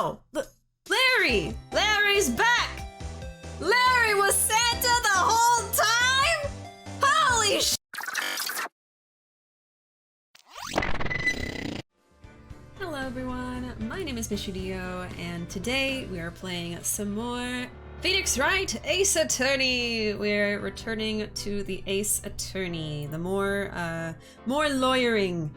Oh! Larry! Larry's back! Larry was Santa the whole time?! Holy sh! Hello everyone, my name is BishiDio, and today we are playing some more Phoenix Wright Ace Attorney! We're returning to the Ace Attorney. The more lawyering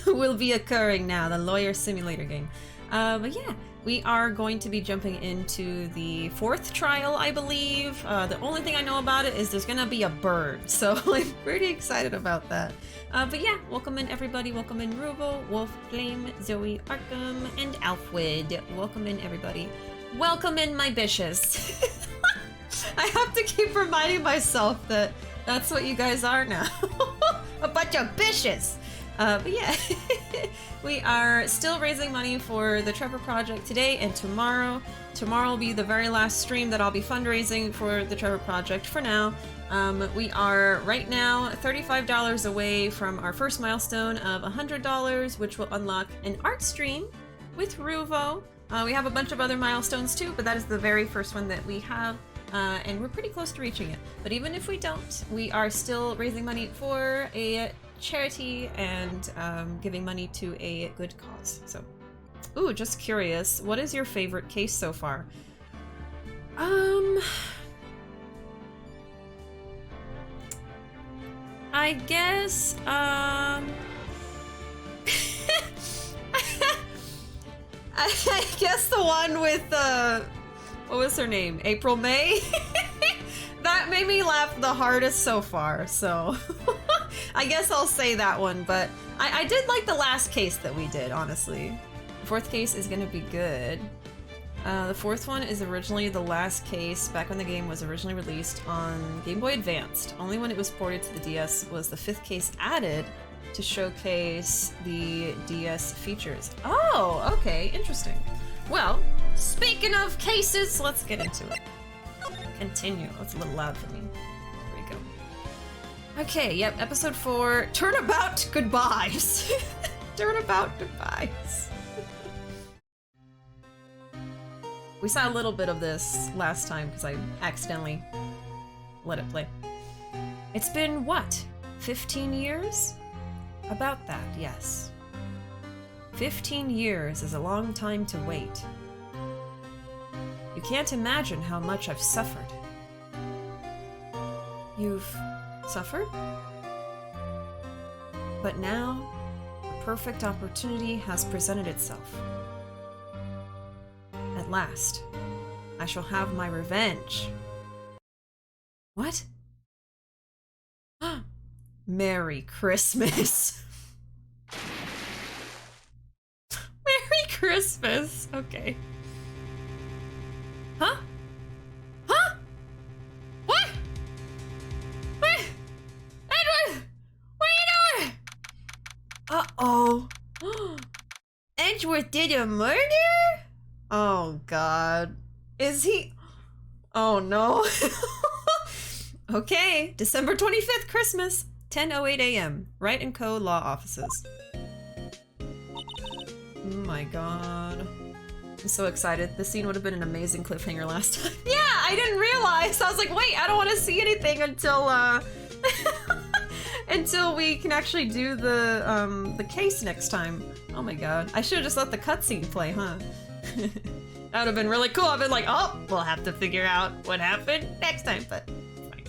will be occurring now, the lawyer simulator game. But yeah, we are going to be jumping into the 4th trial, I believe. The only thing I know about it is there's gonna be a bird, so I'm pretty excited about that. But yeah, welcome in everybody. Welcome in Ruuuvo, Wolf, Flame, Zoe, Arkham, and Alfwood. Welcome in everybody. Welcome in my bishes. I have to keep reminding myself that that's what you guys are now. A bunch of bishes. But yeah, we are still raising money for the Trevor project today and tomorrow. Tomorrow will be the very last stream that I'll be fundraising for the Trevor project for now. We are right now $35 away from our first milestone of $100, which will unlock an art stream with Ruuuvo. We have a bunch of other milestones too, but that is the very first one that we have, and we're pretty close to reaching it. But even if we don't, we are still raising money for a charity and giving money to a good cause. So, ooh, just curious, what is your favorite case so far? I guess, I guess the one with, what was her name? April May? That made me laugh the hardest so far, so I guess I'll say that one, but I did like the last case that we did, honestly. The 4th case is gonna be good. The 4th one is originally the last case back when the game was originally released on Game Boy Advanced. Only when it was ported to the DS was the 5th case added to showcase the DS features. Oh, okay, interesting. Well, speaking of cases, let's get into it. Continue. That's a little loud for me. There we go. Okay, yep, episode 4, Turnabout Goodbyes. Turnabout Goodbyes. We saw a little bit of this last time because I accidentally let it play. It's been, what, 15 years? About that, yes. 15 years is a long time to wait. You can't imagine how much I've suffered. You've suffered? But now, a perfect opportunity has presented itself. At last, I shall have my revenge. What? Merry Christmas. Merry Christmas. Okay. Huh? Huh? What? What? Edward! What are you doing? Uh-oh. Edgeworth did a murder? Oh, God. Is he? Oh, no. Okay, December 25th, Christmas, 10:08 a.m. Wright & Co. Law Offices. Oh my God. I'm so excited. This scene would have been an amazing cliffhanger last time. Yeah, I didn't realize. I was like, wait, I don't want to see anything until, until we can actually do the case next time. Oh my God. I should have just let the cutscene play, huh? That would have been really cool. I've been like, oh, we'll have to figure out what happened next time, but fine.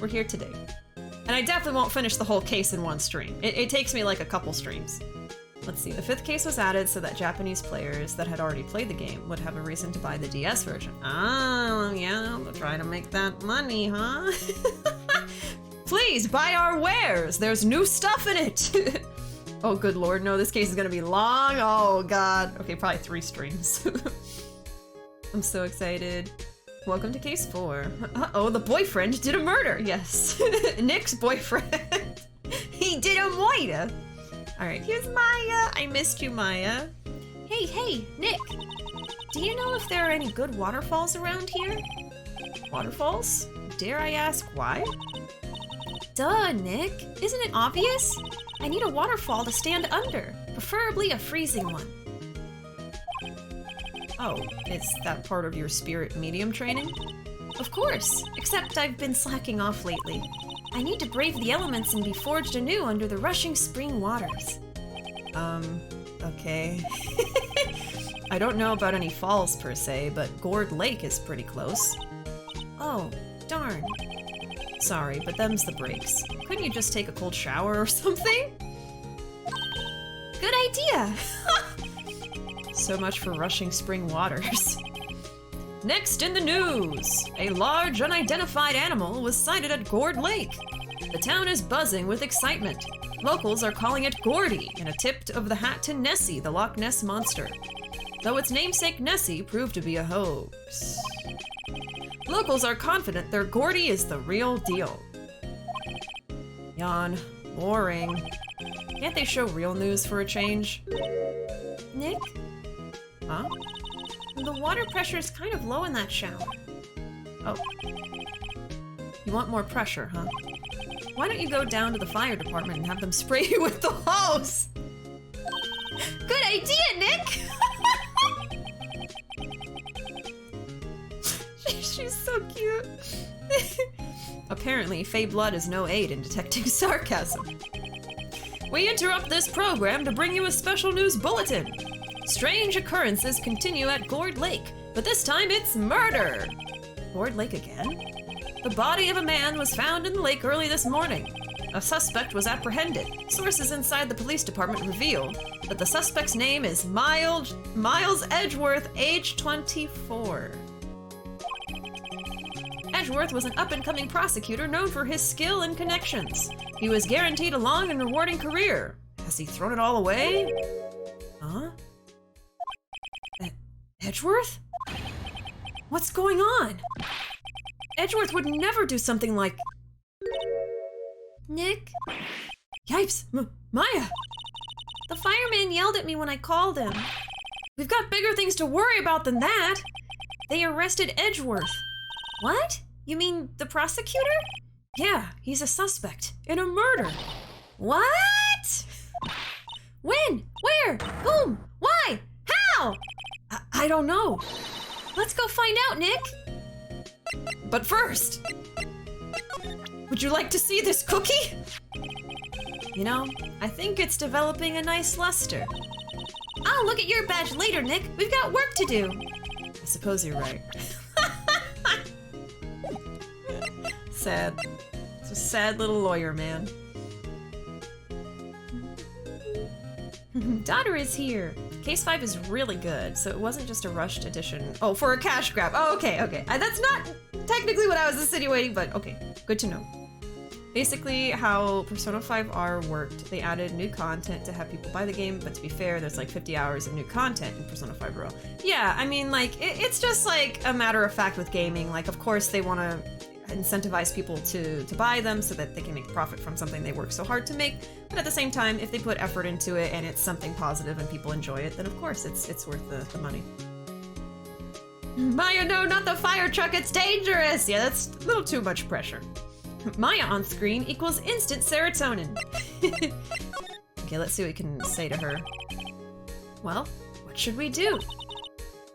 We're here today. And I definitely won't finish the whole case in one stream. It takes me like a couple streams. Let's see, the 5th case was added so that Japanese players that had already played the game would have a reason to buy the DS version. Oh, yeah, they'll try to make that money, huh? Please, buy our wares! There's new stuff in it! Oh, good lord, no, this case is gonna be long. Oh, God. Okay, probably 3 streams. I'm so excited. Welcome to case 4. Uh-oh, the boyfriend did a murder. Yes. Nick's boyfriend. He did a murder. Alright, here's Maya. I missed you, Maya. Hey, Nick. Do you know if there are any good waterfalls around here? Waterfalls? Dare I ask why? Duh, Nick. Isn't it obvious? I need a waterfall to stand under, preferably a freezing one. Oh, is that part of your spirit medium training? Of course, except I've been slacking off lately. I need to brave the elements and be forged anew under the rushing spring waters. Okay. I don't know about any falls per se, but Gourd Lake is pretty close. Oh, darn. Sorry, but them's the breaks. Couldn't you just take a cold shower or something? Good idea! So much for rushing spring waters. Next in the news! A large unidentified animal was sighted at Gourd Lake. The town is buzzing with excitement. Locals are calling it Gordy, in a tip of the hat to Nessie, the Loch Ness monster. Though its namesake Nessie proved to be a hoax. Locals are confident their Gordy is the real deal. Yawn. Boring. Can't they show real news for a change? Nick? Huh? The water pressure is kind of low in that shower. Oh. You want more pressure, huh? Why don't you go down to the fire department and have them spray you with the hose? Good idea, Nick! She's so cute. Apparently, Fey blood is no aid in detecting sarcasm. We interrupt this program to bring you a special news bulletin. Strange occurrences continue at Gourd Lake, but this time it's murder! Gourd Lake again? The body of a man was found in the lake early this morning. A suspect was apprehended. Sources inside the police department revealed that the suspect's name is Miles Edgeworth, age 24. Edgeworth was an up-and-coming prosecutor known for his skill and connections. He was guaranteed a long and rewarding career. Has he thrown it all away? Huh? Edgeworth? What's going on? Edgeworth would never do something like... Nick? Yipes! Maya! The fireman yelled at me when I called him. We've got bigger things to worry about than that! They arrested Edgeworth. What? You mean the prosecutor? Yeah, he's a suspect in a murder. What? When? Where? Whom? Why? How? I don't know. Let's go find out, Nick. But first, would you like to see this cookie? You know, I think it's developing a nice luster. I'll look at your badge later, Nick. We've got work to do. I suppose you're right. Sad. It's a sad little lawyer man. Daughter is here. Case 5 is really good, so it wasn't just a rushed edition. Oh, for a cash grab. Oh, okay. That's not technically what I was insinuating, but okay. Good to know. Basically, how Persona 5R worked, they added new content to have people buy the game, but to be fair, there's like 50 hours of new content in Persona 5 Royal. Yeah, I mean, like, it's just like a matter of fact with gaming. Like, of course, they want to incentivize people to buy them so that they can make profit from something they work so hard to make. But at the same time, if they put effort into it and it's something positive and people enjoy it, then of course it's worth the money. Maya, no, not the fire truck, it's dangerous! Yeah, that's a little too much pressure. Maya on screen equals instant serotonin. Okay, let's see what we can say to her. Well, what should we do?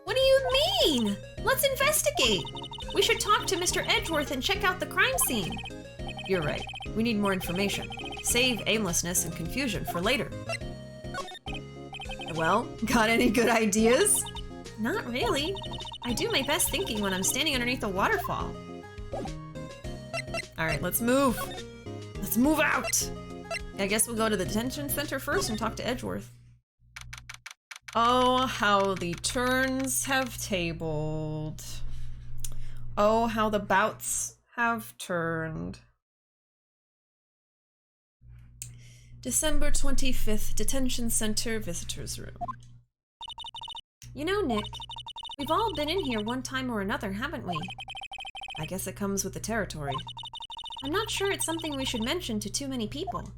What do you mean? Let's investigate. We should talk to Mr. Edgeworth and check out the crime scene. You're right. We need more information. Save aimlessness and confusion for later. Well, got any good ideas? Not really. I do my best thinking when I'm standing underneath a waterfall. Alright, let's move. Let's move out! I guess we'll go to the detention center first and talk to Edgeworth. Oh, how the turns have tabled. Oh, how the bouts have turned. December 25th, Detention Center Visitors Room. You know, Nick, we've all been in here one time or another, haven't we? I guess it comes with the territory. I'm not sure it's something we should mention to too many people.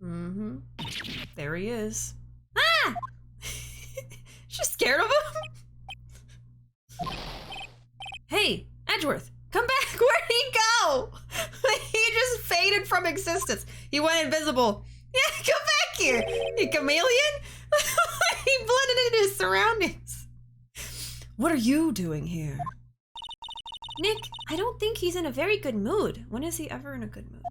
Mm-hmm. There he is. Ah! She's scared of him? Hey, Edgeworth, come back! Where'd he go? He just faded from existence. He went invisible. Yeah, come back here, you chameleon! He blended surroundings. What are you doing here? Nick, I don't think he's in a very good mood. When is he ever in a good mood?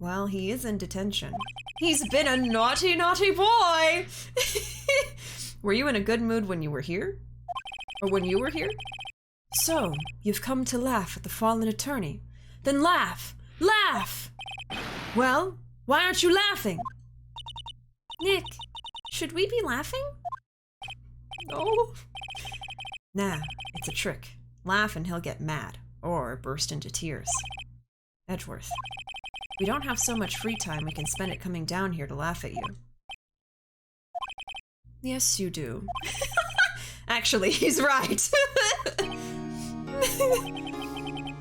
Well, he is in detention. He's been a naughty, naughty boy! Were you in a good mood when you were here? Or when you were here? So, you've come to laugh at the fallen attorney. Then laugh! Laugh! Well, why aren't you laughing? Nick, should we be laughing? No. Nah, it's a trick. Laugh and he'll get mad, or burst into tears. Edgeworth, we don't have so much free time we can spend it coming down here to laugh at you. Yes, you do. Actually, he's right.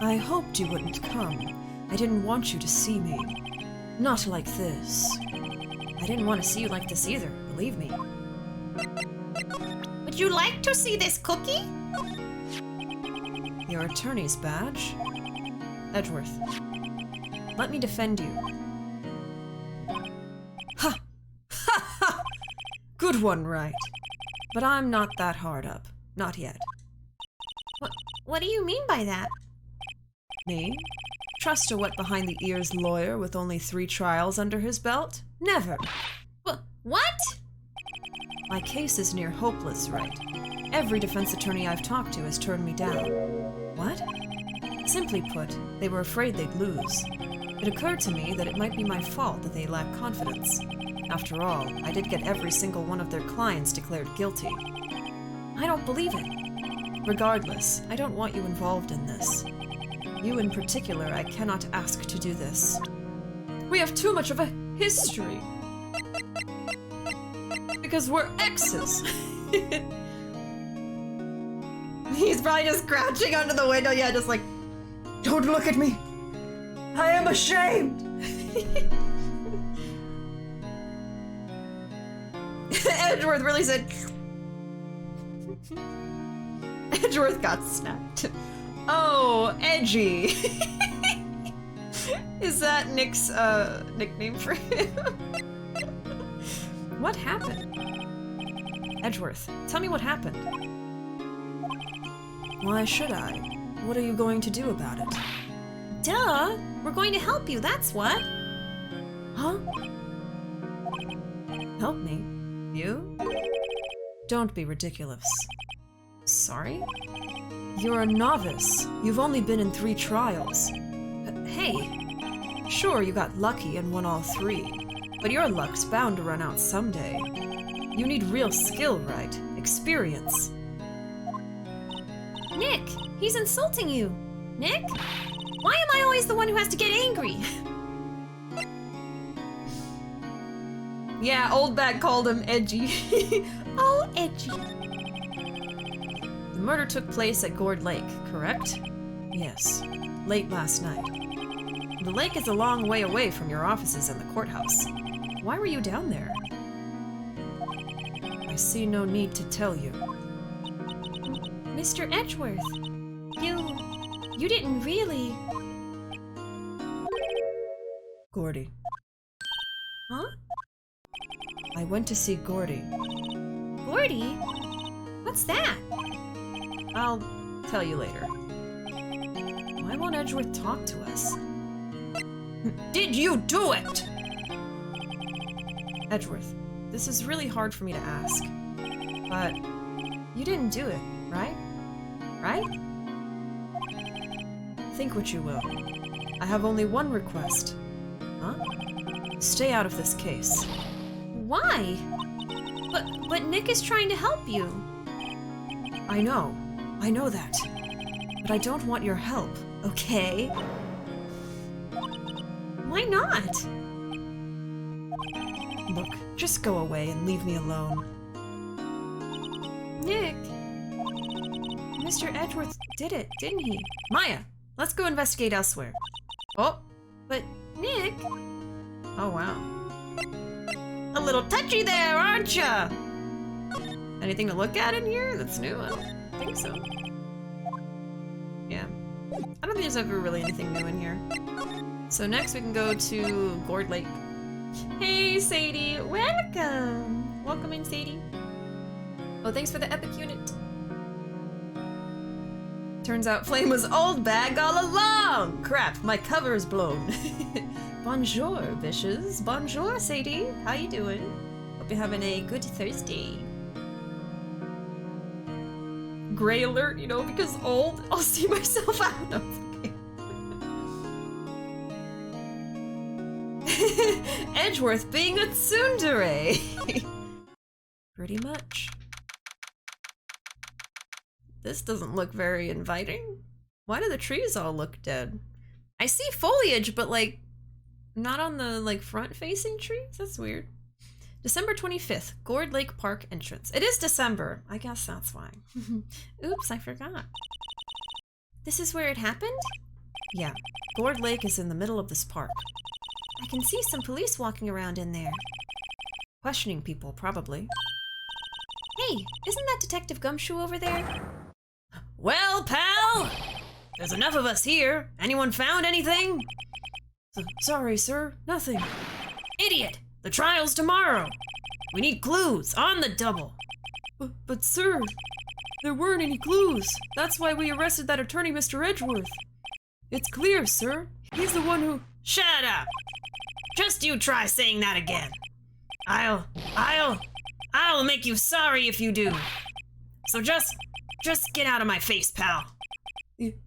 I hoped you wouldn't come. I didn't want you to see me. Not like this. I didn't want to see you like this either, believe me. Would you like to see this cookie? Your attorney's badge? Edgeworth, let me defend you. Ha! Ha ha! Good one, Wright. But I'm not that hard up. Not yet. What do you mean by that? Me? Trust a wet-behind-the-ears lawyer with only 3 trials under his belt? Never! What? My case is near hopeless, Wright. Every defense attorney I've talked to has turned me down. What? Simply put, they were afraid they'd lose. It occurred to me that it might be my fault that they lacked confidence. After all, I did get every single one of their clients declared guilty. I don't believe it. Regardless, I don't want you involved in this. You in particular, I cannot ask to do this. We have too much of a history. Because we're exes. He's probably just crouching under the window, yeah, just like, don't look at me. I am ashamed. Edgeworth really said. Edgeworth got snapped. Oh, edgy. Is that Nick's nickname for him? What happened? Edgeworth, tell me what happened. Why should I? What are you going to do about it? Duh! We're going to help you, that's what! Huh? Help me? You? Don't be ridiculous. Sorry? You're a novice. You've only been in 3 trials. Hey! Sure, you got lucky and won all 3. But your luck's bound to run out someday. You need real skill, right? Experience. Nick! He's insulting you! Nick? Why am I always the one who has to get angry? Yeah, old bag called him edgy. Oh, edgy. The murder took place at Gourd Lake, correct? Yes, late last night. The lake is a long way away from your offices and the courthouse. Why were you down there? I see no need to tell you. Mr. Edgeworth, you didn't really... Gordy. Huh? I went to see Gordy. Gordy? What's that? I'll tell you later. Why won't Edgeworth talk to us? Did you do it? Edgeworth, this is really hard for me to ask. But you didn't do it, right? Right? Think what you will. I have only one request. Huh? Stay out of this case. Why? But Nick is trying to help you. I know that. But I don't want your help, okay? Why not? Look, just go away and leave me alone. Nick! Mr. Edgeworth did it, didn't he? Maya, let's go investigate elsewhere. Oh, but Nick... Oh, wow. A little touchy there, aren't ya? Anything to look at in here that's new? I don't think so. Yeah. I don't think there's ever really anything new in here. So next we can go to Gourd Lake. Hey, Sadie! Welcome! Welcome in, Sadie. Oh, thanks for the epic unit. Turns out Flame was old bag all along! Crap, my cover's blown. Bonjour, Bishes. Bonjour, Sadie. How you doing? Hope you're having a good Thursday. Gray alert, you know, because old. I'll see myself out of the game. Edgeworth being a tsundere. Pretty much. This doesn't look very inviting. Why do the trees all look dead? I see foliage, but like, not on the like front-facing trees? That's weird. December 25th, Gourd Lake Park entrance. It is December. I guess that's why. Oops, I forgot. This is where it happened? Yeah, Gourd Lake is in the middle of this park. I can see some police walking around in there. Questioning people, probably. Hey, isn't that Detective Gumshoe over there? Well, pal! There's enough of us here. Anyone found anything? Sorry, sir. Nothing. Idiot! The trial's tomorrow. We need clues, on the double. But sir, there weren't any clues. That's why we arrested that attorney, Mr. Edgeworth. It's clear, sir. He's the one who... Shut up! Just you try saying that again. I'll make you sorry if you do. So just get out of my face, pal.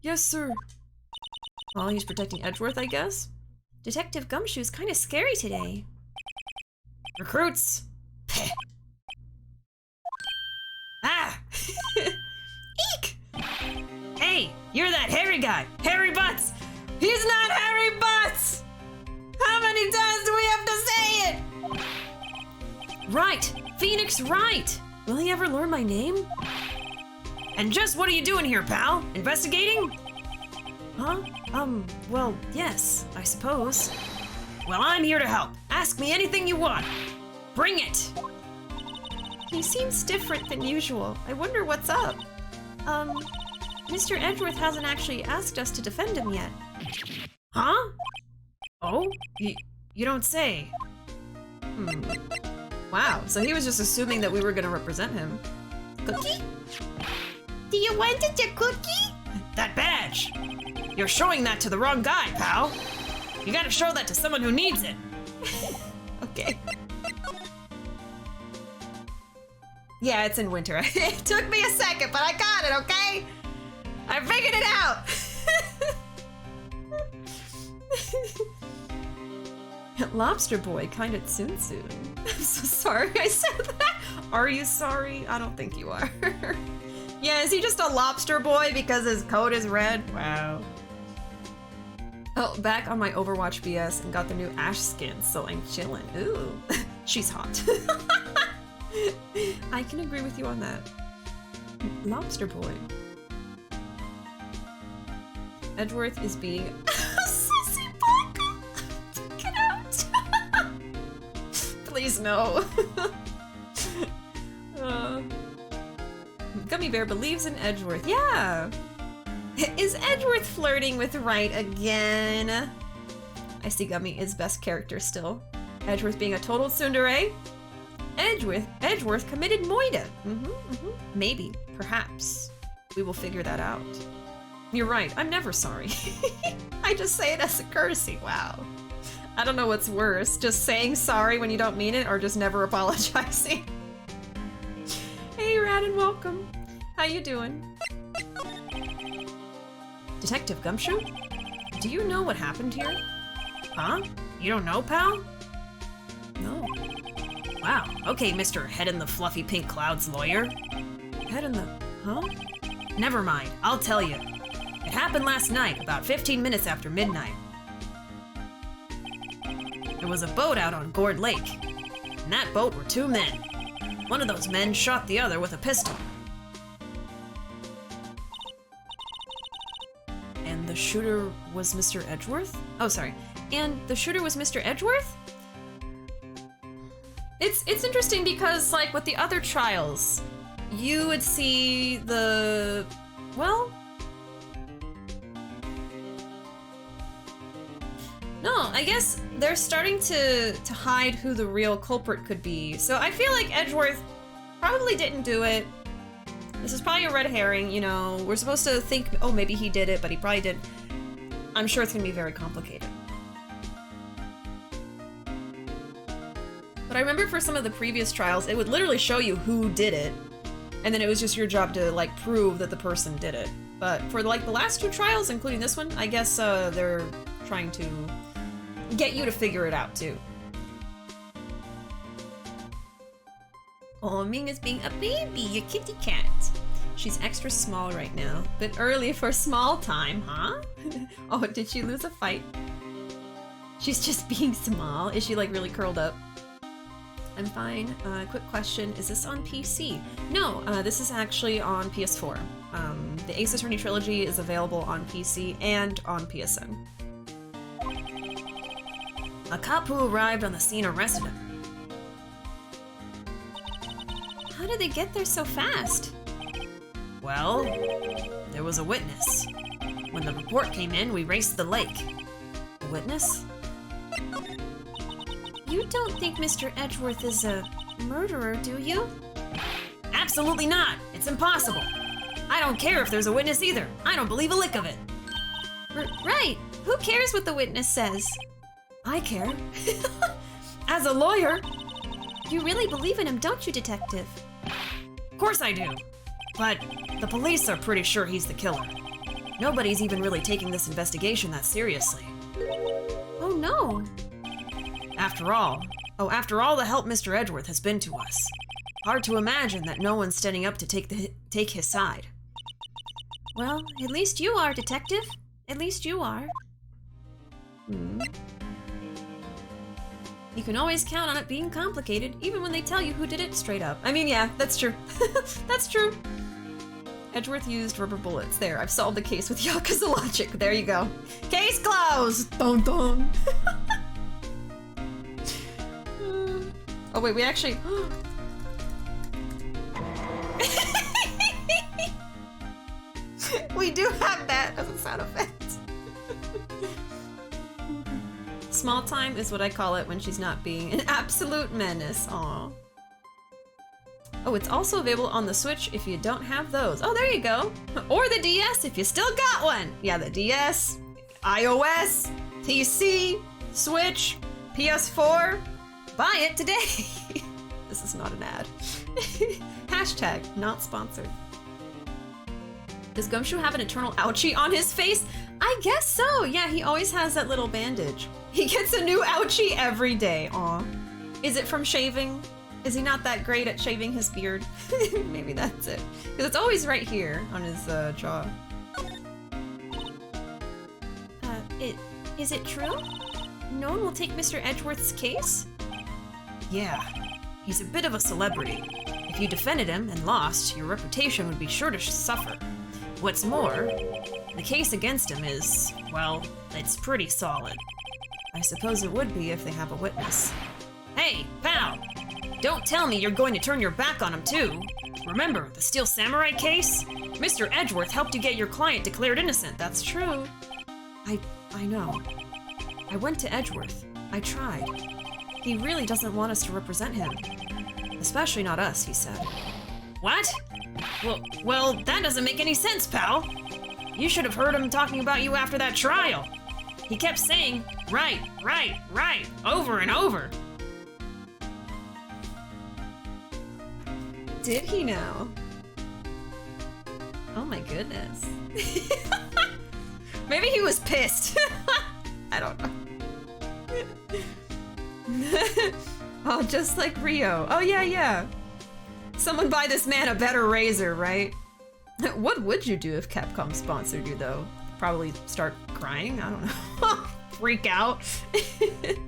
Yes, sir. Well, he's protecting Edgeworth, I guess. Detective Gumshoe's kind of scary today. Recruits! Peh. Ah! Eek! Hey, you're that hairy guy! Hairy Butts! He's not Hairy Butts! How many times do we have to say it? Right! Phoenix Wright! Will he ever learn my name? And just what are you doing here, pal? Investigating? Huh? Well, yes, I suppose. Well, I'm here to help. Ask me anything you want. Bring it! He seems different than usual. I wonder what's up. Mr. Edgeworth hasn't actually asked us to defend him yet. Huh? Oh? You don't say. Wow, so he was just assuming that we were gonna represent him. Cookie? Do you want a cookie? That badge! You're showing that to the wrong guy, pal. You gotta show that to someone who needs it. Okay. Yeah, it's in winter. It took me a second, but I got it, okay? I figured it out! Lobster boy, kinda soon. I'm so sorry I said that. Are you sorry? I don't think you are. Yeah, is he just a lobster boy because his coat is red? Wow. Oh, back on my Overwatch BS and got the new Ash skin, so I'm chillin'. Ooh, she's hot. I can agree with you on that. Lobster boy. Edgeworth is being a sissy bug. Get out. Please no. Gummy Bear believes in Edgeworth. Yeah. Is Edgeworth flirting with Wright again? I see Gummy is best character still. Edgeworth being a total tsundere. Edgeworth committed moida. Maybe, perhaps. We will figure that out. You're right, I'm never sorry. I just say it as a courtesy, wow. I don't know what's worse, just saying sorry when you don't mean it or just never apologizing. Hey Radin, welcome. How you doing? Detective Gumshoe? Do you know what happened here? Huh? You don't know, pal? No. Wow, okay, Mr. Head in the Fluffy Pink Clouds lawyer. Head in the... huh? Never mind, I'll tell you. It happened last night, about 15 minutes after midnight. There was a boat out on Gourd Lake. In that boat were two men. One of those men shot the other with a pistol. And the shooter was Mr. Edgeworth? Oh, sorry. And the shooter was Mr. Edgeworth? It's interesting because, like, with the other trials, you would see the... well... no, I guess they're starting to hide who the real culprit could be. So I feel like Edgeworth probably didn't do it. This is probably a red herring, you know. We're supposed to think, oh, maybe he did it, but he probably didn't. I'm sure it's gonna be very complicated. But I remember for some of the previous trials, it would literally show you who did it, and then it was just your job to, like, prove that the person did it. But for, like, the last 2 trials, including this one, I guess they're trying to get you to figure it out, too. Oh, Ming is being a baby, a kitty cat. She's extra small right now. Bit early for small time, huh? Oh, did she lose a fight? She's just being small. Is she, like, really curled up? I'm fine. Quick question, is this on PC? No, this is actually on PS4. The Ace Attorney trilogy is available on PC and on PSN. A cop who arrived on the scene arrested him. How did they get there so fast? Well, there was a witness. When the report came in, we raced to the lake. A witness? You don't think Mr. Edgeworth is a murderer, do you? Absolutely not! It's impossible! I don't care if there's a witness either. I don't believe a lick of it. Right! Who cares what the witness says? I care. As a lawyer! You really believe in him, don't you, Detective? Of course I do. But the police are pretty sure he's the killer. Nobody's even really taking this investigation that seriously. Oh no. After all the help Mr. Edgeworth has been to us, hard to imagine that no one's standing up to take his side. Well, at least you are, Detective. At least you are. You can always count on it being complicated, even when they tell you who did it straight up. I mean, yeah, that's true. That's true. Edgeworth used rubber bullets. There, I've solved the case with Yakuza logic. There you go. Case closed! Dun dun! Oh wait, we actually... We do have that as a sound effect. Small time is what I call it when she's not being an absolute menace. Aw. Oh, it's also available on the Switch if you don't have those. Oh, there you go. Or the DS if you still got one. Yeah, the DS, iOS, PC, Switch, PS4. Buy it today. This is not an ad. Hashtag not sponsored. Does Gumshoe have an eternal ouchie on his face? I guess so. Yeah, he always has that little bandage. He gets a new ouchie every day. Aw. Is it from shaving? Is he not that great at shaving his beard? Maybe that's it. Because it's always right here on his jaw. Is it true? No one will take Mr. Edgeworth's case? Yeah, he's a bit of a celebrity. If you defended him and lost, your reputation would be sure to suffer. What's more, the case against him is, well, it's pretty solid. I suppose it would be if they have a witness. Hey, pal! Don't tell me you're going to turn your back on him too. Remember the Steel Samurai case? Mr. Edgeworth helped you get your client declared innocent. That's true. I know. I went to Edgeworth. I tried. He really doesn't want us to represent him. Especially not us, he said. What? Well, that doesn't make any sense, pal. You should have heard him talking about you after that trial. He kept saying, right, over and over. Did he now? Oh my goodness. Maybe he was pissed. I don't know. Oh, just like Rio. Oh yeah. Someone buy this man a better razor, right? What would you do if Capcom sponsored you though? Probably start crying? I don't know. Freak out. It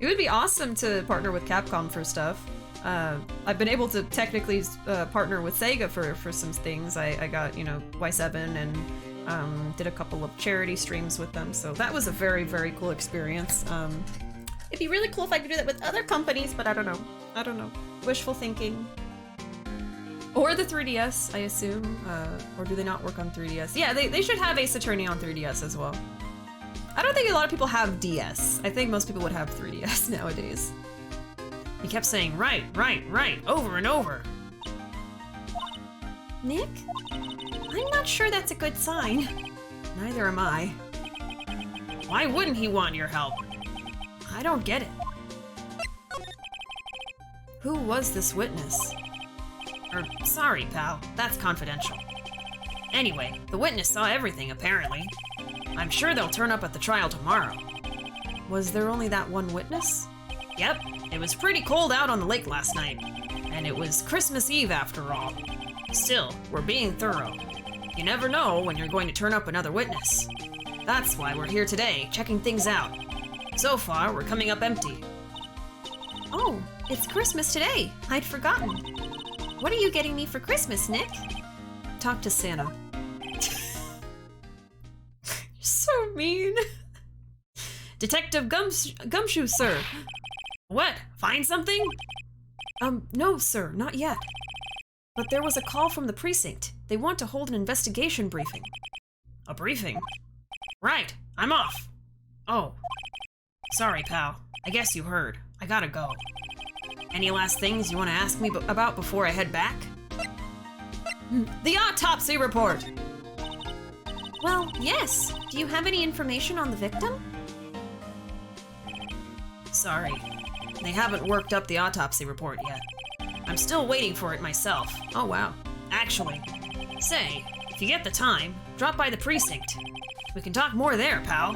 would be awesome to partner with Capcom for stuff. I've been able to technically partner with Sega for some things. I got, you know, Y7 and did a couple of charity streams with them, so that was a very, very cool experience. It'd be really cool if I could do that with other companies, but I don't know. Wishful thinking. Or the 3DS, I assume. Or do they not work on 3DS? Yeah, they should have Ace Attorney on 3DS as well. I don't think a lot of people have DS. I think most people would have 3DS nowadays. He kept saying, right, right, right, over and over. Nick? I'm not sure that's a good sign. Neither am I. Why wouldn't he want your help? I don't get it. Who was this witness? Sorry, pal. That's confidential. Anyway, the witness saw everything, apparently. I'm sure they'll turn up at the trial tomorrow. Was there only that one witness? Yep. It was pretty cold out on the lake last night. And it was Christmas Eve after all. Still, we're being thorough. You never know when you're going to turn up another witness. That's why we're here today, checking things out. So far, we're coming up empty. Oh, it's Christmas today. I'd forgotten. What are you getting me for Christmas, Nick? Talk to Santa. You're so mean. Detective Gumshoe, sir. What? Find something? No, sir, not yet. But there was a call from the precinct. They want to hold an investigation briefing. A briefing? Right, I'm off. Oh. Sorry, pal. I guess you heard. I gotta go. Any last things you want to ask me about before I head back? The autopsy report! Well, yes. Do you have any information on the victim? Sorry. They haven't worked up the autopsy report yet. I'm still waiting for it myself. Oh, wow. Actually, say, if you get the time, drop by the precinct. We can talk more there, pal.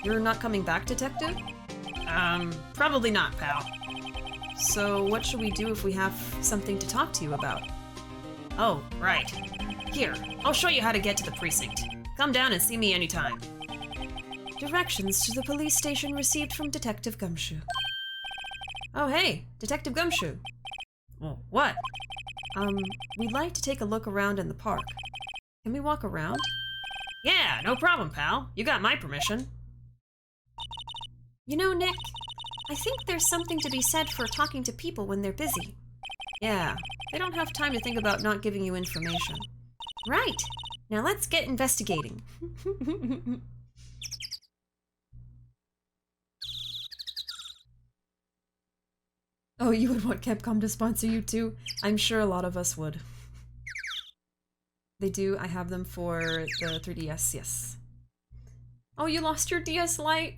You're not coming back, Detective? Probably not, pal. So what should we do if we have something to talk to you about? Oh, right. Here, I'll show you how to get to the precinct. Come down and see me anytime. Directions to the police station received from Detective Gumshoe. Oh, hey, Detective Gumshoe. Well, what? We'd like to take a look around in the park. Can we walk around? Yeah, no problem, pal. You got my permission. You know, Nick, I think there's something to be said for talking to people when they're busy. Yeah, they don't have time to think about not giving you information. Right. Now let's get investigating. Oh, you would want Capcom to sponsor you too? I'm sure a lot of us would. They do. I have them for the 3DS, yes. Oh, you lost your DS Lite?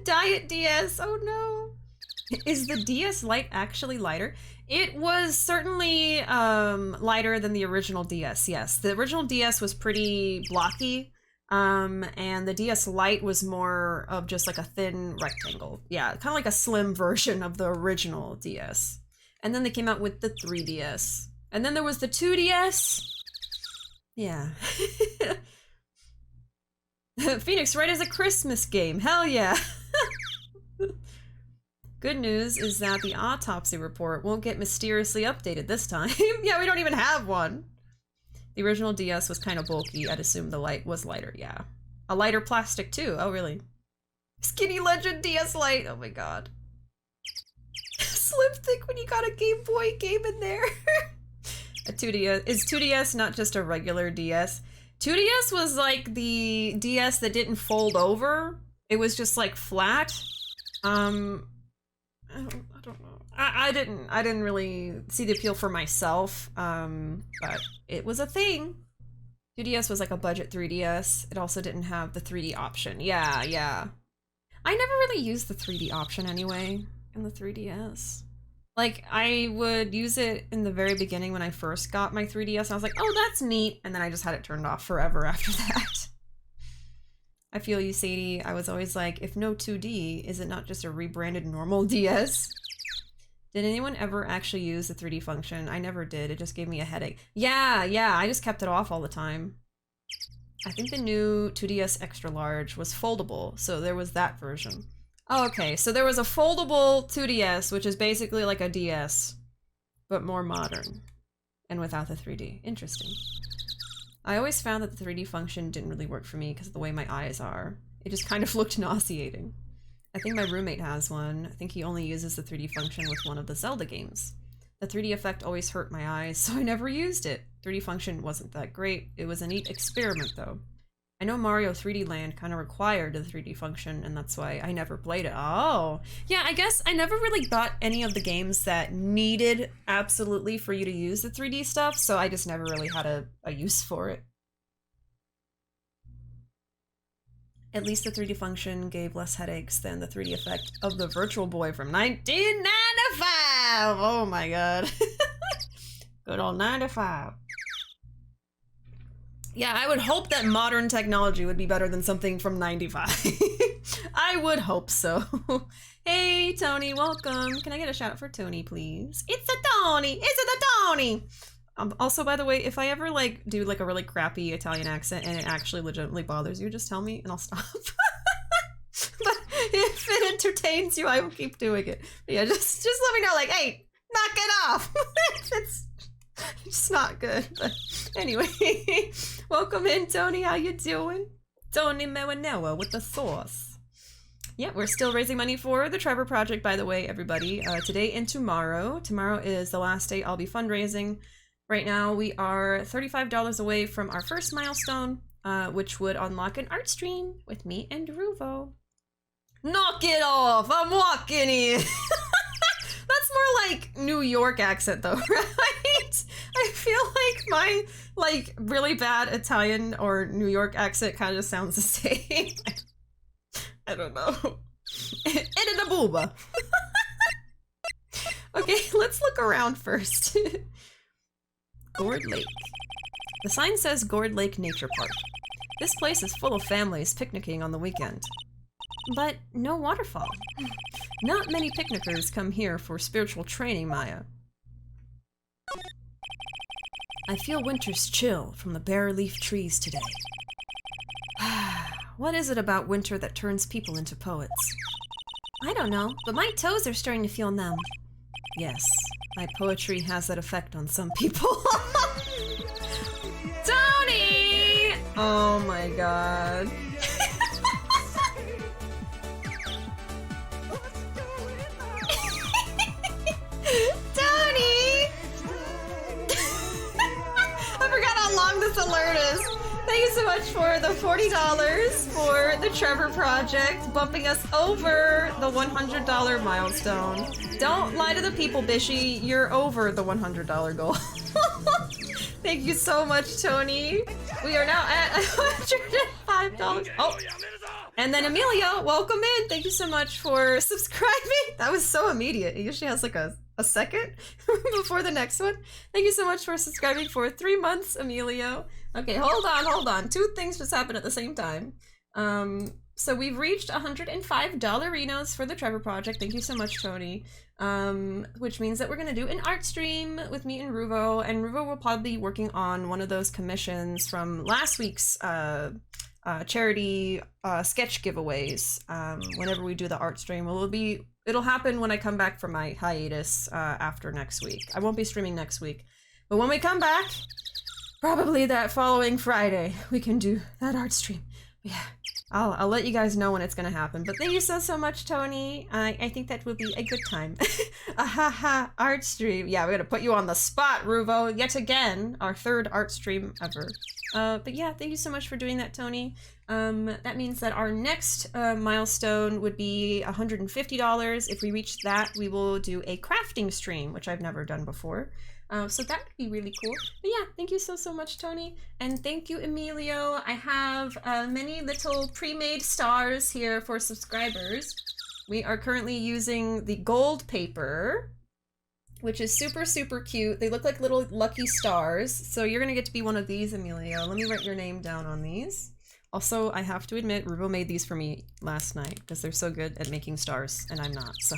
Diet DS, oh no. Is the DS Lite actually lighter? It was certainly lighter than the original DS, yes. The original DS was pretty blocky, and the DS Lite was more of just like a thin rectangle. Yeah, kind of like a slim version of the original DS. And then they came out with the 3DS. And then there was the 2DS. Yeah. Phoenix Wright is a Christmas game. Hell yeah. Good news is that the autopsy report won't get mysteriously updated this time. Yeah, we don't even have one. The original DS was kind of bulky. I'd assume the Lite was lighter, yeah. A lighter plastic too. Oh, really? Skinny Legend DS Lite. Oh my god. Slim thick when you got a Game Boy game in there. A 2DS. Is 2DS not just a regular DS? 2DS was like the DS that didn't fold over. It was just like flat. I don't know. I didn't really see the appeal for myself. But it was a thing. 2DS was like a budget 3DS. It also didn't have the 3D option. Yeah, yeah. I never really used the 3D option anyway in the 3DS. Like, I would use it in the very beginning when I first got my 3DS, and I was like, oh, that's neat, and then I just had it turned off forever after that. I feel you, Sadie. I was always like, if no 2D, is it not just a rebranded normal DS? Did anyone ever actually use the 3D function? I never did. It just gave me a headache. Yeah, yeah, I just kept it off all the time. I think the new 2DS Extra Large was foldable, so there was that version. Oh, okay, so there was a foldable 2DS, which is basically like a DS, but more modern, and without the 3D. Interesting. I always found that the 3D function didn't really work for me because of the way my eyes are. It just kind of looked nauseating. I think my roommate has one. I think he only uses the 3D function with one of the Zelda games. The 3D effect always hurt my eyes, so I never used it. 3D function wasn't that great. It was a neat experiment, though. I know Mario 3D Land kind of required the 3D function, and that's why I never played it. Oh. Yeah, I guess I never really got any of the games that needed absolutely for you to use the 3D stuff, so I just never really had a use for it. At least the 3D function gave less headaches than the 3D effect of the Virtual Boy from 1995! Oh my god. Good old 95. Yeah, I would hope that modern technology would be better than something from 95. I would hope so. Hey, Tony, welcome. Can I get a shout out for Tony, please? It's a Tony! It's a Tony! Also, by the way, if I ever, like, do, like, a really crappy Italian accent and it actually legitimately bothers you, just tell me and I'll stop. But if it entertains you, I will keep doing it. But yeah, just let me know, like, hey, knock it off! It's not good, but anyway. Welcome in, Tony. How you doing? Tony Marinella with the sauce. Yeah, we're still raising money for the Trevor Project, by the way, everybody. Today and tomorrow. Tomorrow is the last day I'll be fundraising. Right now, we are $35 away from our first milestone, which would unlock an art stream with me and Ruuuvo. Knock it off! I'm walking in! That's more like New York accent though, right? I feel like my, like, really bad Italian or New York accent kind of sounds the same. I don't know. In a booba. Okay, let's look around first. Gourd Lake. The sign says Gourd Lake Nature Park. This place is full of families picnicking on the weekend. But no waterfall. Not many picnickers come here for spiritual training, Maya. I feel winter's chill from the bare leaf trees today. What is it about winter that turns people into poets? I don't know, but my toes are starting to feel numb. Yes, my poetry has that effect on some people. Tony! Oh my god. Tony! I forgot how long this alert is. Thank you so much for the $40 for the Trevor Project, bumping us over the $100 milestone. Don't lie to the people, Bishy. You're over the $100 goal. Thank you so much, Tony. We are now at $105. Oh, and then Amelia, welcome in. Thank you so much for subscribing. That was so immediate. It usually has like a second before the next one. Thank you so much for subscribing for 3 months, Emilio. Okay, hold on. Two things just happened at the same time. So we've reached 105 dollarinos for the Trevor Project. Thank you so much, Tony. Which means that we're gonna do an art stream with me and Ruuuvo, and Ruuuvo will probably be working on one of those commissions from last week's charity sketch giveaways. Whenever we do the art stream, it'll happen when I come back from my hiatus after next week. I won't be streaming next week, but when we come back, probably that following Friday, we can do that art stream. Yeah, I'll let you guys know when it's gonna happen. But thank you so much, Tony. I think that will be a good time. Ahaha, art stream. Yeah, we're gonna put you on the spot, Ruuuvo. Yet again, our third art stream ever. But yeah, thank you so much for doing that, Tony. That means that our next milestone would be $150. If we reach that, we will do a crafting stream, which I've never done before. So that would be really cool. But yeah, thank you so much, Tony. And thank you, Emilio. I have many little pre-made stars here for subscribers. We are currently using the gold paper, which is super cute. They look like little lucky stars. So you're gonna get to be one of these, Emilio. Let me write your name down on these. Also, I have to admit, Ruuuvo made these for me last night because they're so good at making stars, and I'm not, so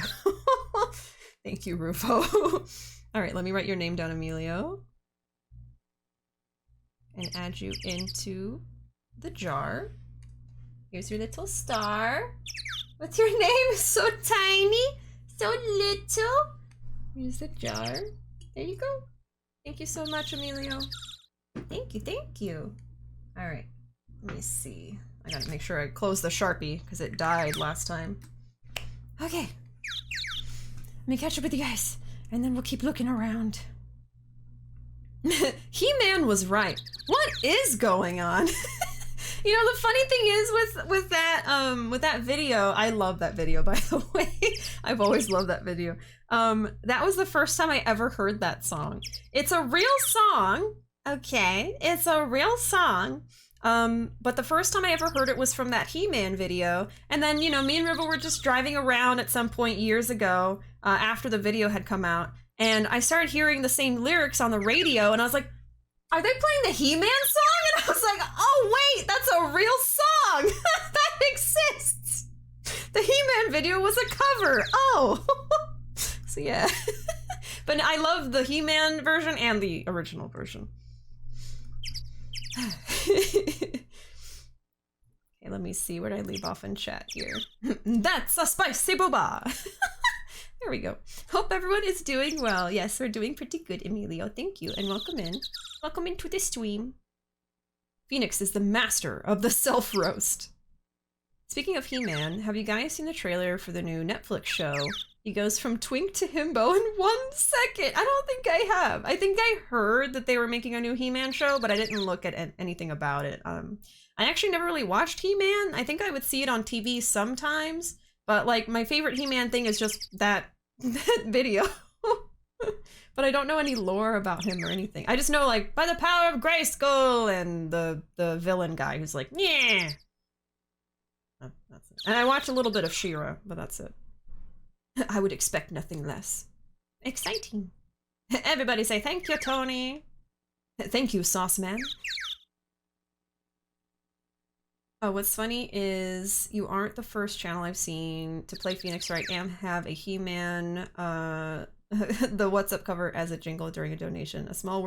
thank you, Ruuuvo. All right, let me write your name down, Emilio, and add you into the jar. Here's your little star. What's your name? So tiny, so little. Here's the jar. There you go. Thank you so much, Emilio. Thank you. All right, let me see. I gotta make sure I close the Sharpie because it died last time. Okay, let me catch up with you guys. And then we'll keep looking around. He-Man was right. What is going on? You know, the funny thing is with that video, I love that video, by the way. I've always loved that video. That was the first time I ever heard that song. It's a real song, okay? It's a real song. But the first time I ever heard it was from that He-Man video. And then, you know, me and River were just driving around at some point years ago, after the video had come out. And I started hearing the same lyrics on the radio, and I was like, are they playing the He-Man song? And I was like, oh wait, that's a real song! That exists! The He-Man video was a cover! Oh! So yeah. But I love the He-Man version and the original version. Okay, let me see where did I leave off in chat here. That's a spicy booba! There we go. Hope everyone is doing well. Yes, we're doing pretty good, Emilio. Thank you, and welcome in. Welcome into the stream. Phoenix is the master of the self-roast. Speaking of He-Man, have you guys seen the trailer for the new Netflix show? He goes from twink to himbo in 1 second. I don't think I have. I think I heard that they were making a new He-Man show, but I didn't look at anything about it. I actually never really watched He-Man. I think I would see it on TV sometimes, but like my favorite He-Man thing is just that video. But I don't know any lore about him or anything. I just know, like, by the power of Grayskull, and the villain guy who's like, yeah. Oh, that's it. And I watched a little bit of She-Ra, but that's it. I would expect nothing less. Exciting. Everybody say thank you, Tony. Thank you, Sauce Man. Oh, what's funny is you aren't the first channel I've seen to play Phoenix Wright and have a He-Man, the What's Up cover as a jingle during a donation. A small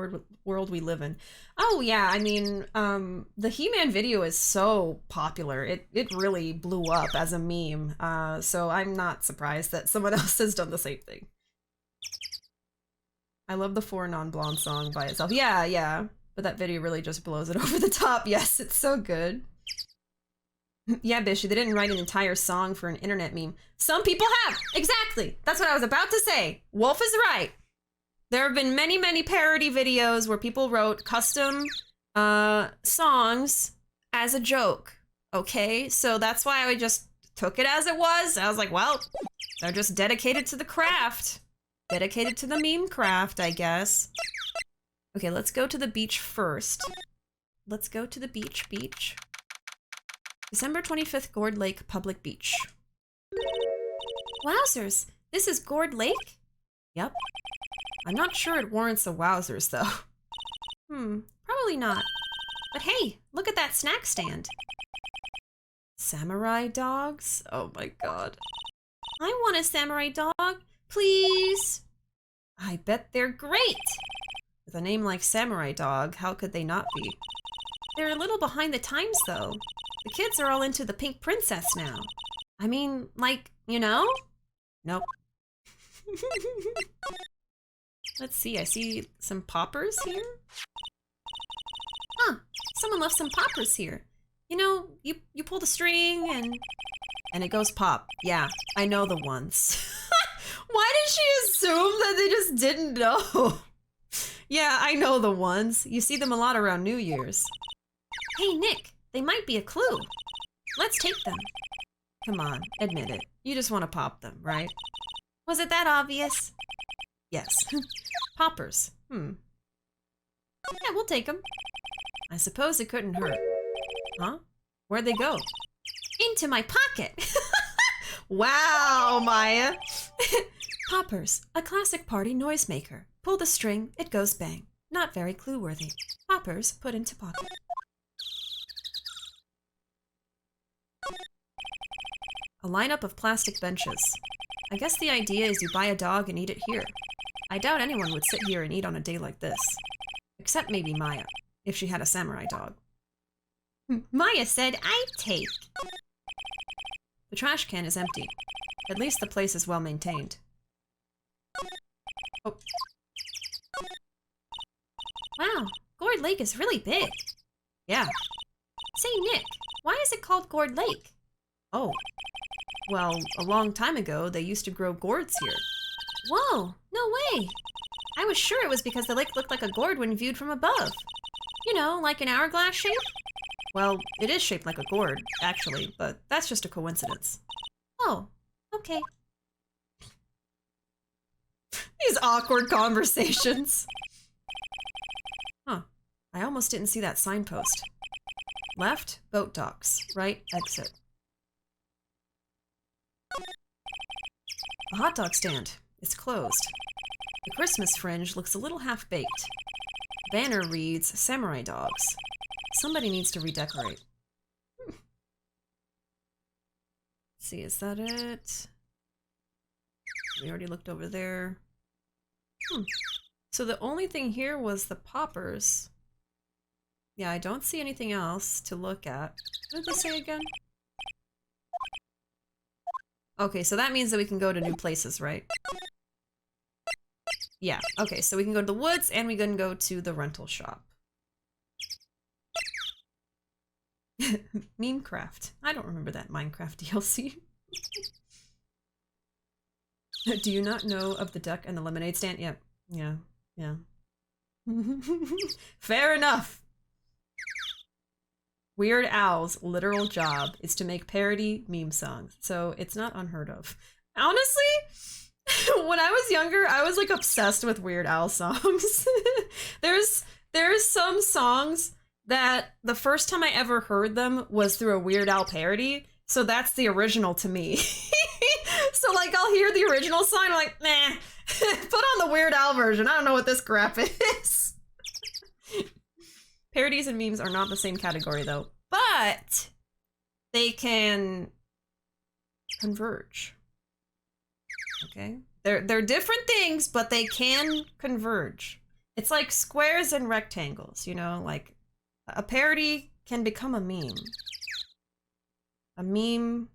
world we live in. Oh yeah, I mean, the He-Man video is so popular. It really blew up as a meme. So I'm not surprised that someone else has done the same thing. I love the Four Non-Blonde song by itself. Yeah, yeah. But that video really just blows it over the top. Yes, it's so good. Yeah, Bishi, they didn't write an entire song for an internet meme. Some people have! Exactly! That's what I was about to say. Wolf is right. There have been many, many parody videos where people wrote custom songs as a joke. Okay? So that's why I just took it as it was. I was like, well, they're just dedicated to the craft. Dedicated to the meme craft, I guess. Okay, let's go to the beach first. Let's go to the beach. December 25th, Gourd Lake Public Beach. Wowzers! This is Gourd Lake? Yep. I'm not sure it warrants a wowzers, though. Probably not. But hey, look at that snack stand. Samurai dogs? Oh my god. I want a samurai dog, please! I bet they're great! With a name like Samurai Dog, how could they not be? They're a little behind the times, though. The kids are all into the Pink Princess now. I mean, like, you know? Nope. Let's see, I see some poppers here. Huh, someone left some poppers here. You know, you pull the string and it goes pop. Yeah, I know the ones. Why did she assume that they just didn't know? Yeah, I know the ones. You see them a lot around New Year's. Hey, Nick. They might be a clue. Let's take them. Come on, admit it. You just want to pop them, right? Was it that obvious? Yes. Poppers. Yeah, we'll take them. I suppose it couldn't hurt. Huh? Where'd they go? Into my pocket! Wow, Maya! Poppers, a classic party noisemaker. Pull the string, it goes bang. Not very clue-worthy. Poppers put into pocket. A lineup of plastic benches. I guess the idea is you buy a dog and eat it here. I doubt anyone would sit here and eat on a day like this. Except maybe Maya, if she had a samurai dog. Maya said I'd take. The trash can is empty. At least the place is well maintained. Oh. Wow, Gourd Lake is really big. Yeah. Say, Nick, why is it called Gourd Lake? Oh. Well, a long time ago, they used to grow gourds here. Whoa, no way! I was sure it was because the lake looked like a gourd when viewed from above. You know, like an hourglass shape? Well, it is shaped like a gourd, actually, but that's just a coincidence. Oh, okay. These awkward conversations. Huh. I almost didn't see that signpost. Left, boat docks. Right, exit. A hot dog stand. It's closed. The Christmas fringe looks a little half-baked. Banner reads, Samurai Dogs. Somebody needs to redecorate. Let's see, is that it? We already looked over there. So the only thing here was the poppers. Yeah, I don't see anything else to look at. What did they say again? Okay, so that means that we can go to new places, right? Yeah, okay, so we can go to the woods and we can go to the rental shop. Memecraft. I don't remember that Minecraft DLC. Do you not know of the duck and the lemonade stand? Yep. Yeah. Fair enough. Weird Al's literal job is to make parody meme songs, so it's not unheard of. Honestly, when I was younger, I was like obsessed with Weird Al songs. There's some songs that the first time I ever heard them was through a Weird Al parody, so that's the original to me. So like I'll hear the original song, I'm like, nah, put on the Weird Al version. I don't know what this crap is. Parodies and memes are not the same category though, but they can converge. Okay? They're different things, but they can converge. It's like squares and rectangles, you know, like a parody can become a meme. A meme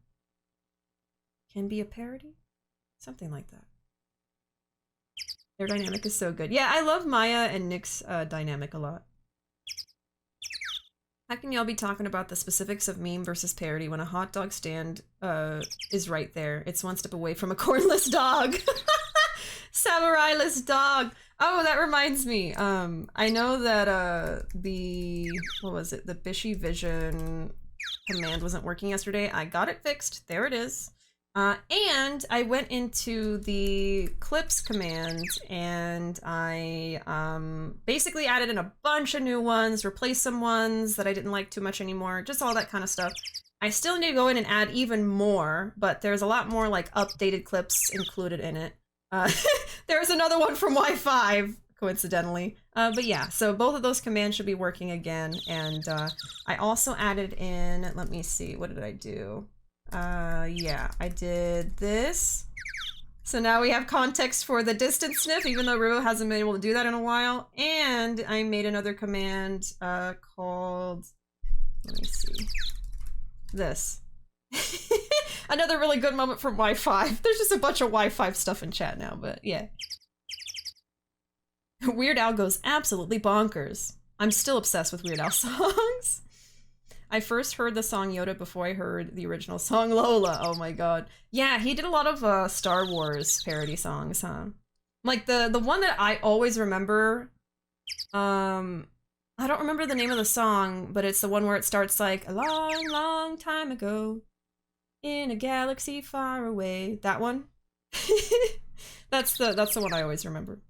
can be a parody? Something like that. Their dynamic is so good. Yeah, I love Maya and Nick's dynamic a lot. How can y'all be talking about the specifics of meme versus parody when a hot dog stand is right there? It's one step away from a cornless dog. Samurai-less dog. Oh, that reminds me. I know that what was it? The BishiVision command wasn't working yesterday. I got it fixed. There it is. And I went into the clips command and I basically added in a bunch of new ones, replaced some ones that I didn't like too much anymore, just all that kind of stuff. I still need to go in and add even more, but there's a lot more like updated clips included in it. There's another one from Y5, coincidentally. But yeah, so both of those commands should be working again. And I also added in, let me see, what did I do? Yeah, I did this. So now we have context for the distance sniff, even though Ruuuvo hasn't been able to do that in a while. And I made another command called, let me see, this. Another really good moment from Y5. There's just a bunch of Y5 stuff in chat now, but yeah. Weird Al goes absolutely bonkers. I'm still obsessed with Weird Al songs. I first heard the song Yoda before I heard the original song Lola. Oh my god. Yeah, he did a lot of Star Wars parody songs, huh? Like the one that I always remember, I don't remember the name of the song, but it's the one where it starts like, a long, long time ago, in a galaxy far away. That one? That's the one I always remember.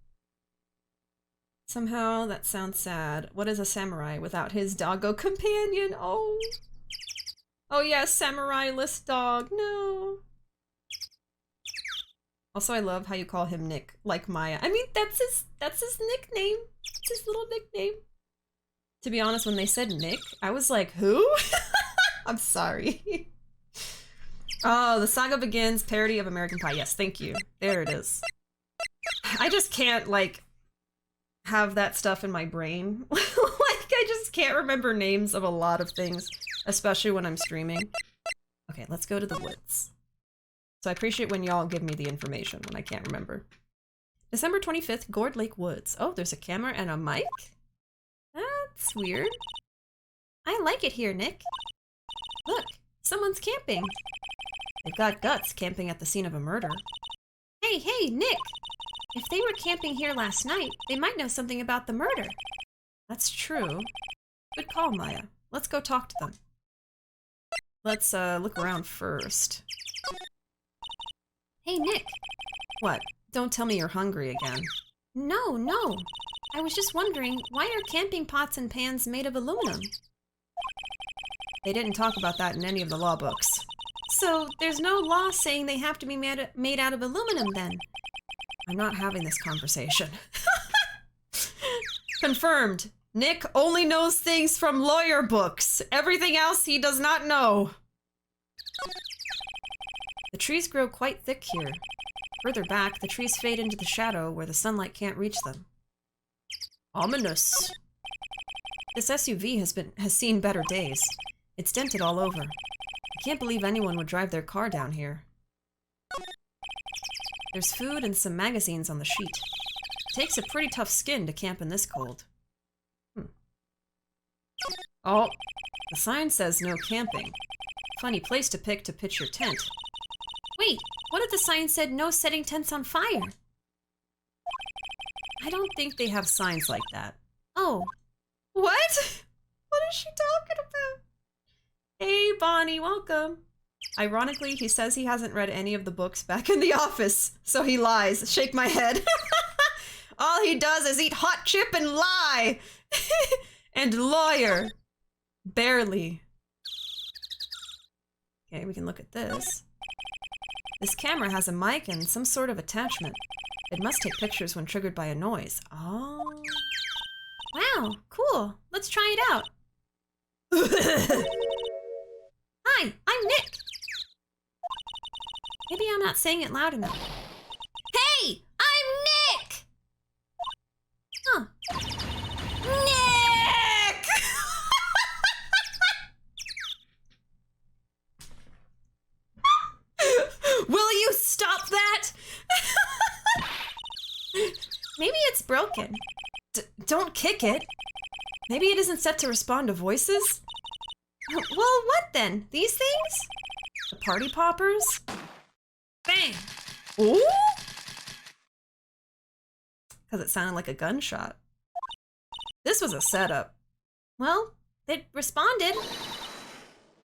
Somehow that sounds sad. What is a samurai without his doggo companion? Oh. Oh yeah, samurai-less dog. No. Also, I love how you call him Nick, like Maya. I mean, that's his nickname. It's his little nickname. To be honest, when they said Nick, I was like, who? I'm sorry. Oh, The Saga Begins, parody of American Pie. Yes, thank you. There it is. I just can't, like, have that stuff in my brain. Like, I just can't remember names of a lot of things, especially when I'm streaming. Okay, let's go to the woods. So I appreciate when y'all give me the information when I can't remember. December 25th, Gourd Lake Woods. Oh, there's a camera and a mic? That's weird. I like it here, Nick. Look, someone's camping. They've got guts camping at the scene of a murder. Hey, Nick! If they were camping here last night, they might know something about the murder. That's true. Good call, Maya. let's go talk to them. Let's look around first. Hey, Nick. What? Don't tell me you're hungry again. No, no. I was just wondering, why are camping pots and pans made of aluminum? They didn't talk about that in any of the law books. So, there's no law saying they have to be made out of aluminum then? I'm not having this conversation. Confirmed. Nick only knows things from lawyer books. Everything else he does not know. The trees grow quite thick here. Further back, the trees fade into the shadow where the sunlight can't reach them. Ominous. This SUV has seen better days. It's dented all over. I can't believe anyone would drive their car down here. There's food and some magazines on the sheet. It takes a pretty tough skin to camp in this cold. Oh, the sign says no camping. Funny place to pick to pitch your tent. Wait, what if the sign said no setting tents on fire? I don't think they have signs like that. Oh. What? What is she talking about? Hey, Bonnie, welcome. Ironically, he says he hasn't read any of the books back in the office, so he lies. Shake my head. All he does is eat hot chip and lie. And lawyer. Barely. Okay, we can look at this. This camera has a mic and some sort of attachment. It must take pictures when triggered by a noise. Oh. Wow, cool. Let's try it out. Hi, I'm Nick. Maybe I'm not saying it loud enough. Hey, I'm Nick! Huh. Nick! Will you stop that? Maybe it's broken. Don't kick it. Maybe it isn't set to respond to voices? Well, what then? These things? The party poppers? Bang! Ooh! Because it sounded like a gunshot. This was a setup. Well, it responded.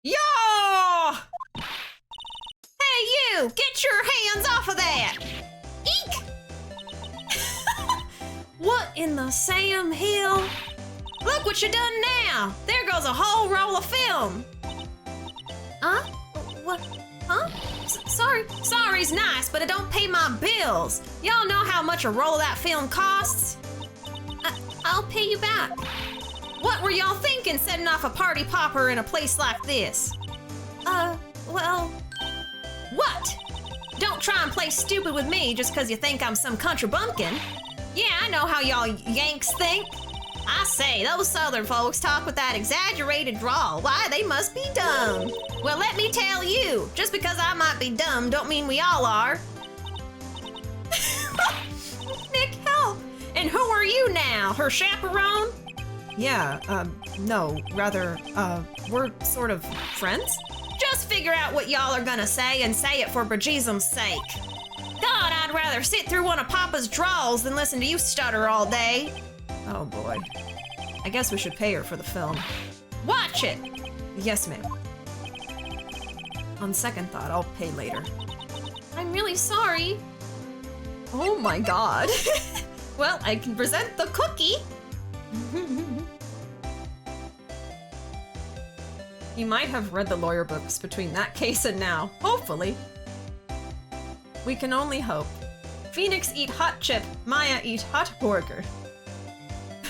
Yo! Hey, you! Get your hands off of that! Eek! What in the Sam Hill? Look what you done now! There goes a whole roll of film! Huh? What? Huh? Sorry. Sorry's nice, but it don't pay my bills. Y'all know how much a roll of that film costs? I'll pay you back. What were y'all thinking setting off a party popper in a place like this? Well... What? Don't try and play stupid with me just because you think I'm some country bumpkin. Yeah, I know how y'all Yanks think. I say, those Southern folks talk with that exaggerated drawl. Why, they must be dumb. Well, let me tell you, just because I might be dumb don't mean we all are. Nick, help! And who are you now, her chaperone? Yeah, no, rather, we're sort of friends? Just figure out what y'all are gonna say and say it for bejesus's sake. God, I'd rather sit through one of Papa's draws than listen to you stutter all day. Oh boy. I guess we should pay her for the film. Watch it! Yes, ma'am. On second thought, I'll pay later. I'm really sorry. Oh my god. Well, I can present the cookie. You might have read the lawyer books between that case and now. Hopefully. We can only hope. Phoenix eat hot chip, Maya eat hot burger.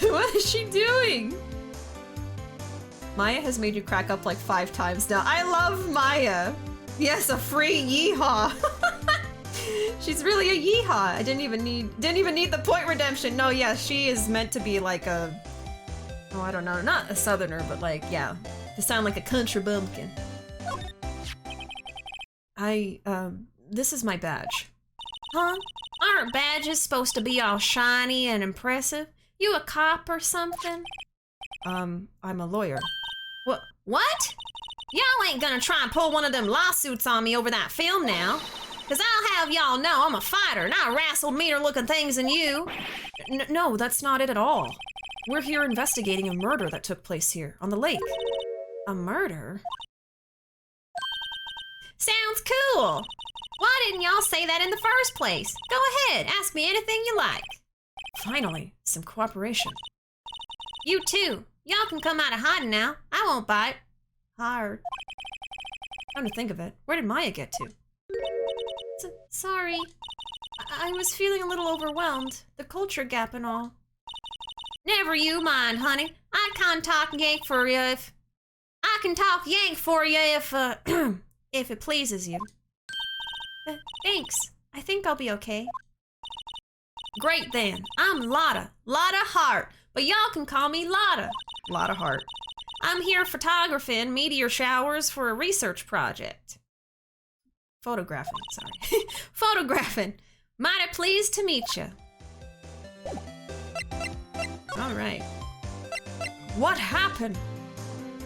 What is she doing? Maya has made you crack up like 5 times now. I love Maya. Yes, a free yeehaw. She's really a yeehaw. I didn't even need the point redemption. No, yeah, she is meant to be like a, oh, I don't know, not a southerner, but like, yeah, to sound like a country bumpkin. This is my badge. Huh? Aren't badges supposed to be all shiny and impressive? You a cop or something? I'm a lawyer. What? Y'all ain't gonna try and pull one of them lawsuits on me over that film now. Cause I'll have y'all know I'm a fighter and I wrestled meaner looking things than you. No, that's not it at all. We're here investigating a murder that took place here, on the lake. A murder? Sounds cool! Why didn't y'all say that in the first place? Go ahead, ask me anything you like. Finally, some cooperation. You too. Y'all can come out of hiding now. I won't bite. Hard. Come to think of it, where did Maya get to? Sorry. I was feeling a little overwhelmed. The culture gap and all. Never you mind, honey. I can talk Yank for you if... if it pleases you. Thanks. I think I'll be okay. Great then. I'm Lotta. Lotta Hart. But y'all can call me Lotta. Lotta Hart. I'm here photographing meteor showers for a research project. Photographing, sorry. Photographing. Mighty pleased to meet you. All right. What happened?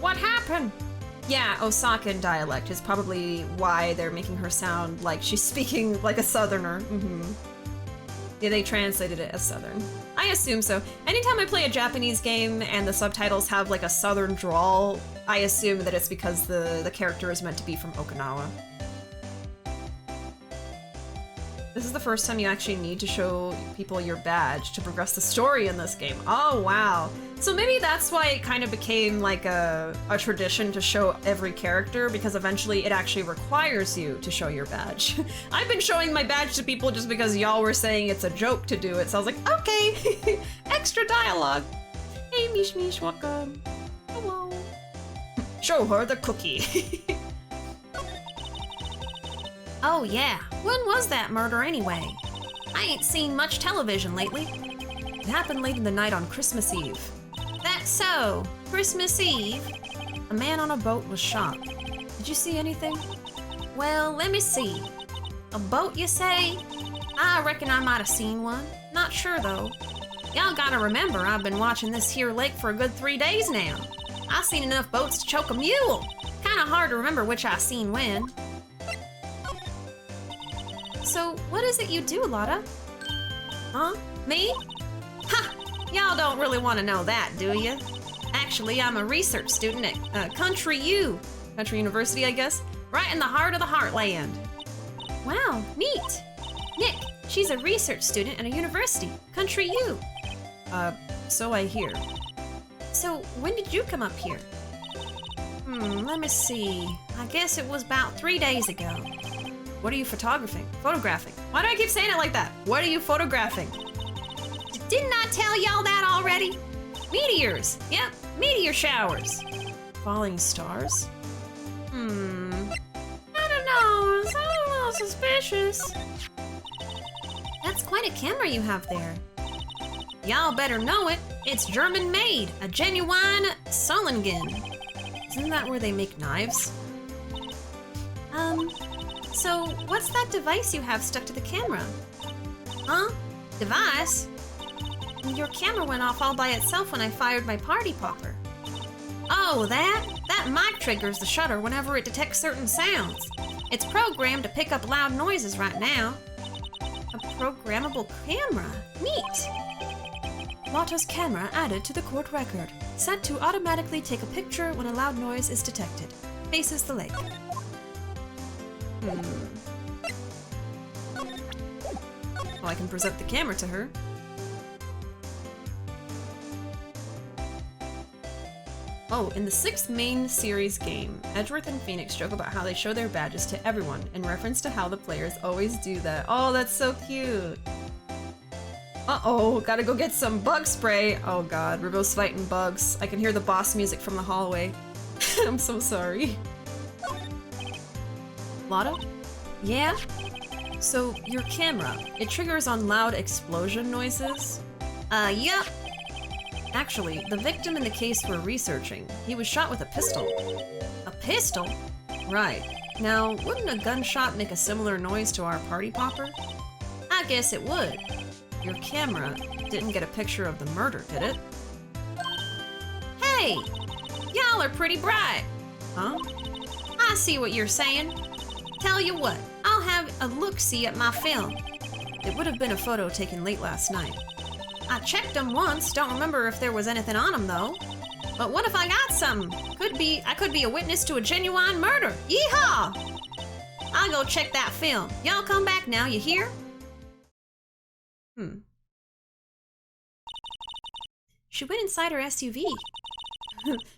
What happened? Yeah, Osakan dialect is probably why they're making her sound like she's speaking like a southerner. Yeah, they translated it as southern. I assume so. Anytime I play a Japanese game and the subtitles have like a southern drawl, I assume that it's because the character is meant to be from Okinawa. This is the first time you actually need to show people your badge to progress the story in this game. Oh, wow. So maybe that's why it kind of became like a tradition to show every character, because eventually it actually requires you to show your badge. I've been showing my badge to people just because y'all were saying it's a joke to do it, so I was like, okay, extra dialogue. Hey, Mish Mish, welcome. Hello. Show her the cookie. Oh yeah, when was that murder anyway? I ain't seen much television lately. It happened late in the night on Christmas Eve. That's so. Christmas Eve? A man on a boat was shot. Did you see anything? Well, let me see. A boat, you say? I reckon I might have seen one. Not sure though. Y'all gotta remember, I've been watching this here lake for a good 3 days now. I seen enough boats to choke a mule. Kinda hard to remember which I seen when. So, what is it you do, Lotta? Huh? Me? Ha! Y'all don't really want to know that, do you? Actually, I'm a research student at Country University, I guess, right in the heart of the heartland. Wow, neat. Nick, she's a research student at a university, Country U. So I hear. So, when did you come up here? Let me see. I guess it was about 3 days ago. What are you photographing? Why do I keep saying it like that? What are you photographing? Didn't I tell y'all that already? Meteors. Yep, meteor showers. Falling stars? I don't know. It's a little suspicious. That's quite a camera you have there. Y'all better know it. It's German made, a genuine Solingen. Isn't that where they make knives? So what's that device you have stuck to the camera? Huh? Device? Your camera went off all by itself when I fired my party popper. Oh, that? That mic triggers the shutter whenever it detects certain sounds. It's programmed to pick up loud noises right now. A programmable camera? Neat! Lotta's camera added to the court record. Set to automatically take a picture when a loud noise is detected. Faces the lake. Well, I can present the camera to her. Oh, in the 6th main series game, Edgeworth and Phoenix joke about how they show their badges to everyone in reference to how the players always do that. Oh, that's so cute. Uh-oh, gotta go get some bug spray. Oh god, Ruuvo's fighting bugs. I can hear the boss music from the hallway. I'm so sorry. Lotta? Yeah? So, your camera, it triggers on loud explosion noises? Yep. Actually, the victim in the case we're researching, he was shot with a pistol. A pistol? Right. Now, wouldn't a gunshot make a similar noise to our party popper? I guess it would. Your camera didn't get a picture of the murder, did it? Hey! Y'all are pretty bright. Huh? I see what you're saying. Tell you what, I'll have a look-see at my film. It would have been a photo taken late last night. I checked them once, don't remember if there was anything on them though. But what if I got something? I could be a witness to a genuine murder. Yeehaw! I'll go check that film. Y'all come back now, you hear? She went inside her SUV.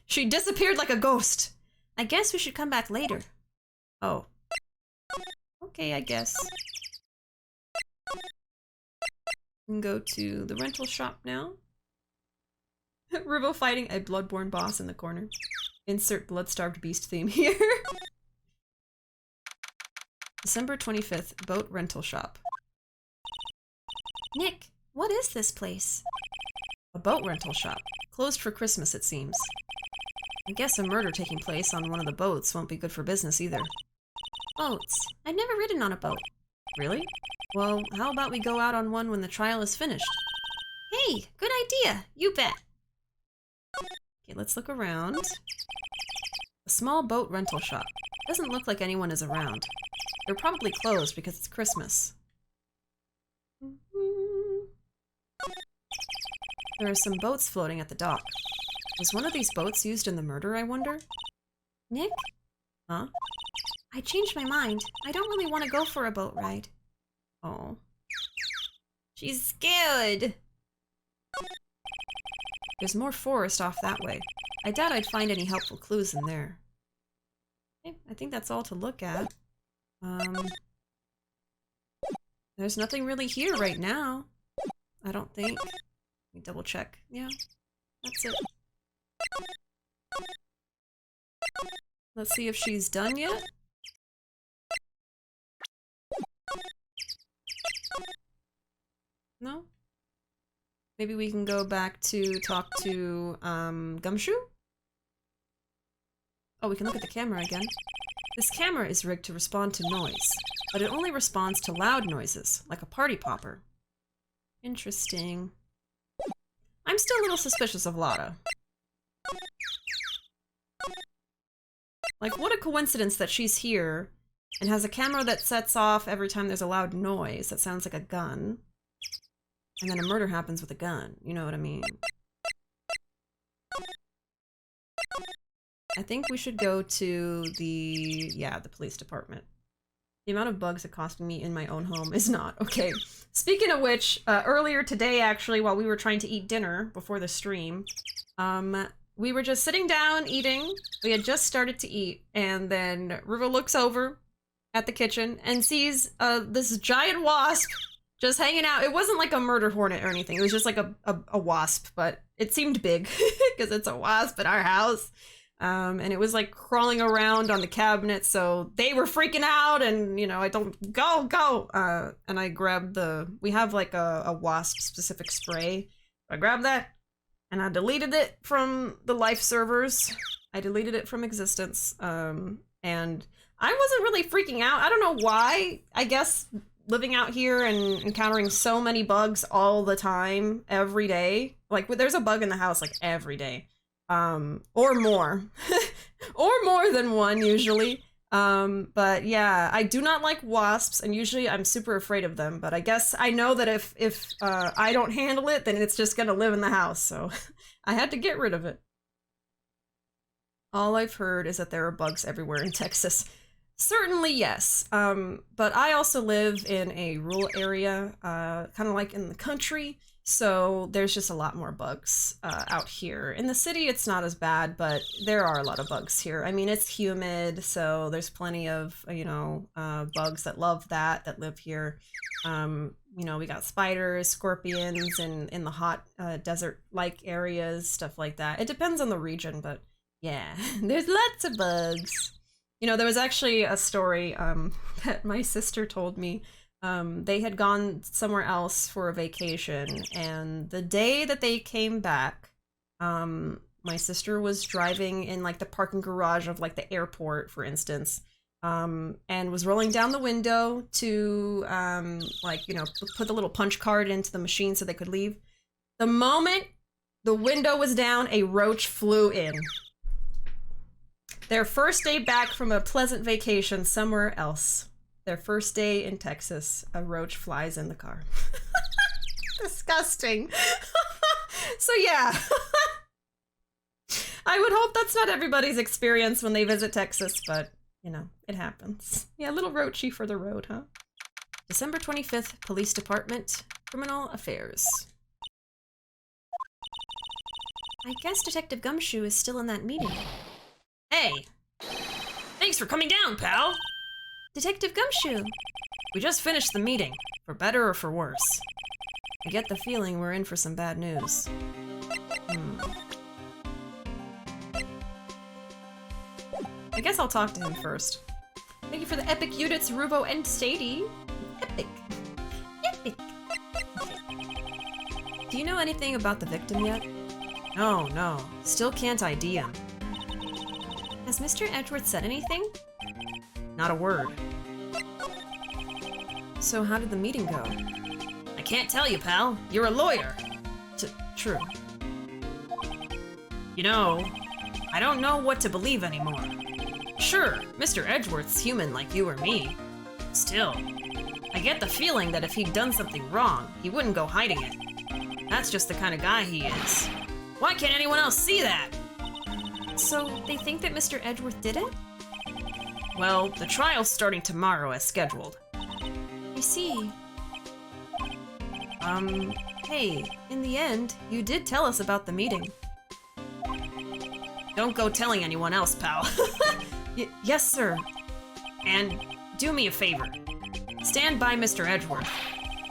She disappeared like a ghost. I guess we should come back later. Oh. Okay, I guess. We can go to the rental shop now. Ruuuvo fighting a bloodborne boss in the corner. Insert blood-starved beast theme here. December 25th, boat rental shop. Nick, what is this place? A boat rental shop. Closed for Christmas, it seems. I guess a murder taking place on one of the boats won't be good for business either. Boats. I've never ridden on a boat. Really? Well, how about we go out on one when the trial is finished? Hey, good idea. You bet. Okay, let's look around. A small boat rental shop. Doesn't look like anyone is around. They're probably closed because it's Christmas. There are some boats floating at the dock. Was one of these boats used in the murder, I wonder? Nick? Huh? I changed my mind. I don't really want to go for a boat ride. Oh. She's scared. There's more forest off that way. I doubt I'd find any helpful clues in there. Okay, I think that's all to look at. There's nothing really here right now. I don't think. Let me double check. Yeah, that's it. Let's see if she's done yet. No? Maybe we can go back to talk to, Gumshoe? Oh, we can look at the camera again. This camera is rigged to respond to noise, but it only responds to loud noises, like a party popper. Interesting. I'm still a little suspicious of Lotta. Like, what a coincidence that she's here and has a camera that sets off every time there's a loud noise that sounds like a gun. And then a murder happens with a gun. You know what I mean? I think we should go to the police department. The amount of bugs it costing me in my own home is not okay. Speaking of which, earlier today, actually, while we were trying to eat dinner before the stream, we were just sitting down eating. We had just started to eat, and then Ruuuvo looks over at the kitchen and sees this giant wasp just hanging out. It wasn't like a murder hornet or anything. It was just like a wasp, but it seemed big because it's a wasp in our house. And it was like crawling around on the cabinet, so they were freaking out, and you know, I don't go. And I grabbed we have like a wasp specific spray. I grabbed that and I deleted it from the life servers. I deleted it from existence. And I wasn't really freaking out. I don't know why. I guess living out here and encountering so many bugs all the time, every day. Like, there's a bug in the house like every day. Or more. Or more than one, usually. But yeah, I do not like wasps, and usually I'm super afraid of them, but I guess I know that if I don't handle it, then it's just gonna live in the house, so I had to get rid of it. All I've heard is that there are bugs everywhere in Texas. Certainly, yes. But I also live in a rural area, kind of like in the country, so there's just a lot more bugs out here. In the city, it's not as bad, but there are a lot of bugs here. I mean, it's humid, so there's plenty of, you know, bugs that love that live here. You know, we got spiders, scorpions, and in the hot desert-like areas, stuff like that. It depends on the region, but yeah, there's lots of bugs. You know, there was actually a story that my sister told me. They had gone somewhere else for a vacation, and the day that they came back, my sister was driving in like the parking garage of like the airport, for instance, and was rolling down the window to like, you know, put the little punch card into the machine so they could leave. The moment the window was down, a roach flew in. Their first day back from a pleasant vacation somewhere else. Their first day in Texas, a roach flies in the car. Disgusting. So yeah. I would hope that's not everybody's experience when they visit Texas, but, you know, it happens. Yeah, a little roachy for the road, huh? December 25th, Police Department, Criminal Affairs. I guess Detective Gumshoe is still in that meeting. Hey! Thanks for coming down, pal! Detective Gumshoe! We just finished the meeting, for better or for worse. I get the feeling we're in for some bad news. I guess I'll talk to him first. Thank you for the epic units, Ruuuvo and Sadie. Epic. Epic. Do you know anything about the victim yet? No. Still can't ID him. Has Mr. Edgeworth said anything? Not a word. So how did the meeting go? I can't tell you, pal. You're a lawyer. True. You know, I don't know what to believe anymore. Sure, Mr. Edgeworth's human like you or me. Still, I get the feeling that if he'd done something wrong, he wouldn't go hiding it. That's just the kind of guy he is. Why can't anyone else see that? So, they think that Mr. Edgeworth did it? Well, the trial's starting tomorrow as scheduled. I see. Hey, in the end, you did tell us about the meeting. Don't go telling anyone else, pal. Yes, sir. And do me a favor. Stand by Mr. Edgeworth.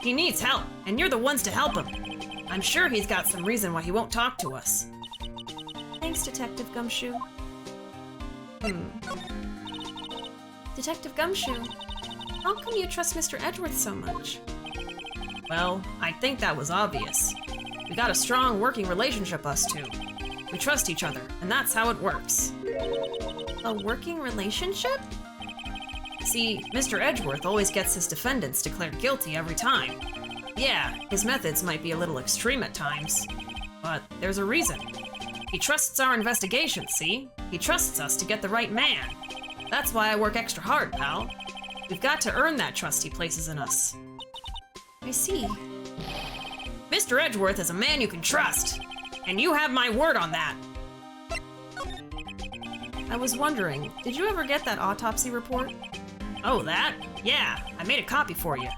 He needs help, and you're the ones to help him. I'm sure he's got some reason why he won't talk to us. Thanks, Detective Gumshoe. Detective Gumshoe, how come you trust Mr. Edgeworth so much? Well, I think that was obvious. We got a strong working relationship, us two. We trust each other, and that's how it works. A working relationship? See, Mr. Edgeworth always gets his defendants declared guilty every time. Yeah, his methods might be a little extreme at times, but there's a reason. He trusts our investigation, see? He trusts us to get the right man. That's why I work extra hard, pal. We've got to earn that trust he places in us. I see. Mr. Edgeworth is a man you can trust, and you have my word on that. I was wondering, did you ever get that autopsy report? Oh, that? Yeah, I made a copy for you.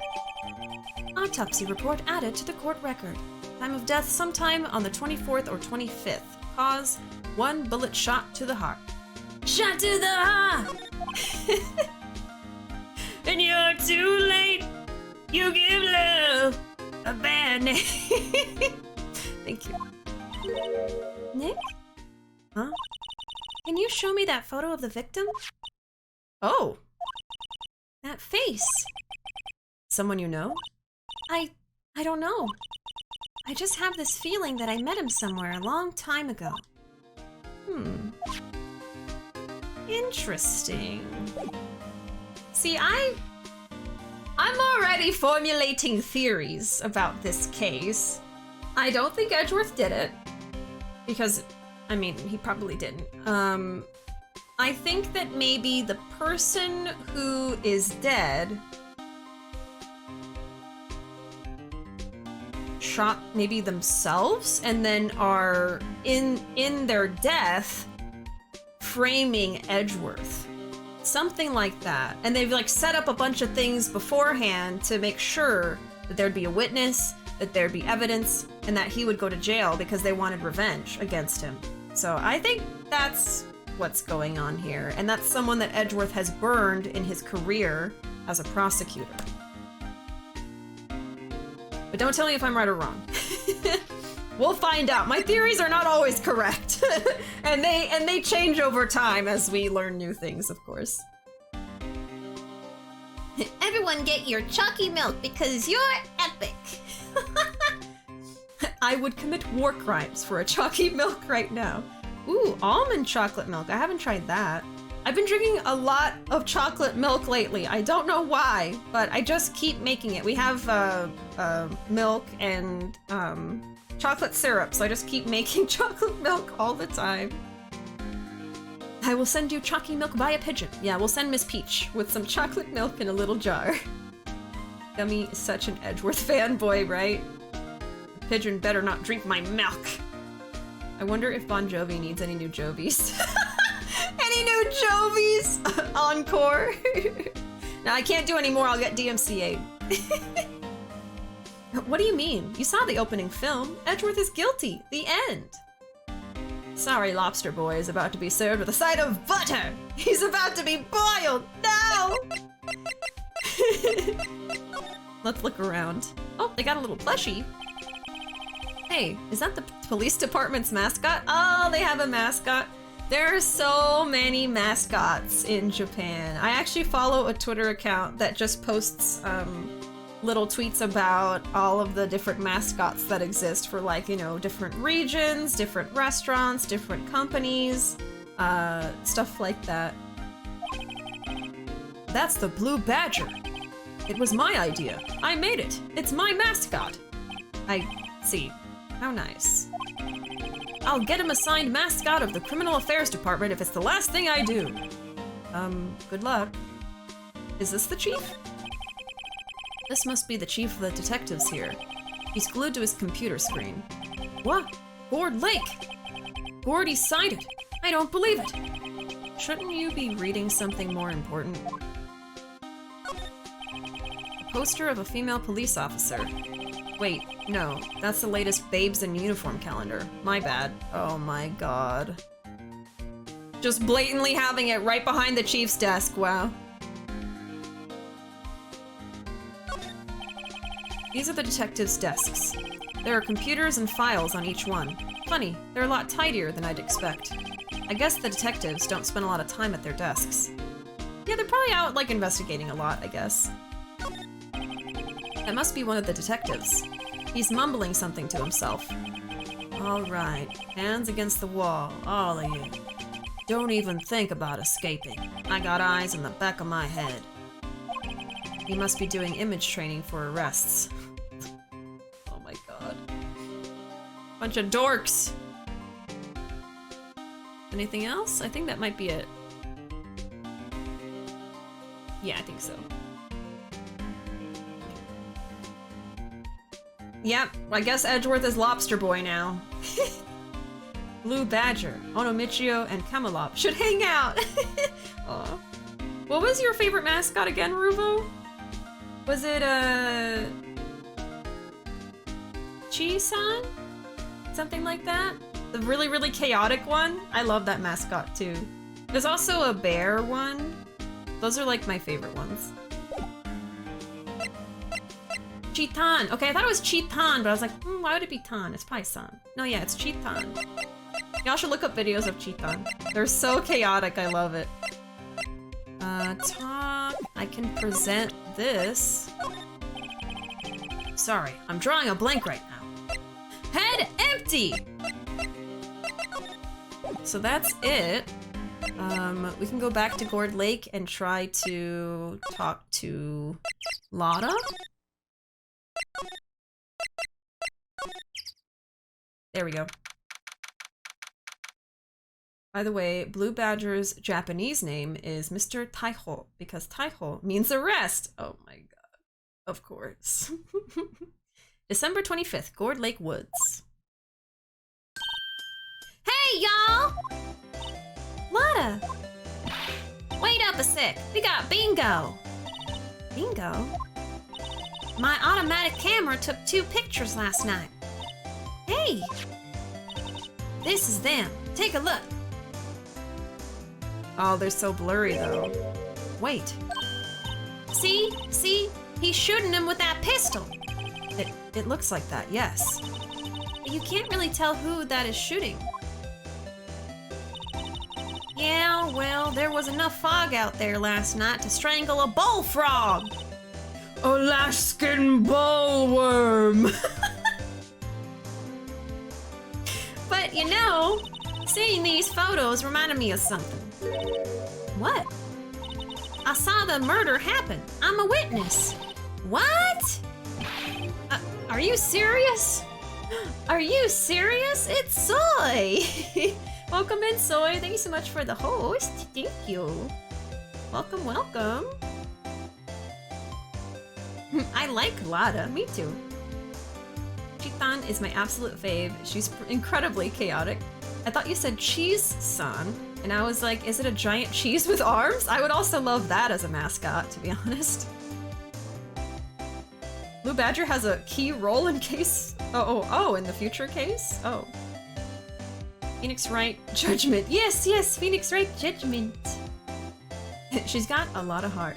Autopsy report added to the court record. Time of death sometime on the 24th or 25th. Cause, 1 bullet shot to the heart. Shot to the heart! And you're too late. You give love a bad name. Thank you. Nick? Huh? Can you show me that photo of the victim? Oh. That face. Someone you know? I don't know. I just have this feeling that I met him somewhere a long time ago. Interesting. See, I'm already formulating theories about this case. I don't think Edgeworth did it. Because, I mean, he probably didn't. I think that maybe the person who is dead shot maybe themselves and then are in their death framing Edgeworth. Something like that. And they've like set up a bunch of things beforehand to make sure that there'd be a witness, that there'd be evidence, and that he would go to jail because they wanted revenge against him. So I think that's what's going on here. And that's someone that Edgeworth has burned in his career as a prosecutor. But don't tell me if I'm right or wrong. We'll find out. My theories are not always correct. and they change over time as we learn new things, of course. Everyone get your chalky milk because you're epic. I would commit war crimes for a chalky milk right now. Ooh, almond chocolate milk. I haven't tried that. I've been drinking a lot of chocolate milk lately. I don't know why, but I just keep making it. We have milk and chocolate syrup, so I just keep making chocolate milk all the time. I will send you chalky milk via pigeon. Yeah, we'll send Miss Peach with some chocolate milk in a little jar. Gummy is such an Edgeworth fanboy, right? The pigeon better not drink my milk. I wonder if Bon Jovi needs any new Jovies. Any new Jovies? Encore. Now I can't do any more, I'll get DMCA'd. What do you mean? You saw the opening film. Edgeworth is guilty. The end. Sorry, Lobster Boy is about to be served with a side of butter. He's about to be boiled. No! Let's look around. Oh, they got a little plushie. Hey, is that the police department's mascot? Oh, they have a mascot. There are so many mascots in Japan. I actually follow a Twitter account that just posts little tweets about all of the different mascots that exist for, like, you know, different regions, different restaurants, different companies, stuff like that. That's the Blue Badger. It was my idea. I made it. It's my mascot. I see. How nice. I'll get him assigned mascot of the Criminal Affairs Department if it's the last thing I do. Good luck. Is this the chief? This must be the chief of the detectives here. He's glued to his computer screen. What? Gord Lake! Gordy signed it! I don't believe it! Shouldn't you be reading something more important? A poster of a female police officer. Wait, no, that's the latest Babes in Uniform calendar. My bad. Oh my god. Just blatantly having it right behind the chief's desk, wow. These are the detectives' desks. There are computers and files on each one. Funny, they're a lot tidier than I'd expect. I guess the detectives don't spend a lot of time at their desks. Yeah, they're probably out, like, investigating a lot, I guess. That must be one of the detectives. He's mumbling something to himself. All right, hands against the wall, all of you. Don't even think about escaping. I got eyes in the back of my head. He must be doing image training for arrests. Oh my god. Bunch of dorks. Anything else? I think that might be it. Yeah, I think so. Yep, I guess Edgeworth is Lobster Boy now. Blue Badger, Onomichio, and Camelop should hang out! Aw. What was your favorite mascot again, Ruuuvo? Was it, Chi-san? Something like that? The really, really chaotic one? I love that mascot too. There's also a bear one. Those are like my favorite ones. Chitan. Okay, I thought it was Chitan, but I was like, why would it be Tan? It's Pai-san. No, yeah, it's Chitan. Y'all should look up videos of Chitan. They're so chaotic, I love it. Talk. I can present this. Sorry, I'm drawing a blank right now. Head empty! So that's it. We can go back to Gord Lake and try to talk to Lotta. There we go. By the way, Blue Badger's Japanese name is Mr. Taiho, because Taiho means arrest. Oh my god. Of course. December 25th, Gord Lake Woods. Hey, y'all! Lotta! Wait up a sec. We got bingo. Bingo? My automatic camera took 2 pictures last night. Hey! This is them. Take a look. Oh, they're so blurry though. Wait. See? See? He's shooting him with that pistol. It looks like that, yes. But you can't really tell who that is shooting. Yeah, well, there was enough fog out there last night to strangle a bullfrog. Alaskan bullworm! But you know, seeing these photos reminded me of something. What? I saw the murder happen. I'm a witness. What? Are you serious? Are you serious? It's Soy! Welcome in, Soy. Thank you so much for the host. Thank you. Welcome, welcome. I like Lotta. Me too. Chitan is my absolute fave. She's incredibly chaotic. I thought you said cheese son, and I was like, is it a giant cheese with arms? I would also love that as a mascot, to be honest. Blue Badger has a key role in case... Oh, in the future case? Oh. Phoenix Wright Judgment. Yes, Phoenix Wright Judgment. She's got a lot of heart.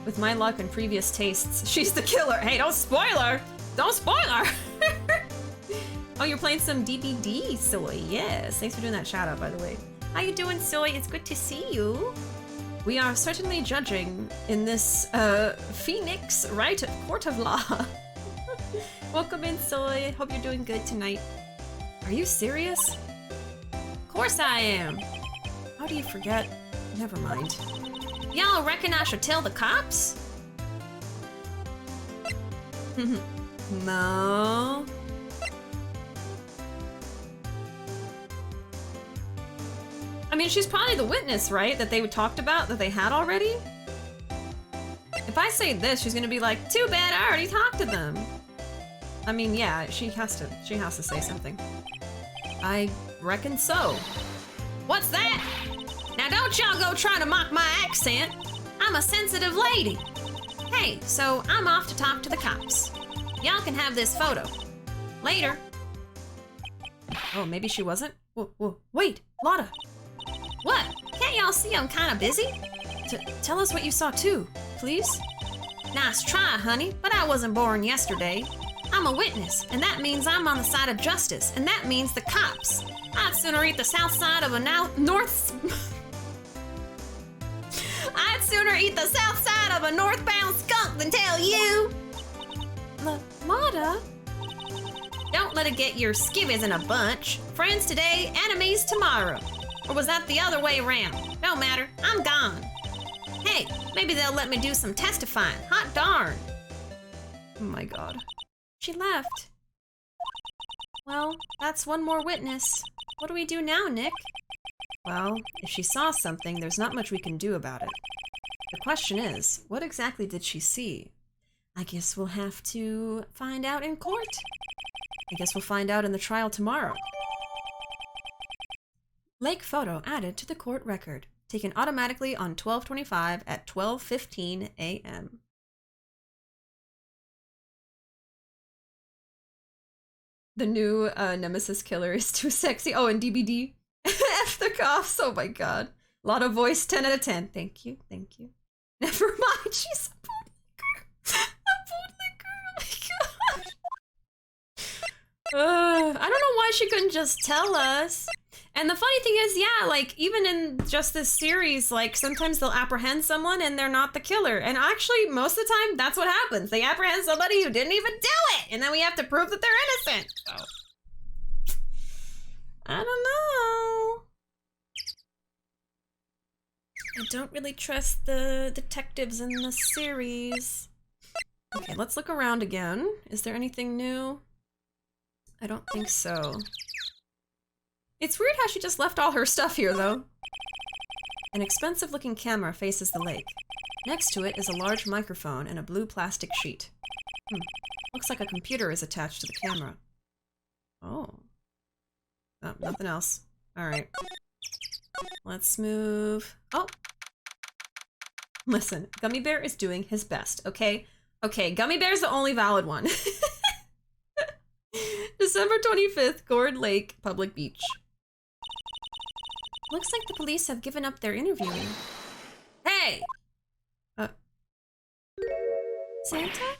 With my luck and previous tastes, she's the killer. Hey, don't spoil her! Don't spoil her! Oh, you're playing some DBD, Soy. Yes, thanks for doing that shout out, by the way. How you doing, Soy? It's good to see you. We are certainly judging in this Phoenix Wright Court of Law. Welcome in, Soy. Hope you're doing good tonight. Are you serious? Of course I am. How do you forget? Never mind. Y'all reckon I should tell the cops? No. I mean, she's probably the witness, right? That they talked about, that they had already? If I say this, she's gonna be like, too bad, I already talked to them. I mean, yeah, she has to say something. I reckon so. What's that? Now don't y'all go trying to mock my accent. I'm a sensitive lady. Hey, so I'm off to talk to the cops. Y'all can have this photo. Later. Oh, maybe she wasn't? Whoa, wait, Lotta. What? Can't y'all see I'm kind of busy? Tell us what you saw too, please. Nice try, honey, but I wasn't born yesterday. I'm a witness, and that means I'm on the side of justice, and that means the cops. I'd sooner eat the south side of a I'd sooner eat the south side of a northbound skunk than tell you. Lotta? Don't let it get your skivvies in a bunch. Friends today, enemies tomorrow. Or was that the other way around? No matter, I'm gone. Hey, maybe they'll let me do some testifying. Hot darn. Oh my god. She left. Well, that's one more witness. What do we do now, Nick? Well, if she saw something, there's not much we can do about it. The question is, what exactly did she see? I guess we'll have to find out in court. I guess we'll find out in the trial tomorrow. Lake photo added to the court record. Taken automatically on 12/25 at 12:15 a.m. The new Nemesis killer is too sexy. Oh, and DBD. F the coughs. Oh my god. A lot of voice. 10 out of 10. Thank you. Thank you. Never mind. She's a bootlicker. A bootlicker. Oh my god. I don't know why she couldn't just tell us. And the funny thing is, yeah, like, even in just this series, like, sometimes they'll apprehend someone and they're not the killer. And actually, most of the time, that's what happens. They apprehend somebody who didn't even do it! And then we have to prove that they're innocent. So, I don't know. I don't really trust the detectives in the series. Okay, let's look around again. Is there anything new? I don't think so. It's weird how she just left all her stuff here, though. An expensive-looking camera faces the lake. Next to it is a large microphone and a blue plastic sheet. Looks like a computer is attached to the camera. Oh. Oh, nothing else. Alright. Let's move... Oh! Listen, Gummy Bear is doing his best, okay? Okay, Gummy Bear's the only valid one. December 25th, Gourd Lake, Public Beach. Looks like the police have given up their interviewing. Hey! Santa?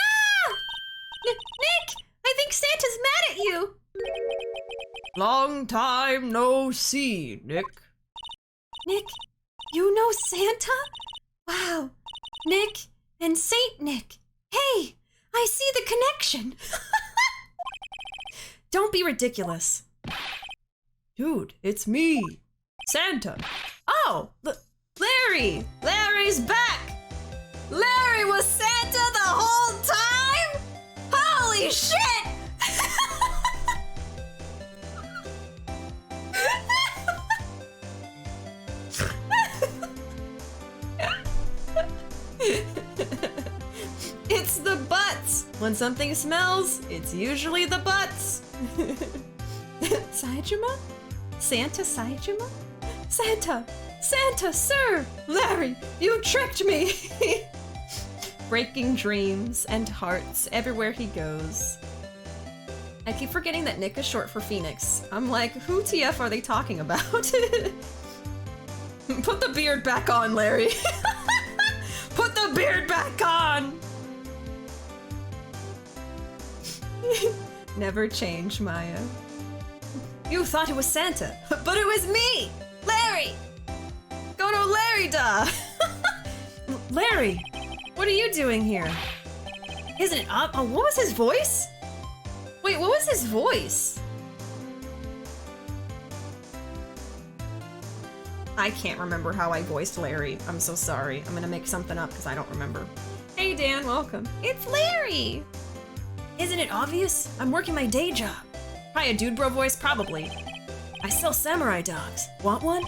Ah! Nick! I think Santa's mad at you! Long time no see, Nick. Nick, you know Santa? Wow. Nick and Saint Nick. Hey, I see the connection. Don't be ridiculous. Dude, it's me, Santa. Oh, Larry! Larry's back! Larry was Santa the whole time? Holy shit! It's the butts. When something smells, it's usually the butts. Saejima? Santa Saejima? Santa, sir! Larry, you tricked me! Breaking dreams and hearts everywhere he goes. I keep forgetting that Nick is short for Phoenix. I'm like, who TF are they talking about? Put the beard back on, Larry. Put the beard back on! Never change, Maya. You thought it was Santa, but it was me! Larry! Go to Larry da! Larry, what are you doing here? Isn't it up? Oh, what was his voice? Wait, what was his voice? I can't remember how I voiced Larry. I'm so sorry. I'm gonna make something up because I don't remember. Hey Dan, welcome. It's Larry! Isn't it obvious? I'm working my day job. Probably a dude bro voice, probably. I sell samurai dogs. Want one?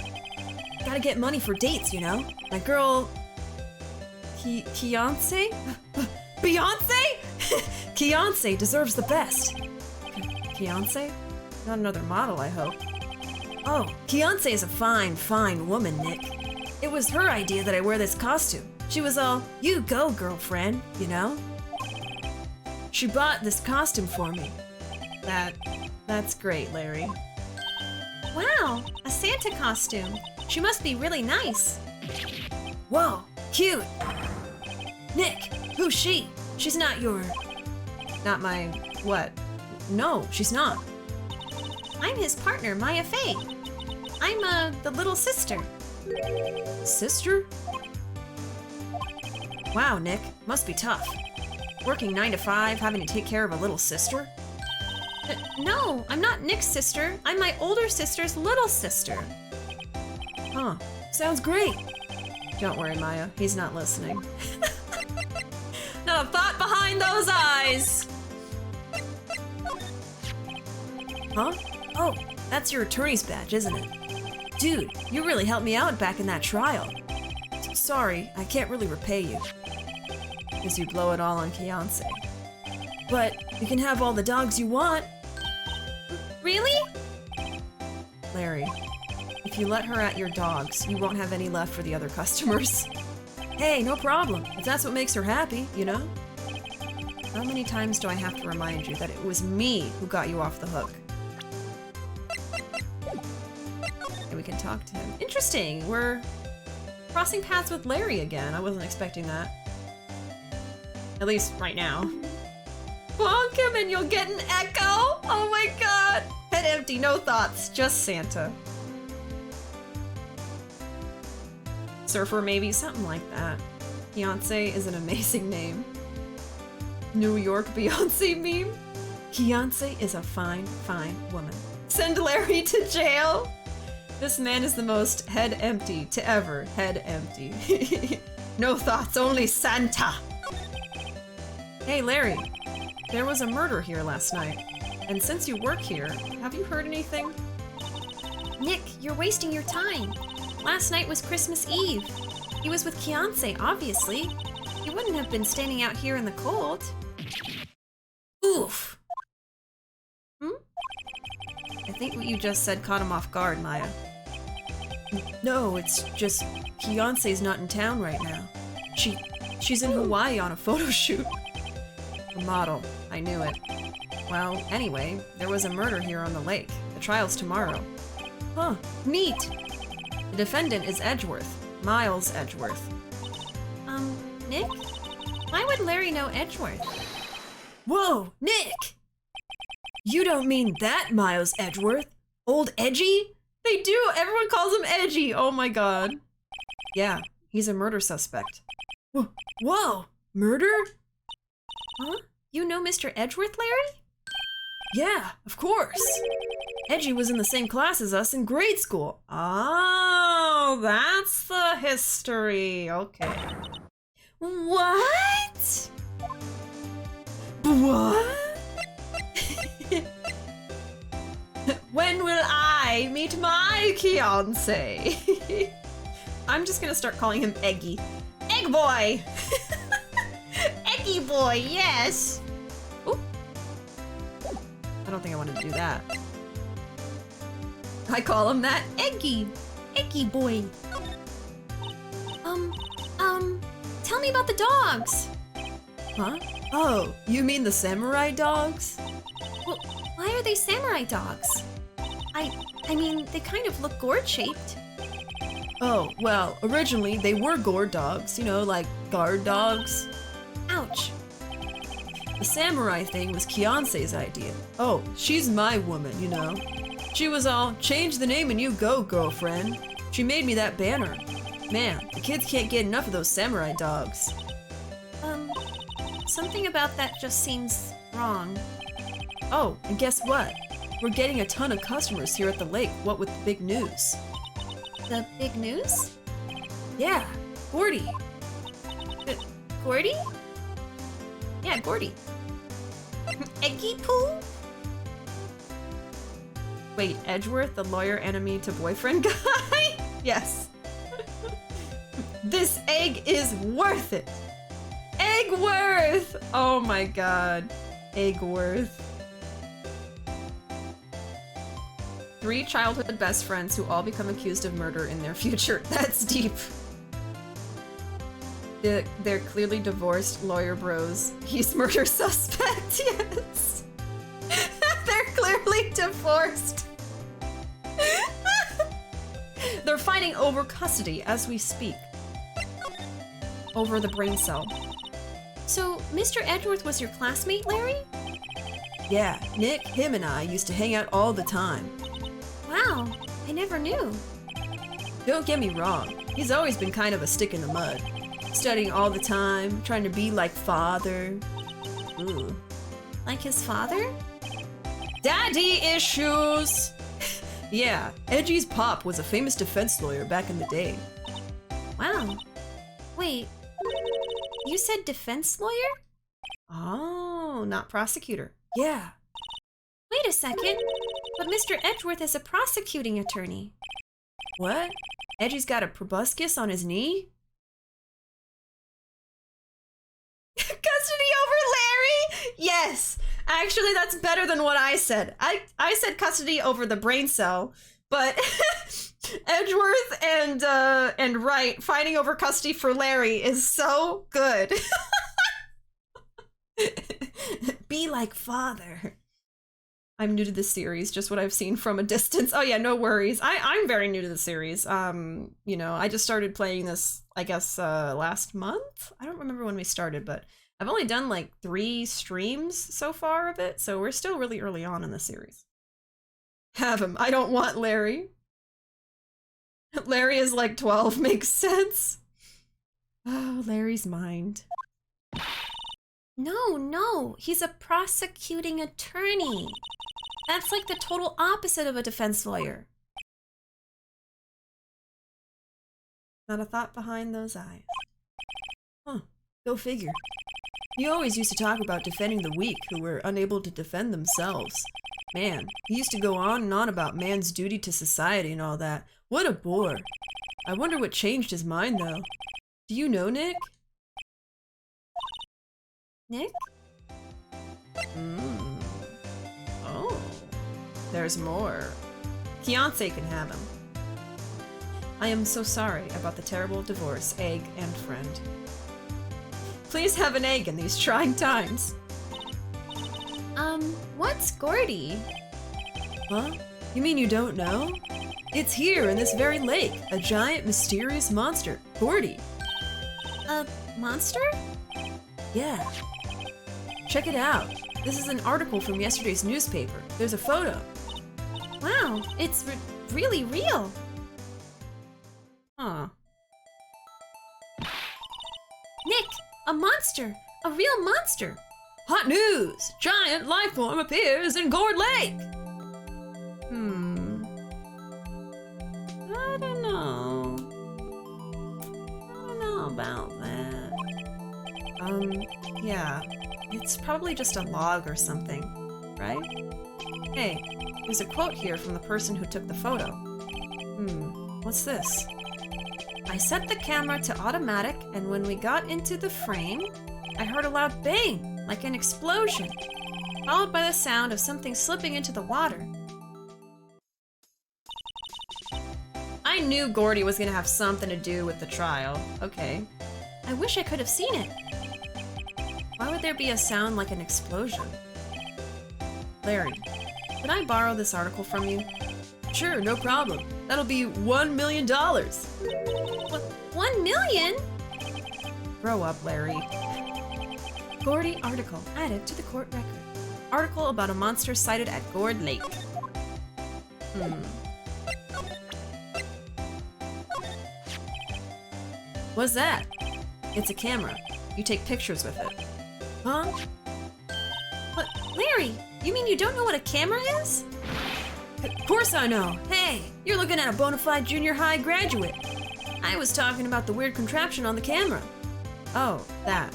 Gotta get money for dates, you know? My girl... Beyonce? Beyonce? Beyonce deserves the best. Beyonce? Not another model, I hope. Oh, Beyonce is a fine, fine woman, Nick. It was her idea that I wear this costume. She was all, you go, girlfriend, you know? She bought this costume for me. That's great, Larry. Wow, a Santa costume. She must be really nice. Whoa, cute. Nick, who's she? She's not your... Not my... what? No, she's not. I'm his partner, Maya Faye. I'm, the little sister. Sister? Wow, Nick, must be tough. Working 9 to 5, having to take care of a little sister? No, I'm not Nick's sister. I'm my older sister's little sister. Huh, sounds great. Don't worry, Maya, he's not listening. Not a thought behind those eyes! Huh? Oh, that's your attorney's badge, isn't it? Dude, you really helped me out back in that trial. Sorry, I can't really repay you. Because you blow it all on Beyonce. But you can have all the dogs you want. Really? Larry, if you let her at your dogs, you won't have any left for the other customers. Hey, no problem. If that's what makes her happy, you know? How many times do I have to remind you that it was me who got you off the hook? And we can talk to him. Interesting, we're crossing paths with Larry again. I wasn't expecting that. At least right now. Bonk him and you'll get an echo? Oh my god! Head empty, no thoughts, just Santa. Surfer maybe, something like that. Beyonce is an amazing name. New York Beyonce meme? Beyonce is a fine, fine woman. Send Larry to jail? This man is the most head empty to ever head empty. No thoughts, only Santa. Hey Larry, there was a murder here last night. And since you work here, have you heard anything? Nick, you're wasting your time. Last night was Christmas Eve. He was with Beyonce, obviously. He wouldn't have been standing out here in the cold. Oof. I think what you just said caught him off guard, Maya. No, it's just Beyonce's not in town right now. She's in Hawaii on a photo shoot. A model. I knew it. Well, anyway, there was a murder here on the lake. The trial's tomorrow. Huh, neat. The defendant is Edgeworth. Miles Edgeworth. Nick? Why would Larry know Edgeworth? Whoa, Nick! You don't mean that Miles Edgeworth? Old Edgy? They do! Everyone calls him Edgy! Oh my god. Yeah, he's a murder suspect. Whoa! Murder? Huh? You know Mr. Edgeworth, Larry? Yeah, of course. Edgy was in the same class as us in grade school. Oh, that's the history. Okay. What? What? When will I meet my Beyonce? I'm just gonna start calling him Eggy. Egg boy! Eggy boy, yes! Ooh. I don't think I wanted to do that. I call him that. Eggy boy. Tell me about the dogs. Huh? Oh, you mean the samurai dogs? Well, why are they samurai dogs? I mean, they kind of look gourd-shaped. Oh, well, originally they were gourd dogs, you know, like guard dogs. Ouch. The samurai thing was Kiance's idea. Oh, she's my woman, you know. She was all, change the name and you go, girlfriend. She made me that banner. Man, the kids can't get enough of those samurai dogs. Something about that just seems wrong. Oh, and guess what? We're getting a ton of customers here at the lake, what with the big news. The big news? Yeah, Gordy. Gordy? Yeah, Gordy. Eggy poo? Wait, Edgeworth, the lawyer enemy to boyfriend guy? Yes. This egg is worth it. Eggworth! Oh my god. Eggworth. 3 childhood best friends who all become accused of murder in their future. That's deep. They're clearly divorced lawyer bros. He's murder suspect, yes. They're clearly divorced. They're fighting over custody as we speak. Over the brain cell. So, Mr. Edgeworth was your classmate, Larry? Yeah, Nick, him and I used to hang out all the time. Wow, I never knew. Don't get me wrong, he's always been kind of a stick in the mud. Studying all the time, trying to be like father. Ooh. Like his father? Daddy issues! Yeah, Edgy's pop was a famous defense lawyer back in the day. Wow. Wait, you said defense lawyer? Oh, not prosecutor. Yeah. Wait a second, but Mr. Edgeworth is a prosecuting attorney. What? Edgy's got a proboscis on his knee? Custody over Larry? Yes! Actually, that's better than what I said. I said custody over the brain cell, but Edgeworth and Wright fighting over custody for Larry is so good. Be like father. I'm new to this series, just what I've seen from a distance. Oh yeah, no worries. I'm very new to the series. You know, I just started playing this, I guess, last month? I don't remember when we started, but I've only done like 3 streams so far of it, so we're still really early on in the series. Have him. I don't want Larry. Larry is like 12, makes sense. Oh, Larry's mind. No, he's a prosecuting attorney. That's like the total opposite of a defense lawyer. Not a thought behind those eyes. Huh, go figure. He always used to talk about defending the weak who were unable to defend themselves. Man, he used to go on and on about man's duty to society and all that. What a bore. I wonder what changed his mind, though. Do you know Nick? Nick? Oh. There's more. Fiancé can have him. I am so sorry about the terrible divorce, Egg and friend. Please have an egg in these trying times. What's Gordy? Huh? You mean you don't know? It's here in this very lake, a giant mysterious monster, Gordy. A monster? Yeah. Check it out. This is an article from yesterday's newspaper. There's a photo. Wow, it's really real. Huh. Nick, a monster! A real monster! Hot news! Giant life form appears in Gourd Lake! I don't know. I don't know about that. Yeah. It's probably just a log or something, right? Hey, there's a quote here from the person who took the photo. What's this? I set the camera to automatic, and when we got into the frame, I heard a loud bang, like an explosion, followed by the sound of something slipping into the water. I knew Gordy was gonna have something to do with the trial. Okay. I wish I could have seen it. Why would there be a sound like an explosion? Larry, could I borrow this article from you? Sure, no problem. That'll be $1 million. What, 1 million? Grow up, Larry. Gordy article added to the court record. Article about a monster sighted at Gourd Lake. What's that? It's a camera. You take pictures with it. Huh? What, Larry, you mean you don't know what a camera is? Of course I know. Hey, you're looking at a bona fide junior high graduate. I was talking about the weird contraption on the camera. Oh, that.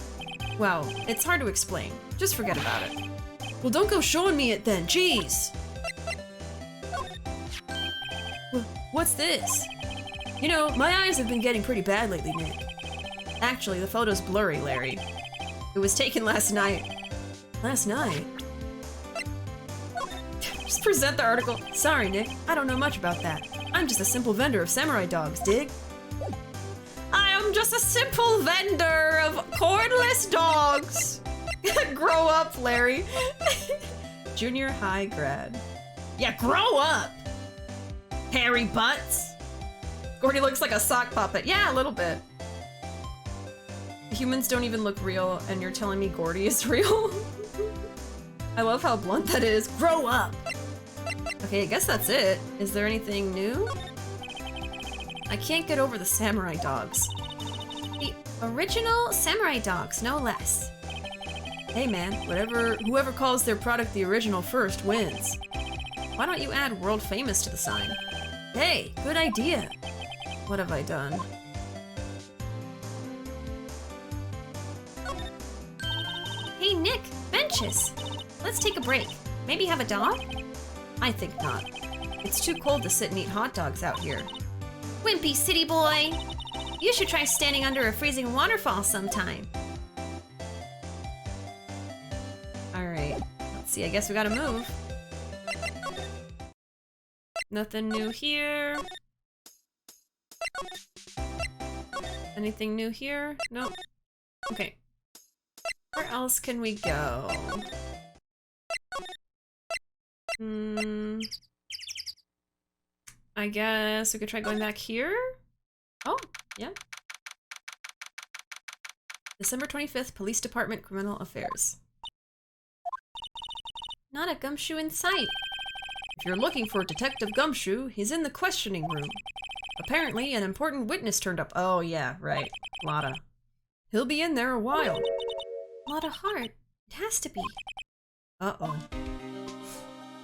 Well, it's hard to explain. Just forget about it. Well, don't go showing me it then, jeez! What's this? You know, my eyes have been getting pretty bad lately, Nick. Actually, the photo's blurry, Larry. It was taken last night. Last night? Just present the article. Sorry, Nick. I don't know much about that. I'm just a simple vendor of samurai dogs, dig? I am just a simple vendor of cordless dogs. Grow up, Larry. Junior high grad. Yeah, grow up! Hairy butts. Gordy looks like a sock puppet. Yeah, a little bit. Humans don't even look real, and you're telling me Gordy is real? I love how blunt that is. Grow up! Okay, I guess that's it. Is there anything new? I can't get over the samurai dogs. The original samurai dogs, no less. Hey man, whoever calls their product the original first wins. Why don't you add world famous to the sign? Hey, good idea. What have I done? Hey Nick, benches. Let's take a break. Maybe have a dog? I think not. It's too cold to sit and eat hot dogs out here. Wimpy city boy. You should try standing under a freezing waterfall sometime. Alright, let's see, I guess we gotta move. Nothing new here. Anything new here? Nope. Okay. Where else can we go? I guess we could try going back here? Oh, yeah. December 25th, Police Department, Criminal Affairs. Not a gumshoe in sight. If you're looking for Detective Gumshoe, he's in the questioning room. Apparently, an important witness turned up. Oh, yeah, right. Lotta. He'll be in there a while. Lotta Hart. It has to be. Uh-oh.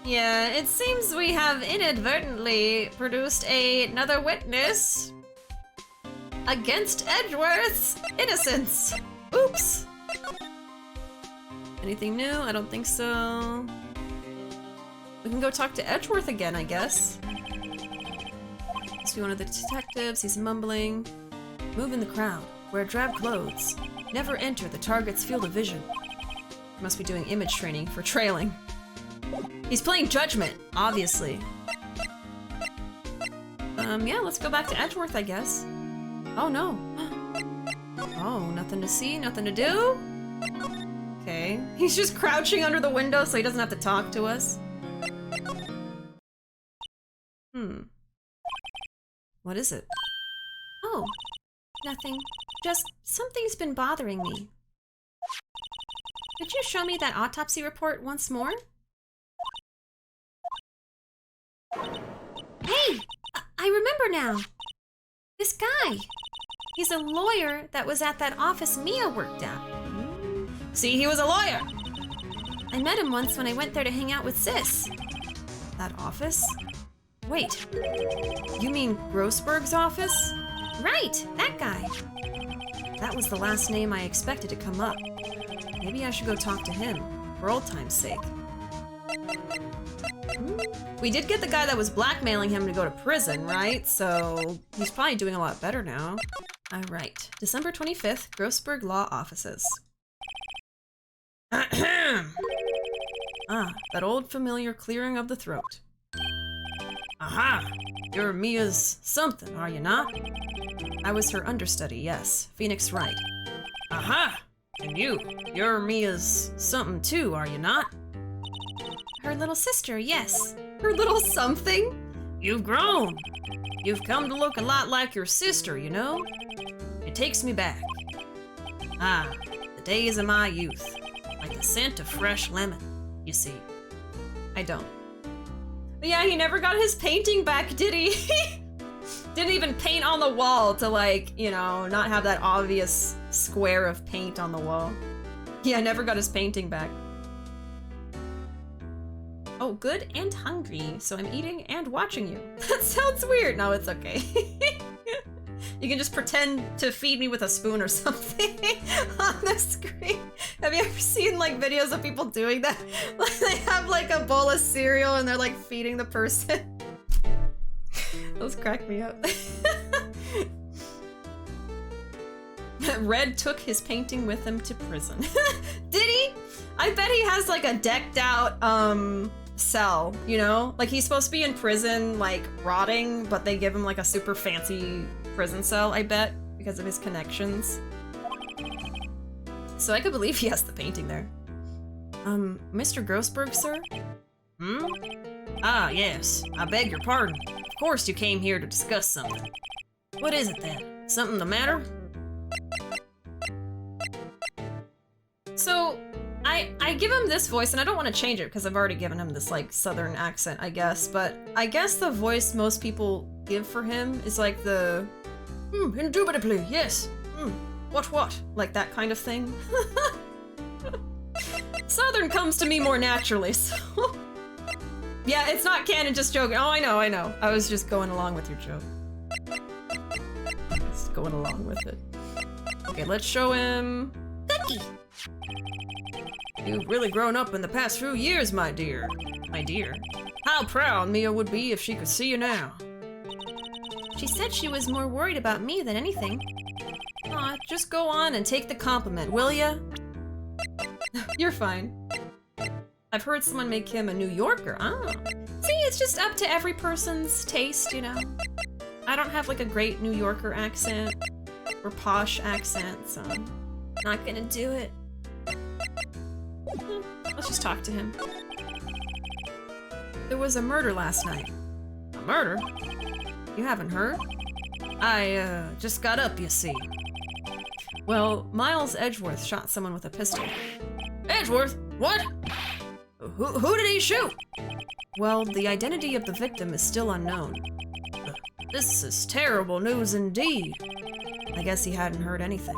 Yeah, it seems we have inadvertently produced another witness against Edgeworth's innocence. Oops. Anything new? I don't think so. We can go talk to Edgeworth again, I guess. Must be one of the detectives. He's mumbling. Move in the crowd. Wear drab clothes. Never enter the target's field of vision. Must be doing image training for trailing. He's playing Judgment, obviously. Yeah, let's go back to Edgeworth, I guess. Oh, no. Oh, nothing to see, nothing to do? Okay. He's just crouching under the window so he doesn't have to talk to us. What is it? Oh, nothing. Just something's been bothering me. Could you show me that autopsy report once more? Hey! I remember now! This guy! He's a lawyer that was at that office Mia worked at. See, he was a lawyer! I met him once when I went there to hang out with Sis. That office? Wait, you mean Grossberg's office? Right, that guy. That was the last name I expected to come up. Maybe I should go talk to him, for old time's sake. We did get the guy that was blackmailing him to go to prison, right? So he's probably doing a lot better now. Alright, December 25th, Grossberg Law Offices. Ah, that old familiar clearing of the throat. Aha! You're Mia's something, are you not? I was her understudy, yes. Phoenix Wright. Aha! And you're Mia's something too, are you not? Her little sister, yes. Her little something? You've grown. You've come to look a lot like your sister, you know? It takes me back. Ah, the days of my youth. Like the scent of fresh lemon, you see. I don't. But yeah, he never got his painting back, did he? Didn't even paint on the wall to, like, you know, not have that obvious square of paint on the wall. Yeah, never got his painting back. Oh, good and hungry, so I'm eating and watching you. That sounds weird. No, it's okay. You can just pretend to feed me with a spoon or something on the screen. Have you ever seen like videos of people doing that? Like they have like a bowl of cereal and they're like feeding the person. Those crack me up. Red took his painting with him to prison. Did he? I bet he has like a decked out cell, you know? Like he's supposed to be in prison like rotting, but they give him like a super fancy prison cell, I bet, because of his connections. So I could believe he has the painting there. Mr. Grossberg, sir? Hmm? Ah, yes. I beg your pardon. Of course you came here to discuss something. What is it then? Something the matter? So, I give him this voice, and I don't want to change it because I've already given him this, like, southern accent, I guess, but I guess the voice most people give for him is like the, indubitably, yes, what, like that kind of thing. Southern comes to me more naturally, so. Yeah, it's not canon, just joking. Oh, I know. I was just going along with your joke. Just going along with it. Okay, let's show him Cookie. You've really grown up in the past few years, my dear. My dear. How proud Mia would be if she could see you now. She said she was more worried about me than anything. Aw, just go on and take the compliment, will ya? You're fine. I've heard someone make him a New Yorker. Ah. See, it's just up to every person's taste, you know? I don't have like a great New Yorker accent or posh accent, so I'm not gonna do it. Let's just talk to him. There was a murder last night. A murder? You haven't heard? I, just got up, you see. Well, Miles Edgeworth shot someone with a pistol. Edgeworth? What? Who did he shoot? Well, the identity of the victim is still unknown. This is terrible news indeed. I guess he hadn't heard anything.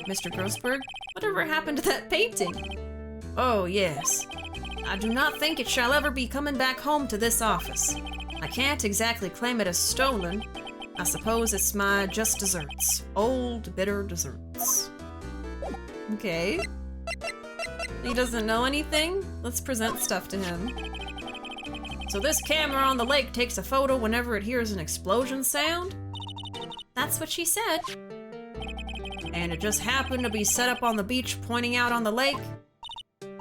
Mr. Grossberg, whatever happened to that painting? Oh, yes. I do not think it shall ever be coming back home to this office. I can't exactly claim it as stolen. I suppose it's my just desserts. Old, bitter desserts. Okay. He doesn't know anything? Let's present stuff to him. So this camera on the lake takes a photo whenever it hears an explosion sound? That's what she said. And it just happened to be set up on the beach pointing out on the lake?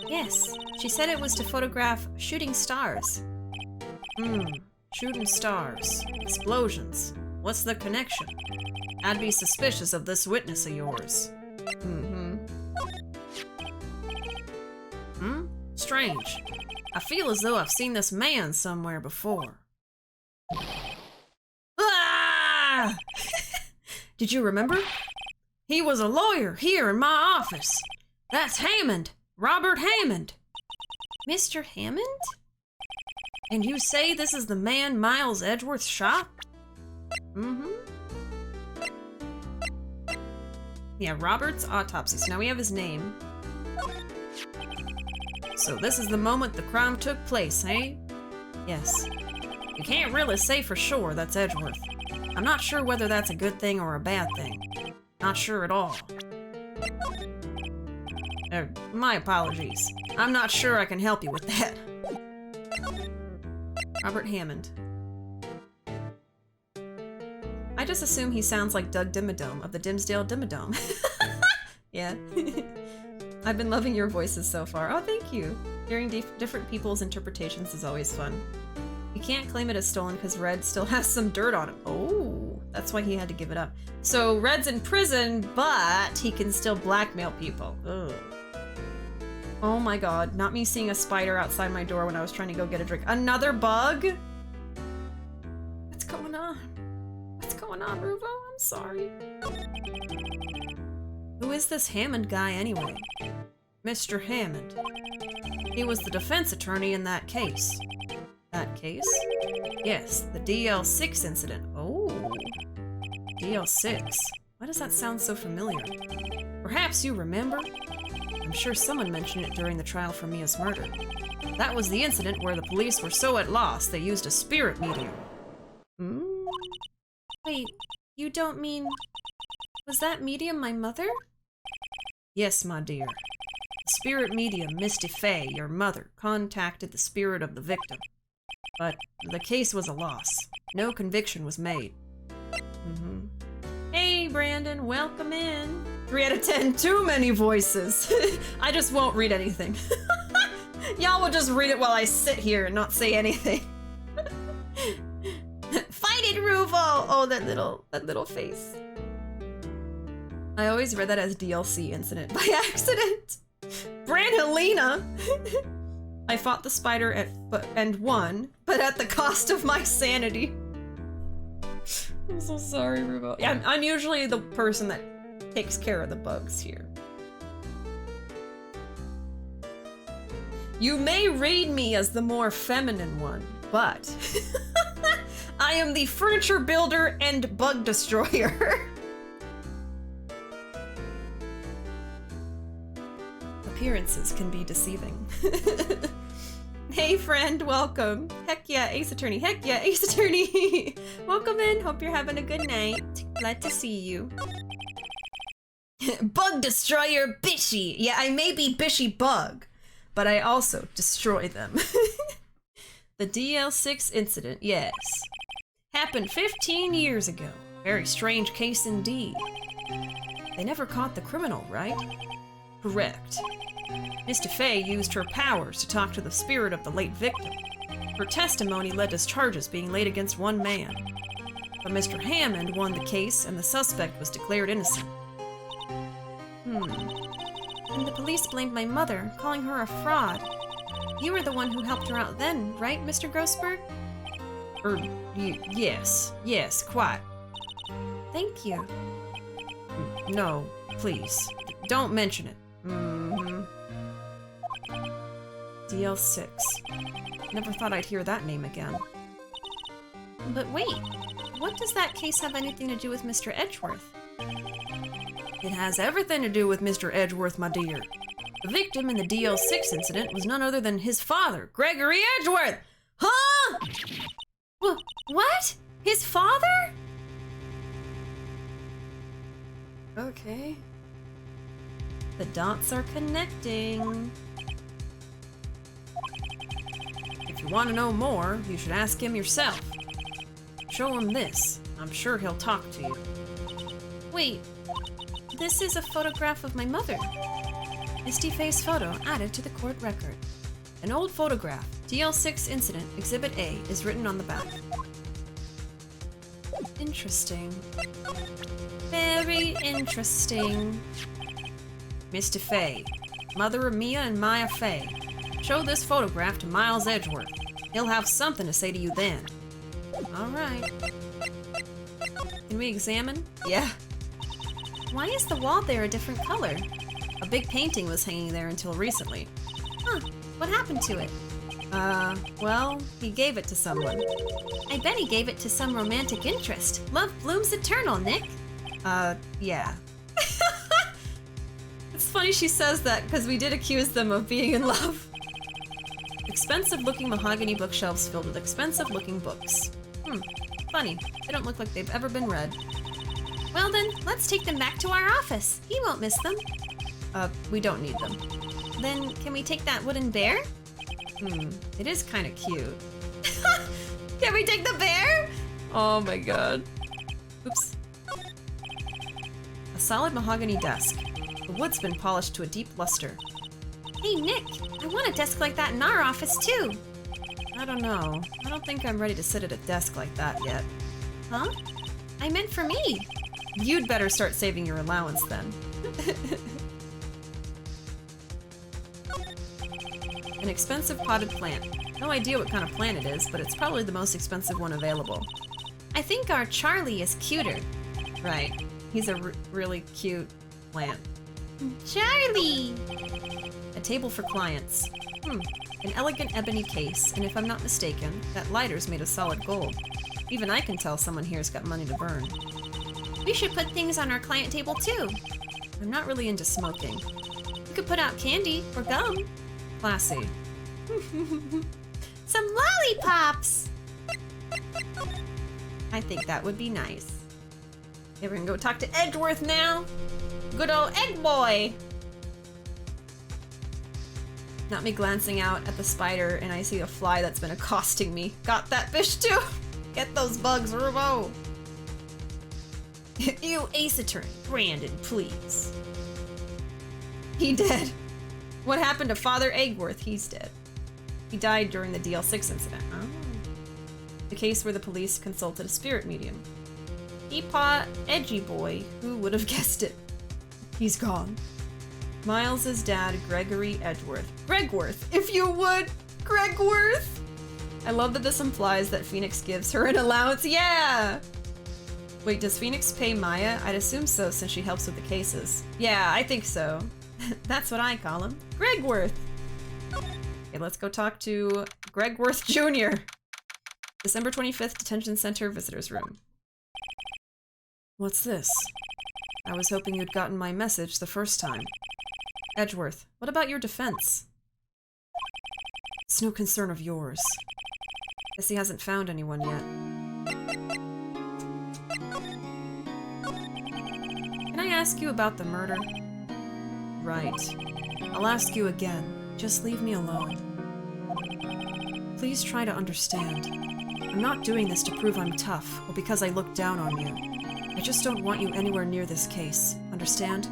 Yes, she said it was to photograph shooting stars. Shooting stars. Explosions. What's the connection? I'd be suspicious of this witness of yours. Strange. I feel as though I've seen this man somewhere before. Ah! Did you remember? He was a lawyer here in my office. That's Hammond. Robert Hammond. Mr. Hammond? And you say this is the man Miles Edgeworth shot? Yeah, Robert's autopsy. So now we have his name. So this is the moment the crime took place, eh? Yes. You can't really say for sure that's Edgeworth. I'm not sure whether that's a good thing or a bad thing. Not sure at all. My apologies. I'm not sure I can help you with that. Robert Hammond. I just assume he sounds like Doug Dimmadome of the Dimsdale Dimmadome. Yeah. I've been loving your voices so far. Oh, thank you. Hearing different people's interpretations is always fun. He can't claim it as stolen because Red still has some dirt on him. Oh, that's why he had to give it up. So Red's in prison, but he can still blackmail people. Ugh. Oh my god, not me seeing a spider outside my door when I was trying to go get a drink. Another bug? What's going on? What's going on, Ruuuvo? I'm sorry. Who is this Hammond guy anyway? Mr. Hammond. He was the defense attorney in that case. That case? Yes, the Dl6 incident. Oh. Dl6. Why does that sound so familiar? Perhaps you remember? I'm sure someone mentioned it during the trial for Mia's murder. That was the incident where the police were so at loss they used a spirit medium. Hmm? Wait, you don't mean... Was that medium my mother? Yes, my dear. The spirit medium, Misty Fey, your mother, contacted the spirit of the victim. But the case was a loss. No conviction was made. Hey, Brandon, welcome in. 3 out of 10, too many voices. I just won't read anything. Y'all will just read it while I sit here and not say anything. Fight it, Ruuuvo! Oh, that little face. I always read that as DLC Incident by accident. Brangelina! I fought the spider and won, but at the cost of my sanity. I'm so sorry, Ruuuvo. Yeah, I'm usually the person that takes care of the bugs here. You may read me as the more feminine one, but I am the furniture builder and bug destroyer. Appearances can be deceiving. Hey friend, welcome. Heck yeah, Ace Attorney. Heck yeah, Ace Attorney. Welcome in. Hope you're having a good night. Glad to see you. Bug destroyer Bishi. Yeah, I may be Bishi Bug, but I also destroy them. The Dl6 incident, yes. Happened 15 years ago. Very strange case indeed. They never caught the criminal, right? Correct. Misty Fey used her powers to talk to the spirit of the late victim. Her testimony led to charges being laid against one man. But Mr. Hammond won the case and the suspect was declared innocent. And the police blamed my mother, calling her a fraud. You were the one who helped her out then, right, Mr. Grossberg? Yes, quite. Thank you. No, please, don't mention it. Dl6. Never thought I'd hear that name again. But wait, what does that case have anything to do with Mr. Edgeworth? It has everything to do with Mr. Edgeworth, my dear. The victim in the Dl6 incident was none other than his father, Gregory Edgeworth! Huh? What? His father? Okay. The dots are connecting. If you want to know more, you should ask him yourself. Show him this. I'm sure he'll talk to you. Wait, this is a photograph of my mother. Misty Fey's photo added to the court record. An old photograph, Dl6 Incident, Exhibit A, is written on the back. Interesting. Very interesting. Misty Fey, mother of Mia and Maya Fey. Show this photograph to Miles Edgeworth. He'll have something to say to you then. Alright. Can we examine? Yeah. Why is the wall there a different color? A big painting was hanging there until recently. Huh, what happened to it? Well, he gave it to someone. I bet he gave it to some romantic interest. Love blooms eternal, Nick. Yeah. It's funny she says that, because we did accuse them of being in love. Expensive-looking mahogany bookshelves filled with expensive-looking books. Funny. They don't look like they've ever been read. Well then, let's take them back to our office. He won't miss them. We don't need them. Then, can we take that wooden bear? It is kind of cute. Can we take the bear? Oh my god. Oops. A solid mahogany desk. The wood's been polished to a deep luster. Hey Nick, I want a desk like that in our office too. I don't know. I don't think I'm ready to sit at a desk like that yet. Huh? I meant for me. You'd better start saving your allowance then. An expensive potted plant. No idea what kind of plant it is, but it's probably the most expensive one available. I think our Charlie is cuter. Right. He's a really cute plant. Charlie! A table for clients. An elegant ebony case, and if I'm not mistaken, that lighter's made of solid gold. Even I can tell someone here's got money to burn. We should put things on our client table too. I'm not really into smoking. We could put out candy or gum. Classy. Some lollipops! I think that would be nice. Okay, we're gonna go talk to Edgeworth now. Good old Egg Boy! Not me glancing out at the spider and I see a fly that's been accosting me. Got that fish too! Get those bugs, Ruuuvo! You Ace Attorney, Brandon, please. He dead. What happened to Father Edgeworth? He's dead. He died during the Dl6 Incident. Oh. The case where the police consulted a spirit medium. Epaw Edgy Boy, who would have guessed it? He's gone. Miles's dad, Gregory Edgeworth. Gregworth, if you would! Gregworth! I love that this implies that Phoenix gives her an allowance. Yeah! Wait, does Phoenix pay Maya? I'd assume so since she helps with the cases. Yeah, I think so. That's what I call him. Gregworth! Okay, let's go talk to Gregworth Jr. December 25th, Detention Center Visitors Room. What's this? I was hoping you'd gotten my message the first time. Edgeworth, what about your defense? It's no concern of yours. Guess he hasn't found anyone yet. Can I ask you about the murder? Right. I'll ask you again. Just leave me alone. Please try to understand. I'm not doing this to prove I'm tough, or because I look down on you. I just don't want you anywhere near this case. Understand?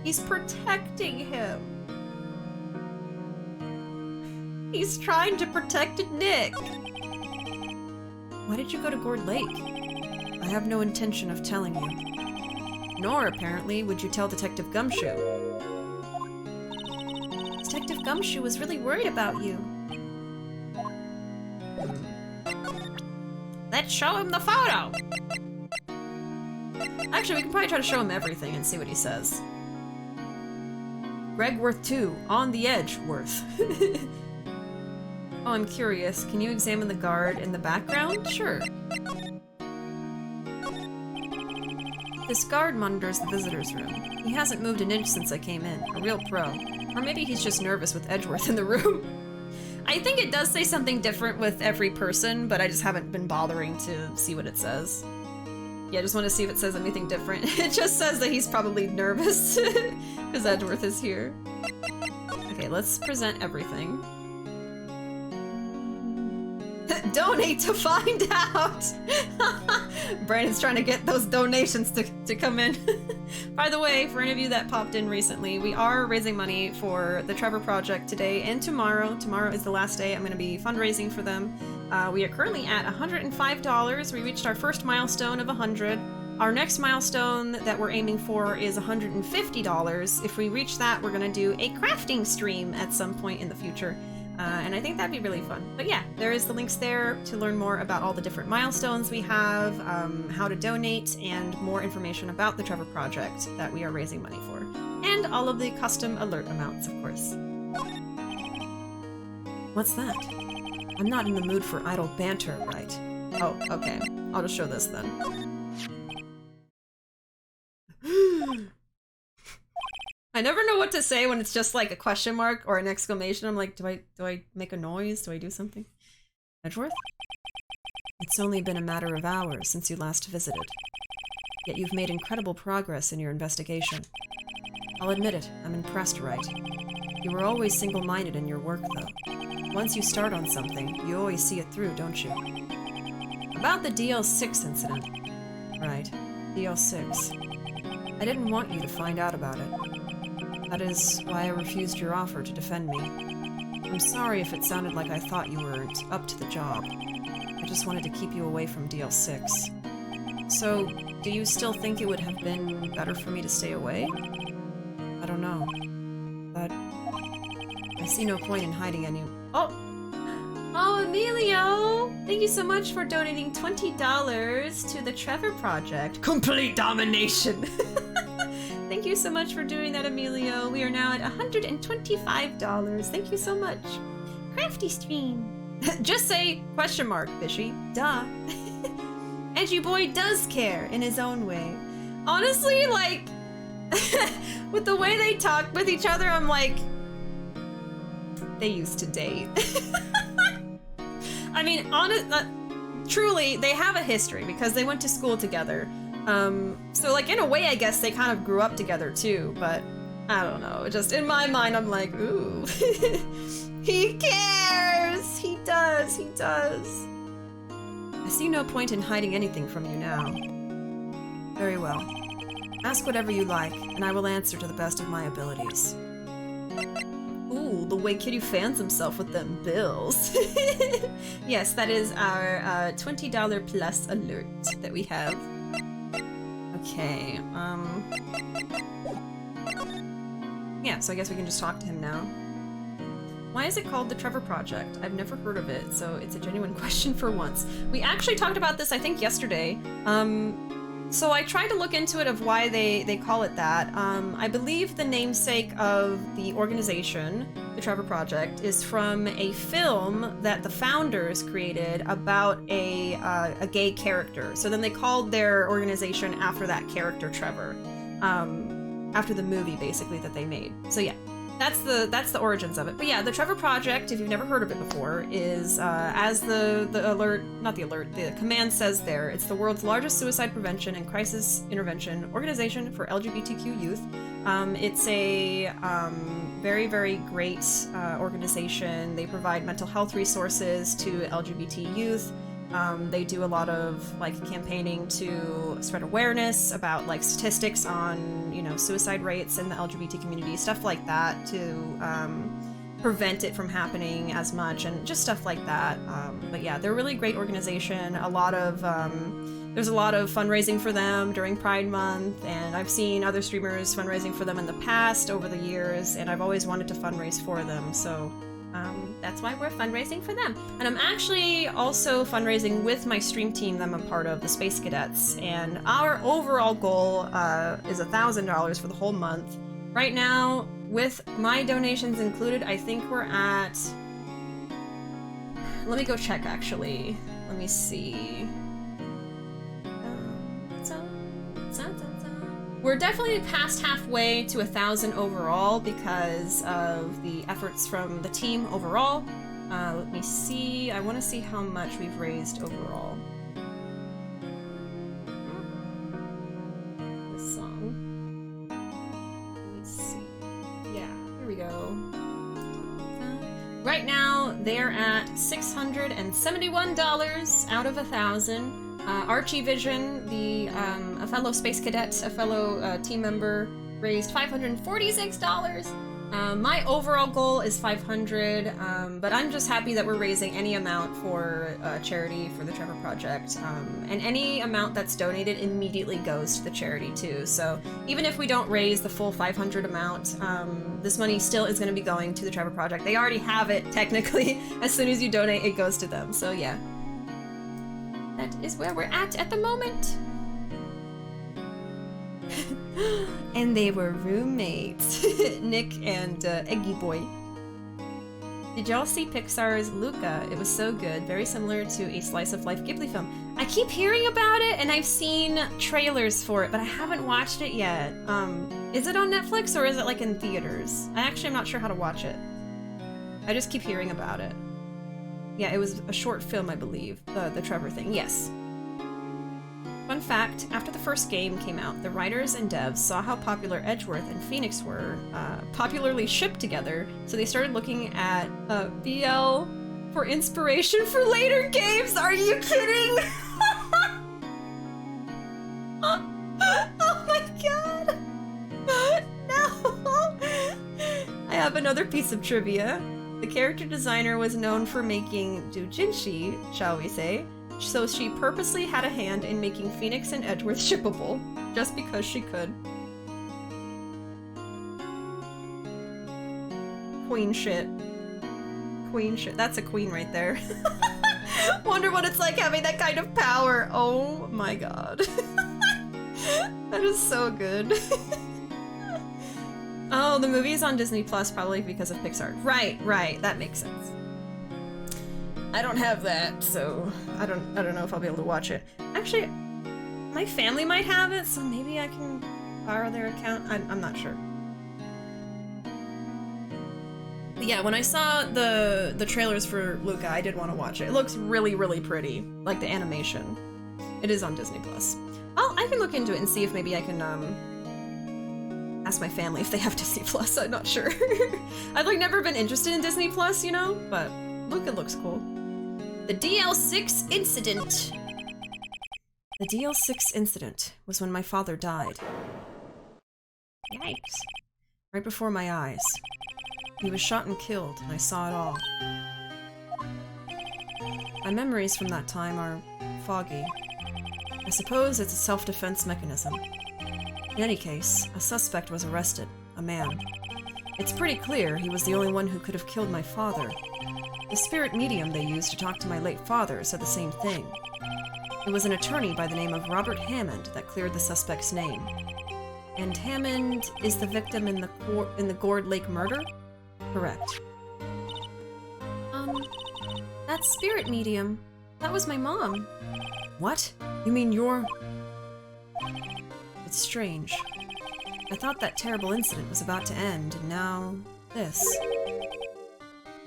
He's protecting him. He's trying to protect Nick. Why did you go to Gourd Lake? I have no intention of telling you. Nor, apparently, would you tell Detective Gumshoe. Detective Gumshoe was really worried about you. Let's show him the photo! Actually, we can probably try to show him everything and see what he says. Gregworth 2, on the Edgeworth. Oh, I'm curious. Can you examine the guard in the background? Sure. This guard monitors the visitors room. He hasn't moved an inch since I came in. A real pro. Or maybe he's just nervous with Edgeworth in the room. I think it does say something different with every person, but I just haven't been bothering to see what it says. Yeah, I just want to see if it says anything different. It just says that he's probably nervous because Edgeworth is here. Okay, let's present everything. Donate to find out! Brandon's trying to get those donations to come in. By the way, for any of you that popped in recently, we are raising money for the Trevor Project today and tomorrow. Tomorrow is the last day I'm going to be fundraising for them. We are currently at $105. We reached our first milestone of 100. Our next milestone that we're aiming for is $150. If we reach that, we're going to do a crafting stream at some point in the future. And I think that'd be really fun. But yeah, there is the links there to learn more about all the different milestones we have, how to donate, and more information about the Trevor Project that we are raising money for. And all of the custom alert amounts, of course. What's that? I'm not in the mood for idle banter, right? Oh, okay. I'll just show this then. I never know what to say when it's just like a question mark or an exclamation. I'm like, do I make a noise? Do I do something? Edgeworth? It's only been a matter of hours since you last visited. Yet you've made incredible progress in your investigation. I'll admit it, I'm impressed, Wright. You were always single-minded in your work, though. Once you start on something, you always see it through, don't you? About the Dl6 incident. Right, Dl6. I didn't want you to find out about it. That is why I refused your offer to defend me. I'm sorry if it sounded like I thought you weren't up to the job. I just wanted to keep you away from Dl6. So, do you still think it would have been better for me to stay away? I don't know. But I see no point in hiding any— Oh, Emilio! Thank you so much for donating $20 to the Trevor Project. Complete domination! Thank you so much for doing that, Emilio. We are now at $125. Thank you so much. Crafty stream. Just say question mark, Bishy. Duh. Edgy boy does care in his own way. Honestly, like, with the way they talk with each other, I'm like, they used to date. I mean, truly, they have a history because they went to school together. So like in a way, I guess they kind of grew up together too, but I don't know. Just in my mind, I'm like, ooh, he cares. He does. He does. I see no point in hiding anything from you now. Very well. Ask whatever you like, and I will answer to the best of my abilities. Ooh, the way Kitty fans himself with them bills. Yes, that is our $20 plus alert that we have. Okay, yeah, so I guess we can just talk to him now. Why is it called the Trevor Project? I've never heard of it, so it's a genuine question for once. We actually talked about this, I think, yesterday. So I tried to look into it of why they call it that. I believe the namesake of the organization, the Trevor Project, is from a film that the founders created about a gay character. So then they called their organization after that character, Trevor, after the movie basically that they made. So yeah, that's the origins of it. But yeah, the Trevor Project, if you've never heard of it before, is as the command says there, it's the world's largest suicide prevention and crisis intervention organization for LGBTQ youth. It's a very, very great organization. They provide mental health resources to LGBT youth. They do a lot of like campaigning to spread awareness about like statistics on, you know, suicide rates in the LGBT community, stuff like that, to prevent it from happening as much and just stuff like that. But yeah, they're a really great organization. A lot of there's a lot of fundraising for them during Pride Month, and I've seen other streamers fundraising for them in the past over the years, and I've always wanted to fundraise for them, so that's why we're fundraising for them. And I'm actually also fundraising with my stream team that I'm a part of, the Space Cadets, and our overall goal is $1,000 for the whole month. Right now, with my donations included, I think we're at... Let me go check, actually. Let me see. We're definitely past halfway to 1,000 overall because of the efforts from the team overall. Let me see. I want to see how much we've raised overall. This song. Let's see. Yeah, here we go. Right now, they're at $671 out of 1,000. Archie Vision, a fellow space cadet, a fellow team member, raised $546. My overall goal is $500, but I'm just happy that we're raising any amount for charity for the Trevor Project, and any amount that's donated immediately goes to the charity too. So even if we don't raise the full 500 amount, this money still is going to be going to the Trevor Project. They already have it technically. As soon as you donate, it goes to them. So yeah. That is where we're at the moment. And they were roommates, Nick and Eggy Boy. Did y'all see Pixar's Luca? It was so good, very similar to a slice of life Ghibli film. I keep hearing about it, and I've seen trailers for it, but I haven't watched it yet. Is it on Netflix or is it like in theaters? I actually am not sure how to watch it. I just keep hearing about it. Yeah, it was a short film, I believe. The Trevor thing, yes. Fun fact, after the first game came out, the writers and devs saw how popular Edgeworth and Phoenix were popularly shipped together, so they started looking at BL for inspiration for later games. Are you kidding? Oh my god! No! I have another piece of trivia. The character designer was known for making doujinshi, shall we say, so she purposely had a hand in making Phoenix and Edgeworth shippable, just because she could. Queen shit. Queen shit. That's a queen right there. Wonder what it's like having that kind of power. Oh my god. That is so good. Oh, the movie's on Disney Plus probably because of Pixar. Right, that makes sense. I don't have that, so I don't know if I'll be able to watch it. Actually, my family might have it, so maybe I can borrow their account. I'm not sure. But yeah, when I saw the trailers for Luca, I did want to watch it. It looks really, really pretty, like the animation. It is on Disney Plus. Oh, I can look into it and see if maybe I can ask my family if they have Disney Plus. I'm not sure. I've like never been interested in Disney Plus, you know, but Luca looks cool. The Dl6 Incident. The Dl6 Incident was when my father died. Yikes. Right before my eyes. He was shot and killed, and I saw it all. My memories from that time are foggy. I suppose it's a self-defense mechanism. In any case, a suspect was arrested, a man. It's pretty clear he was the only one who could have killed my father. The spirit medium they used to talk to my late father said the same thing. It was an attorney by the name of Robert Hammond that cleared the suspect's name. And Hammond is the victim in the Gourd Lake murder? Correct. That spirit medium, that was my mom. What? You mean you're... It's strange. I thought that terrible incident was about to end, and now... this.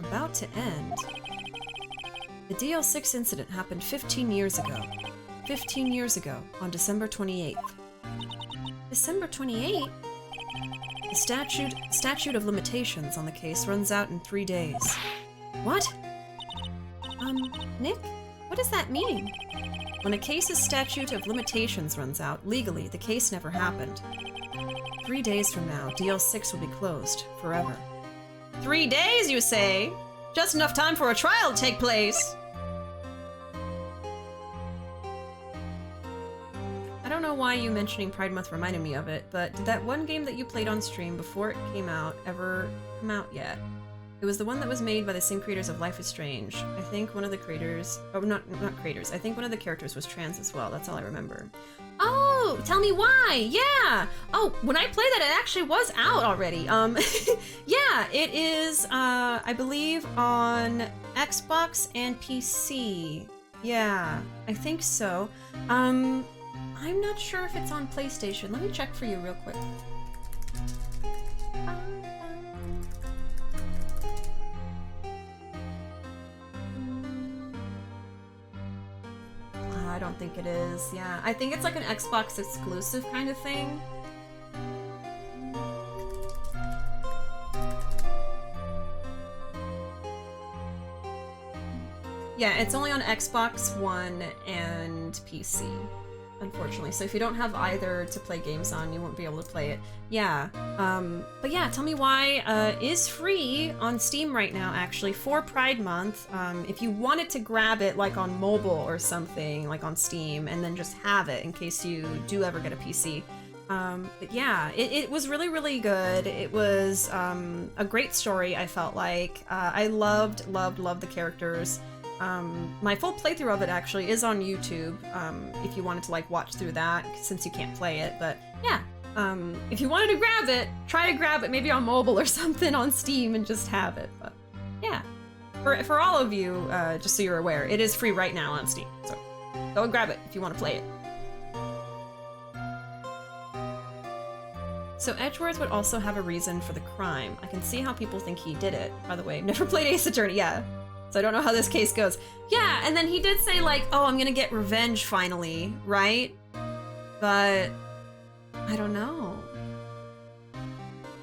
About to end? The Dl6 incident happened 15 years ago. 15 years ago, on December 28th. December 28th? The statute of limitations on the case runs out in 3 days. What? Nick? What does that mean? When a case's statute of limitations runs out, legally, the case never happened. 3 days from now, Dl6 will be closed, forever. 3 days, you say? Just enough time for a trial to take place! I don't know why you mentioning Pride Month reminded me of it, but did that one game that you played on stream before it came out ever come out yet? It was the one that was made by the same creators of Life is Strange. I think one of the creators... oh, not creators. I think one of the characters was trans as well. That's all I remember. Oh, tell me why! Yeah! Oh, when I played that, it actually was out already. Yeah, it is, I believe on Xbox and PC. Yeah, I think so. I'm not sure if it's on PlayStation. Let me check for you real quick. I don't think it is. Yeah, I think it's like an Xbox exclusive kind of thing. Yeah, it's only on Xbox One and PC, unfortunately. So if you don't have either to play games on, you won't be able to play it. Yeah, but yeah, tell me why is free on Steam right now, actually, for Pride Month. If you wanted to grab it, like, on mobile or something, like on Steam, and then just have it in case you do ever get a PC. But yeah, it was really, really good. It was a great story, I felt like. I loved the characters. My full playthrough of it actually is on YouTube, if you wanted to like watch through that, since you can't play it, but yeah. If you wanted to grab it, try to grab it maybe on mobile or something on Steam and just have it, but yeah. For all of you, just so you're aware, it is free right now on Steam, so go and grab it if you want to play it. So Edgeworth would also have a reason for the crime. I can see how people think he did it. By the way, never played Ace Attorney, yeah. So I don't know how this case goes. Yeah, and then he did say like, oh, I'm gonna get revenge finally, right? But I don't know.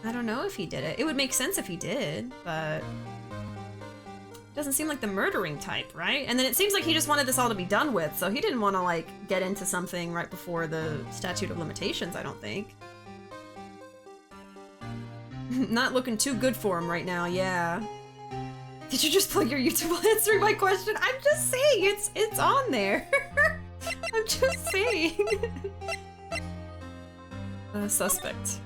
I don't know if he did it. It would make sense if he did, but doesn't seem like the murdering type, right? And then it seems like he just wanted this all to be done with, so he didn't want to like get into something right before the statute of limitations, I don't think. Not looking too good for him right now, yeah. Did you just plug your YouTube while answering my question? I'm just saying, it's on there. I'm just saying. Suspect.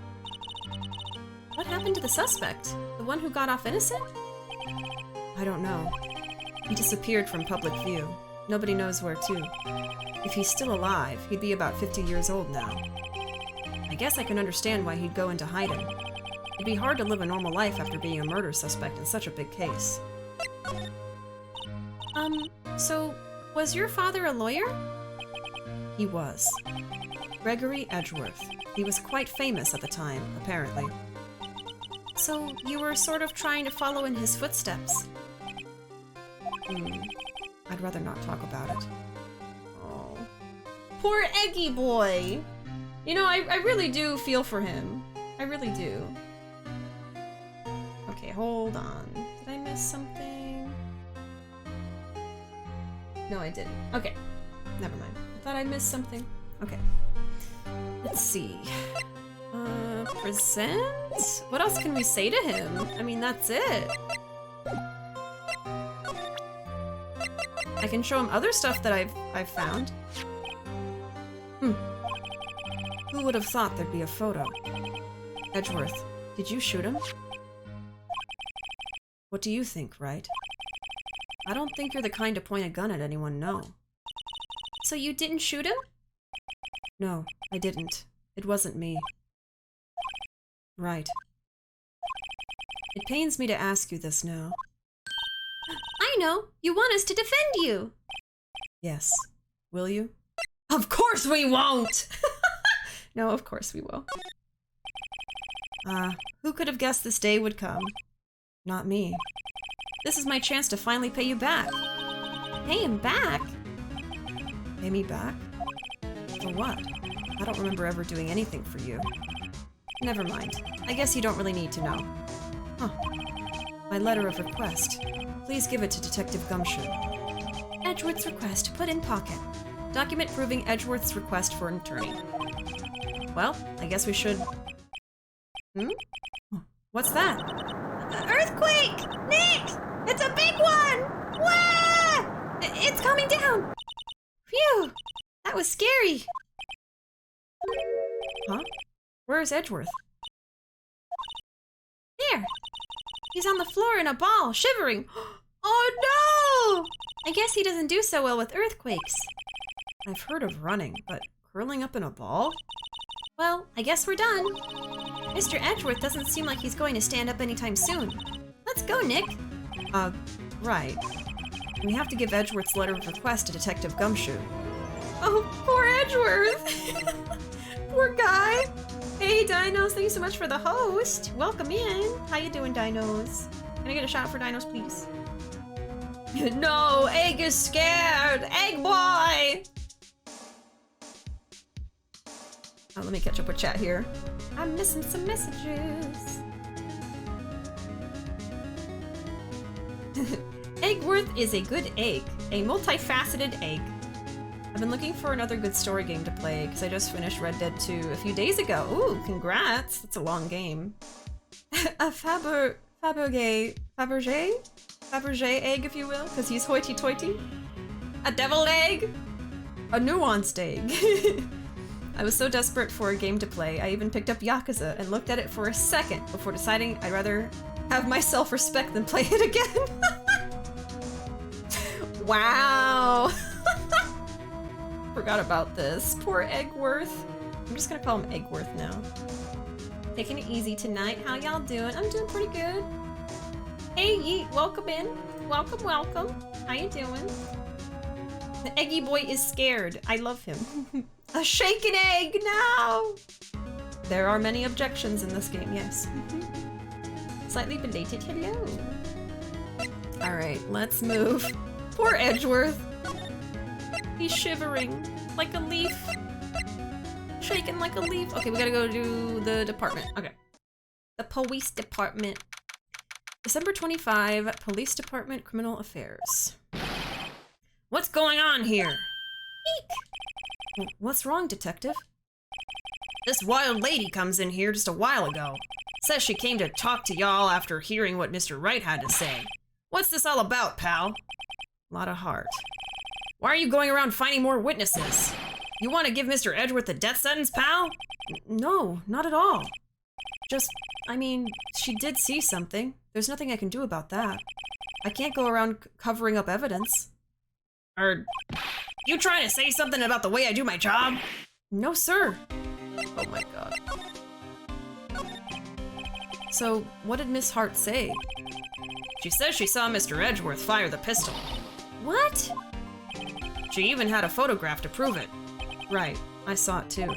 What happened to the suspect? The one who got off innocent? I don't know. He disappeared from public view. Nobody knows where to. If he's still alive, he'd be about 50 years old now. I guess I can understand why he'd go into hiding. It'd be hard to live a normal life after being a murder suspect in such a big case. So, was your father a lawyer? He was. Gregory Edgeworth. He was quite famous at the time, apparently. So, you were sort of trying to follow in his footsteps? I'd rather not talk about it. Oh. Poor Eggy boy! You know, I really do feel for him. I really do. Okay, hold on. Did I miss something? No, I didn't. Okay. Never mind. I thought I missed something. Okay. Let's see. Present? What else can we say to him? I mean, that's it. I can show him other stuff that I've found. Who would have thought there'd be a photo? Edgeworth, did you shoot him? What do you think, Wright? I don't think you're the kind to point a gun at anyone, no. So you didn't shoot him? No, I didn't. It wasn't me. Right. It pains me to ask you this now. I know! You want us to defend you! Yes. Will you? Of course we won't! No, of course we will. Who could have guessed this day would come? Not me. This is my chance to finally pay you back. Pay him back? Pay me back? For what? I don't remember ever doing anything for you. Never mind. I guess you don't really need to know. Huh. My letter of request. Please give it to Detective Gumshoe. Edgeworth's request put in pocket. Document proving Edgeworth's request for an attorney. Well, I guess we should... What's that? Earthquake! Nick! It's a big one! Wah! It's coming down! Phew! That was scary! Huh? Where's Edgeworth? There! He's on the floor in a ball, shivering. Oh no! I guess he doesn't do so well with earthquakes. I've heard of running, but curling up in a ball? Well, I guess we're done. Mr. Edgeworth doesn't seem like he's going to stand up anytime soon. Let's go, Nick. Right. We have to give Edgeworth's letter of request to Detective Gumshoe. Oh, poor Edgeworth! Poor guy! Hey, Dinos, thank you so much for the host. Welcome in. How you doing, Dinos? Can I get a shot for Dinos, please? No, Egg is scared! Egg boy! Oh, let me catch up with chat here. I'm missing some messages. Eggworth is a good egg. A multifaceted egg. I've been looking for another good story game to play because I just finished Red Dead 2 a few days ago. Ooh, congrats! That's a long game. A Fabergé egg, if you will, because he's hoity-toity. A deviled egg! A nuanced egg. I was so desperate for a game to play, I even picked up Yakuza and looked at it for a second before deciding I'd rather have my self-respect than play it again. Wow! Forgot about this. Poor Eggworth. I'm just gonna call him Eggworth now. Taking it easy tonight. How y'all doing? I'm doing pretty good. Hey, Yeet, welcome in. Welcome, welcome. How you doing? The Eggy boy is scared. I love him. A shaken egg, no! There are many objections in this game, yes. Slightly belated hello. Alright, let's move. Poor Edgeworth. He's shivering like a leaf. Shaking like a leaf. Okay, we gotta go to the department. Okay. The police department. December 25, Police Department, Criminal Affairs. What's going on here? Eek! What's wrong, Detective? This wild lady comes in here just a while ago. Says she came to talk to y'all after hearing what Mr. Wright had to say. What's this all about, pal? Lot of heart. Why are you going around finding more witnesses? You want to give Mr. Edgeworth a death sentence, pal? No, not at all. Just, I mean, she did see something. There's nothing I can do about that. I can't go around covering up evidence. You trying to say something about the way I do my job? No, sir. Oh my god. So, what did Miss Hart say? She says she saw Mr. Edgeworth fire the pistol. What? She even had a photograph to prove it. Right, I saw it too.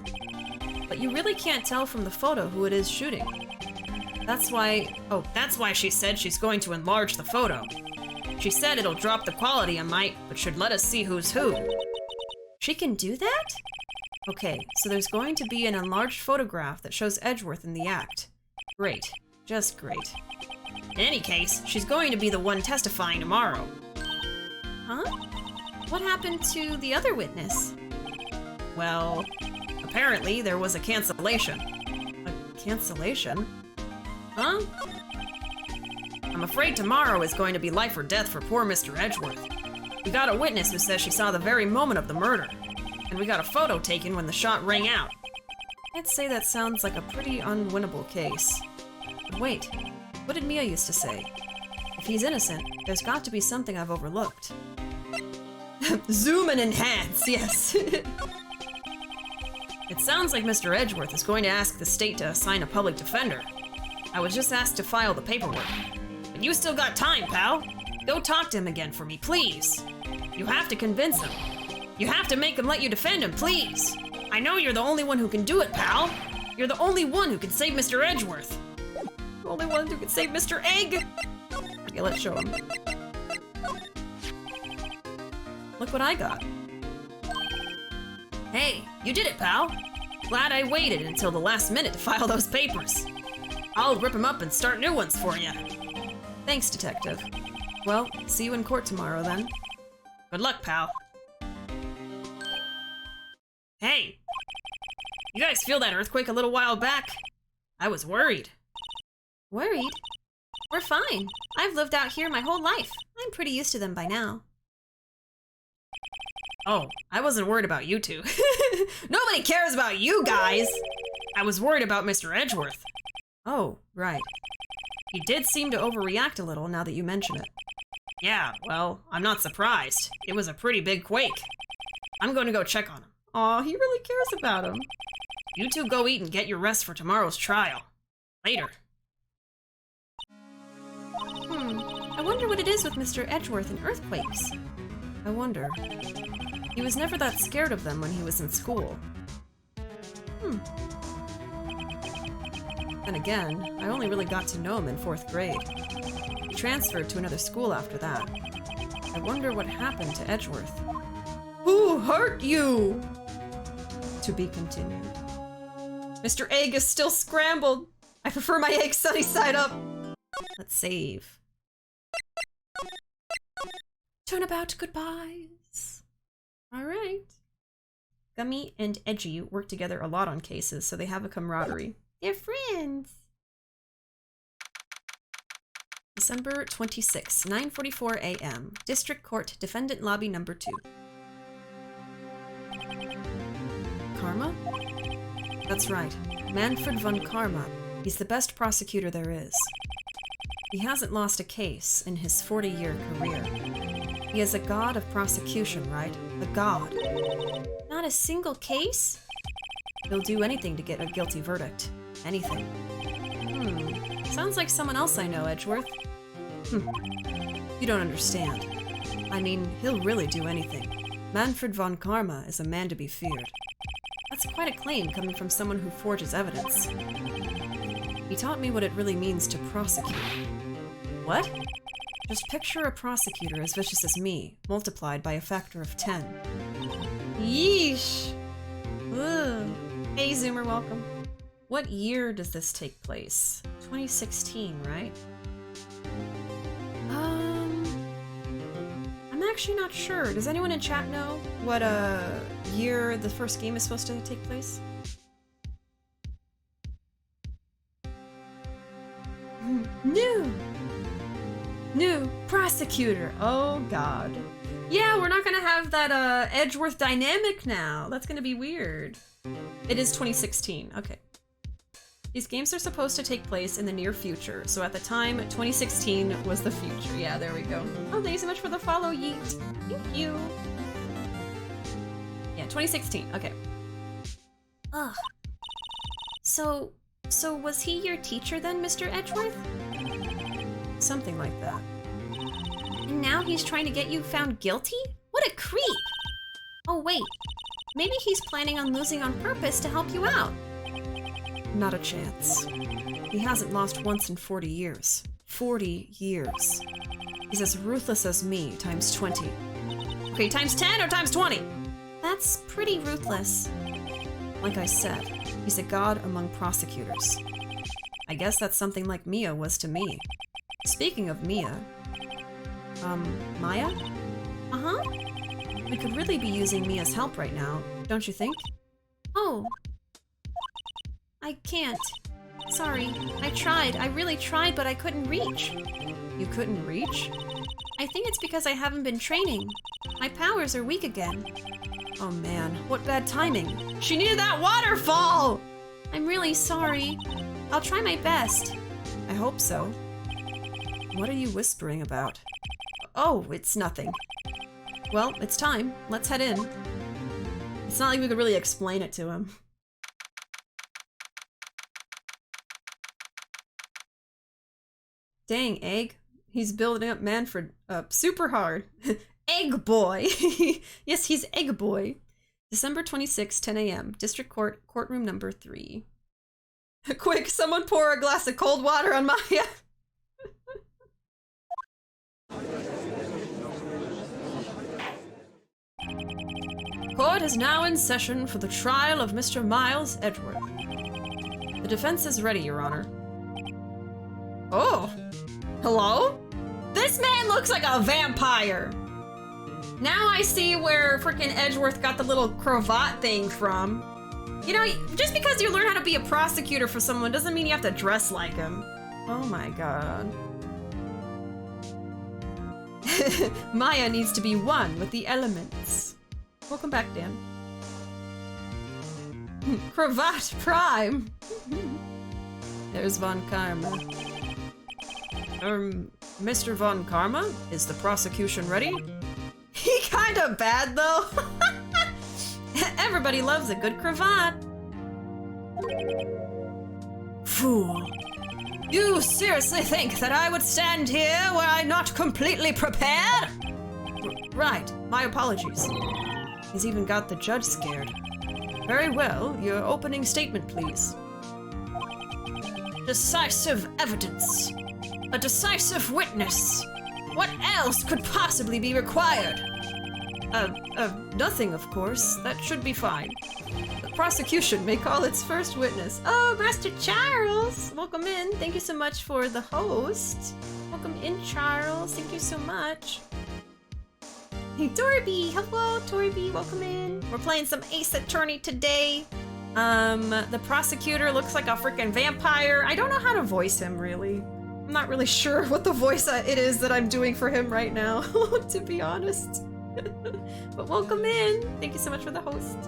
But you really can't tell from the photo who it is shooting. That's why she said she's going to enlarge the photo. She said it'll drop the quality a mite, but should let us see who's who. She can do that? Okay, so there's going to be an enlarged photograph that shows Edgeworth in the act. Great. Just great. In any case, she's going to be the one testifying tomorrow. Huh? What happened to the other witness? Well, apparently there was a cancellation. A cancellation? Huh? I'm afraid tomorrow is going to be life or death for poor Mr. Edgeworth. We got a witness who says she saw the very moment of the murder. And we got a photo taken when the shot rang out. I'd say that sounds like a pretty unwinnable case. But wait, what did Mia used to say? If he's innocent, there's got to be something I've overlooked. Zoom and enhance, yes. It sounds like Mr. Edgeworth is going to ask the state to assign a public defender. I was just asked to file the paperwork. But you still got time, pal. Go talk to him again for me, please. You have to convince him. You have to make him let you defend him, please. I know you're the only one who can do it, pal. You're the only one who can save Mr. Edgeworth. The only one who can save Mr. Egg. Okay, let's show him. Look what I got. Hey, you did it, pal. Glad I waited until the last minute to file those papers. I'll rip them up and start new ones for you. Thanks, Detective. Well, see you in court tomorrow, then. Good luck, pal. Hey! You guys feel that earthquake a little while back? I was worried. Worried? We're fine. I've lived out here my whole life. I'm pretty used to them by now. Oh, I wasn't worried about you two. Nobody cares about you guys! I was worried about Mr. Edgeworth. Oh, right. He did seem to overreact a little now that you mention it. Yeah, well, I'm not surprised. It was a pretty big quake. I'm going to go check on him. Aw, he really cares about him. You two go eat and get your rest for tomorrow's trial. Later. I wonder what it is with Mr. Edgeworth and earthquakes. I wonder. He was never that scared of them when he was in school. Then again, I only really got to know him in 4th grade. He transferred to another school after that. I wonder what happened to Edgeworth. Who hurt you? To be continued. Mr. Egg is still scrambled. I prefer my egg sunny side up. Let's save. Turnabout Goodbyes. Alright. Gummy and Edgy work together a lot on cases, so they have a camaraderie. They're friends. December 26, 9:44 a.m. District Court, Defendant Lobby Number 2. Karma? That's right. Manfred von Karma. He's the best prosecutor there is. He hasn't lost a case in his 40-year career. He is a god of prosecution, right? A god. Not a single case? He'll do anything to get a guilty verdict. Anything. Sounds like someone else I know, Edgeworth. You don't understand. I mean, he'll really do anything. Manfred von Karma is a man to be feared. That's quite a claim coming from someone who forges evidence. He taught me what it really means to prosecute. What? Just picture a prosecutor as vicious as me, multiplied by a factor of 10. Yeesh! Ugh. Hey, Zoomer, welcome. What year does this take place? 2016, right? I'm actually not sure. Does anyone in chat know what year the first game is supposed to take place? No! New prosecutor. Oh god. Yeah, we're not gonna have that Edgeworth dynamic now. That's gonna be weird. It is 2016. Okay. These games are supposed to take place in the near future, so at the time, 2016 was the future. Yeah, there we go. Oh, thank you so much for the follow, Yeet. Thank you. Yeah, 2016. Okay. Ugh. So was he your teacher then, Mr. Edgeworth? Something like that. And now he's trying to get you found guilty? What a creep! Oh wait, maybe he's planning on losing on purpose to help you out. Not a chance. He hasn't lost once in 40 years. 40 years. He's as ruthless as me, times 20. Okay, times 10 or times 20? That's pretty ruthless. Like I said, he's a god among prosecutors. I guess that's something like Mia was to me. Speaking of Mia... Maya? Uh-huh. We could really be using Mia's help right now, don't you think? Oh. I can't. Sorry. I tried. I really tried, but I couldn't reach. You couldn't reach? I think it's because I haven't been training. My powers are weak again. Oh man, what bad timing. She needed that waterfall! I'm really sorry. I'll try my best. I hope so. What are you whispering about? Oh, it's nothing. Well, it's time. Let's head in. It's not like we could really explain it to him. Dang, Egg. He's building up Manfred up super hard. Egg Boy! Yes, he's Egg Boy. December 26, 10 a.m. District Court, courtroom number 3. Quick, someone pour a glass of cold water on Maya! Court is now in session for the trial of Mr. Miles Edgeworth. The defense is ready, Your Honor. Oh! Hello? This man looks like a vampire! Now I see where frickin' Edgeworth got the little cravat thing from. You know, just because you learn how to be a prosecutor for someone doesn't mean you have to dress like him. Oh my god. Maya needs to be one with the elements. Welcome back, Dan. Cravat Prime! There's Von Karma. Mr. Von Karma? Is the prosecution ready? He kinda bad, though. Everybody loves a good cravat. Fool. You seriously think that I would stand here were I not completely prepared? Right, my apologies. He's even got the judge scared. Very well, your opening statement, please. Decisive evidence. A decisive witness. What else could possibly be required? Nothing, of course. That should be fine. The prosecution may call its first witness. Oh, Master Charles! Welcome in. Thank you so much for the host. Welcome in, Charles. Thank you so much. Hey, Torby! Hello, Torby. Welcome in. We're playing some Ace Attorney today. The prosecutor looks like a freaking vampire. I don't know how to voice him, really. I'm not really sure what the voice it is that I'm doing for him right now, to be honest. But welcome in. Thank you so much for the host.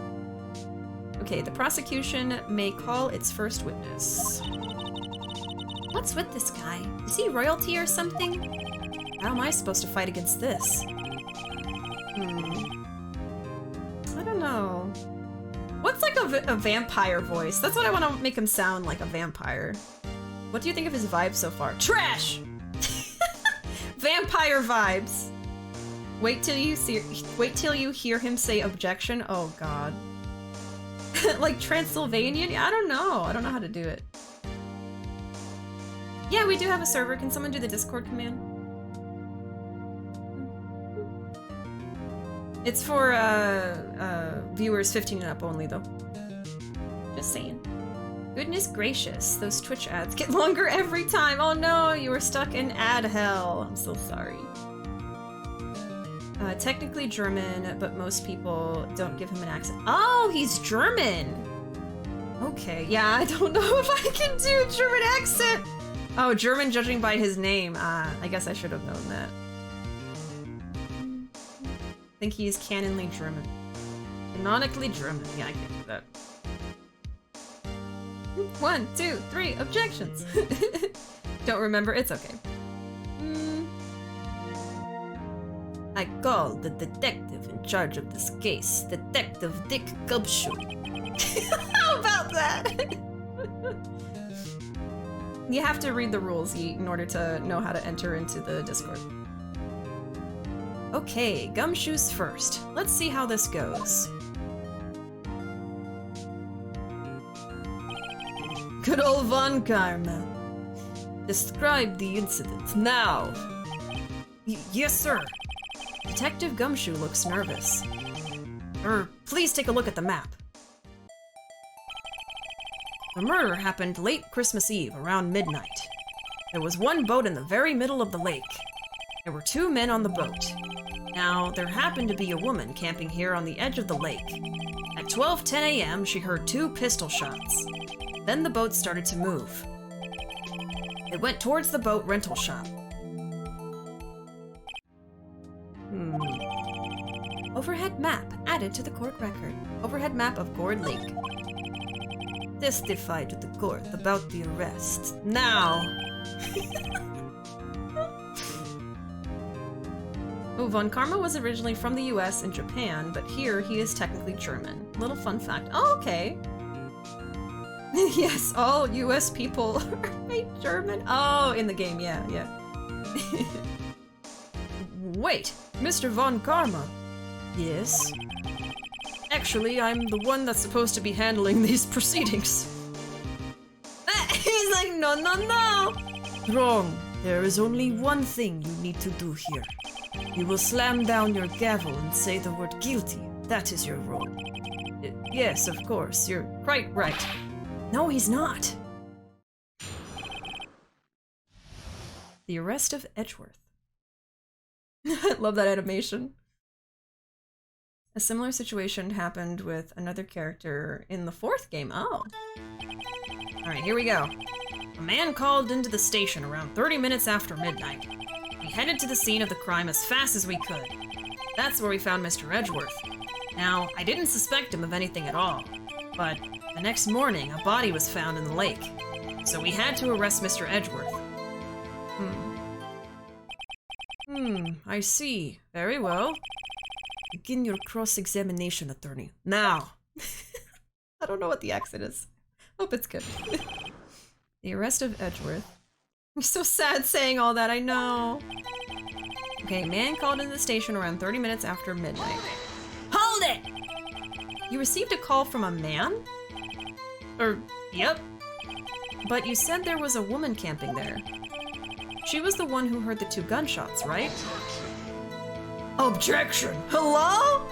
Okay, the prosecution may call its first witness. What's with this guy? Is he royalty or something? How am I supposed to fight against this? I don't know. What's like a vampire voice? That's what I want to make him sound like, a vampire. What do you think of his vibes so far? Trash! Vampire vibes. Wait till you hear him say objection. Oh god. Like Transylvanian? I don't know. I don't know how to do it. Yeah, we do have a server. Can someone do the Discord command? It's for viewers 15 and up only, though. Just saying. Goodness gracious, those Twitch ads get longer every time. Oh no, you were stuck in ad hell. I'm so sorry. Technically German, but most people don't give him an accent. Oh, he's German! Okay, yeah, I don't know if I can do a German accent. Oh, German judging by his name. I guess I should have known that. I think he is canonly German. Canonically German. Yeah, I can't do that. 1, 2, 3 objections. Don't remember. It's okay. I called the detective in charge of this case, Detective Dick Gumshoe. How about that? You have to read the rules in order to know how to enter into the Discord. Okay, Gumshoe's first. Let's see how this goes. Good old Von Karma. Describe the incident now. Yes, sir. Detective Gumshoe looks nervous. Please take a look at the map. The murder happened late Christmas Eve, around midnight. There was one boat in the very middle of the lake. There were 2 men on the boat. Now, there happened to be a woman camping here on the edge of the lake. At 12:10 a.m., she heard 2 pistol shots. Then the boat started to move. It went towards the boat rental shop. Overhead map added to the court record. Overhead map of Gourd Lake. Testify to the court about the arrest. Now! Oh, Von Karma was originally from the US and Japan, but here he is technically German. Little fun fact. Oh, okay. Yes, all US people are German. Oh, in the game, yeah. Wait, Mr. Von Karma. Yes? Actually, I'm the one that's supposed to be handling these proceedings. He's like, no. Wrong. There is only one thing you need to do here. You will slam down your gavel and say the word guilty. That is your role. Yes, of course. You're quite right. No, he's not. The arrest of Edgeworth. I love that animation. A similar situation happened with another character in the 4th game. Oh. Alright, here we go. A man called into the station around 30 minutes after midnight. We headed to the scene of the crime as fast as we could. That's where we found Mr. Edgeworth. Now, I didn't suspect him of anything at all, but the next morning a body was found in the lake. So we had to arrest Mr. Edgeworth. I see. Very well. Begin your cross-examination, attorney. Now! I don't know what the accent is. Hope it's good. The arrest of Edgeworth. I'm so sad saying all that, I know. Okay, man called into the station around 30 minutes after midnight. Hold it! You received a call from a man? Yep. But you said there was a woman camping there. She was the one who heard the 2 gunshots, right? Objection! Hello?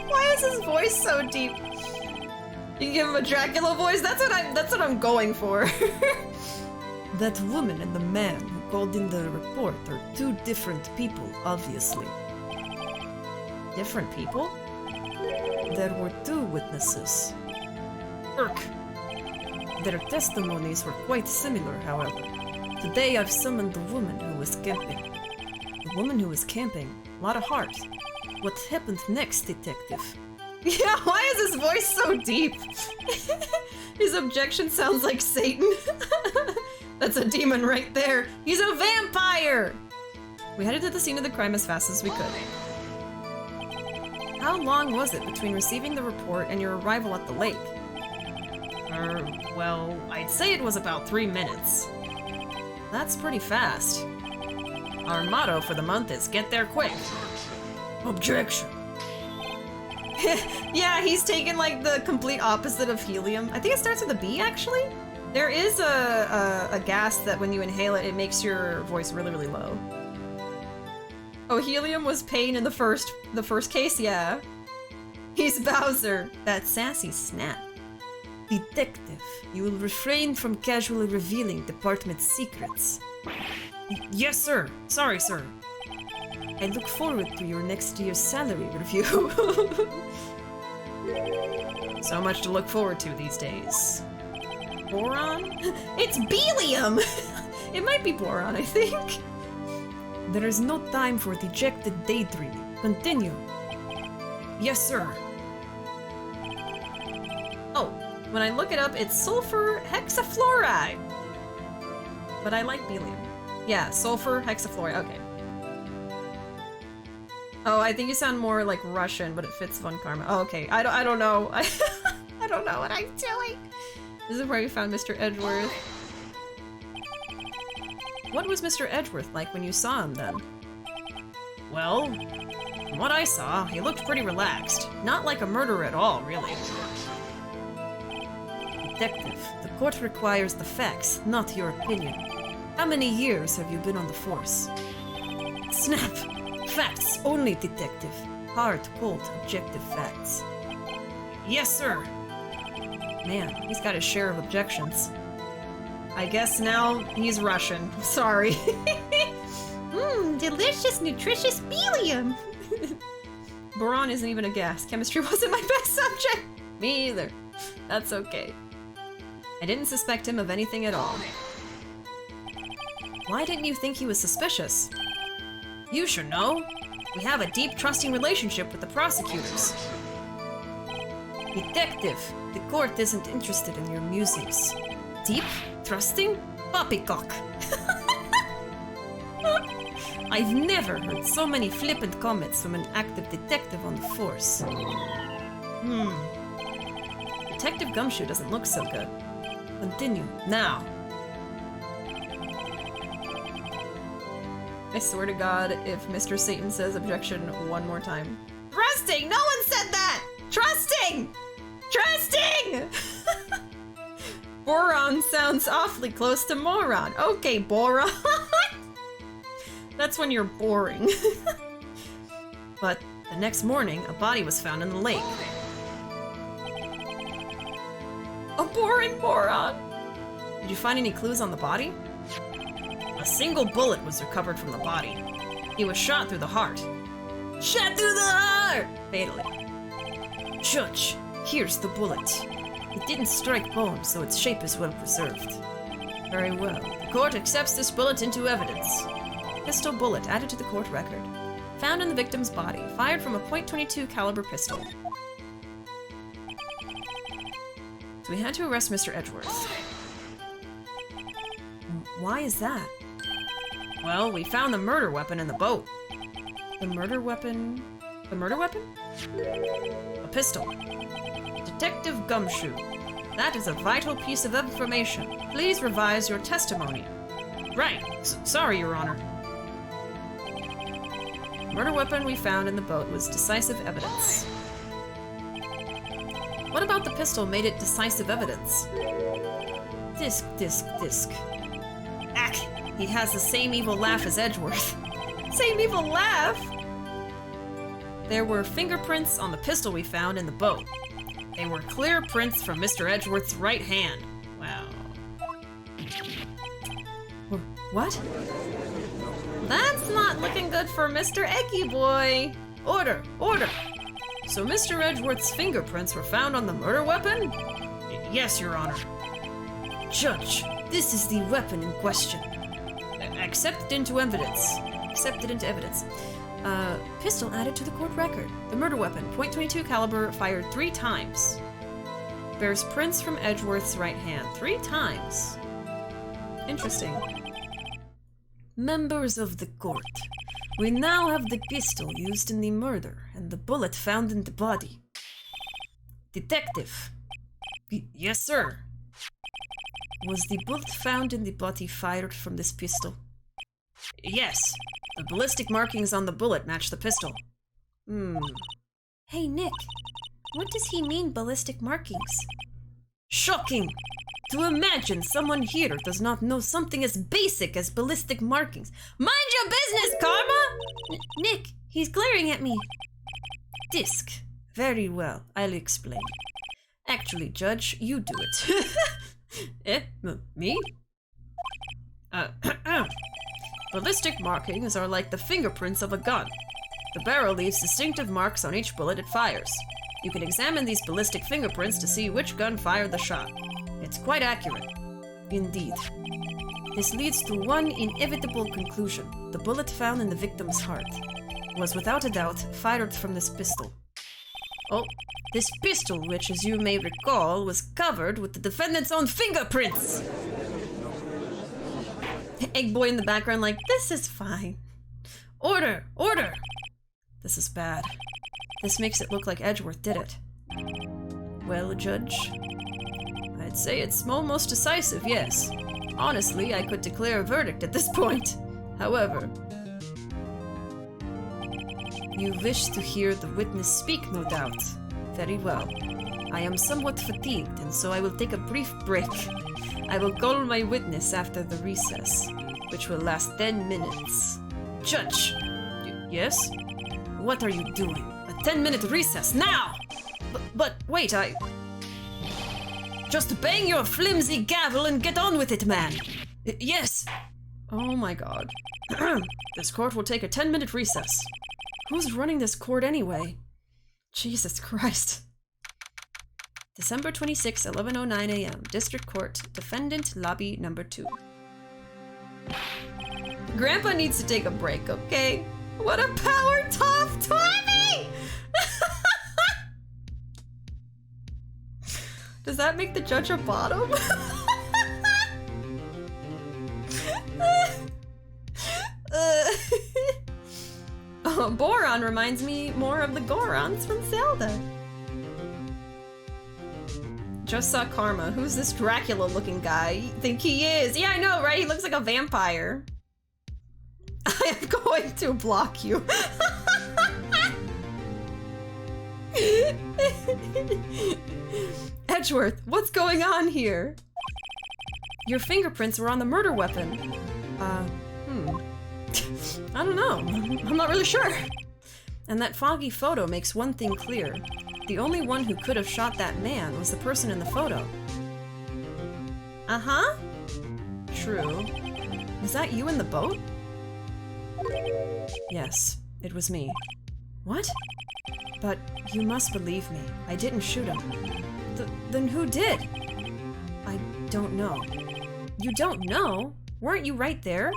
Why is his voice so deep? You give him a Dracula voice? That's what I'm going for. That woman and the man who called in the report are 2 different people, obviously. Different people? There were 2 witnesses. Their testimonies were quite similar, however. Today I've summoned the woman who was camping. The woman who was camping? A lot of heart. What happened next, detective? Yeah, why is his voice so deep? His objection sounds like Satan. That's a demon right there. He's a vampire! We headed to the scene of the crime as fast as we could. How long was it between receiving the report and your arrival at the lake? Well, I'd say it was about 3 minutes. That's pretty fast. Our motto for the month is get there quick. Objection. Yeah, he's taken like the complete opposite of helium. I think it starts with a B, actually. There is a gas that when you inhale it, it makes your voice really, really low. Oh, helium was pain in the first case, yeah. He's Bowser. That sassy snap. Detective, you will refrain from casually revealing department secrets. Yes, sir. Sorry, sir. I look forward to your next year's salary review. So much to look forward to these days. Boron? It's Belium! It might be boron, I think. There is no time for dejected daydreaming. Continue. Yes, sir. Oh, when I look it up, it's sulfur hexafluoride. But I like helium. Yeah, sulfur hexafluoride. Okay. Oh, I think you sound more like Russian, but it fits Von Karma. Oh, okay. I don't know. I don't know what I'm doing. This is where we found Mr. Edgeworth. What was Mr. Edgeworth like when you saw him then? Well, from what I saw, he looked pretty relaxed. Not like a murderer at all, really. Detective, the court requires the facts, not your opinion. How many years have you been on the force? Snap! Facts only, detective. Hard, cold, objective facts. Yes, sir. Man, he's got his share of objections. I guess now he's Russian. Sorry. Delicious, nutritious helium. Boron isn't even a gas. Chemistry wasn't my best subject. Me either. That's okay. I didn't suspect him of anything at all. Why didn't you think he was suspicious? You should know. We have a deep, trusting relationship with the prosecutors. Detective, the court isn't interested in your musings. Deep? Trusting? Poppycock. I've never heard so many flippant comments from an active detective on the force. Detective Gumshoe doesn't look so good. Continue, now. I swear to God, if Mr. Satan says objection one more time. Trusting! No one said that! Trusting! Trusting! Boron sounds awfully close to moron. Okay, boron. That's when you're boring. But the next morning, a body was found in the lake. A boring boron. Did you find any clues on the body? A single bullet was recovered from the body. He was shot through the heart. Shot through the heart! Fatally. Judge, here's the bullet. It didn't strike bone, so its shape is well preserved. Very well. The court accepts this bullet into evidence. Pistol bullet added to the court record. Found in the victim's body, fired from a .22 caliber pistol. So we had to arrest Mr. Edgeworth. Why is that? Well, we found the murder weapon in the boat. The murder weapon? The murder weapon? A pistol. Detective Gumshoe. That is a vital piece of information. Please revise your testimony. Right. Sorry, Your Honor. The murder weapon we found in the boat was decisive evidence. What about the pistol made it decisive evidence? Disc, disc, disc. Ack! He has the same evil laugh as Edgeworth. Same evil laugh? There were fingerprints on the pistol we found in the boat. They were clear prints from Mr. Edgeworth's right hand. Wow. What? That's not looking good for Mr. Eggy Boy. Order! Order! So Mr. Edgeworth's fingerprints were found on the murder weapon? Yes, Your Honor. Judge, this is the weapon in question. Accepted into evidence. Accepted into evidence. Pistol added to the court record. The murder weapon, .22 caliber, fired 3 times. Bears prints from Edgeworth's right hand. 3 times. Interesting. Members of the court, we now have the pistol used in the murder and the bullet found in the body. Detective. Yes, sir. Was the bullet found in the body fired from this pistol? Yes. The ballistic markings on the bullet match the pistol. Hey, Nick. What does he mean, ballistic markings? Shocking! To imagine someone here does not know something as basic as ballistic markings. Mind your business, Karma! Nick, he's glaring at me. Disc. Very well, I'll explain. Actually, Judge, you do it. Me? Ballistic markings are like the fingerprints of a gun. The barrel leaves distinctive marks on each bullet it fires. You can examine these ballistic fingerprints to see which gun fired the shot. It's quite accurate. Indeed. This leads to one inevitable conclusion. The bullet found in the victim's heart was without a doubt fired from this pistol. Oh, this pistol, which as you may recall, was covered with the defendant's own fingerprints! Egg boy in the background like, this is fine. Order! Order! This is bad. This makes it look like Edgeworth did it. Well, Judge, I'd say it's almost decisive, yes. Honestly, I could declare a verdict at this point. However, you wish to hear the witness speak, no doubt. Very well. I am somewhat fatigued, and so I will take a brief break. I will call my witness after the recess, which will last 10 minutes. Judge! Yes? What are you doing? A 10-minute recess, now! But wait, Just bang your flimsy gavel and get on with it, man! Yes! Oh my god. This court will take a 10-minute recess. Who's running this court anyway? Jesus Christ. December 26, 11:09 a.m. District Court, Defendant Lobby Number 2. Grandpa needs to take a break, okay? What a power top 20! Does that make the judge a bottom? Oh, Boron reminds me more of the Gorons from Zelda. Just saw Karma. Who's this Dracula-looking guy? You think he is? Yeah, I know, right? He looks like a vampire. I am going to block you. Edgeworth, what's going on here? Your fingerprints were on the murder weapon. I don't know. I'm not really sure. And that foggy photo makes one thing clear. The only one who could have shot that man was the person in the photo. Uh-huh. True. Was that you in the boat? Yes, it was me. What? But you must believe me. I didn't shoot him. Then who did? I don't know. You don't know? Weren't you right there?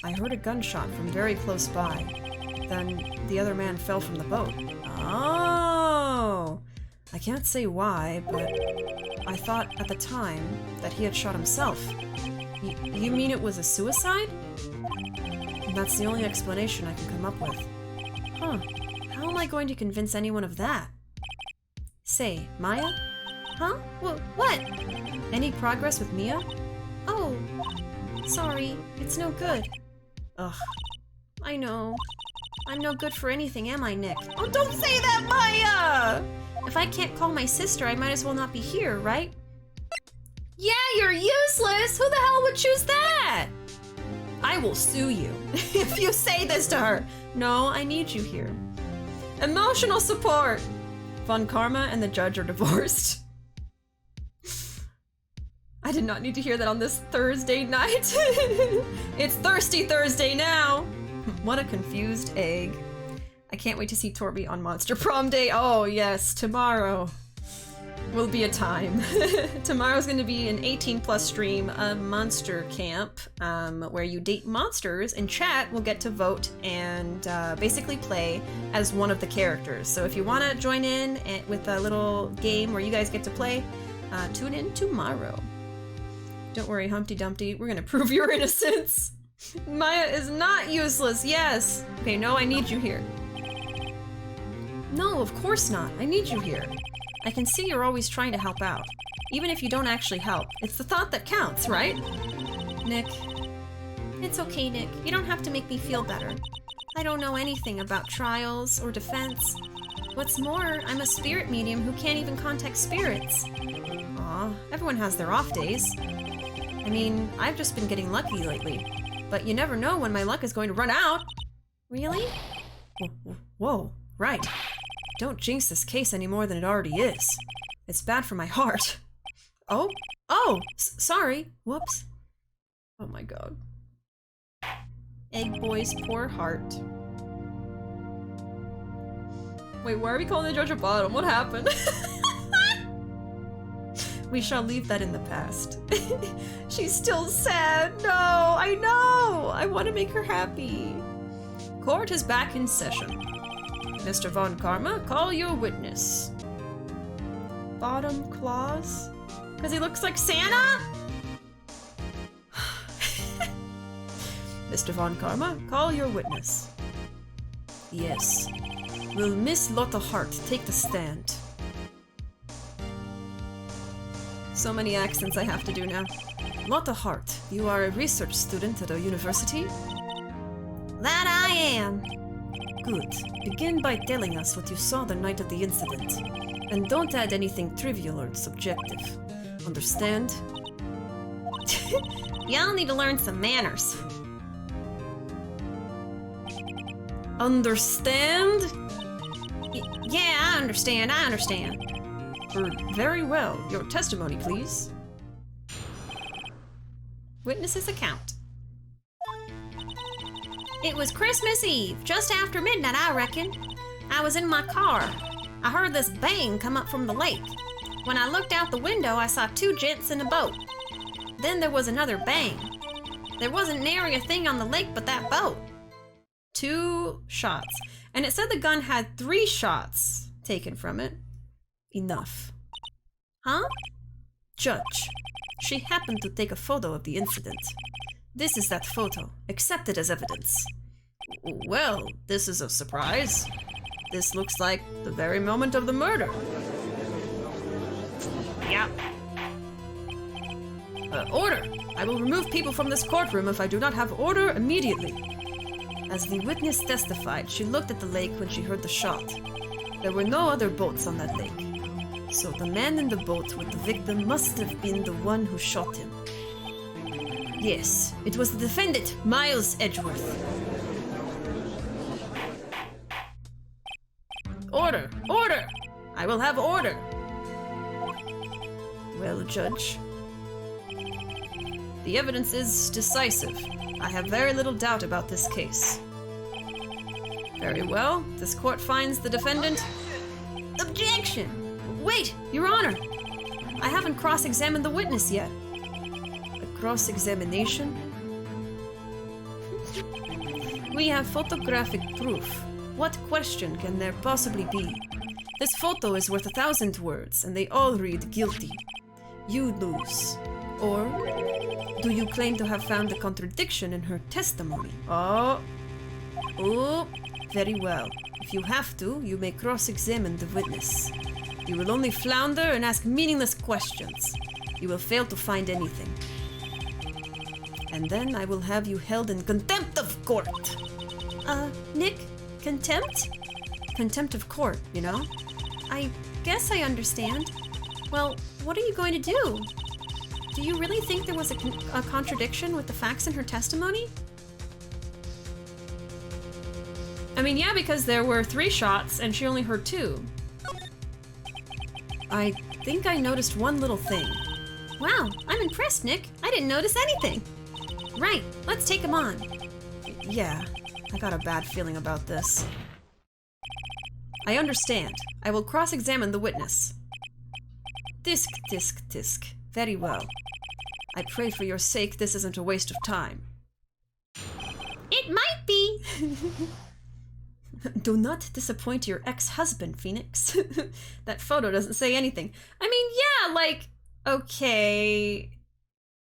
I heard a gunshot from very close by. Then the other man fell from the boat. Oh! I can't say why, but I thought at the time that he had shot himself. You mean it was a suicide? And that's the only explanation I can come up with. Huh. How am I going to convince anyone of that? Say, Maya? Huh? What? Any progress with Mia? Oh, sorry. It's no good. Ugh. I know. I'm no good for anything, am I, Nick? Oh, don't say that, Maya! If I can't call my sister, I might as well not be here, right? Yeah, you're useless! Who the hell would choose that? I will sue you if you say this to her. No, I need you here. Emotional support! Von Karma and the judge are divorced. I did not need to hear that on this Thursday night. It's Thirsty Thursday now! What a confused egg. I can't wait to see Torby on Monster Prom Day. Oh yes, tomorrow will be a time. Tomorrow's gonna be an 18+ stream of Monster Camp, where you date monsters and chat will get to vote and basically play as one of the characters. So if you want to join in with a little game where you guys get to play, tune in tomorrow. Don't worry, Humpty Dumpty, we're gonna prove your innocence. Maya is not useless, yes! Okay, no, I need you here. No, of course not. I need you here. I can see you're always trying to help out. Even if you don't actually help. It's the thought that counts, right? Nick. It's okay, Nick. You don't have to make me feel better. I don't know anything about trials or defense. What's more, I'm a spirit medium who can't even contact spirits. Aw, everyone has their off days. I mean, I've just been getting lucky lately. But you never know when my luck is going to run out. Really? Whoa, right. Don't jinx this case any more than it already is. It's bad for my heart. Oh, sorry. Whoops. Oh my god. Egg boy's poor heart. Wait, why are we calling the judge a bottom? What happened? We shall leave that in the past. She's still sad. No, I know. I want to make her happy. Court is back in session. Mr. Von Karma, call your witness. Bottom clause? Because he looks like Santa? Mr. Von Karma, call your witness. Yes. Will Miss Lotta Hart take the stand? So many accents I have to do now. Lotta Hart, you are a research student at a university? That I am. Good. Begin by telling us what you saw the night of the incident. And don't add anything trivial or subjective. Understand? Y'all need to learn some manners. Understand? Yeah, I understand. Very well. Your testimony, please. Witness's account. It was Christmas Eve, just after midnight, I reckon. I was in my car. I heard this bang come up from the lake. When I looked out the window, I saw two gents in a boat. Then there was another bang. There wasn't nary a thing on the lake but that boat. 2 shots. And it said the gun had 3 shots taken from it. Enough. Huh? Judge, she happened to take a photo of the incident. This is that photo, accepted as evidence. Well, this is a surprise. This looks like the very moment of the murder. Yep. Order! I will remove people from this courtroom if I do not have order immediately. As the witness testified, she looked at the lake when she heard the shot. There were no other boats on that lake. So the man in the boat with the victim must have been the one who shot him. Yes, it was the defendant, Miles Edgeworth. Order! Order! I will have order! Well, Judge, the evidence is decisive. I have very little doubt about this case. Very well, this court finds the defendant... Objection! Wait, Your Honor! I haven't cross-examined the witness yet. A cross-examination? We have photographic proof. What question can there possibly be? This photo is worth 1,000 words, and they all read guilty. You lose. Or do you claim to have found a contradiction in her testimony? Oh, very well. If you have to, you may cross-examine the witness. You will only flounder and ask meaningless questions. You will fail to find anything. And then I will have you held in contempt of court. Nick? Contempt? Contempt of court, you know? I guess I understand. Well, what are you going to do? Do you really think there was a contradiction with the facts in her testimony? I mean, yeah, because there were 3 shots and she only heard 2. I think I noticed one little thing. Wow, I'm impressed, Nick. I didn't notice anything. Right, let's take him on. Yeah, I got a bad feeling about this. I understand. I will cross-examine the witness. Tisk, tisk, tisk. Very well. I pray for your sake this isn't a waste of time. It might be! Do not disappoint your ex-husband, Phoenix. That photo doesn't say anything. I mean, yeah, like, okay,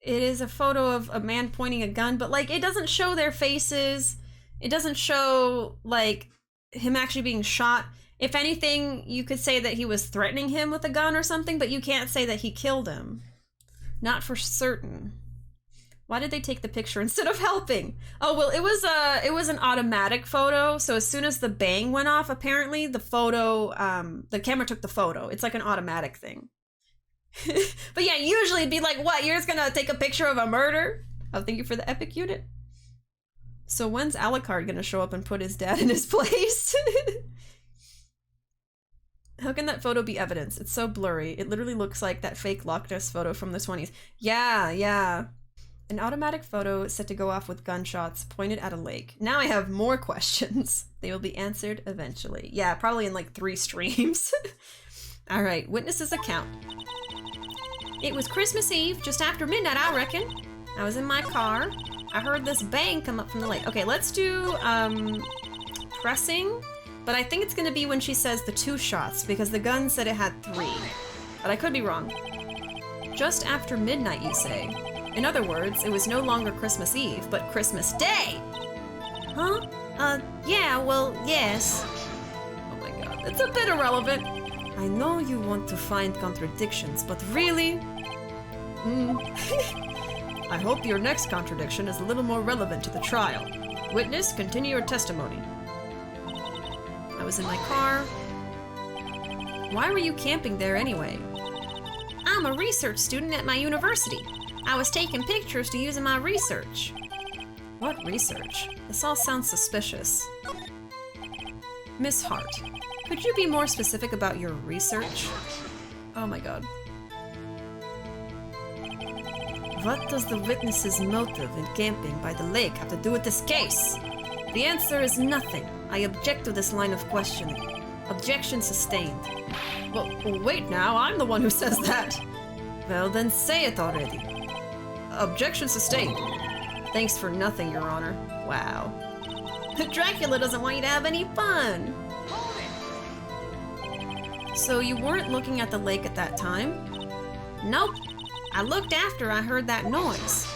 it is a photo of a man pointing a gun, but, like, it doesn't show their faces. It doesn't show, like, him actually being shot. If anything, you could say that he was threatening him with a gun or something, but you can't say that he killed him. Not for certain. Why did they take the picture instead of helping? Oh, well, it was an automatic photo, so as soon as the bang went off, apparently the photo, the camera took the photo. It's like an automatic thing. But yeah, usually it'd be like, what, you're just gonna take a picture of a murder? Oh, thank you for the epic unit. So when's Alucard gonna show up and put his dad in his place? How can that photo be evidence? It's so blurry. It literally looks like that fake Loch Ness photo from the 20s. Yeah, yeah. An automatic photo is set to go off with gunshots pointed at a lake. Now I have more questions. They will be answered eventually. Yeah, probably in like 3 streams. All right, witness's account. It was Christmas Eve, just after midnight, I reckon. I was in my car. I heard this bang come up from the lake. Okay, let's do, pressing. But I think it's gonna be when she says the 2 shots, because the gun said it had 3. But I could be wrong. Just after midnight, you say? In other words, it was no longer Christmas Eve, but Christmas Day! Huh? Yeah, well, yes. Oh my god, it's a bit irrelevant. I know you want to find contradictions, but really? I hope your next contradiction is a little more relevant to the trial. Witness, continue your testimony. I was in my car. Why were you camping there anyway? I'm a research student at my university. I was taking pictures to use in my research. What research? This all sounds suspicious. Miss Hart, could you be more specific about your research? Oh my god. What does the witness's motive in camping by the lake have to do with this case? The answer is nothing. I object to this line of questioning. Objection sustained. Well, wait now, I'm the one who says that. Well, then say it already. Objection sustained. Thanks for nothing, Your Honor. Wow. Dracula doesn't want you to have any fun. So you weren't looking at the lake at that time? Nope. I looked after I heard that noise.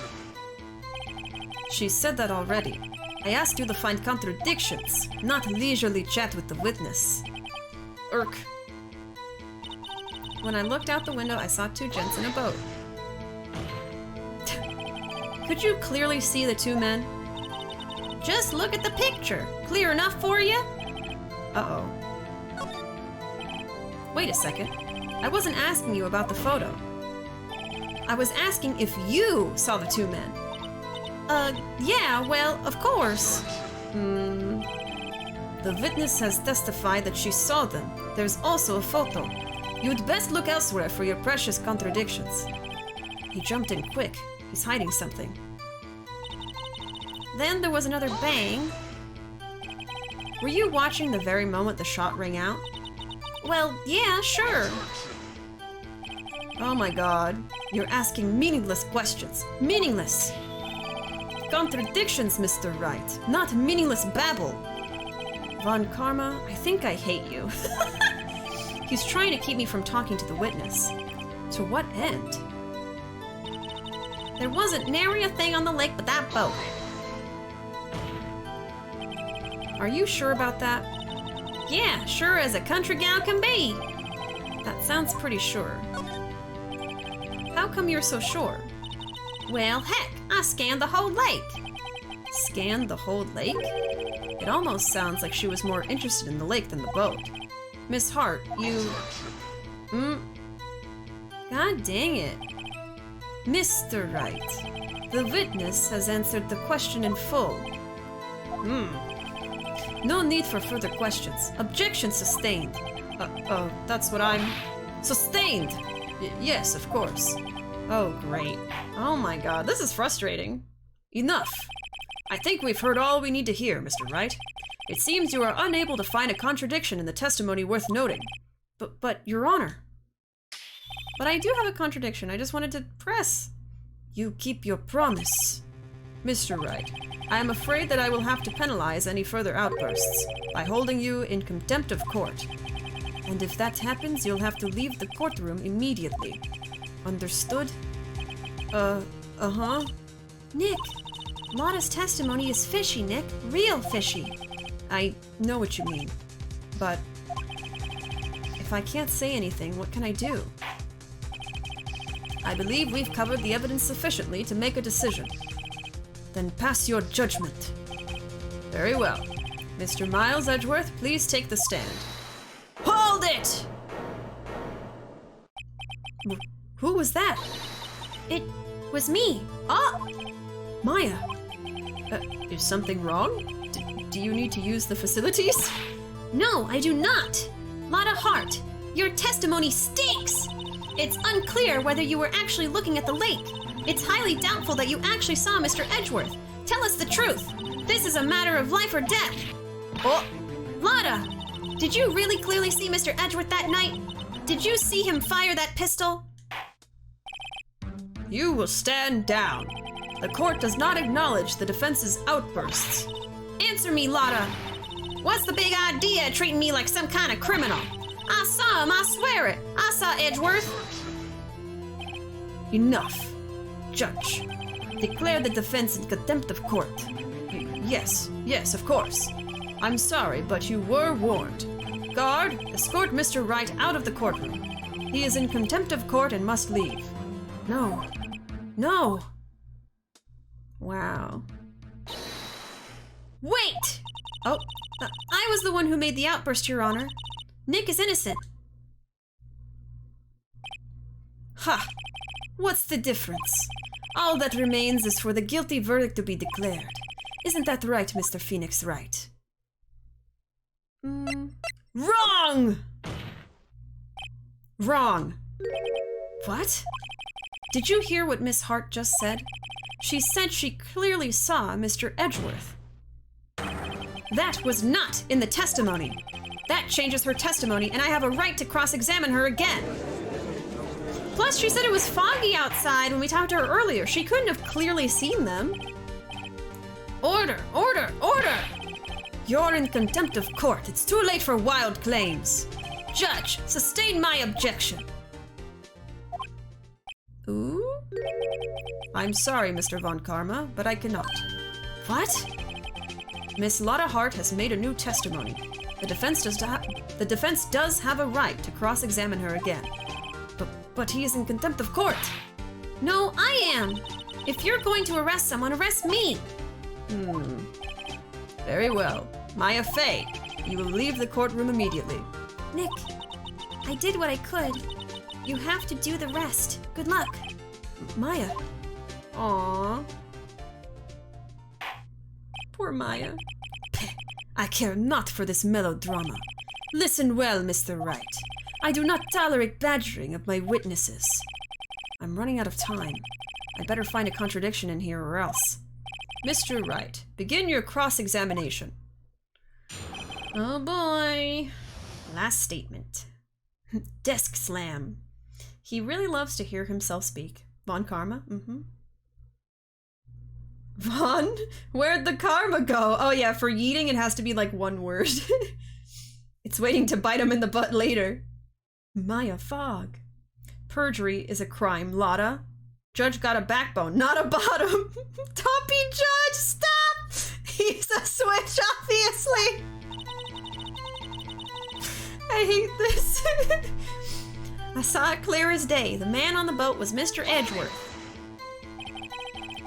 She said that already. I asked you to find contradictions, not leisurely chat with the witness. Irk. When I looked out the window, I saw 2 gents in a boat. Could you clearly see the 2 men? Just look at the picture. Clear enough for you? Uh-oh. Wait a second. I wasn't asking you about the photo. I was asking if you saw the 2 men. Yeah, well, of course. The witness has testified that she saw them. There's also a photo. You'd best look elsewhere for your precious contradictions. He jumped in quick. He's hiding something. Then there was another bang. Were you watching the very moment the shot rang out? Well, yeah, sure. Oh my god. You're asking meaningless questions. Meaningless! Contradictions, Mr. Wright, not meaningless babble. Von Karma, I think I hate you. He's trying to keep me from talking to the witness. To what end? There wasn't nary a thing on the lake but that boat. Are you sure about that? Yeah, sure as a country gal can be. That sounds pretty sure. How come you're so sure? Well, heck, I scanned the whole lake. Scanned the whole lake? It almost sounds like she was more interested in the lake than the boat. Miss Hart, you... God dang it. Mr. Wright, the witness has answered the question in full. No need for further questions. Objection sustained. That's what I'm... Sustained! Yes, of course. Oh, great. Oh my god, this is frustrating. Enough. I think we've heard all we need to hear, Mr. Wright. It seems you are unable to find a contradiction in the testimony worth noting. But, Your Honor. But I do have a contradiction, I just wanted to press. You keep your promise. Mr. Wright, I am afraid that I will have to penalize any further outbursts by holding you in contempt of court. And if that happens, you'll have to leave the courtroom immediately. Understood? Uh-huh. Nick, Lotta's testimony is fishy, Nick. Real fishy. I know what you mean, but if I can't say anything, what can I do? I believe we've covered the evidence sufficiently to make a decision. Then pass your judgment. Very well. Mr. Miles Edgeworth, please take the stand. Hold it! Who was that? It was me. Maya. Is something wrong? Do you need to use the facilities? No, I do not. Lotta Hart, your testimony stinks. It's unclear whether you were actually looking at the lake. It's highly doubtful that you actually saw Mr. Edgeworth. Tell us the truth. This is a matter of life or death. Oh, Lotta, did you really clearly see Mr. Edgeworth that night? Did you see him fire that pistol? you will stand down. The court does not acknowledge the defense's outbursts. Answer me, Lotta. What's the big idea of treating me like some kind of criminal? I saw him, I swear it. I saw Edgeworth. Enough. Judge, declare the defense in contempt of court. Yes, of course. I'm sorry, but you were warned. Guard, escort Mr. Wright out of the courtroom. He is in contempt of court and must leave. No. Wow. Wait! Oh, I was the one who made the outburst, Your Honor. Nick is innocent. ha! What's the difference? All that remains is for the guilty verdict to be declared. Isn't that right, Mr. Phoenix Wright? Wrong! Wrong. What? Did you hear what Miss Hart just said? She said she clearly saw Mr. Edgeworth. That was not in the testimony. That changes her testimony, and I have a right to cross-examine her again. Plus, she said it was foggy outside when we talked to her earlier. She couldn't have clearly seen them. Order! You're in contempt of court. It's too late for wild claims. Judge, sustain my objection. Ooh? I'm sorry, Mr. Von Karma, but I cannot. What? Miss Lotta Hart has made a new testimony. The defense does have a right to cross-examine her again. But he is in contempt of court. No, I am. If you're going to arrest someone, arrest me. Very well. Maya Fey, you will leave the courtroom immediately. Nick, I did what I could. You have to do the rest. Good luck. Maya. Aww. Poor Maya. I care not for this melodrama. Listen well, Mr. Wright. I do not tolerate badgering of my witnesses. I'm running out of time. I'd better find a contradiction in here or else. Mr. Wright, begin your cross-examination. Oh boy. Last statement. Desk slam. He really loves to hear himself speak. Von Karma? Von? Where'd the karma go? Oh yeah, for yeeting it has to be like one word. It's waiting to bite him in the butt later. Maya Fogg. Perjury is a crime, Lotta. Judge got a backbone, not a bottom. Toppy Judge, stop! He's a switch, obviously. I hate this. I saw it clear as day. The man on the boat was Mr. Edgeworth.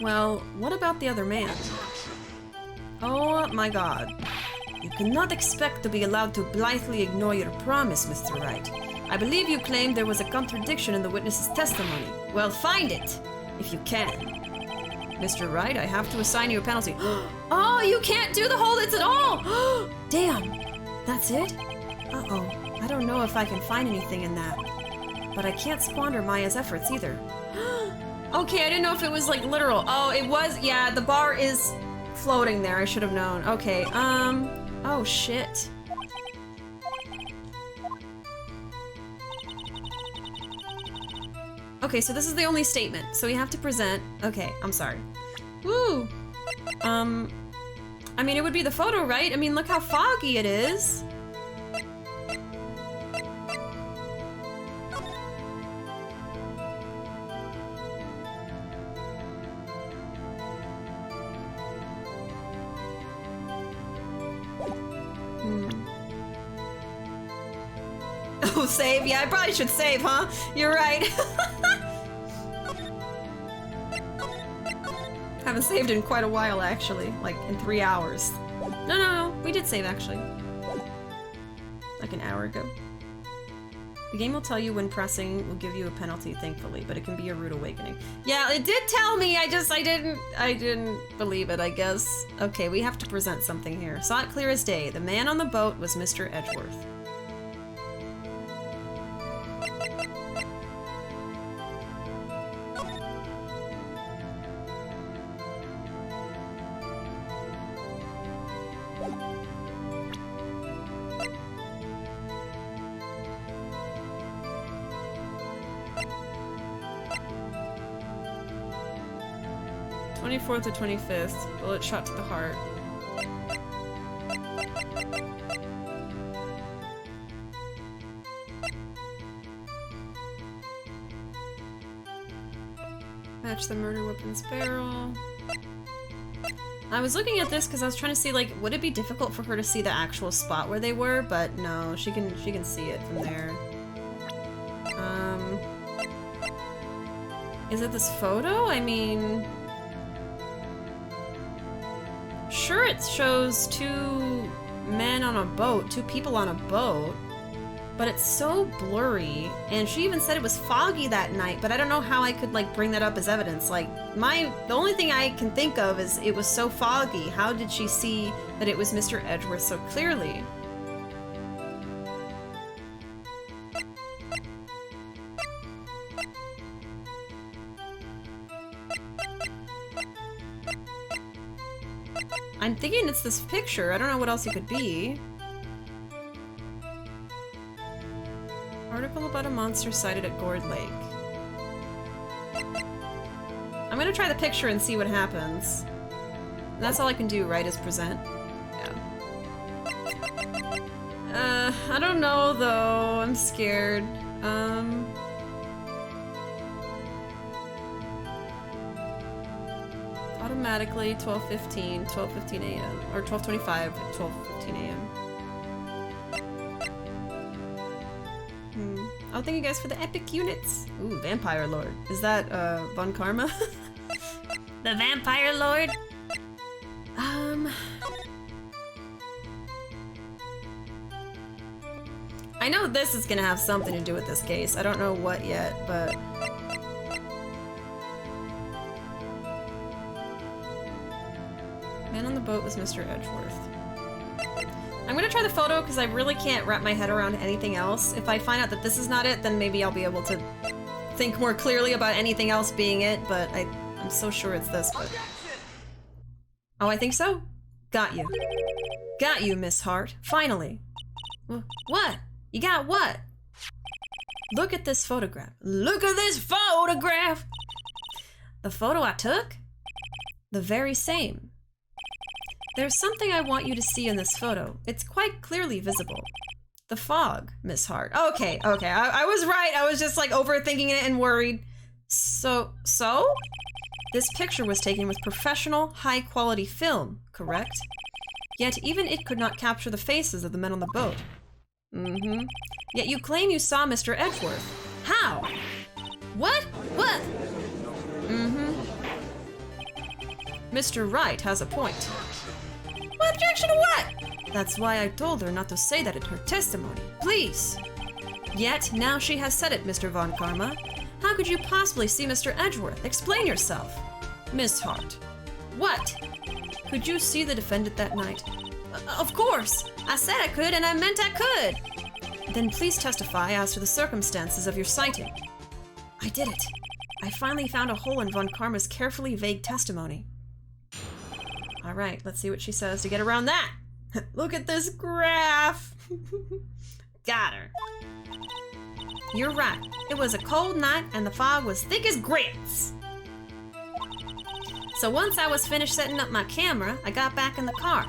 Well, what about the other man? Oh my god. You cannot expect to be allowed to blithely ignore your promise, Mr. Wright. I believe you claimed there was a contradiction in the witness's testimony. Well, find it, if you can. Mr. Wright, I have to assign you a penalty. Oh, you can't do the hold it's at all! Damn, that's it? Uh-oh, I don't know if I can find anything in that. But I can't squander Maya's efforts either. Okay, I didn't know if it was like literal. Oh, it was, yeah, the bar is floating there, I should have known. Okay, oh shit. Okay, so this is the only statement, so we have to present. Okay, I'm sorry. Woo! I mean, it would be the photo, right? I mean, look how foggy it is. Oh, save? Yeah, I probably should save, huh? You're right. Haven't saved in quite a while, actually. Like, in 3 hours. No, we did save, actually. Like an hour ago. The game will tell you when pressing will give you a penalty, thankfully, but it can be a rude awakening. Yeah, it did tell me, I didn't believe it, I guess. Okay, we have to present something here. Saw it clear as day. The man on the boat was Mr. Edgeworth. 24th to 25th. Bullet shot to the heart. Match the murder weapon's barrel. I was looking at this because I was trying to see, like, would it be difficult for her to see the actual spot where they were? But no, she can see it from there. Is it this photo? I mean, sure, it shows two men on a boat, two people on a boat, but it's so blurry, and she even said it was foggy that night, but I don't know how I could, like, bring that up as evidence. Like, the only thing I can think of is it was so foggy. How did she see that it was Mr. Edgeworth so clearly? I'm thinking it's this picture. I don't know what else it could be. Article about a monster sighted at Gourd Lake. I'm gonna try the picture and see what happens. And that's all I can do, right, is present? Yeah. I don't know, though. I'm scared. Automatically 12:15, 12:15 a.m. Or 12:25, 12:15 a.m. Oh, thank you guys for the epic units. Ooh, Vampire Lord. Is that, Von Karma? The Vampire Lord? I know this is gonna have something to do with this case. I don't know what yet, but... Man on the boat was Mr. Edgeworth. I'm gonna try the photo because I really can't wrap my head around anything else. If I find out that this is not it, then maybe I'll be able to think more clearly about anything else being it, but I'm so sure it's this, but... Oh, I think so? Got you. Got you, Miss Hart. Finally. What? You got what? Look at this photograph. Look at this photograph! The photo I took? The very same. There's something I want you to see in this photo. It's quite clearly visible. The fog, Miss Hart. Okay. I was right. I was just like overthinking it and worried. So? This picture was taken with professional, high-quality film, correct? Yet even it could not capture the faces of the men on the boat. Mm-hmm. Yet you claim you saw Mr. Edgeworth. How? What? Mm-hmm. Mr. Wright has a point. Objection to what? That's why I told her not to say that in her testimony. Please. Yet, now she has said it, Mr. Von Karma. How could you possibly see Mr. Edgeworth? Explain yourself. Miss Hart. What? Could you see the defendant that night? Of course. I said I could, and I meant I could. Then please testify as to the circumstances of your sighting. I did it. I finally found a hole in Von Karma's carefully vague testimony. Alright, let's see what she says to get around that. Look at this graph. Got her. You're right. It was a cold night and the fog was thick as grits. So once I was finished setting up my camera, I got back in the car.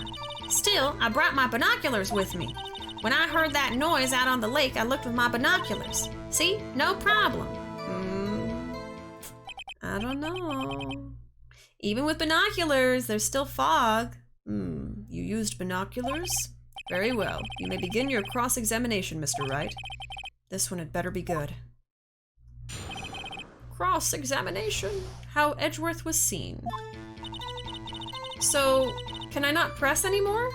Still, I brought my binoculars with me. When I heard that noise out on the lake, I looked with my binoculars. See? No problem. I don't know. Even with binoculars, there's still fog. You used binoculars? Very well. You may begin your cross-examination, Mr. Wright. This one had better be good. Cross-examination. How Edgeworth was seen. So, can I not press anymore?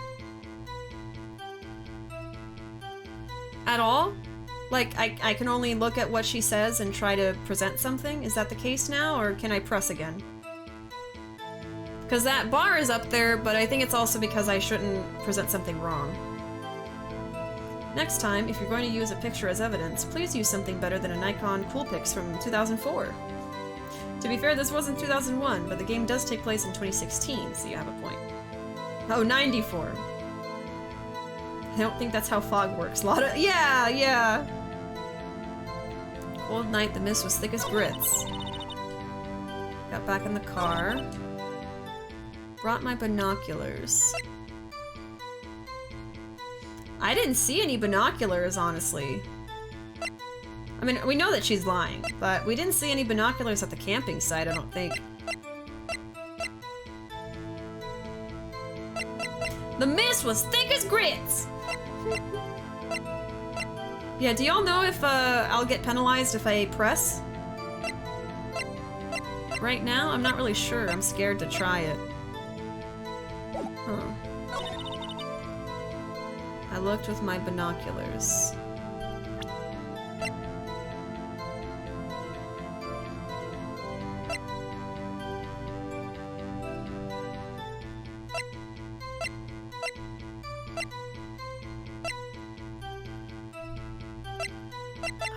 At all? Like, I can only look at what she says and try to present something? Is that the case now, or can I press again? Because that bar is up there, but I think it's also because I shouldn't present something wrong. Next time, if you're going to use a picture as evidence, please use something better than a Nikon Coolpix from 2004. To be fair, this wasn't 2001, but the game does take place in 2016, so you have a point. Oh, 94. I don't think that's how fog works. Yeah. Cold night, the mist was thick as grits. Got back in the car. brought my binoculars. I didn't see any binoculars, honestly. I mean, we know that she's lying, but we didn't see any binoculars at the camping site, I don't think. The mist was thick as grits! Yeah, do y'all know if I'll get penalized if I press? Right now, I'm not really sure. I'm scared to try it. Huh. I looked with my binoculars.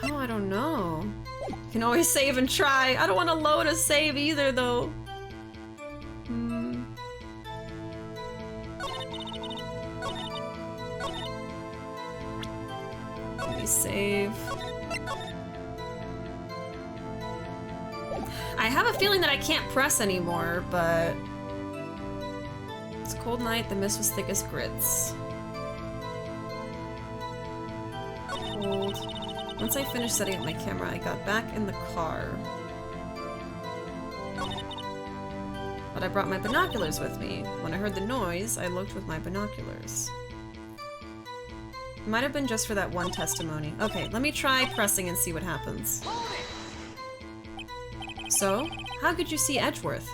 Oh, I don't know. You can always save and try. I don't want to load a save either, though. Let me save. I have a feeling that I can't press anymore, but... It's a cold night, the mist was thick as grits. Cold. Once I finished setting up my camera, I got back in the car. But I brought my binoculars with me. When I heard the noise, I looked with my binoculars. It might have been just for that one testimony. Okay, let me try pressing and see what happens. So, how could you see Edgeworth?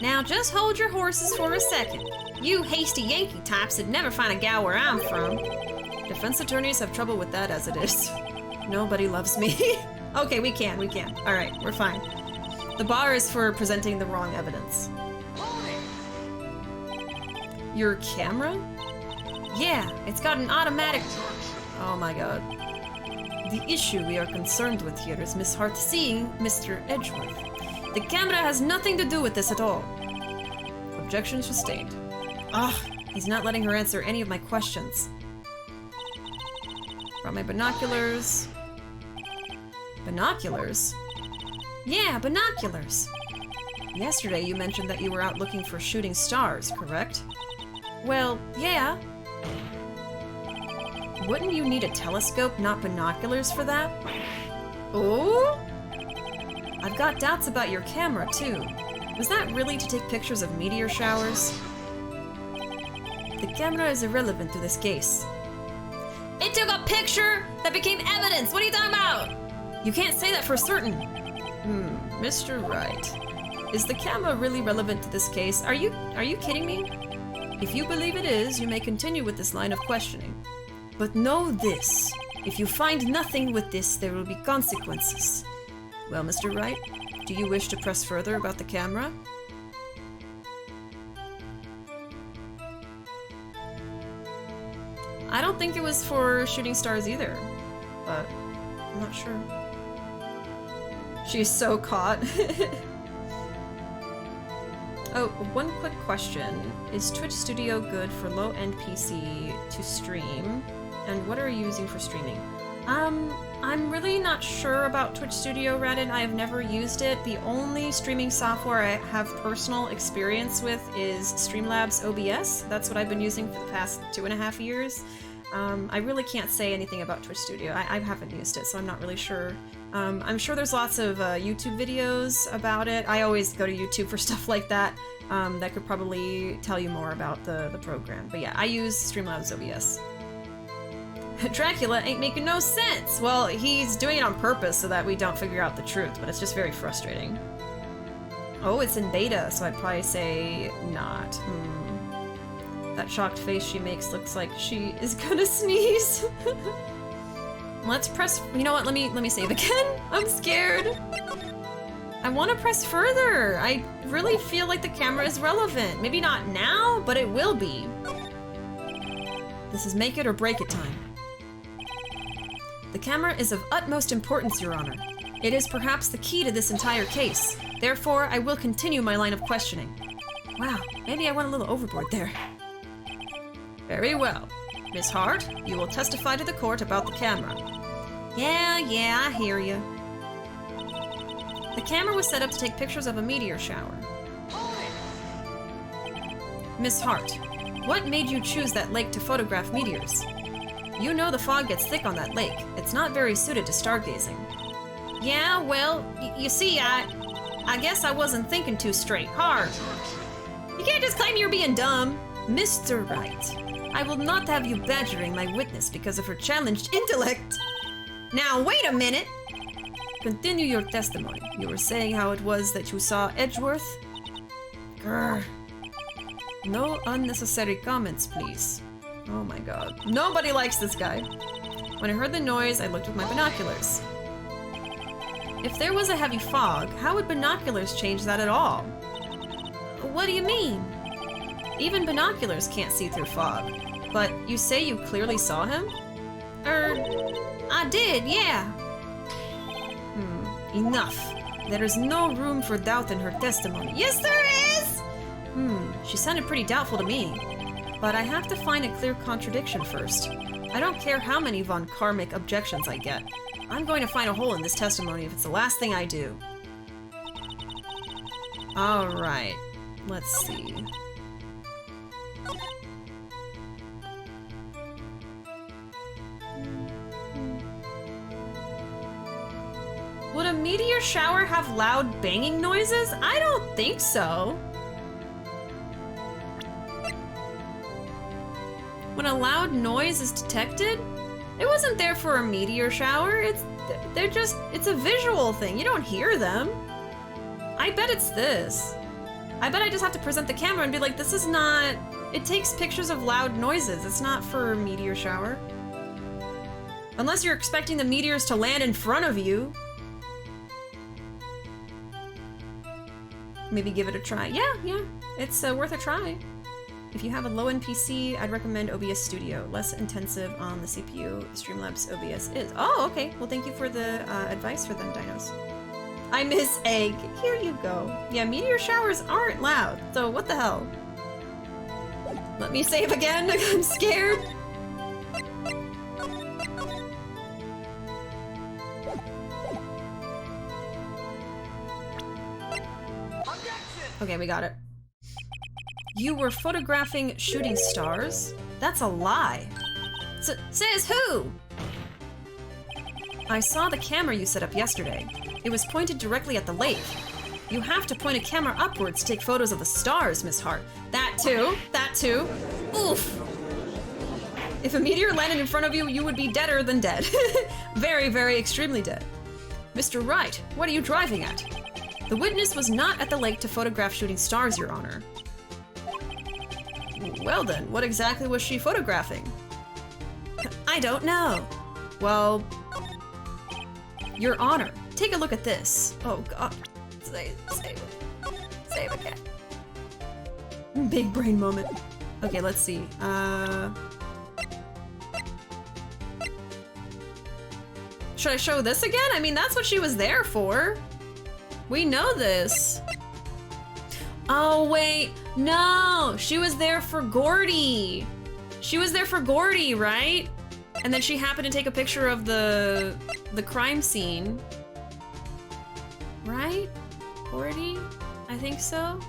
Now just hold your horses for a second. You hasty Yankee types would never find a gal where I'm from. Defense attorneys have trouble with that as it is. Nobody loves me. Okay, we can. Alright, we're fine. The bar is for presenting the wrong evidence. Your camera? Yeah, it's got an automatic... Oh my god. The issue we are concerned with here is Miss Hart seeing Mr. Edgeworth. The camera has nothing to do with this at all. Objection sustained. Ugh, he's not letting her answer any of my questions. Brought my binoculars. Binoculars? Yeah, binoculars. Yesterday you mentioned that you were out looking for shooting stars, correct? Well, yeah. Wouldn't you need a telescope, not binoculars for that? Oh? I've got doubts about your camera, too. Was that really to take pictures of meteor showers? The camera is irrelevant to this case. It took a picture that became evidence! What are you talking about? You can't say that for certain. Mr. Wright. Is the camera really relevant to this case? Are you kidding me? If you believe it is, you may continue with this line of questioning. But know this. If you find nothing with this, there will be consequences. Well, Mr. Wright, do you wish to press further about the camera? I don't think it was for shooting stars either, but I'm not sure. She's so caught. Oh, one quick question. Is Twitch Studio good for low-end PC to stream? And what are you using for streaming? I'm really not sure about Twitch Studio, Reddit. I have never used it. The only streaming software I have personal experience with is Streamlabs OBS. That's what I've been using for the past 2.5 years. I really can't say anything about Twitch Studio. I haven't used it, so I'm not really sure. I'm sure there's lots of YouTube videos about it. I always go to YouTube for stuff like that. That could probably tell you more about the program. But yeah, I use Streamlabs OBS. Dracula ain't making no sense! Well, he's doing it on purpose so that we don't figure out the truth, but it's just very frustrating. Oh, it's in beta, so I'd probably say not. That shocked face she makes looks like she is gonna sneeze. Let's press... You know what? Let me save again. I'm scared. I want to press further. I really feel like the camera is relevant. Maybe not now, but it will be. This is make it or break it time. The camera is of utmost importance, Your Honor. It is perhaps the key to this entire case. Therefore, I will continue my line of questioning. Wow, maybe I went a little overboard there. Very well. Miss Hart, you will testify to the court about the camera. Yeah, I hear you. The camera was set up to take pictures of a meteor shower. Miss Hart, what made you choose that lake to photograph meteors? You know the fog gets thick on that lake. It's not very suited to stargazing. Yeah, well, you see, I guess I wasn't thinking too straight. Hard. You can't just claim you're being dumb. Mr. Wright, I will not have you badgering my witness because of her challenged intellect. Now, wait a minute. Continue your testimony. You were saying how it was that you saw Edgeworth? Grr. No unnecessary comments, please. Oh my god. Nobody likes this guy. When I heard the noise, I looked with my binoculars. If there was a heavy fog, how would binoculars change that at all? What do you mean? Even binoculars can't see through fog. But you say you clearly saw him? I did, yeah. Enough. There is no room for doubt in her testimony. Yes, there is! She sounded pretty doubtful to me. But I have to find a clear contradiction first. I don't care how many von Karmic objections I get. I'm going to find a hole in this testimony if it's the last thing I do. Alright. Let's see. Would a meteor shower have loud banging noises? I don't think so. When a loud noise is detected, it wasn't there for a meteor shower. It's a visual thing. You don't hear them. I bet it's this. I bet I just have to present the camera and be like, this is not, it takes pictures of loud noises. It's not for a meteor shower. Unless you're expecting the meteors to land in front of you. Maybe give it a try. Yeah, it's worth a try. If you have a low-end PC, I'd recommend OBS Studio. Less intensive on the CPU. Streamlabs OBS is. Oh, okay. Well, thank you for the advice for them, dinos. I miss egg. Here you go. Yeah, meteor showers aren't loud, so what the hell? Let me save again. I'm scared. Okay, we got it. You were photographing shooting stars? That's a lie. Says who? I saw the camera you set up yesterday. It was pointed directly at the lake. You have to point a camera upwards to take photos of the stars, Miss Hart. That too. Oof. If a meteor landed in front of you, you would be deader than dead. Very, very extremely dead. Mr. Wright, what are you driving at? The witness was not at the lake to photograph shooting stars, Your Honor. Well then, what exactly was she photographing? I don't know. Well, Your Honor, take a look at this. Oh god. Save again. Big brain moment. Okay, let's see. Should I show this again? I mean, that's what she was there for. We know this. Oh, wait. No, she was there for Gordy. She was there for Gordy, right? And then she happened to take a picture of the crime scene. Right? Gordy? I think so.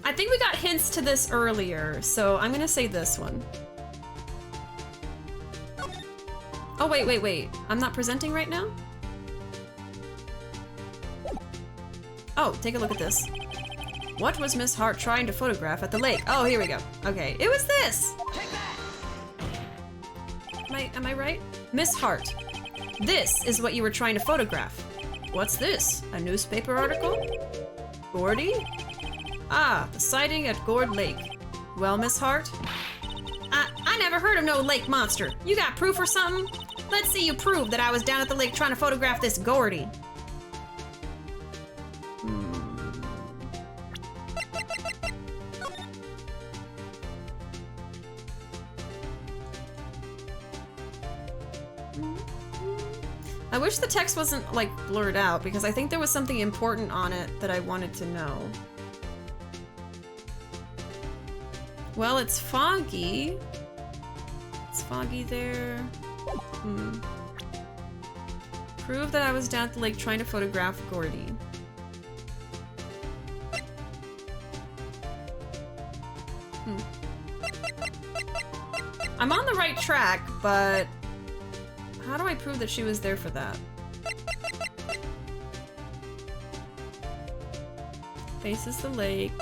I think we got hints to this earlier, so I'm gonna say this one. Oh, wait. I'm not presenting right now? Oh, take a look at this. What was Miss Hart trying to photograph at the lake? Oh, here we go. Okay, it was this! Am I right? Miss Hart, this is what you were trying to photograph. What's this? A newspaper article? Gordy? Ah, the sighting at Gord Lake. Well, Miss Hart? I never heard of no lake monster. You got proof or something? Let's see you prove that I was down at the lake trying to photograph this Gordy. I wish the text wasn't, like, blurred out, because I think there was something important on it that I wanted to know. Well, it's foggy. It's foggy there. Prove that I was down at the lake trying to photograph Gordy. I'm on the right track, but how do I prove that she was there for that? Faces the lake.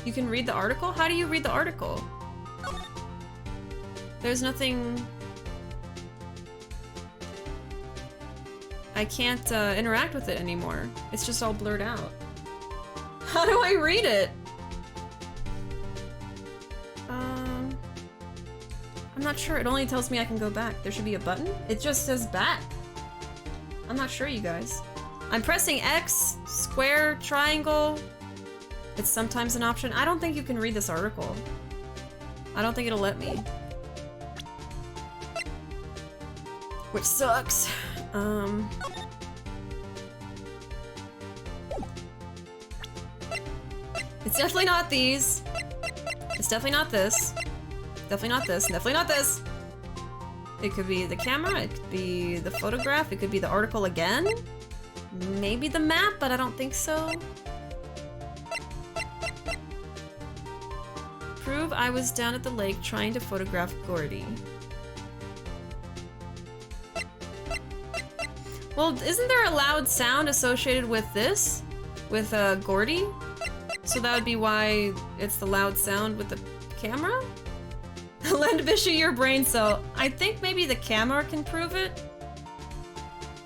You can read the article? How do you read the article? There's nothing... I can't interact with it anymore. It's just all blurred out. How do I read it? I'm not sure. It only tells me I can go back. There should be a button? It just says back. I'm not sure, you guys. I'm pressing X, square, triangle. It's sometimes an option. I don't think you can read this article. I don't think it'll let me. Which sucks. It's definitely not these. It's definitely not this. Definitely not this. Definitely not this. It could be the camera. It could be the photograph. It could be the article again. Maybe the map, but I don't think so. Prove I was down at the lake trying to photograph Gordy. Well, isn't there a loud sound associated with this? With Gordy? So that would be why it's the loud sound with the camera? Lend Bishi your brain cell. I think maybe the camera can prove it.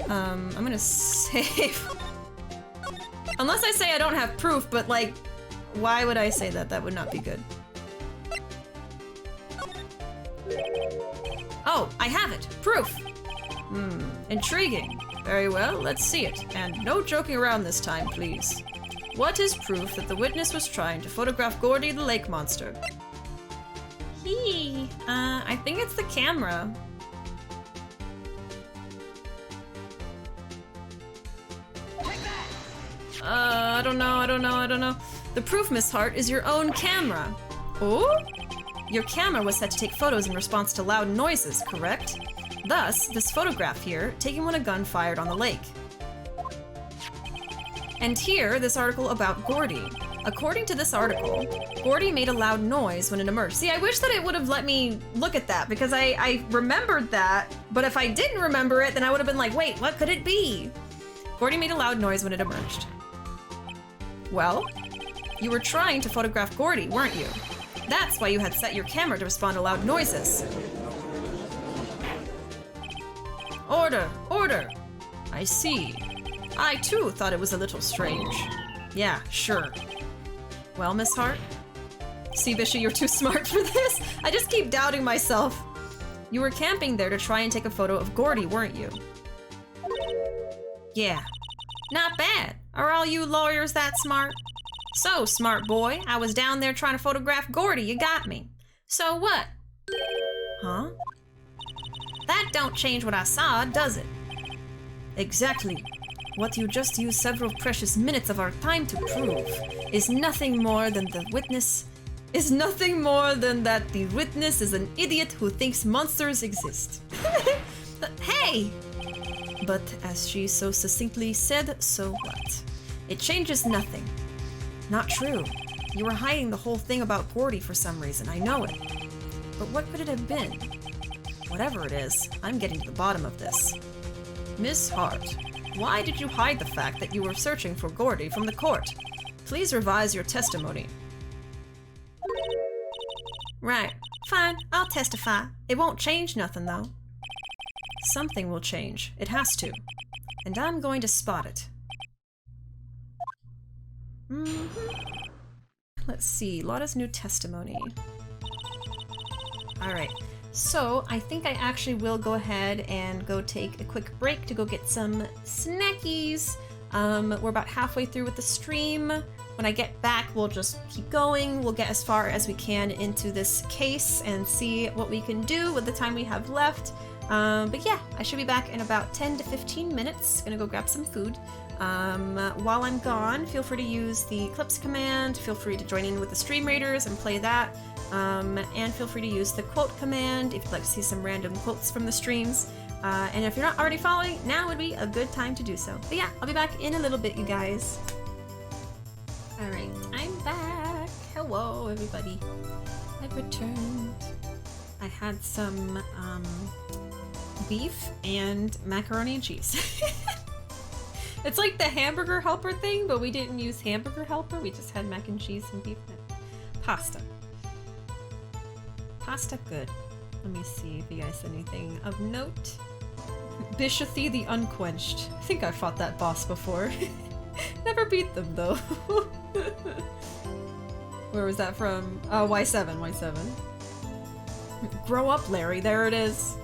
I'm gonna save. Unless I say I don't have proof, but like, why would I say that? That would not be good. Oh, I have it! Proof! Intriguing. Very well, let's see it. And no joking around this time, please. What is proof that the witness was trying to photograph Gordy the lake monster? I think it's the camera. I don't know. The proof, Miss Hart, is your own camera. Oh? Your camera was set to take photos in response to loud noises, correct? Thus, this photograph here, taken when a gun fired on the lake. And here, this article about Gordy. According to this article, Gordy made a loud noise when it emerged. See, I wish that it would have let me look at that, because I remembered that, but if I didn't remember it, then I would have been like, wait, what could it be? Gordy made a loud noise when it emerged. Well, you were trying to photograph Gordy, weren't you? That's why you had set your camera to respond to loud noises. Order! Order! I see. I too thought it was a little strange. Yeah, sure. Well, Miss Hart? See, Bishi, you're too smart for this. I just keep doubting myself. You were camping there to try and take a photo of Gordy, weren't you? Yeah. Not bad. Are all you lawyers that smart? So, smart boy, I was down there trying to photograph Gordy, you got me. So what? Huh? That don't change what I saw, does it? Exactly. What you just used several precious minutes of our time to prove is nothing more than that the witness is an idiot who thinks monsters exist. Hey! But as she so succinctly said, so what? It changes nothing. Not true. You were hiding the whole thing about Gordy for some reason, I know it. But what could it have been? Whatever it is, I'm getting to the bottom of this. Miss Hart, why did you hide the fact that you were searching for Gordy from the court? Please revise your testimony. Right. Fine, I'll testify. It won't change nothing, though. Something will change. It has to. And I'm going to spot it. Let's see. Lotta's new testimony. Alright. So, I think I actually will go ahead and go take a quick break to go get some snackies. We're about halfway through with the stream. When I get back, we'll just keep going. We'll get as far as we can into this case and see what we can do with the time we have left. But yeah, I should be back in about 10 to 15 minutes. Gonna go grab some food. While I'm gone, feel free to use the clips command. Feel free to join in with the stream raiders and play that. And feel free to use the quote command if you'd like to see some random quotes from the streams. And if you're not already following, now would be a good time to do so. But yeah, I'll be back in a little bit, you guys. Alright, I'm back. Hello, everybody. I've returned. I had some beef and macaroni and cheese. It's like the hamburger helper thing, but we didn't use hamburger helper. We just had mac and cheese and beef and pasta. Pasta good. Let me see if you guys said anything of note. Bishidio the Unquenched. I think I fought that boss before. Never beat them though. Where was that from? Oh, Y7. Grow up, Larry. There it is.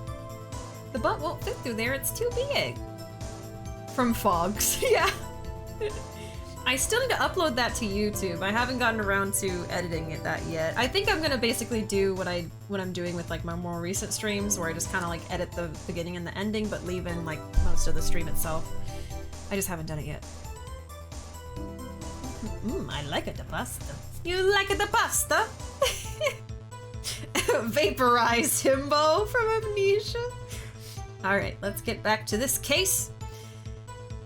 The butt won't fit through there. It's too big. From Fogs. Yeah. I still need to upload that to YouTube. I haven't gotten around to editing that yet. I think I'm gonna basically do what I'm doing with like my more recent streams, where I just kind of like edit the beginning and the ending, but leave in like most of the stream itself. I just haven't done it yet. I like it, the pasta. You like it, the pasta? Vaporized himbo from Amnesia. Alright, let's get back to this case.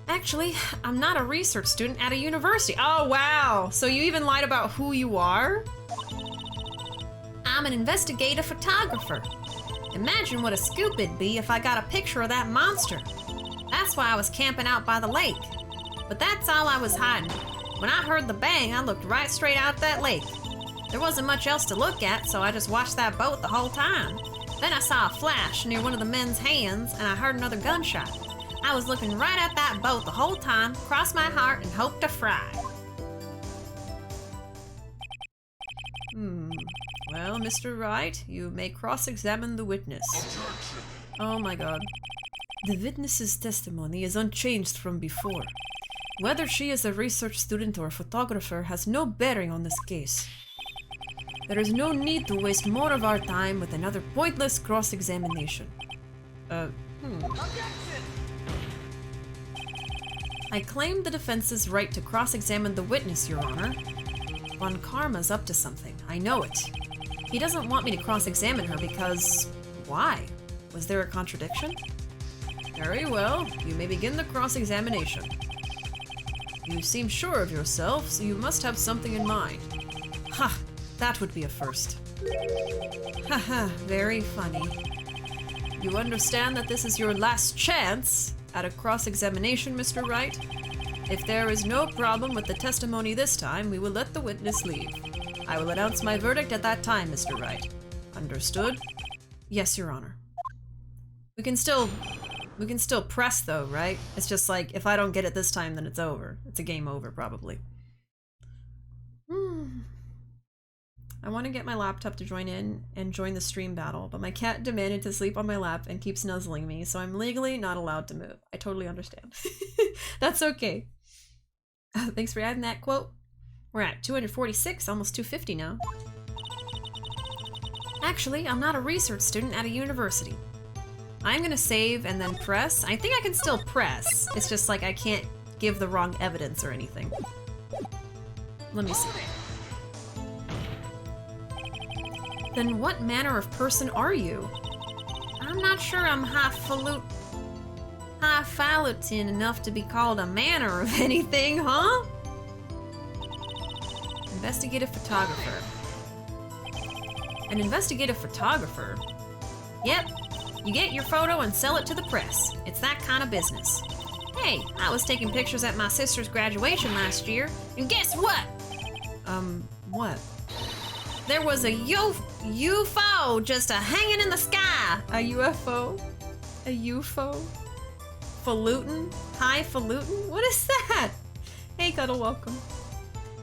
Actually, I'm not a research student at a university. Oh, wow. So you even lied about who you are? I'm an investigative photographer. Imagine what a scoop it'd be if I got a picture of that monster. That's why I was camping out by the lake. But that's all I was hiding. When I heard the bang, I looked right straight out that lake. There wasn't much else to look at, so I just watched that boat the whole time. Then I saw a flash near one of the men's hands, and I heard another gunshot. I was looking right at that boat the whole time, crossed my heart, and hoped to fry. Well, Mr. Wright, you may cross-examine the witness. Oh my god. The witness's testimony is unchanged from before. Whether she is a research student or a photographer has no bearing on this case. There is no need to waste more of our time with another pointless cross-examination. I claim the defense's right to cross-examine the witness, Your Honor. Von Karma's up to something. I know it. He doesn't want me to cross-examine her because... why? Was there a contradiction? Very well. You may begin the cross-examination. You seem sure of yourself, so you must have something in mind. Ha! That would be a first. Haha, very funny. You understand that this is your last chance at a cross-examination, Mr. Wright? If there is no problem with the testimony this time, we will let the witness leave. I will announce my verdict at that time, Mr. Wright. Understood? Yes, Your Honor. We can still press though, right? It's just like, if I don't get it this time, then it's over. It's a game over, probably. I want to get my laptop to join in and join the stream battle, but my cat demanded to sleep on my lap and keeps nuzzling me, so I'm legally not allowed to move. I totally understand. That's okay. Thanks for adding that quote. We're at 246, almost 250 now. Actually, I'm not a research student at a university. I'm gonna save and then press. I think I can still press. It's just like I can't give the wrong evidence or anything. Let me see. Then what manner of person are you? I'm not sure I'm highfalutin enough to be called a manner of anything, huh? Investigative photographer. An investigative photographer? Yep. You get your photo and sell it to the press. It's that kind of business. Hey, I was taking pictures at my sister's graduation last year, and guess what? What? There was a UFO just hanging in the sky. A UFO? A UFO? Falutin? Highfalutin? What is that? Hey, Cuddle, welcome.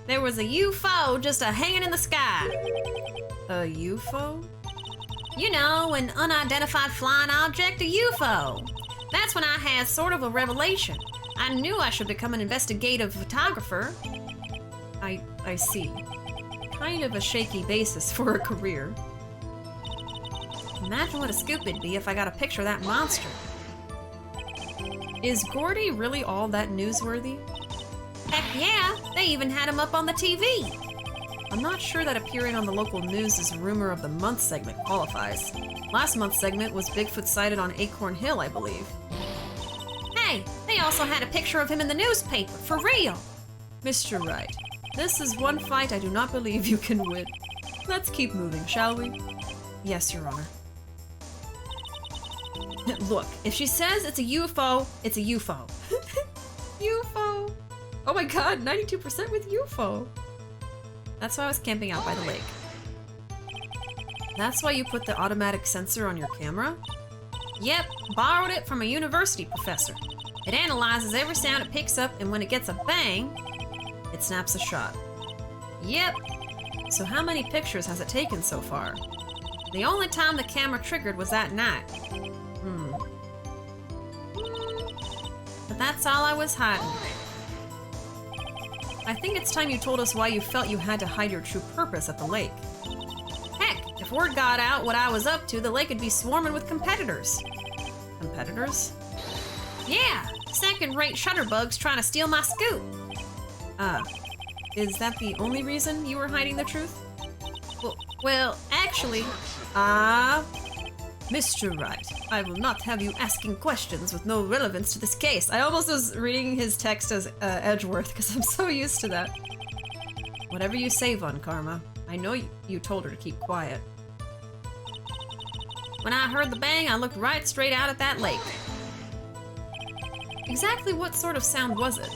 There was a UFO just hanging in the sky. A UFO? You know, an unidentified flying object, a UFO. That's when I had sort of a revelation. I knew I should become an investigative photographer. I see. Kind of a shaky basis for a career. Imagine what a scoop it'd be if I got a picture of that monster. Is Gordy really all that newsworthy? Heck yeah, they even had him up on the TV. I'm not sure that appearing on the local news' Rumor of the Month segment qualifies. Last month's segment was Bigfoot sighted on Acorn Hill, I believe. Hey, they also had a picture of him in the newspaper, for real. Mr. Wright, this is one fight I do not believe you can win. Let's keep moving, shall we? Yes, Your Honor. Look, if she says it's a UFO, it's a UFO. UFO! Oh my god, 92% with UFO! That's why I was camping out by the lake. That's why you put the automatic sensor on your camera? Yep, borrowed it from a university professor. It analyzes every sound it picks up, and when it gets a bang, it snaps a shot. Yep. So how many pictures has it taken so far? The only time the camera triggered was that night. But that's all I was hiding. I think it's time you told us why you felt you had to hide your true purpose at the lake. Heck, if word got out what I was up to, the lake would be swarming with competitors. Competitors? Yeah, second-rate shutterbugs trying to steal my scoop. Is that the only reason you were hiding the truth? Well, actually... Mr. Wright, I will not have you asking questions with no relevance to this case. I almost was reading his text as Edgeworth because I'm so used to that. Whatever you say, Von Karma. I know you told her to keep quiet. When I heard the bang, I looked right straight out at that lake. Exactly what sort of sound was it?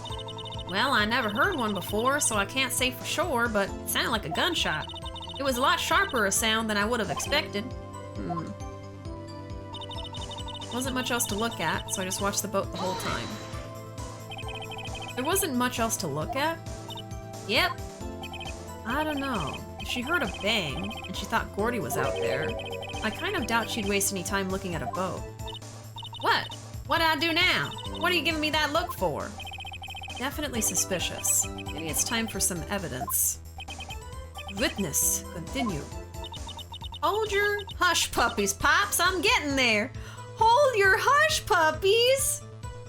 Well, I never heard one before, so I can't say for sure, but it sounded like a gunshot. It was a lot sharper a sound than I would have expected. Wasn't much else to look at, so I just watched the boat the whole time. There wasn't much else to look at? Yep. I don't know. If she heard a bang, and she thought Gordy was out there, I kind of doubt she'd waste any time looking at a boat. What? What do I do now? What are you giving me that look for? Definitely suspicious. Maybe it's time for some evidence. Witness, continue. Hold your hush puppies, Pops. I'm getting there. Hold your hush puppies.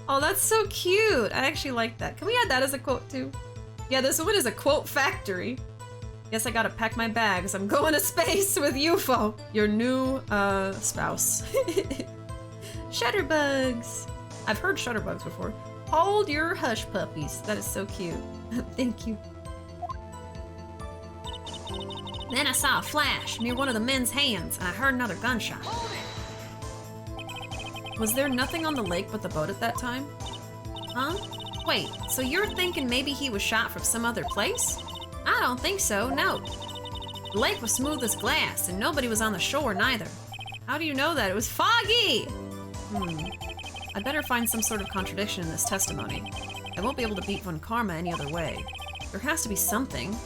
Oh, that's so cute. I actually like that. Can we add that as a quote too? Yeah, this one is a quote factory. Guess I gotta pack my bags. I'm going to space with UFO. Your new, spouse. Shutterbugs. I've heard shutterbugs before. Hold your hush puppies. That is so cute. Thank you. Then I saw a flash near one of the men's hands, and I heard another gunshot. Was there nothing on the lake but the boat at that time? Huh? Wait, so you're thinking maybe he was shot from some other place? I don't think so, no. The lake was smooth as glass, and nobody was on the shore neither. How do you know that? It was foggy! I better find some sort of contradiction in this testimony. I won't be able to beat Von Karma any other way. There has to be something.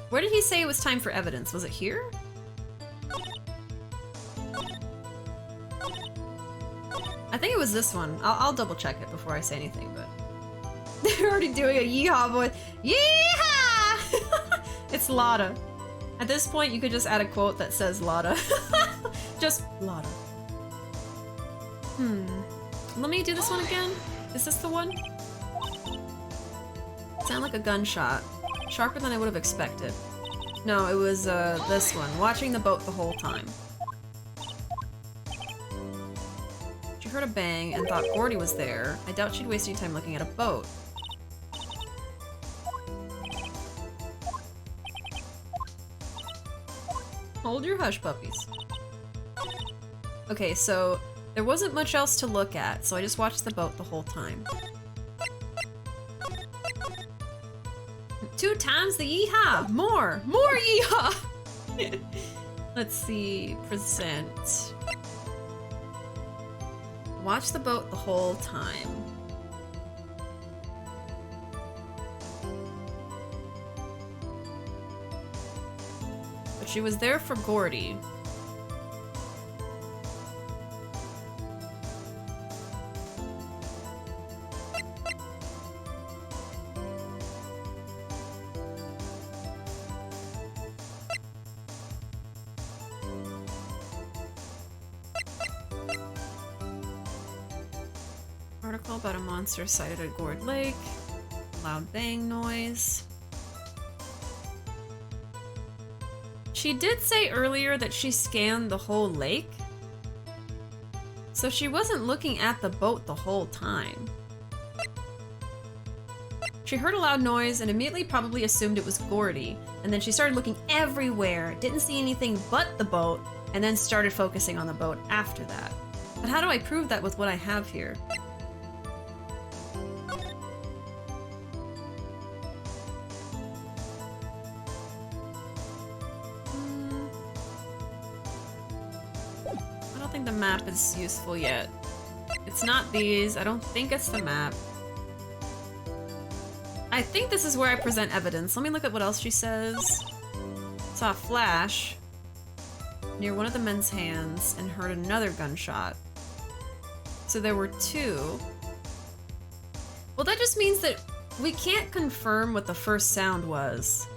Where did he say it was time for evidence? Was it here? I think it was this one. I'll double check it before I say anything, but... They're already doing a yeehaw voice. Yeehaw! It's Lotta. At this point, you could just add a quote that says Lotta. Just Lotta. Let me do this one again. Is this the one? Sound like a gunshot. Sharper than I would have expected. No, it was this one. Watching the boat the whole time. She heard a bang and thought Gordy was there. I doubt she'd waste any time looking at a boat. Hold your hush puppies. Okay, so there wasn't much else to look at, so I just watched the boat the whole time. 2 times the yeehaw! More yeehaw! Let's see, present. Watch the boat the whole time. But she was there for Gordy. about a monster sighted at Gourd Lake. Loud bang noise. She did say earlier that she scanned the whole lake. So she wasn't looking at the boat the whole time. She heard a loud noise and immediately probably assumed it was Gordy, and then she started looking everywhere, didn't see anything but the boat, and then started focusing on the boat after that. But how do I prove that with what I have here? I don't think the map is useful yet. It's not these. I don't think it's the map. I think this is where I present evidence. Let me look at what else she says. Saw a flash near one of the men's hands and heard another gunshot. So there were two. Well, that just means that we can't confirm what the first sound was.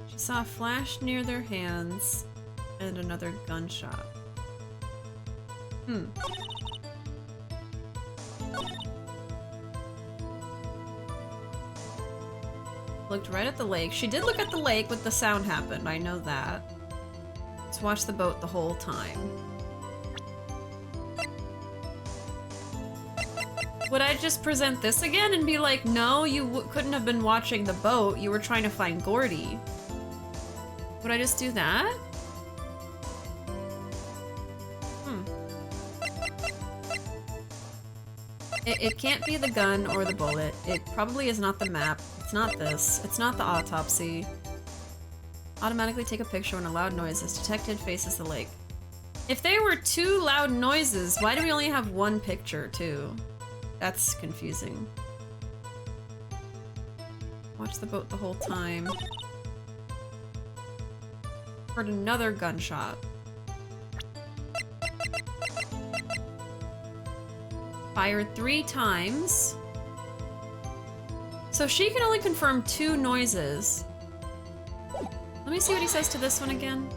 She saw a flash near their hands and another gunshot. Looked right at the lake. She did look at the lake when the sound happened, I know that. Just watched the boat the whole time. Would I just present this again and be like, no, you couldn't have been watching the boat, you were trying to find Gordy? Would I just do that? It can't be the gun or the bullet. It probably is not the map. It's not this. It's not the autopsy. Automatically take a picture when a loud noise is detected, faces the lake. If there were two loud noises, why do we only have one picture, too? That's confusing. Watch the boat the whole time. Heard another gunshot. Fired 3 times. So she can only confirm 2 noises. Let me see what he says to this one again.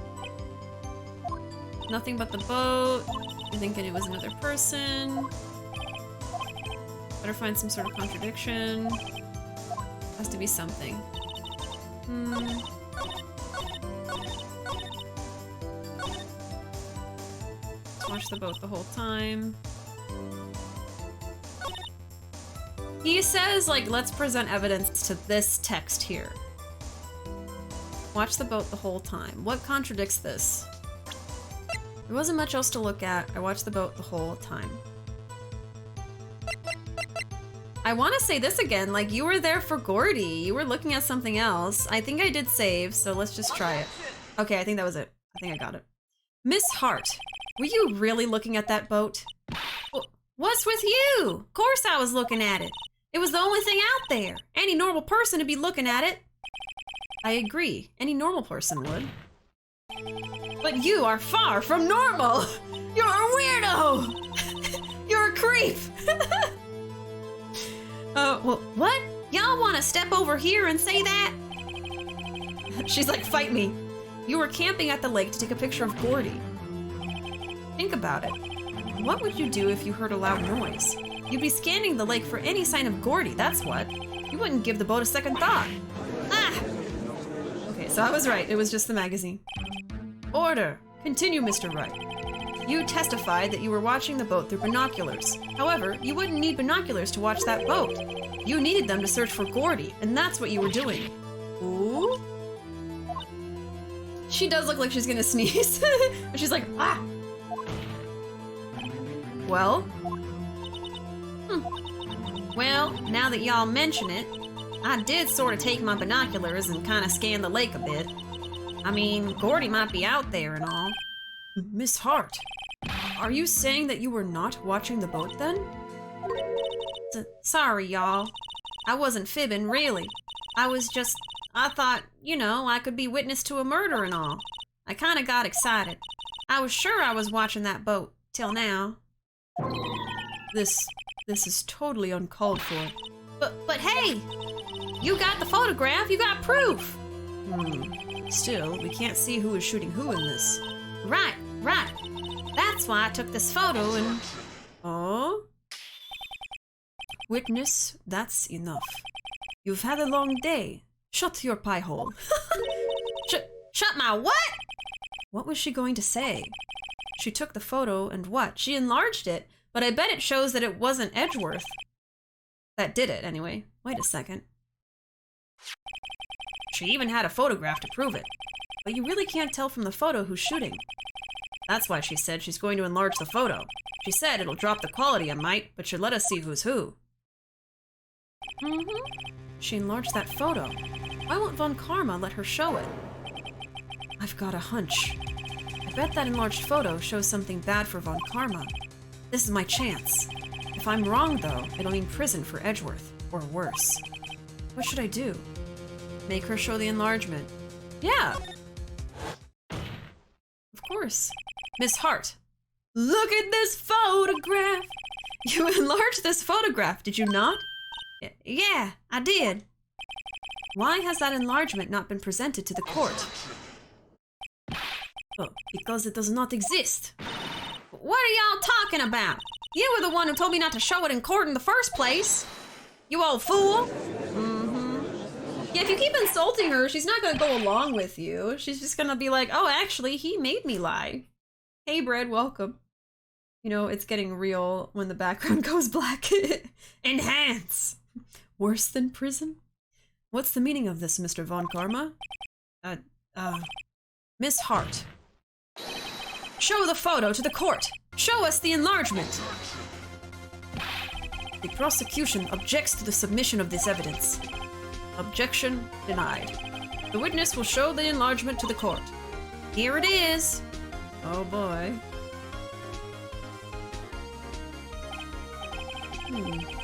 Nothing but the boat. I'm thinking it was another person. Better find some sort of contradiction. Has to be something. Let's watch the boat the whole time. He says, like, let's present evidence to this text here. Watch the boat the whole time. What contradicts this? There wasn't much else to look at. I watched the boat the whole time. I want to say this again, like, you were there for Gordy. You were looking at something else. I think I did save, so let's just try it. Okay, I think that was it. I think I got it. Miss Hart, were you really looking at that boat? What's with you? Of course I was looking at it. It was the only thing out there. Any normal person would be looking at it. I agree. Any normal person would. But you are far from normal. You're a weirdo. You're a creep. Well, what? Y'all want to step over here and say that? She's like, fight me. You were camping at the lake to take a picture of Gordy. Think about it. What would you do if you heard a loud noise? You'd be scanning the lake for any sign of Gordy, that's what. You wouldn't give the boat a second thought. Ah! Okay, so I was right. It was just the magazine. Order. Continue, Mr. Wright. You testified that you were watching the boat through binoculars. However, you wouldn't need binoculars to watch that boat. You needed them to search for Gordy, and that's what you were doing. Ooh? She does look like she's gonna sneeze. She's like, ah! Well? Well, now that y'all mention it, I did sort of take my binoculars and kind of scan the lake a bit. I mean, Gordy might be out there and all. Miss Hart, are you saying that you were not watching the boat then? Sorry, y'all. I wasn't fibbing, really. I thought, you know, I could be witness to a murder and all. I kind of got excited. I was sure I was watching that boat, till now. This is totally uncalled for. But hey! You got the photograph, you got proof! Still, we can't see who is shooting who in this. Right. That's why I took this photo and... Oh? Witness, that's enough. You've had a long day. Shut your pie hole. Shut my what? What was she going to say? She took the photo and what? She enlarged it, but I bet it shows that it wasn't Edgeworth. That did it, anyway. Wait a second. She even had a photograph to prove it. But you really can't tell from the photo who's shooting. That's why she said she's going to enlarge the photo. She said it'll drop the quality a mite, but should let us see who's who. She enlarged that photo. Why won't Von Karma let her show it? I've got a hunch. I bet that enlarged photo shows something bad for Von Karma. This is my chance. If I'm wrong, though, it'll mean prison for Edgeworth, or worse. What should I do? Make her show the enlargement. Yeah! Of course. Miss Hart. Look at this photograph! You enlarged this photograph, did you not? Yeah, I did. Why has that enlargement not been presented to the court? Oh, because it does not exist. What are y'all talking about? You were the one who told me not to show it in court in the first place. You old fool. Yeah, if you keep insulting her, she's not gonna go along with you. She's just gonna be like, oh, actually, he made me lie. Hey, Bread, welcome. You know, it's getting real when the background goes black. Enhance! Worse than prison? What's the meaning of this, Mr. Von Karma? Miss Hart. Show the photo to the court! Show us the enlargement! The prosecution objects to the submission of this evidence. Objection denied. The witness will show the enlargement to the court. Here it is! Oh boy.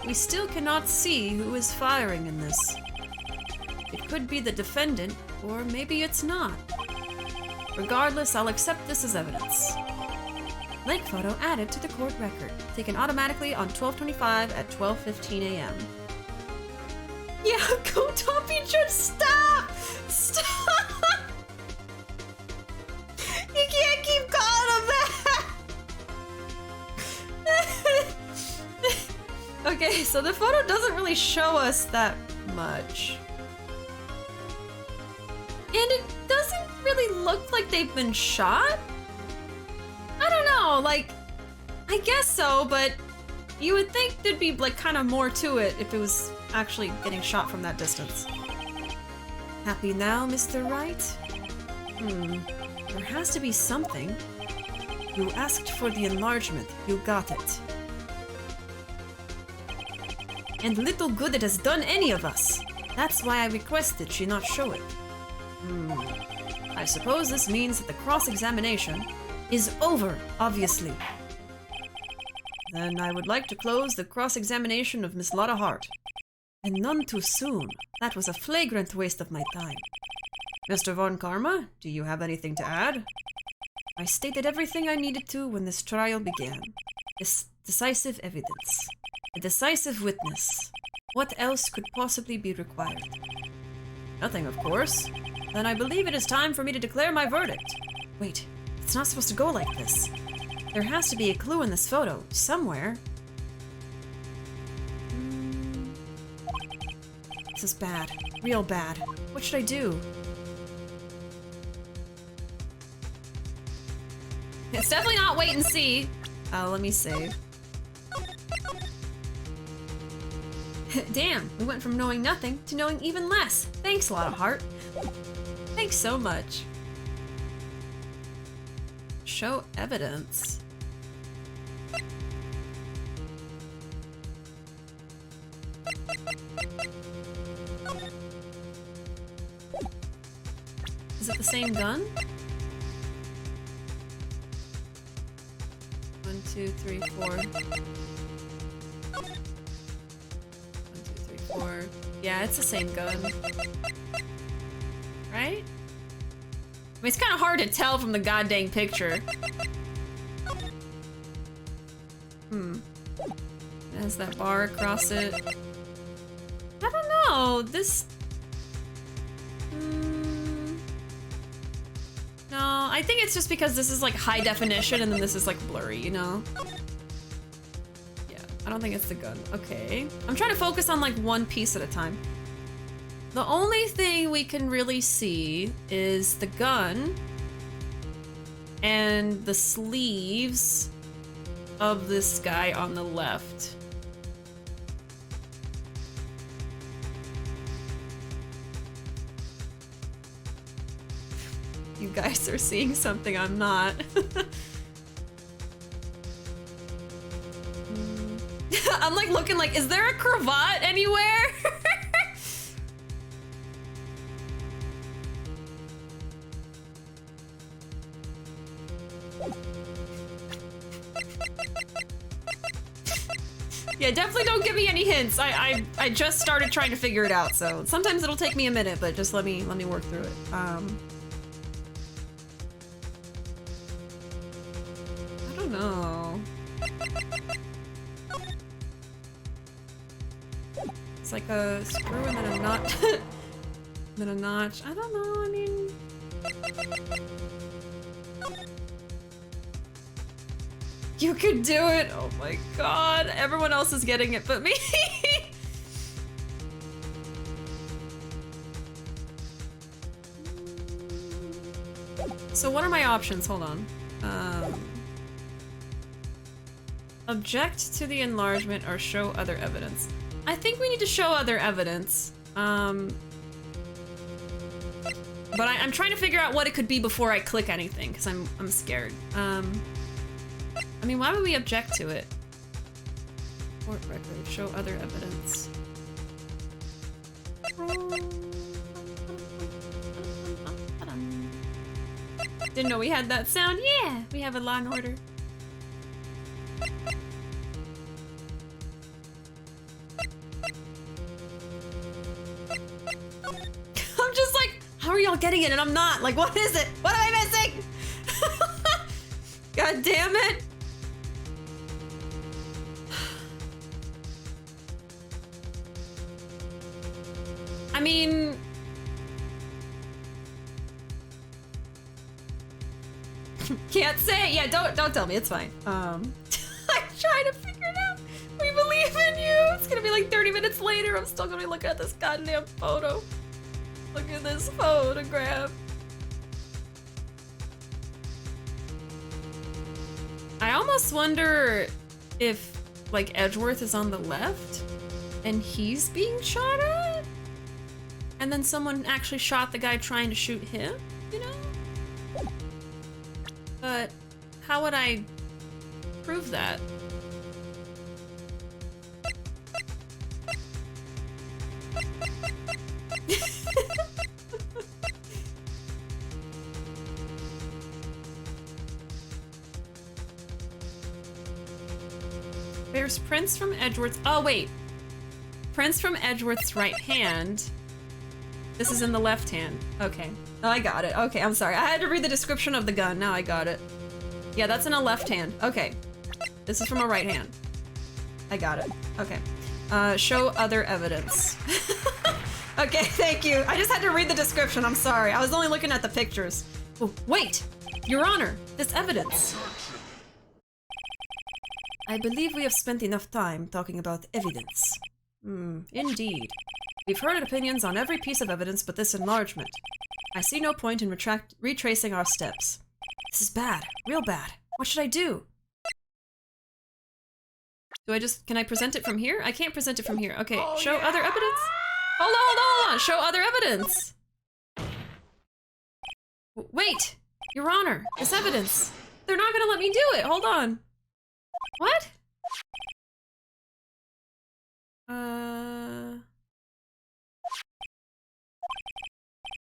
We still cannot see who is firing in this. It could be the defendant, or maybe it's not. Regardless, I'll accept this as evidence. Lake photo added to the court record, taken automatically on 12/25 at 12:15 a.m. Yeah, go Toppy, just stop! Stop! You can't keep calling him that! Okay, so the photo doesn't really show us that much. And it doesn't really look like they've been shot? I don't know, like, I guess so, but you would think there'd be, like, kind of more to it if it was actually getting shot from that distance. Happy now, Mr. Wright? There has to be something. You asked for the enlargement. You got it. And little good it has done any of us. That's why I requested she not show it. I suppose this means that the cross-examination is over, obviously. Then I would like to close the cross-examination of Miss Lotta Hart. And none too soon. That was a flagrant waste of my time. Mr. Von Karma, do you have anything to add? I stated everything I needed to when this trial began. This decisive evidence. A decisive witness. What else could possibly be required? Nothing, of course. Then I believe it is time for me to declare my verdict. Wait, it's not supposed to go like this. There has to be a clue in this photo, somewhere. This is bad. Real bad. What should I do? It's definitely not wait and see. Let me save. Damn, we went from knowing nothing to knowing even less. Thanks, Lotta Hart. Thanks so much. Show evidence. Is it the same gun? 1, 2, 3, 4. 1, 2, 3, 4. Yeah, it's the same gun. Right? I mean, it's kind of hard to tell from the goddamn picture. It has that bar across it. I don't know, this... No, I think it's just because this is like high definition and then this is like blurry, you know? Yeah, I don't think it's the gun. Okay. I'm trying to focus on like one piece at a time. The only thing we can really see is the gun and the sleeves of this guy on the left. You guys are seeing something I'm not. I'm like looking like, is there a cravat anywhere? Yeah, definitely don't give me any hints. I just started trying to figure it out, so sometimes it'll take me a minute, but just let me work through it. I don't know. It's like a screw and then a notch. Then a notch. I don't know, I mean... You could do it! Oh my god, everyone else is getting it but me! So what are my options? Hold on. Object to the enlargement or show other evidence. I think we need to show other evidence. But I'm trying to figure out what it could be before I click anything, because I'm scared. I mean, why would we object to it? Court record, show other evidence. Didn't know we had that sound. Yeah, we have a Law and Order. I'm just like, how are y'all getting it and I'm not? Like, what is it? What am I missing? God damn it. I mean... Can't say. Yeah, don't tell me. It's fine. I'm trying to figure it out. We believe in you. It's gonna be like 30 minutes later. I'm still gonna be looking at this goddamn photo. Look at this photograph. I almost wonder if, like, Edgeworth is on the left and he's being shot at? And then someone actually shot the guy trying to shoot him, you know? But how would I prove that? There's prints from Edgeworth's. Oh, wait. Prints from Edgeworth's right hand. This is in the left hand. Okay. Oh, I got it. Okay, I'm sorry. I had to read the description of the gun. Now I got it. Yeah, that's in a left hand. Okay. This is from a right hand. I got it. Okay. Show other evidence. Okay, thank you. I just had to read the description. I'm sorry. I was only looking at the pictures. Oh, wait! Your Honor, this evidence. I believe we have spent enough time talking about evidence. Indeed. We've heard opinions on every piece of evidence but this enlargement. I see no point in retracing our steps. This is bad. Real bad. What should I do? Can I present it from here? I can't present it from here. Okay, show other evidence? Hold on! Show other evidence! Wait! Your Honor, this evidence. They're not gonna let me do it! Hold on. What?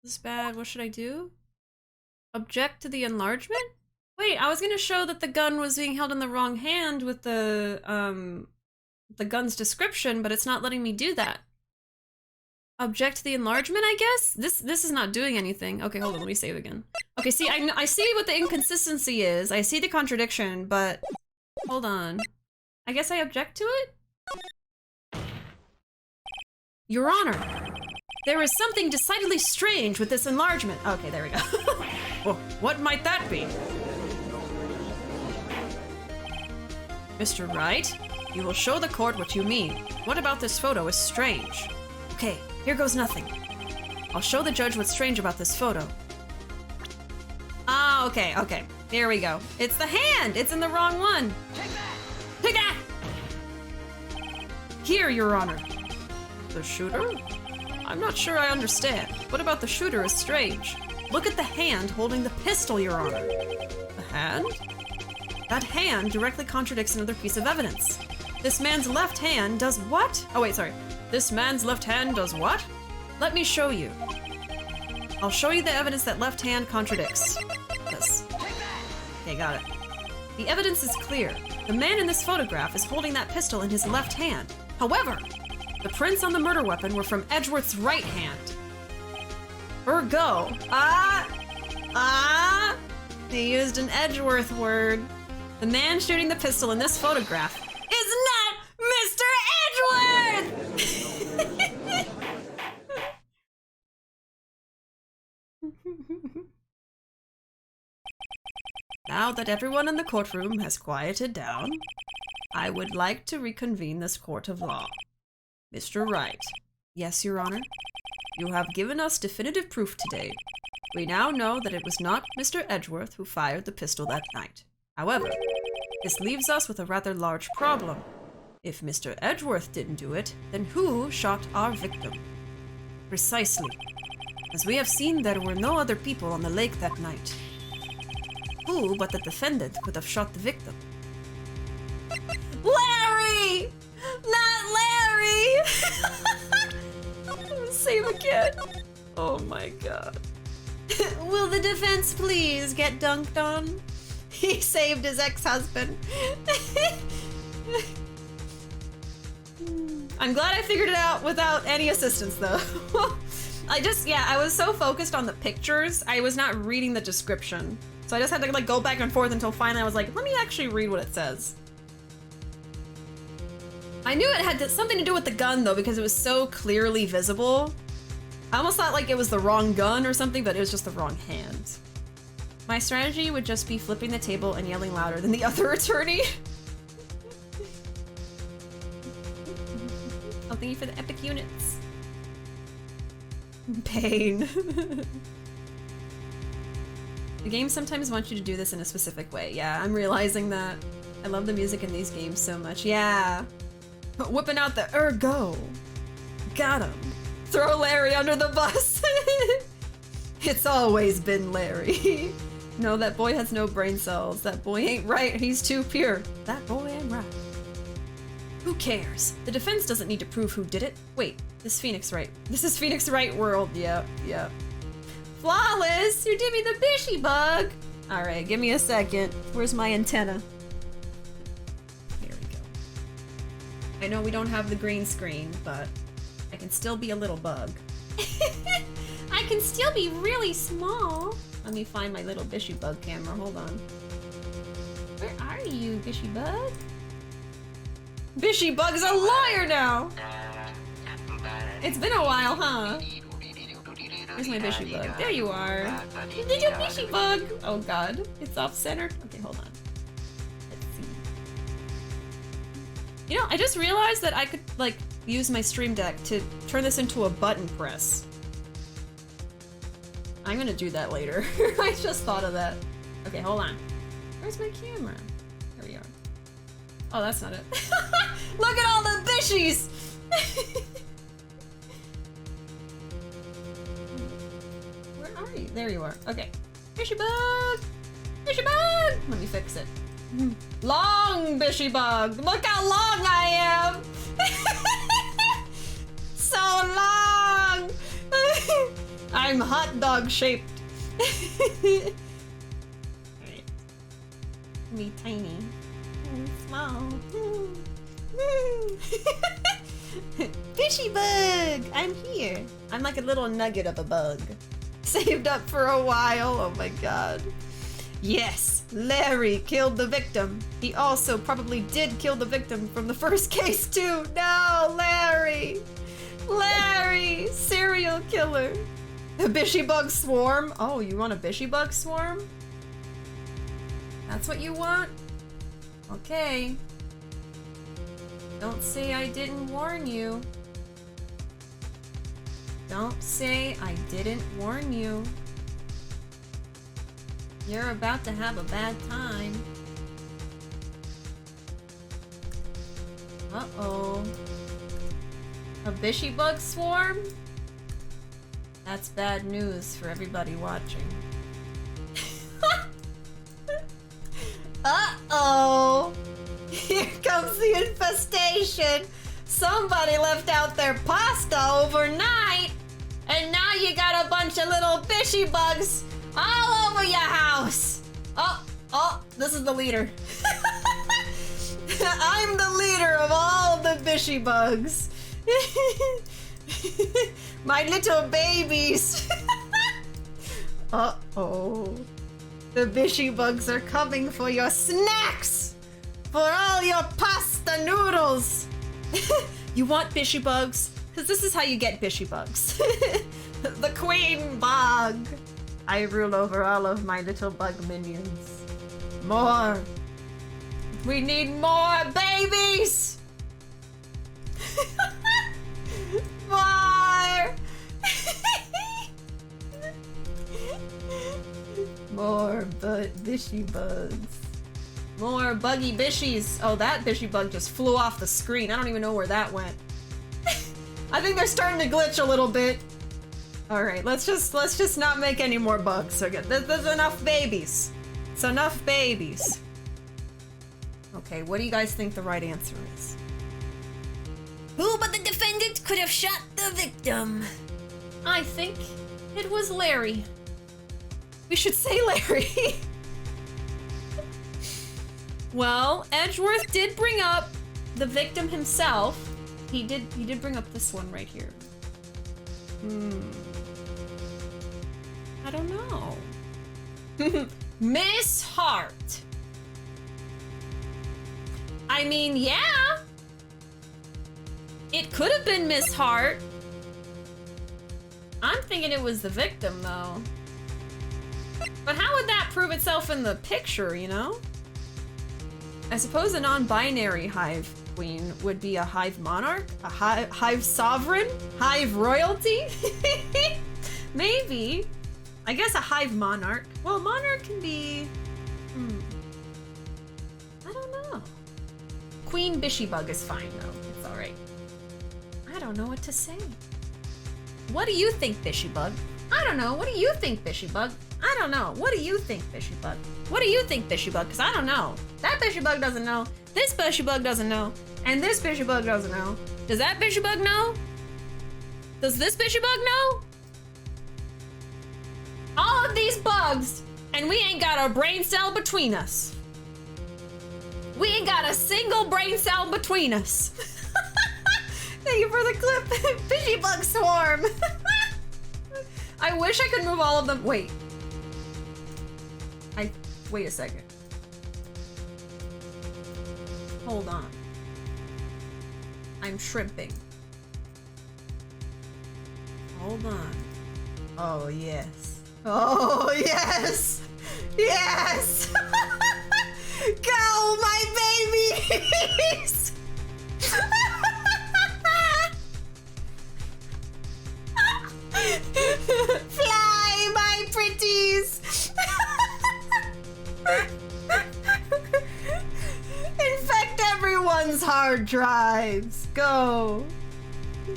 This is bad. What should I do? Object to the enlargement? Wait, I was gonna show that the gun was being held in the wrong hand with the gun's description, but it's not letting me do that. Object to the enlargement, I guess? This is not doing anything. Okay, hold on, let me save again. Okay, see, I see what the inconsistency is. I see the contradiction, but... Hold on. I guess I object to it? Your Honor, there is something decidedly strange with this enlargement. Okay, there we go. Oh, what might that be? Mr. Wright, you will show the court what you mean. What about this photo is strange? Okay, here goes nothing. I'll show the judge what's strange about this photo. Ah, okay. Here we go. It's the hand! It's in the wrong one! Take that! Here, Your Honor. The shooter? I'm not sure I understand. What about the shooter is strange? Look at the hand holding the pistol, Your Honor. The hand? That hand directly contradicts another piece of evidence. This man's left hand does what? Oh wait, sorry. This man's left hand does what? Let me show you. I'll show you the evidence that left hand contradicts. This. Okay, got it. The evidence is clear. The man in this photograph is holding that pistol in his left hand. However, the prints on the murder weapon were from Edgeworth's right hand. Ergo. He used an Edgeworth word. The man shooting the pistol in this photograph is not Mr. Edgeworth! Now that everyone in the courtroom has quieted down, I would like to reconvene this court of law. Mr. Wright. Yes, Your Honor. You have given us definitive proof today. We now know that it was not Mr. Edgeworth who fired the pistol that night. However, this leaves us with a rather large problem. If Mr. Edgeworth didn't do it, then who shot our victim? Precisely. As we have seen, there were no other people on the lake that night. Who but the defendant could have shot the victim? Larry! Not Larry! Save a kid. Oh my god. Will the defense please get dunked on? He saved his ex-husband. I'm glad I figured it out without any assistance though. I was so focused on the pictures, I was not reading the description. So I just had to like go back and forth until finally I was like, let me actually read what it says. I knew it had something to do with the gun though, because it was so clearly visible. I almost thought like it was the wrong gun or something, but it was just the wrong hand. My strategy would just be flipping the table and yelling louder than the other attorney. Oh, thank you for the epic units. Pain. The game sometimes wants you to do this in a specific way. Yeah, I'm realizing that. I love the music in these games so much. Yeah. Whipping out the ergo. Got him. Throw Larry under the bus. It's always been Larry. No, that boy has no brain cells. That boy ain't right. He's too pure. That boy ain't right. Who cares? The defense doesn't need to prove who did it. Wait, this Phoenix Wright. This is Phoenix Wright world. Yep. Flawless! You did me the bishy bug! Alright, give me a second. Where's my antenna? Here we go. I know we don't have the green screen, but I can still be a little bug. I can still be really small. Let me find my little bishy bug camera. Hold on. Where are you, bishy bug? Bishy bug's a lawyer now! It's been a while, huh? Where's my bishy bug? There you are. Did you bishy bug? Oh god. It's off-centered. Okay, hold on. Let's see. You know, I just realized that I could, like, use my Stream Deck to turn this into a button press. I'm gonna do that later. I just thought of that. Okay, hold on. Where's my camera? There we are. Oh, that's not it. Look at all the bishies! There you are. Okay. Bishy bug! Bishy bug! Let me fix it. Long bishy bug! Look how long I am! So long! I'm hot dog shaped. Alright. Me tiny. Small. Bishy bug! I'm here. I'm like a little nugget of a bug. Saved up for a while. Oh my god. Yes, Larry killed the victim. He also probably did kill the victim from the first case too. No, Larry! Larry! Serial killer. The Bishibug swarm? Oh, you want a Bishibug swarm? That's what you want? Okay. Don't say I didn't warn you. Don't say I didn't warn you. You're about to have a bad time. Uh-oh. A Bishibug swarm? That's bad news for everybody watching. Uh-oh! Here comes the infestation! Somebody left out their pasta overnight! And now you got a bunch of little Bishibugs all over your house! Oh, this is the leader. I'm the leader of all the Bishibugs. My little babies. Uh-oh. The Bishibugs are coming for your snacks! For all your pasta noodles! You want Bishibugs? Because this is how you get Bishibugs. The queen bug. I rule over all of my little bug minions. More. We need more babies! More! More Bishibugs. More buggy Bishies. Oh, that Bishibug just flew off the screen. I don't even know where that went. I think they're starting to glitch a little bit. All right, let's just not make any more bugs. Okay, there's enough babies. It's enough babies. Okay, what do you guys think the right answer is? Who but the defendant could have shot the victim? I think it was Larry. We should say Larry. Well, Edgeworth did bring up the victim himself. He did bring up this one right here. I don't know. Miss Hart. I mean, yeah. It could have been Miss Hart. I'm thinking it was the victim, though. But how would that prove itself in the picture, you know? I suppose a non-binary hive queen would be a hive monarch? A hive sovereign? Hive royalty? Maybe. I guess a hive monarch. Well, monarch can be... I don't know. Queen Bishibug is fine, though. It's alright. I don't know what to say. What do you think, Bishibug? I don't know. What do you think, Bishibug? I don't know. What do you think, Bishibug? What do you think, Bishibug? Because I don't know. That Bishibug doesn't know. This Bishibug doesn't know. And this Bishibug doesn't know. Does that Bishibug know? Does this Bishibug know? All of these bugs, and we ain't got a brain cell between us. We ain't got a single brain cell between us. Thank you for the clip. Bishibug swarm. I wish I could move all of them. Wait. Wait a second. Hold on. I'm shrimping. Hold on. Oh, yes. Oh, yes! Yes! Go, my babies! Fly, my pretties! Infect everyone's hard drives. Go.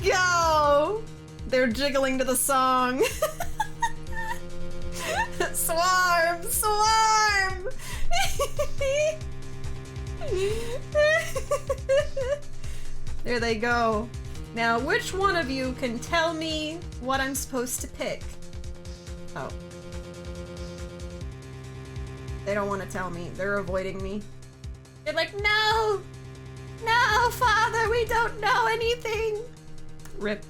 Go! They're jiggling to the song. Swarm! Swarm! There they go. Now, which one of you can tell me what I'm supposed to pick? Oh. They don't want to tell me. They're avoiding me. They're like, no! No, Father, we don't know anything! Rip.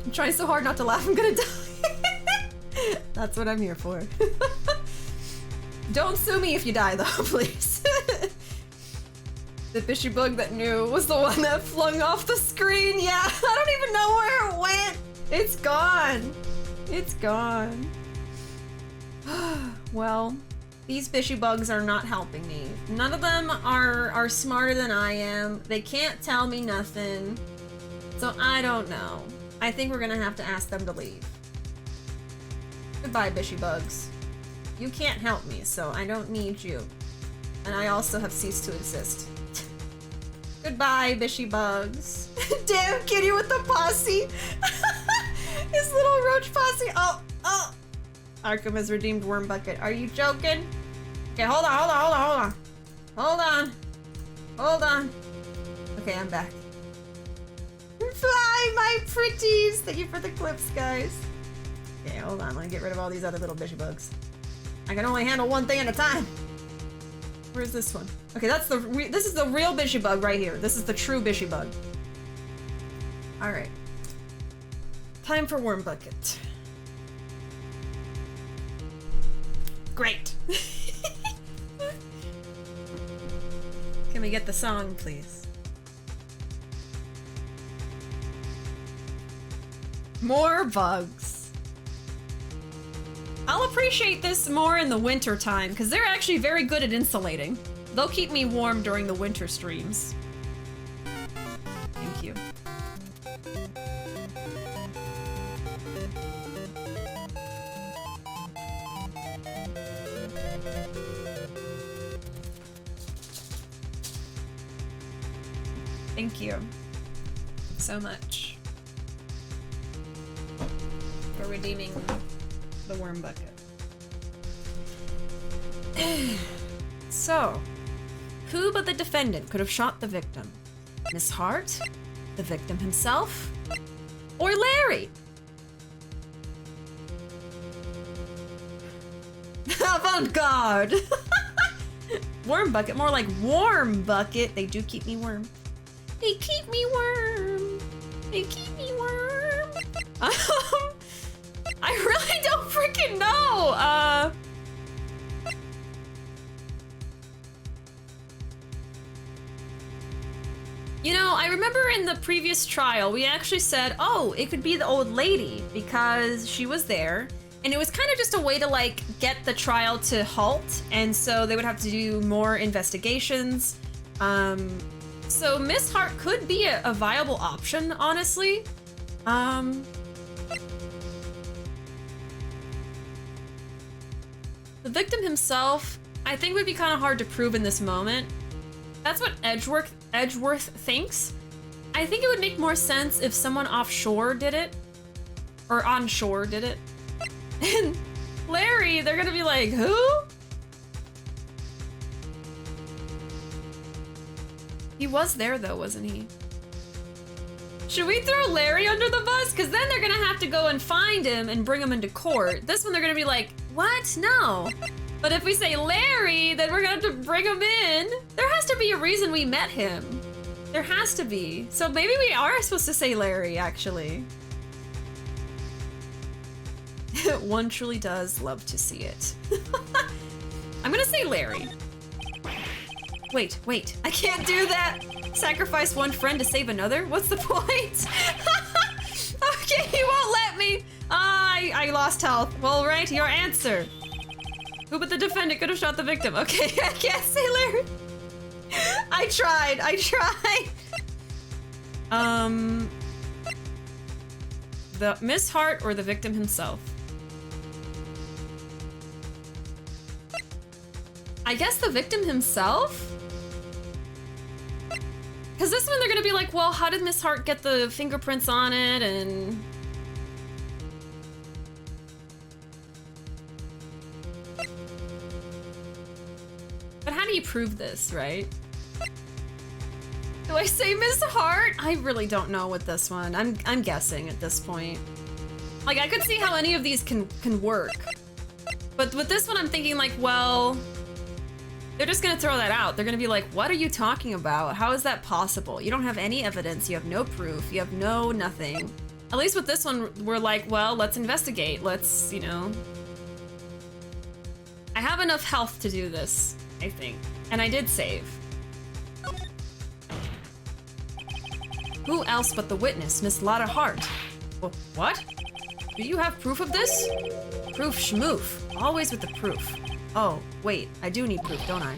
I'm trying so hard not to laugh, I'm gonna die. That's what I'm here for. Don't sue me if you die, though, please. The Bishibug that knew was the one that flung off the screen. Yeah, I don't even know where it went. It's gone. It's gone. Well, these bishy bugs are not helping me. None of them are smarter than I am. They can't tell me nothing. So I don't know. I think we're gonna have to ask them to leave. Goodbye, bishy bugs. You can't help me, so I don't need you. And I also have ceased to exist. Goodbye, bishy bugs. Damn kitty with the posse. His little roach posse. Oh. Arkham has redeemed Worm Bucket. Are you joking? Okay, hold on. Okay, I'm back. Fly, my pretties. Thank you for the clips, guys. Okay, hold on. Let me get rid of all these other little bishy bugs. I can only handle one thing at a time. Where's this one? Okay, this is the real bishy bug right here. This is the true bishy bug. All right. Time for Worm Bucket. Great. Can we get the song, please? More bugs. I'll appreciate this more in the winter time, because they're actually very good at insulating. They'll keep me warm during the winter streams. Thank you. Thank you so much for redeeming the Worm Bucket. So, who but the defendant could have shot the victim? Miss Hart? The victim himself? Or Larry? Avant-garde! Worm Bucket, more like Warm Bucket. They do keep me warm. They keep me warm. They keep me warm. I really don't freaking know. You know, I remember in the previous trial, we actually said, oh, it could be the old lady because she was there. And it was kind of just a way to, like, get the trial to halt. And so they would have to do more investigations. So Miss Hart could be a viable option, honestly. The victim himself, I think would be kind of hard to prove in this moment. That's what Edgeworth thinks. I think it would make more sense if someone offshore did it. Or onshore did it. And Larry, they're gonna be like, who? He was there though, wasn't he? Should we throw Larry under the bus? Because then they're gonna have to go and find him and bring him into court. This one they're gonna be like, what? No. But if we say Larry, then we're gonna have to bring him in. There has to be a reason we met him. There has to be. So maybe we are supposed to say Larry, actually. One truly does love to see it. I'm gonna say Larry. Wait, I can't do that! Sacrifice one friend to save another? What's the point? Okay, he won't let me! I lost health. Well, right, your answer. Who but the defendant could have shot the victim? Okay, I can't say Larry. I tried. The Miss Hart or the victim himself? I guess the victim himself? Because this one they're gonna be like, well, how did Miss Hart get the fingerprints on it and... But how do you prove this, right? Do I say Miss Hart? I really don't know with this one. I'm guessing at this point. Like, I could see how any of these can work. But with this one, I'm thinking like, well... They're just gonna throw that out. They're gonna be like, what are you talking about? How is that possible? You don't have any evidence, you have no proof, you have no nothing. At least with this one, we're like, well, let's investigate. Let's, you know. I have enough health to do this, I think. And I did save. Who else but the witness, Miss Lotta Hart? What? Do you have proof of this? Proof schmoof. Always with the proof. Oh, wait, I do need proof, don't I?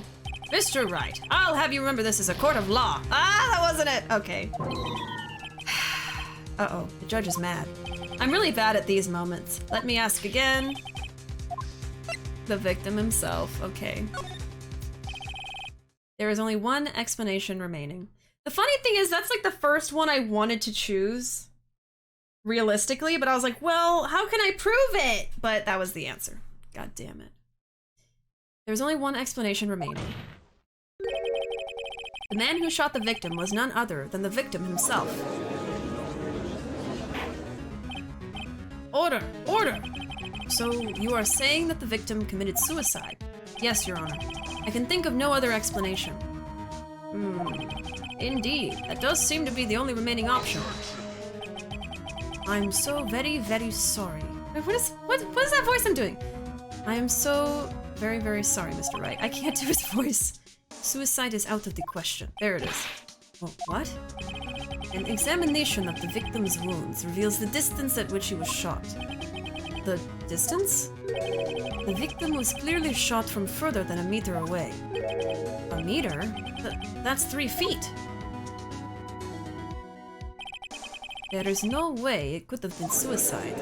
Mr. Wright, I'll have you remember this is a court of law. Ah, that wasn't it. Okay. Uh-oh, the judge is mad. I'm really bad at these moments. Let me ask again. The victim himself, okay. There is only one explanation remaining. The funny thing is, that's like the first one I wanted to choose, realistically, but I was like, well, how can I prove it? But that was the answer. God damn it. There's only one explanation remaining. The man who shot the victim was none other than the victim himself. Order! Order! So, you are saying that the victim committed suicide? Yes, Your Honor. I can think of no other explanation. Indeed, that does seem to be the only remaining option. I'm so very, very sorry. Wait, what is that voice I'm doing? I am so very, very sorry, Mr. Wright. I can't do his voice. Suicide is out of the question. There it is. Oh, what? An examination of the victim's wounds reveals the distance at which he was shot. The distance? The victim was clearly shot from further than a meter away. A meter? That's 3 feet. There is no way it could have been suicide.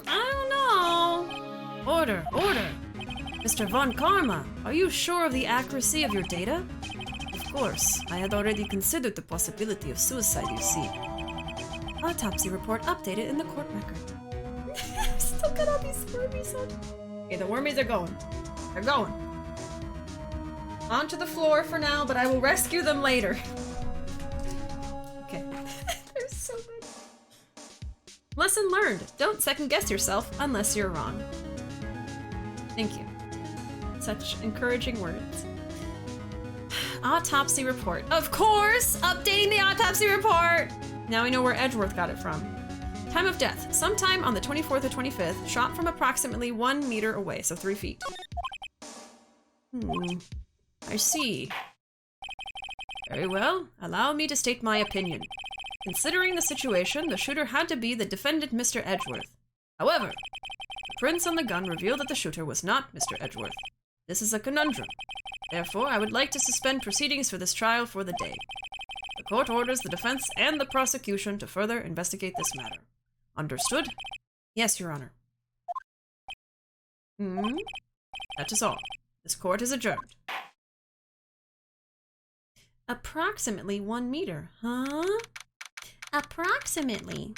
I don't know. Order, order. Mr. Von Karma, are you sure of the accuracy of your data? Of course, I had already considered the possibility of suicide, you see. Autopsy report updated in the court record. I'm still got all these wormies on. Okay, the wormies are going. They're going. Onto the floor for now, but I will rescue them later. Okay. There's so many. Lesson learned. Don't second guess yourself unless you're wrong. Thank you. Such encouraging words. Autopsy report. Of course! Updating the autopsy report! Now we know where Edgeworth got it from. Time of death. Sometime on the 24th or 25th, shot from approximately 1 meter away, so 3 feet. I see. Very well. Allow me to state my opinion. Considering the situation, the shooter had to be the defendant, Mr. Edgeworth. However, the prints on the gun reveal that the shooter was not Mr. Edgeworth. This is a conundrum. Therefore, I would like to suspend proceedings for this trial for the day. The court orders the defense and the prosecution to further investigate this matter. Understood? Yes, Your Honor. That is all. This court is adjourned. Approximately 1 meter, huh? Approximately.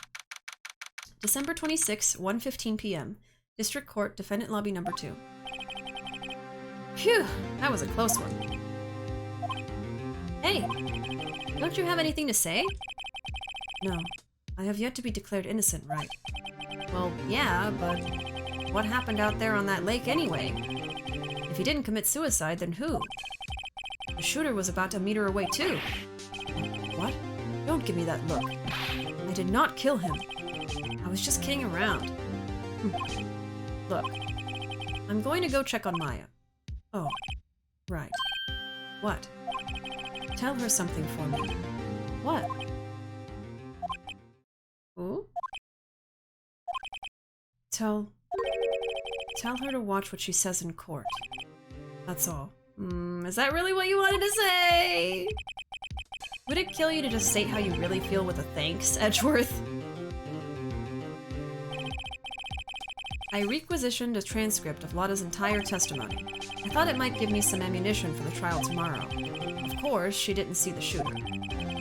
December 26, 1:15 p.m. District Court, Defendant Lobby Number 2. Phew, that was a close one. Hey, don't you have anything to say? No, I have yet to be declared innocent, right? Well, yeah, but what happened out there on that lake anyway? If he didn't commit suicide, then who? The shooter was about a meter away too. What? Don't give me that look. I did not kill him. I was just kidding around. Look, I'm going to go check on Maya. Oh, right. What? Tell her something for me. What? Ooh? Tell her to watch what she says in court. That's all. Is that really what you wanted to say? Would it kill you to just state how you really feel with a thanks, Edgeworth? I requisitioned a transcript of Lotta's entire testimony. I thought it might give me some ammunition for the trial tomorrow. Of course, she didn't see the shooter.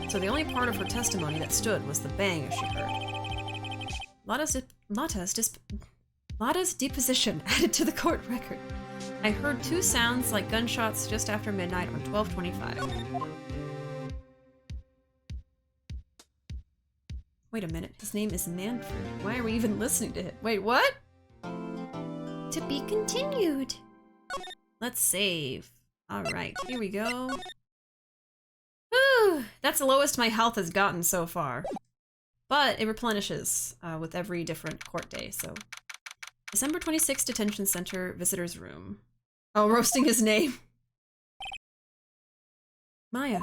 So the only part of her testimony that stood was the bang she heard. Lotta's deposition added to the court record. I heard 2 sounds like gunshots just after midnight on 12/25. Wait a minute, his name is Manfred. Why are we even listening to him? Wait, what? To be continued. Let's save. Alright, here we go. Whew, that's the lowest my health has gotten so far. But it replenishes with every different court day, so. December 26th, Detention Center, Visitor's Room. Oh, roasting his name. Maya.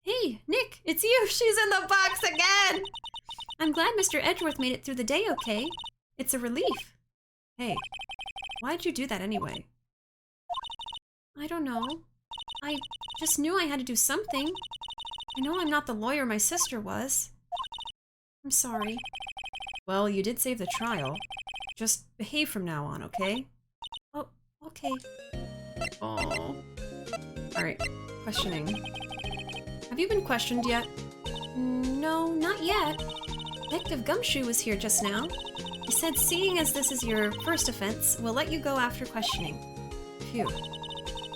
Hey, Nick, it's you! She's in the box again! I'm glad Mr. Edgeworth made it through the day okay. It's a relief. Hey, why'd you do that anyway? I don't know. I just knew I had to do something. I know I'm not the lawyer my sister was. I'm sorry. Well, you did save the trial. Just behave from now on, okay? Oh, okay. Oh. Alright, questioning. Have you been questioned yet? No, not yet. Detective Gumshoe was here just now. He said seeing as this is your first offense, we'll let you go after questioning. Phew.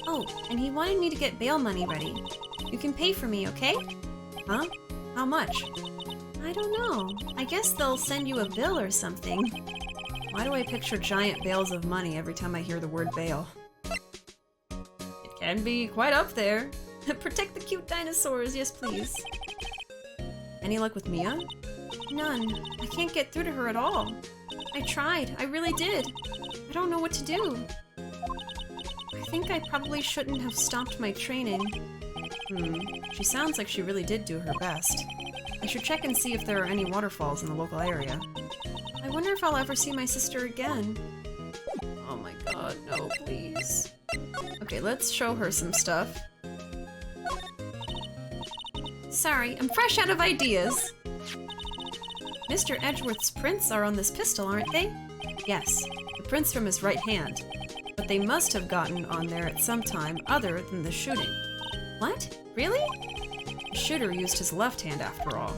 Oh, and he wanted me to get bail money ready. You can pay for me, okay? Huh? How much? I don't know. I guess they'll send you a bill or something. Why do I picture giant bales of money every time I hear the word bail? It can be quite up there. Protect the cute dinosaurs, yes please. Any luck with Mia? None. I can't get through to her at all. I tried. I really did. I don't know what to do. I think I probably shouldn't have stopped my training. She sounds like she really did do her best. I should check and see if there are any waterfalls in the local area. I wonder if I'll ever see my sister again. Oh my god, no, please. Okay, let's show her some stuff. Sorry, I'm fresh out of ideas. Mr. Edgeworth's prints are on this pistol, aren't they? Yes, the prints from his right hand. But they must have gotten on there at some time other than the shooting. What? Really? The shooter used his left hand after all.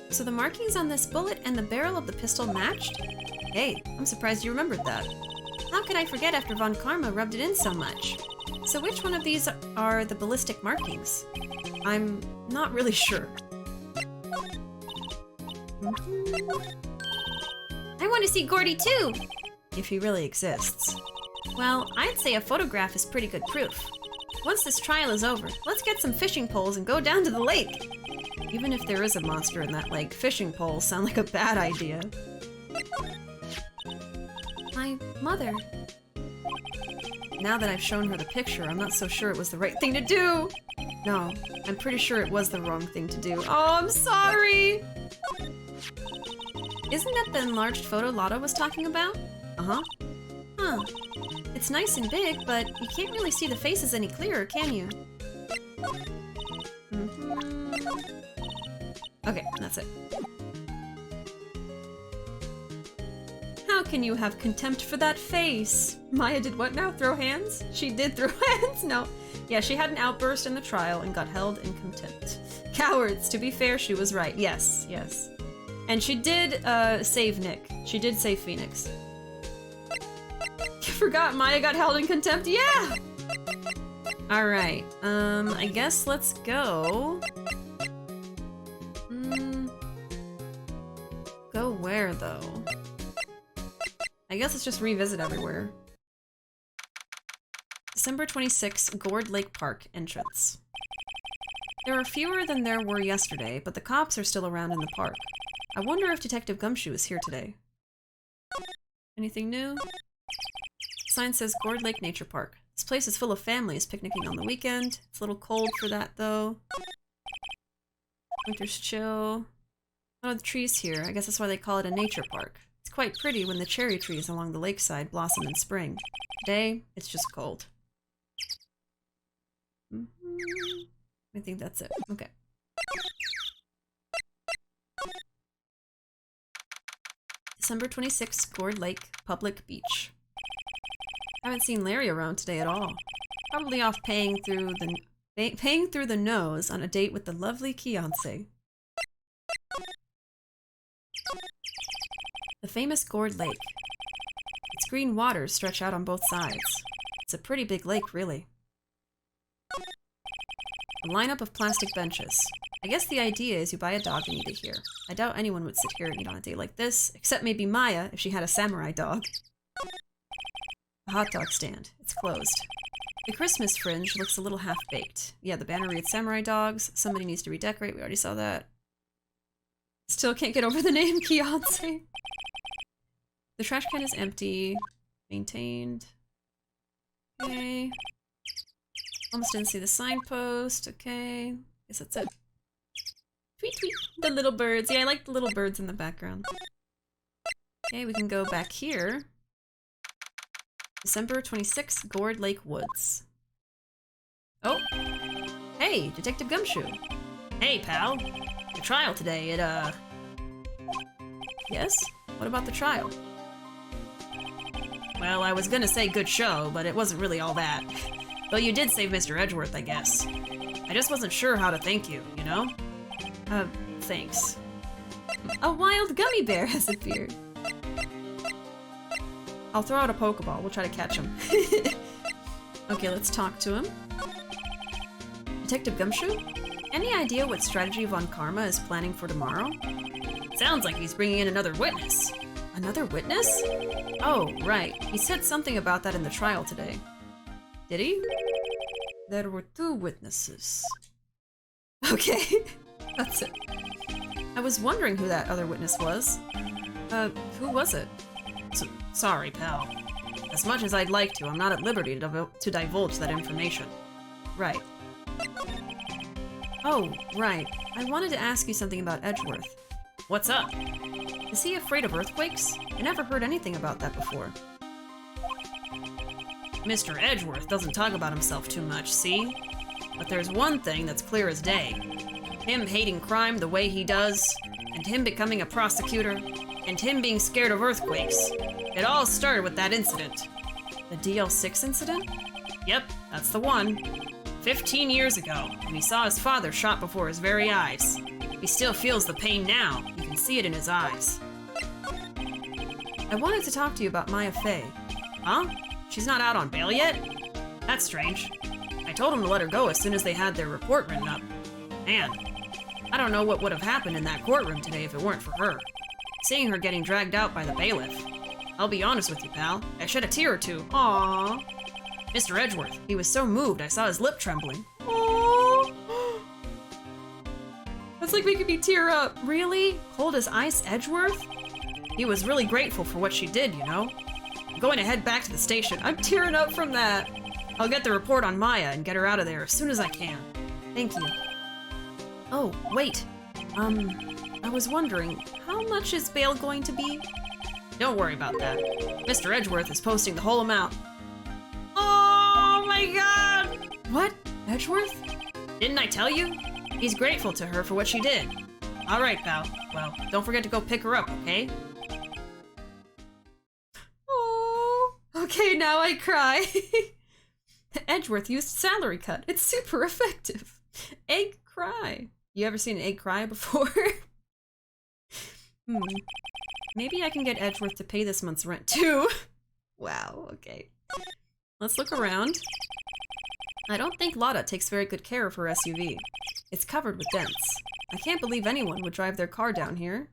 So the markings on this bullet and the barrel of the pistol matched? Hey, I'm surprised you remembered that. How could I forget after Von Karma rubbed it in so much? So which one of these are the ballistic markings? I'm not really sure. I want to see Gordy too! If he really exists. Well, I'd say a photograph is pretty good proof. Once this trial is over, let's get some fishing poles and go down to the lake. Even if there is a monster in that lake, fishing poles sound like a bad idea. My mother. Now that I've shown her the picture, I'm not so sure it was the right thing to do! No, I'm pretty sure it was the wrong thing to do. Oh, I'm sorry! Isn't that the enlarged photo Lotta was talking about? Uh-huh. Huh. It's nice and big, but you can't really see the faces any clearer, can you? Okay, that's it. How can you have contempt for that face? Maya did what now? Throw hands? She did throw hands? No. Yeah, she had an outburst in the trial and got held in contempt. Cowards! To be fair, she was right. Yes, yes. And she did, save Nick. She did save Phoenix. You forgot Maya got held in contempt? Yeah! Alright, I guess let's go. Go where, though? I guess let's just revisit everywhere. December 26th, Gourd Lake Park entrance. There are fewer than there were yesterday, but the cops are still around in the park. I wonder if Detective Gumshoe is here today. Anything new? Sign says Gourd Lake Nature Park. This place is full of families picnicking on the weekend. It's a little cold for that, though. Winter's chill. A lot of the trees here. I guess that's why they call it a nature park. It's quite pretty when the cherry trees along the lakeside blossom in spring. Today, it's just cold. I think that's it. Okay. December 26th, Gourd Lake, Public Beach. Haven't seen Larry around today at all. Probably off paying through the nose on a date with the lovely Keonce. The famous Gourd Lake. Its green waters stretch out on both sides. It's a pretty big lake, really. A lineup of plastic benches. I guess the idea is you buy a dog and eat it here. I doubt anyone would sit here and eat on a day like this, except maybe Maya if she had a samurai dog. A hot dog stand. It's closed. The Christmas fringe looks a little half-baked. Yeah, the banner reads samurai dogs. Somebody needs to redecorate. We already saw that. Still can't get over the name Keonce. The trash can is empty. Maintained. Okay. Almost didn't see the signpost. Okay. Guess that's it. Tweet tweet. The little birds. Yeah, I like the little birds in the background. Okay, we can go back here. December 26th, Gourd Lake Woods. Oh. Hey, Detective Gumshoe. Hey, pal. The trial today, Yes? What about the trial? Well, I was gonna say good show, but it wasn't really all that. But you did save Mr. Edgeworth, I guess. I just wasn't sure how to thank you, you know? Thanks. A wild gummy bear has appeared. I'll throw out a Pokeball. We'll try to catch him. Okay, let's talk to him. Detective Gumshoe? Any idea what strategy Von Karma is planning for tomorrow? Sounds like he's bringing in another witness. Another witness? Oh, right. He said something about that in the trial today. Did he? There were 2 witnesses. Okay, that's it. I was wondering who that other witness was. Who was it? Sorry, pal. As much as I'd like to, I'm not at liberty to divulge that information. Right. Oh, right. I wanted to ask you something about Edgeworth. What's up? Is he afraid of earthquakes? I never heard anything about that before. Mr. Edgeworth doesn't talk about himself too much, see? But there's one thing that's clear as day. Him hating crime the way he does, and him becoming a prosecutor, and him being scared of earthquakes. It all started with that incident. The Dl6 Incident? Yep, that's the one. 15 years ago, when he saw his father shot before his very eyes. He still feels the pain now. You can see it in his eyes. I wanted to talk to you about Maya Fey. Huh? She's not out on bail yet? That's strange. I told him to let her go as soon as they had their report written up. Man, I don't know what would have happened in that courtroom today if it weren't for her. Seeing her getting dragged out by the bailiff. I'll be honest with you, pal. I shed a tear or two. Aww. Mr. Edgeworth, he was so moved I saw his lip trembling. Aww. That's like making me tear up. Really? Cold as ice Edgeworth? He was really grateful for what she did, you know? I'm going to head back to the station. I'm tearing up from that. I'll get the report on Maya and get her out of there as soon as I can. Thank you. Oh, wait. I was wondering, how much is bail going to be? Don't worry about that. Mr. Edgeworth is posting the whole amount. Oh my god! What? Edgeworth? Didn't I tell you? He's grateful to her for what she did. Alright, pal. Well, don't forget to go pick her up, okay? Oh. Okay, now I cry. Edgeworth used salary cut. It's super effective. Egg cry. You ever seen an egg cry before? Maybe I can get Edgeworth to pay this month's rent too. Wow, okay. Let's look around. I don't think Lotta takes very good care of her SUV. It's covered with dents. I can't believe anyone would drive their car down here.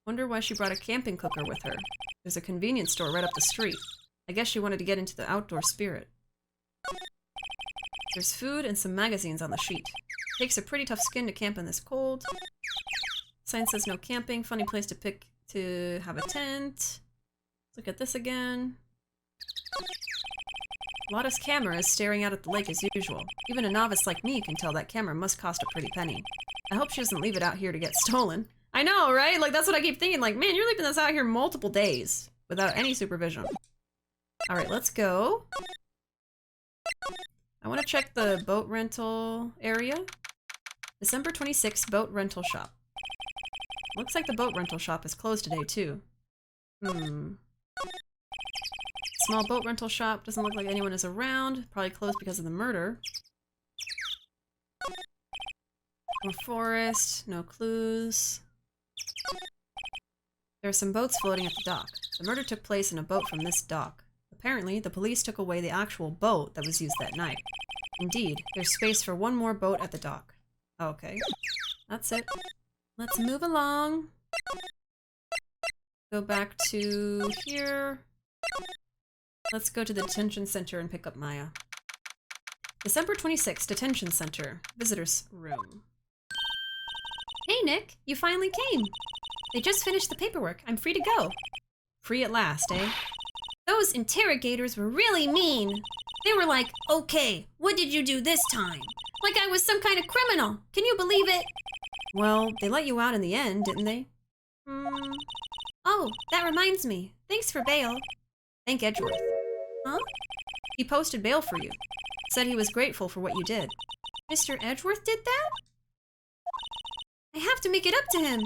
Wonder why she brought a camping cooker with her. There's a convenience store right up the street. I guess she wanted to get into the outdoor spirit. There's food and some magazines on the sheet. Takes a pretty tough skin to camp in this cold. Sign says no camping. Funny place to have a tent. Let's look at this again. Lotta's camera is staring out at the lake as usual. Even a novice like me can tell that camera must cost a pretty penny. I hope she doesn't leave it out here to get stolen. I know, right? Like, that's what I keep thinking. Like, man, you're leaving this out here multiple days without any supervision. Alright, let's go. I want to check the boat rental area. December 26th, boat rental shop. Looks like the boat rental shop is closed today, too. Small boat rental shop. Doesn't look like anyone is around. Probably closed because of the murder. More forest. No clues. There are some boats floating at the dock. The murder took place in a boat from this dock. Apparently, the police took away the actual boat that was used that night. Indeed, there's space for one more boat at the dock. Okay. That's it. Let's move along. Go back to here. Let's go to the detention center and pick up Maya. December 26th, detention center. Visitors room. Hey Nick, you finally came. They just finished the paperwork. I'm free to go. Free at last, eh? Those interrogators were really mean. They were like, okay, what did you do this time? Like I was some kind of criminal. Can you believe it? Well, they let you out in the end, didn't they? Oh, that reminds me. Thanks for bail. Thank Edgeworth. Huh? He posted bail for you. Said he was grateful for what you did. Mr. Edgeworth did that? I have to make it up to him.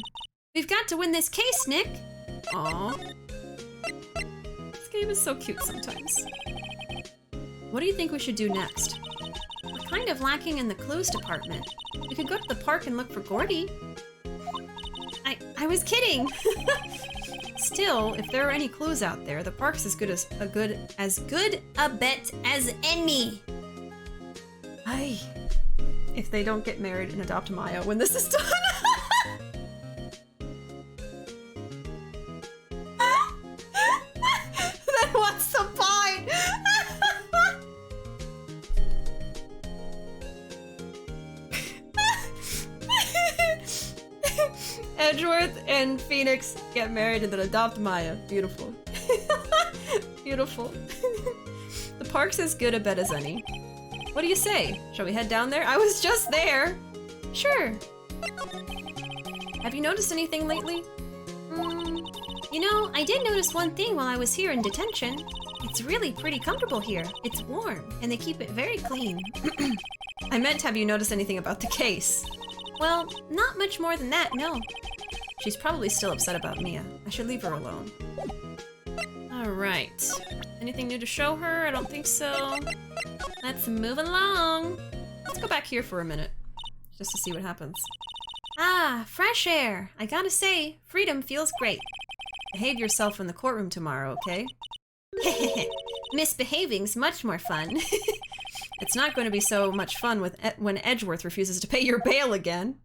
We've got to win this case, Nick. Aww. This game is so cute sometimes. What do you think we should do next? We're kind of lacking in the clues department. We could go to the park and look for Gordy. I was kidding. Still, if there are any clues out there, the park's as good a bet as any. Aye. If they don't get married and adopt Maya when this is done. Then what's the point? Edgeworth and Phoenix get married and then adopt Maya. Beautiful. Beautiful. The park's as good a bet as any. What do you say? Shall we head down there? I was just there! Sure. Have you noticed anything lately? You know, I did notice one thing while I was here in detention. It's really pretty comfortable here. It's warm, and they keep it very clean. I meant, have you noticed anything about the case? Well, not much more than that, no. She's probably still upset about Mia. I should leave her alone. Alright. Anything new to show her? I don't think so. Let's move along. Let's go back here for a minute, just to see what happens. Ah, fresh air. I gotta say, freedom feels great. Behave yourself in the courtroom tomorrow, okay? Misbehaving's much more fun. It's not going to be so much fun when Edgeworth refuses to pay your bail again.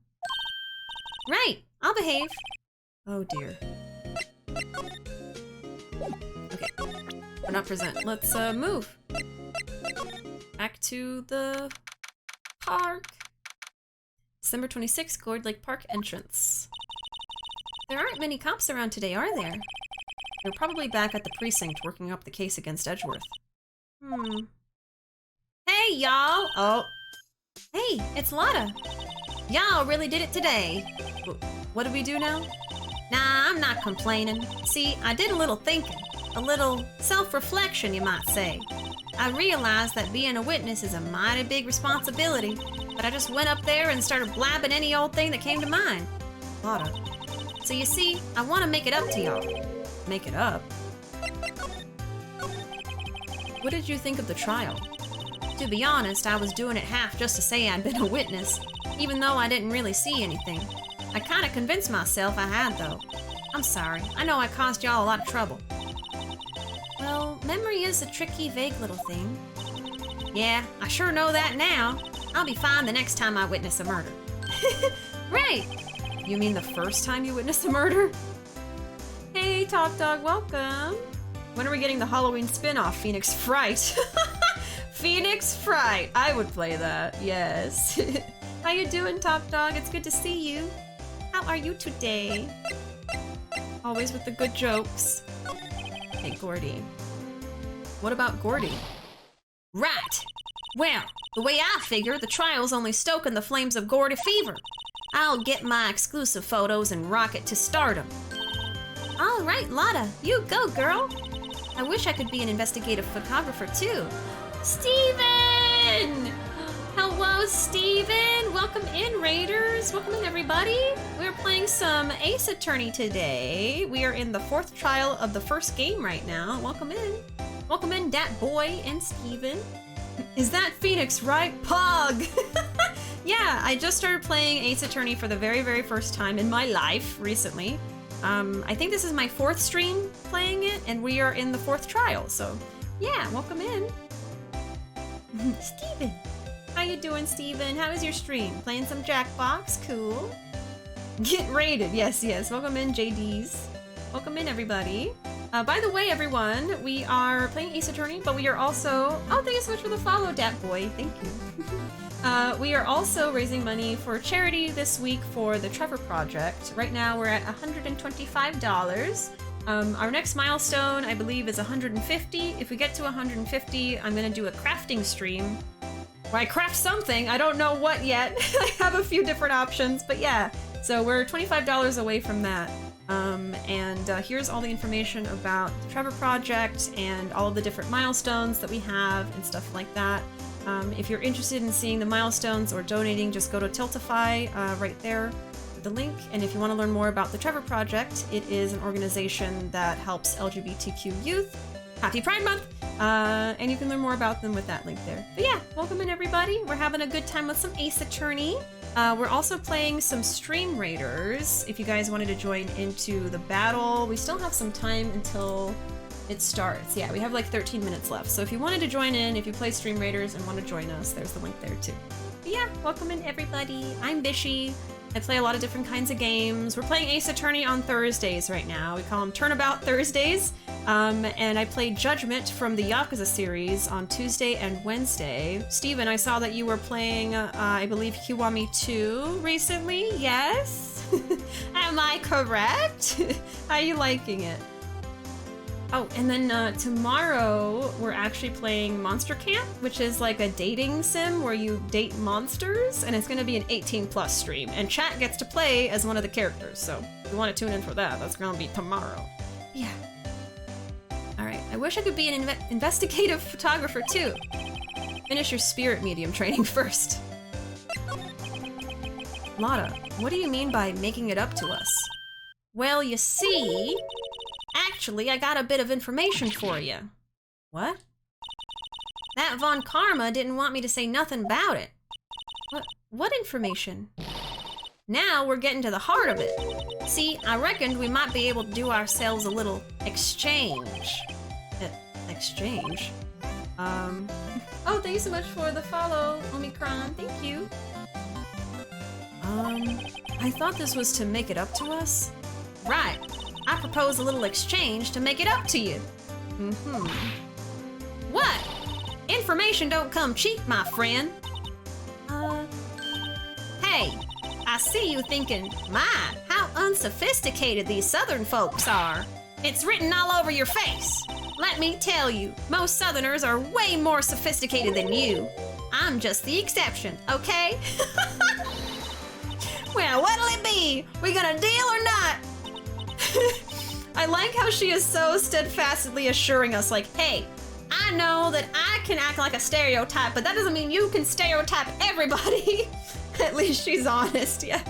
Right, I'll behave. Oh dear. Okay, we're not present. Let's move. Back to the park. December 26th, Gourd Lake Park entrance. There aren't many cops around today, are there? They're probably back at the precinct working up the case against Edgeworth. Hey, y'all! Oh. Hey, it's Lotta. Y'all really did it today. What do we do now? Nah, I'm not complaining. See, I did a little thinking. A little self-reflection, you might say. I realized that being a witness is a mighty big responsibility, but I just went up there and started blabbing any old thing that came to mind. Lotta. So you see, I want to make it up to y'all. Make it up? What did you think of the trial? To be honest, I was doing it half just to say I'd been a witness, even though I didn't really see anything. I kind of convinced myself I had, though. I'm sorry. I know I caused y'all a lot of trouble. Well, memory is a tricky, vague little thing. Yeah, I sure know that now. I'll be fine the next time I witness a murder. Right! You mean the first time you witnessed a murder? Hey, Top Dog, welcome! When are we getting the Halloween spin-off, Phoenix Fright? Phoenix Fright! I would play that, yes. How you doing, Top Dog? It's good to see you. How are you today? Always with the good jokes. Hey, Gordy. What about Gordy? Right! Well, the way I figure, the trial's only stoking the flames of Gordy fever. I'll get my exclusive photos and rock it to stardom. All right, Lotta, you go, girl. I wish I could be an investigative photographer, too. Steven! Hello, Steven! Welcome in, Raiders! Welcome in, everybody! We're playing some Ace Attorney today. We are in the 4th trial of the first game right now. Welcome in. Welcome in, Dat Boy and Steven. Is that Phoenix, right? Pog! Yeah, I just started playing Ace Attorney for the very, very first time in my life recently. I think this is my 4th stream playing it, and we are in the 4th trial, so yeah, welcome in. Steven! How you doing, Steven? How is your stream? Playing some Jackbox? Cool. Get raided, yes, yes. Welcome in, JDs. Welcome in, everybody. By the way, everyone, we are playing Ace Attorney, but we are also... Oh, thank you so much for the follow, Dat Boy. Thank you. We are also raising money for charity this week for the Trevor project. Right now, we're at $125. Our next milestone, I believe, is 150. If we get to 150, I'm gonna do a crafting stream where I craft something. I don't know what yet. I have a few different options, but yeah, So we're $25 away from that. Here's all the information about the Trevor project and all of the different milestones that we have and stuff like that. If you're interested in seeing the milestones or donating, just go to Tiltify right there with the link. And if you want to learn more about the Trevor project, it is an organization that helps LGBTQ youth. Happy Pride Month! And you can learn more about them with that link there. But yeah, welcome in everybody. We're having a good time with some Ace Attorney. We're also playing some Stream Raiders. If you guys wanted to join into the battle, we still have some time until it starts. Yeah, we have like 13 minutes left. So if you wanted to join in, if you play Stream Raiders and want to join us, there's the link there too. But yeah, welcome in everybody. I'm Bishi. I play a lot of different kinds of games. We're playing Ace Attorney on Thursdays right now. We call them Turnabout Thursdays. And I played Judgment from the Yakuza series on Tuesday and Wednesday. Steven, I saw that you were playing, I believe, Kiwami 2 recently. Yes? Am I correct? How are you liking it? Oh, and then tomorrow we're actually playing Monster Camp, which is like a dating sim where you date monsters, and it's going to be an 18+ stream, and chat gets to play as one of the characters, so if you want to tune in for that, that's going to be tomorrow. Yeah. Alright, I wish I could be an investigative photographer too. Finish your spirit medium training first. Lotta, what do you mean by making it up to us? Well, you see... Actually, I got a bit of information for you. What? That Von Karma didn't want me to say nothing about it. What information? Now we're getting to the heart of it. See, I reckoned we might be able to do ourselves a little exchange. Exchange? Oh, thank you so much for the follow, Omicron. Thank you. I thought this was to make it up to us. Right. I propose a little exchange to make it up to you. What? Information don't come cheap, my friend. Hey, I see you thinking, my, how unsophisticated these Southern folks are. It's written all over your face. Let me tell you, most Southerners are way more sophisticated than you. I'm just the exception, okay? Well, what'll it be? We gonna deal or not? I like how she is so steadfastly assuring us, like, hey, I know that I can act like a stereotype, but that doesn't mean you can stereotype everybody. At least she's honest, yeah.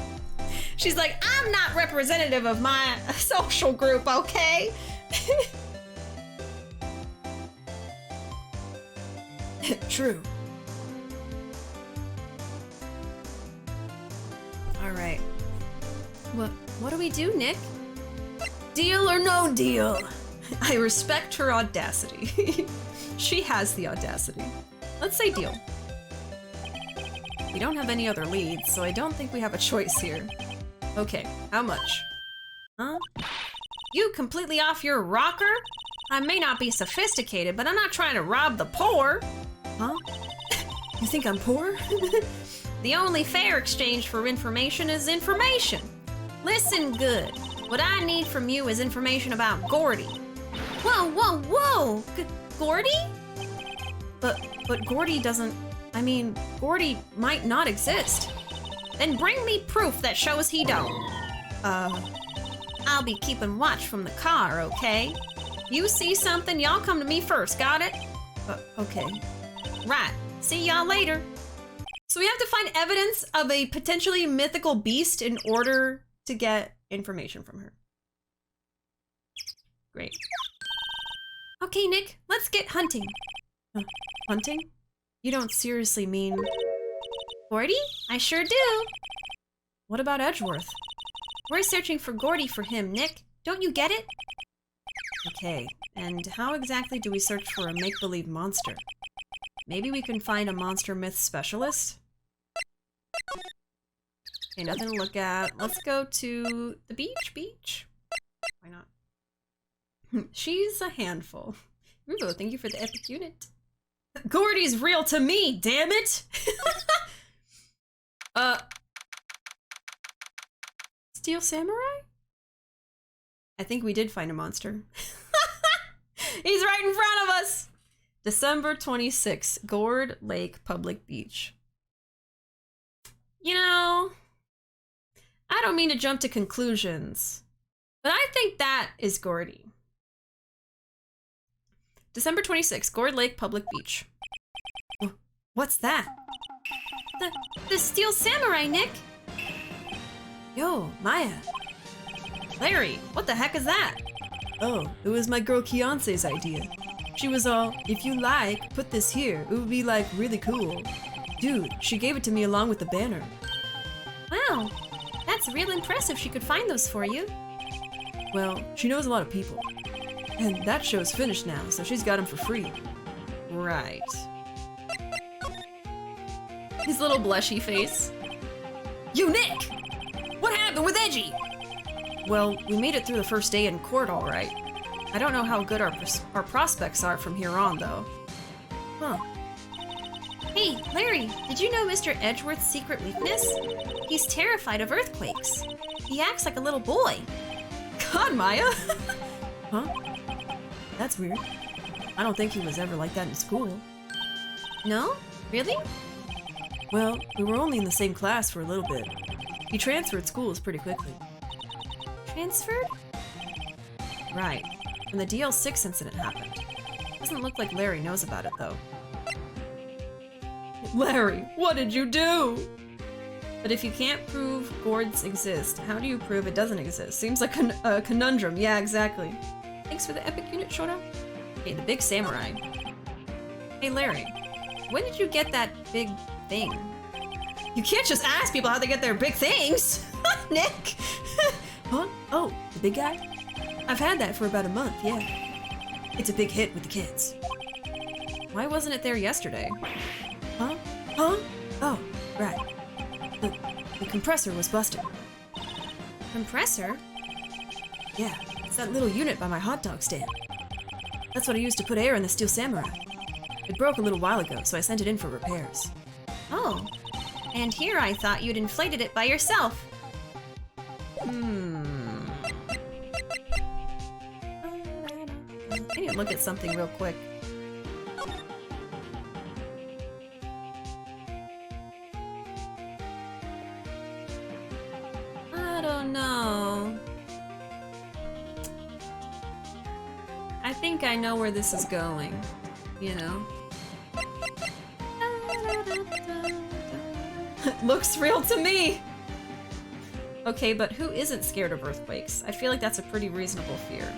She's like, I'm not representative of my social group, okay? True. All right. What do we do, Nick? Deal or no deal? I respect her audacity. She has the audacity. Let's say deal. We don't have any other leads, so I don't think we have a choice here. Okay, how much? Huh? You completely off your rocker? I may not be sophisticated, but I'm not trying to rob the poor. Huh? You think I'm poor? The only fair exchange for information is information. Listen good. What I need from you is information about Gordy. Whoa, whoa, whoa! Gordy? But Gordy doesn't... I mean, Gordy might not exist. Then bring me proof that shows he don't. I'll be keeping watch from the car, okay? You see something, y'all come to me first, got it? Okay. Right. See y'all later. So we have to find evidence of a potentially mythical beast in order to get information from her. Great. Okay, Nick, let's get hunting. Hunting? You don't seriously mean... Gordy? I sure do. What about Edgeworth? We're searching for Gordy for him, Nick. Don't you get it? Okay, and how exactly do we search for a make-believe monster? Maybe we can find a monster myth specialist? Okay, nothing to look at. Let's go to the beach. Why not? She's a handful. Ruuuvo, thank you for the epic unit. Gordy's real to me, damn it! Steel Samurai? I think we did find a monster. He's right in front of us! December 26, Gourd Lake Public Beach. You know, I don't mean to jump to conclusions, but I think that is Gordy. December 26th, Gourd Lake Public Beach. What's that? The Steel Samurai, Nick! Yo, Maya. Larry, what the heck is that? Oh, it was my girl Keonce's idea. She was all, if you like, put this here. It would be like really cool. Dude, she gave it to me along with the banner. Wow, that's real impressive she could find those for you. Well, she knows a lot of people. And that show's finished now, so she's got them for free. Right. His little blushy face. You, Nick! What happened with Edgy? Well, we made it through the first day in court all right. I don't know how good our prospects are from here on, though. Huh. Hey, Larry, did you know Mr. Edgeworth's secret weakness? He's terrified of earthquakes. He acts like a little boy. God, Maya! Huh? That's weird. I don't think he was ever like that in school. No? Really? Well, we were only in the same class for a little bit. He transferred schools pretty quickly. Transferred? Right. When the Dl6 incident happened. Doesn't look like Larry knows about it, though. Larry, what did you do? But if you can't prove gourds exist, how do you prove it doesn't exist? Seems like a conundrum. Yeah, exactly. Thanks for the epic unit showdown. Okay, the big samurai. Hey, Larry, when did you get that big thing? You can't just ask people how they get their big things! Nick! Huh? Oh, the big guy? I've had that for about a month, yeah. It's a big hit with the kids. Why wasn't it there yesterday? Huh? Huh? Oh, right. The compressor was busted. Compressor? Yeah, it's that little unit by my hot dog stand. That's what I used to put air in the Steel Samurai. It broke a little while ago, so I sent it in for repairs. Oh. And here I thought you'd inflated it by yourself. I need to look at something real quick. I don't know. I think I know where this is going, you know? Looks real to me! Okay, but who isn't scared of earthquakes? I feel like that's a pretty reasonable fear.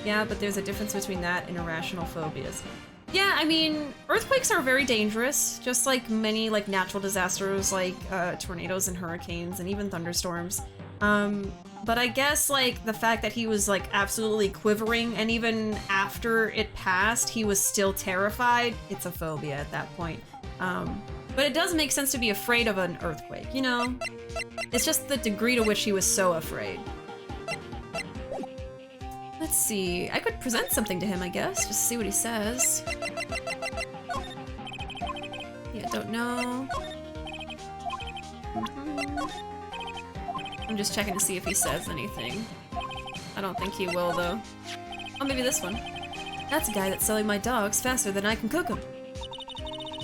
Yeah, but there's a difference between that and irrational phobias. Yeah, I mean, earthquakes are very dangerous, just like many natural disasters like tornadoes and hurricanes and even thunderstorms. But I guess the fact that he was absolutely quivering and even after it passed, he was still terrified, it's a phobia at that point. But it does make sense to be afraid of an earthquake, you know? It's just the degree to which he was so afraid. Let's see, I could present something to him, I guess, just to see what he says. Yeah, don't know. I'm just checking to see if he says anything. I don't think he will, though. Oh, maybe this one. That's a guy that's selling my dogs faster than I can cook them.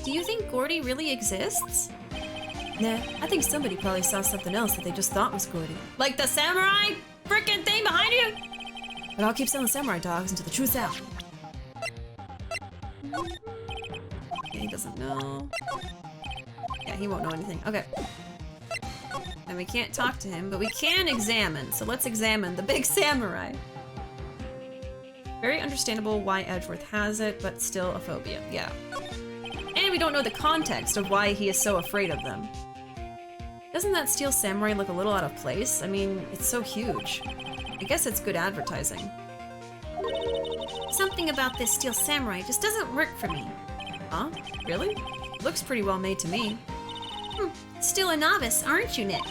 Do you think Gordy really exists? Nah, I think somebody probably saw something else that they just thought was Gordy. Like the samurai frickin' thing behind you? But I'll keep selling samurai dogs until the truth's out. Okay, he doesn't know. Yeah, he won't know anything. Okay. And we can't talk to him, but we can examine. So let's examine the big samurai. Very understandable why Edgeworth has it, but still a phobia. Yeah. And we don't know the context of why he is so afraid of them. Doesn't that Steel Samurai look a little out of place? I mean, it's so huge. I guess it's good advertising. Something about this Steel Samurai just doesn't work for me. Huh? Really? Looks pretty well made to me. Still a novice, aren't you, Nick?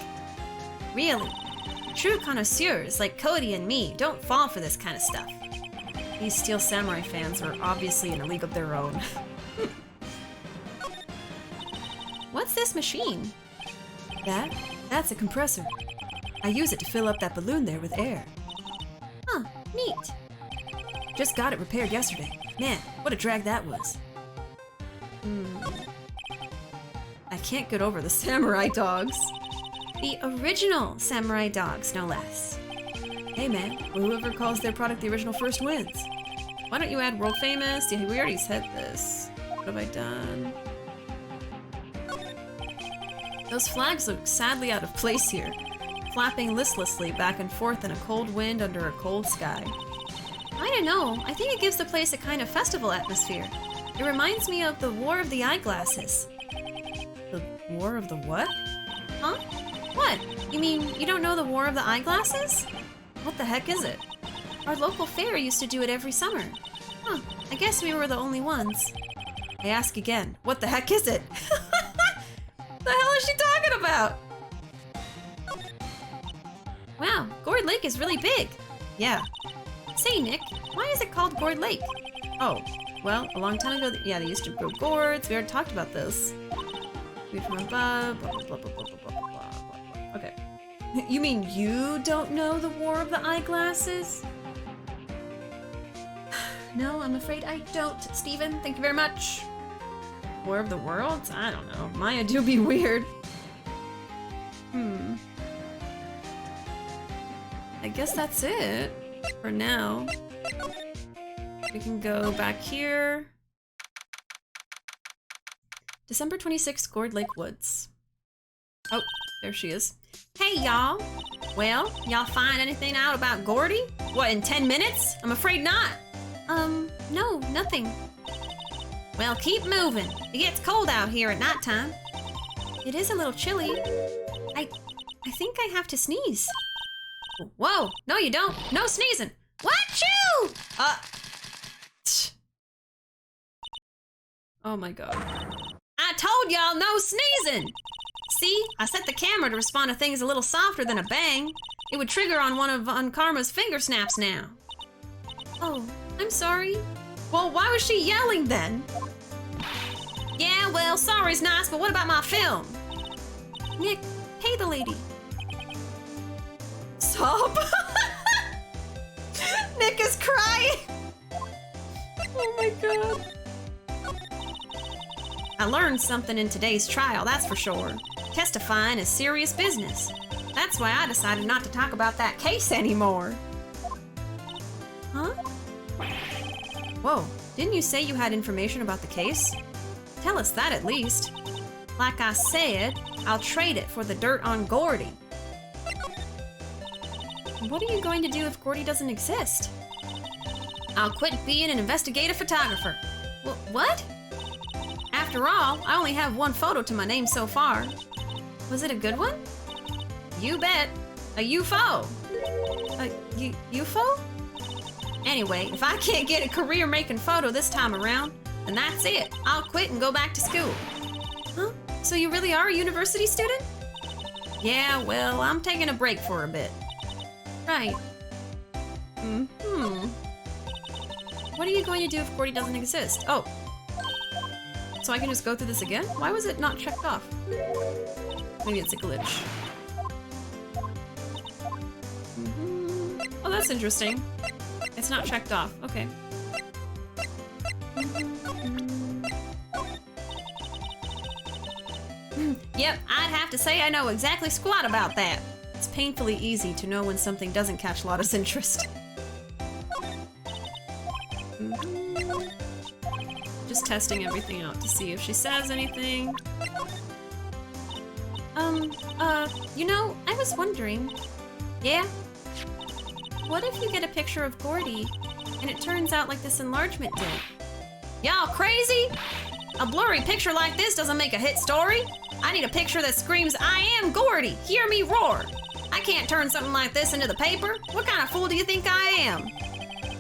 Really? True connoisseurs like Cody and me don't fall for this kind of stuff. These Steel Samurai fans are obviously in a league of their own. What's this machine? That's a compressor. I use it to fill up that balloon there with air. Huh, neat. Just got it repaired yesterday. Man, what a drag that was. I can't get over the samurai dogs. The original samurai dogs, no less. Hey man, whoever calls their product the original first wins. Why don't you add world famous? Yeah, we already said this. What have I done? Those flags look sadly out of place here, flapping listlessly back and forth in a cold wind under a cold sky. I don't know, I think it gives the place a kind of festival atmosphere. It reminds me of the War of the Eyeglasses. The War of the what? Huh? What? You mean you don't know the War of the Eyeglasses? What the heck is it? Our local fair used to do it every summer. Huh, I guess we were the only ones. I ask again, what the heck is it? The hell is she talking about? Wow, Gourd Lake is really big. Yeah. Say, Nick, why is it called Gourd Lake? Oh, well, a long time ago, yeah, they used to grow gourds. We already talked about this. Read from above, blah, blah, blah, blah, blah, blah, blah, blah. Okay. You mean you don't know the War of the Eyeglasses? No, I'm afraid I don't, Steven. Thank you very much. War of the Worlds? I don't know. Maya do be weird. I guess that's it for now. We can go back here. December 26th, Gourd Lake Woods. Oh, there she is. Hey, y'all. Well, y'all find anything out about Gordy? What, in 10 minutes? I'm afraid not. No, nothing. Well, keep moving. It gets cold out here at nighttime. It is a little chilly. I think I have to sneeze. Whoa, no you don't. No sneezing. Wachoo! Oh my god. I told y'all no sneezing! See, I set the camera to respond to things a little softer than a bang. It would trigger on one of Karma's finger snaps now. Oh, I'm sorry. Well, why was she yelling then? Yeah, well, sorry's nice, but what about my film? Nick, pay the lady. Stop! Nick is crying! Oh my god. I learned something in today's trial, that's for sure. Testifying is serious business. That's why I decided not to talk about that case anymore. Huh? Whoa, didn't you say you had information about the case? Tell us that at least. Like I said, I'll trade it for the dirt on Gordy. What are you going to do if Gordy doesn't exist? I'll quit being an investigative photographer. What? After all, I only have one photo to my name so far. Was it a good one? You bet. A UFO. A UFO? Anyway, if I can't get a career making photo this time around, then that's it. I'll quit and go back to school. Huh? So you really are a university student? Yeah, well, I'm taking a break for a bit. Right. What are you going to do if Gordy doesn't exist? Oh. So I can just go through this again? Why was it not checked off? Maybe it's a glitch. Oh, that's interesting. It's not checked off. Okay. Yep, I'd have to say I know exactly squat about that. It's painfully easy to know when something doesn't catch Lotta's interest. Just testing everything out to see if she says anything. You know, I was wondering. Yeah? What if you get a picture of Gordy, and it turns out like this enlargement did? Y'all crazy? A blurry picture like this doesn't make a hit story. I need a picture that screams, I am Gordy, hear me roar. I can't turn something like this into the paper. What kind of fool do you think I am?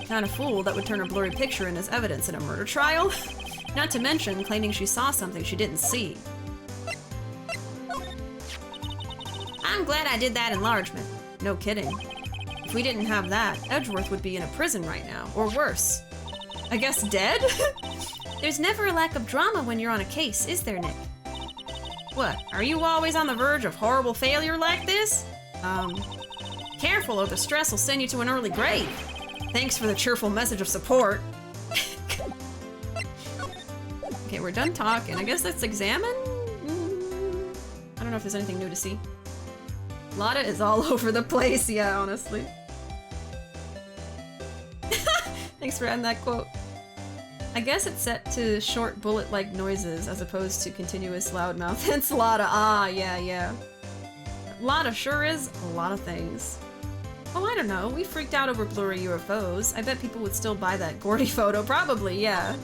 The kind of fool that would turn a blurry picture in as evidence in a murder trial? Not to mention claiming she saw something she didn't see. I'm glad I did that enlargement. No kidding. If we didn't have that, Edgeworth would be in a prison right now, or worse. I guess dead? There's never a lack of drama when you're on a case, is there, Nick? What, are you always on the verge of horrible failure like this? Careful or the stress will send you to an early grave. Thanks for the cheerful message of support. Okay, we're done talking. I guess let's examine? I don't know if there's anything new to see. Lotta is all over the place, yeah, honestly. Thanks for adding that quote. I guess it's set to short bullet-like noises as opposed to continuous loudmouth. Hence Lotta. Ah, yeah. Lotta sure is a lot of things. Oh, I don't know. We freaked out over blurry UFOs. I bet people would still buy that Gordy photo. Probably, yeah.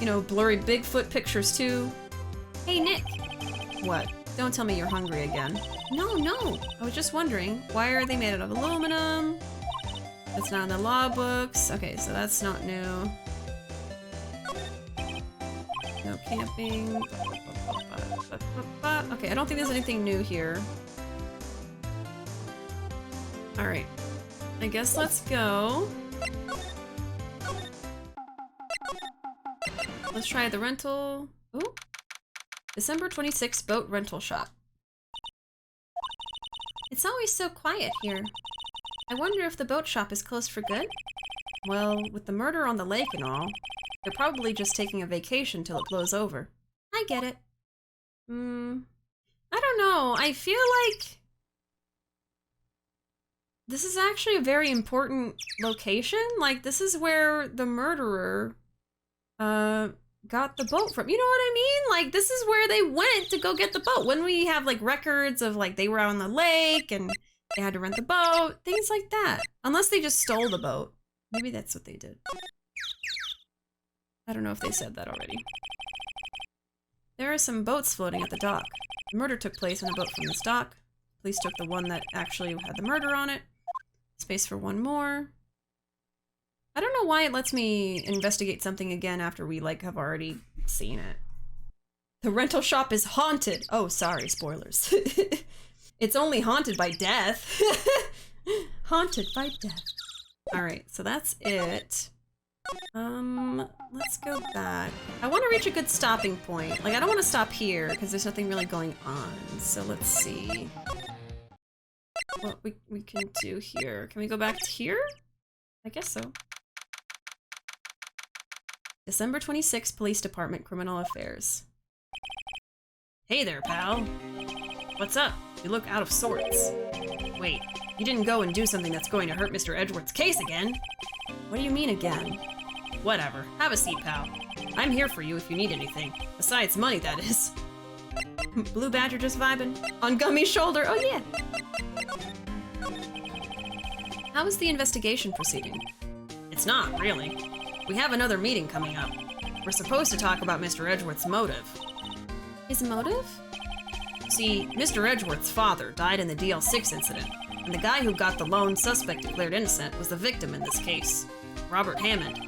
You know, blurry Bigfoot pictures too. Hey, Nick. What? Don't tell me you're hungry again. No. I was just wondering, why are they made out of aluminum? That's not in the law books. Okay, so that's not new. No camping. Okay, I don't think there's anything new here. Alright. I guess let's go. Let's try the rental. Ooh. December 26th boat rental shop. It's always so quiet here. I wonder if the boat shop is closed for good? Well, with the murder on the lake and all, they're probably just taking a vacation till it blows over. I get it. I don't know. I feel like this is actually a very important location. Like, this is where the murderer got the boat from. You know what I mean? Like, this is where they went to go get the boat. When we have, like, records of, like, they were out on the lake and they had to rent the boat, things like that. Unless they just stole the boat. Maybe that's what they did. I don't know if they said that already. There are some boats floating at the dock. The murder took place on a boat from this dock. Police took the one that actually had the murder on it. Space for one more. I don't know why it lets me investigate something again after we, like, have already seen it. The rental shop is haunted! Oh, sorry, spoilers. It's only haunted by death. Haunted by death. Alright, so that's it. Let's go back. I want to reach a good stopping point. Like, I don't want to stop here, because there's nothing really going on. So let's see what we can do here. Can we go back to here? I guess so. December 26th, Police Department, Criminal Affairs. Hey there, pal. What's up? You look out of sorts. Wait, you didn't go and do something that's going to hurt Mr. Edgeworth's case again? What do you mean again? Whatever. Have a seat, pal. I'm here for you if you need anything. Besides money, that is. Blue Badger just vibing? On Gummy's shoulder, oh yeah! How is the investigation proceeding? It's not, really. We have another meeting coming up. We're supposed to talk about Mr. Edgeworth's motive. His motive? See, Mr. Edgeworth's father died in the Dl6 incident, and the guy who got the lone suspect declared innocent was the victim in this case, Robert Hammond.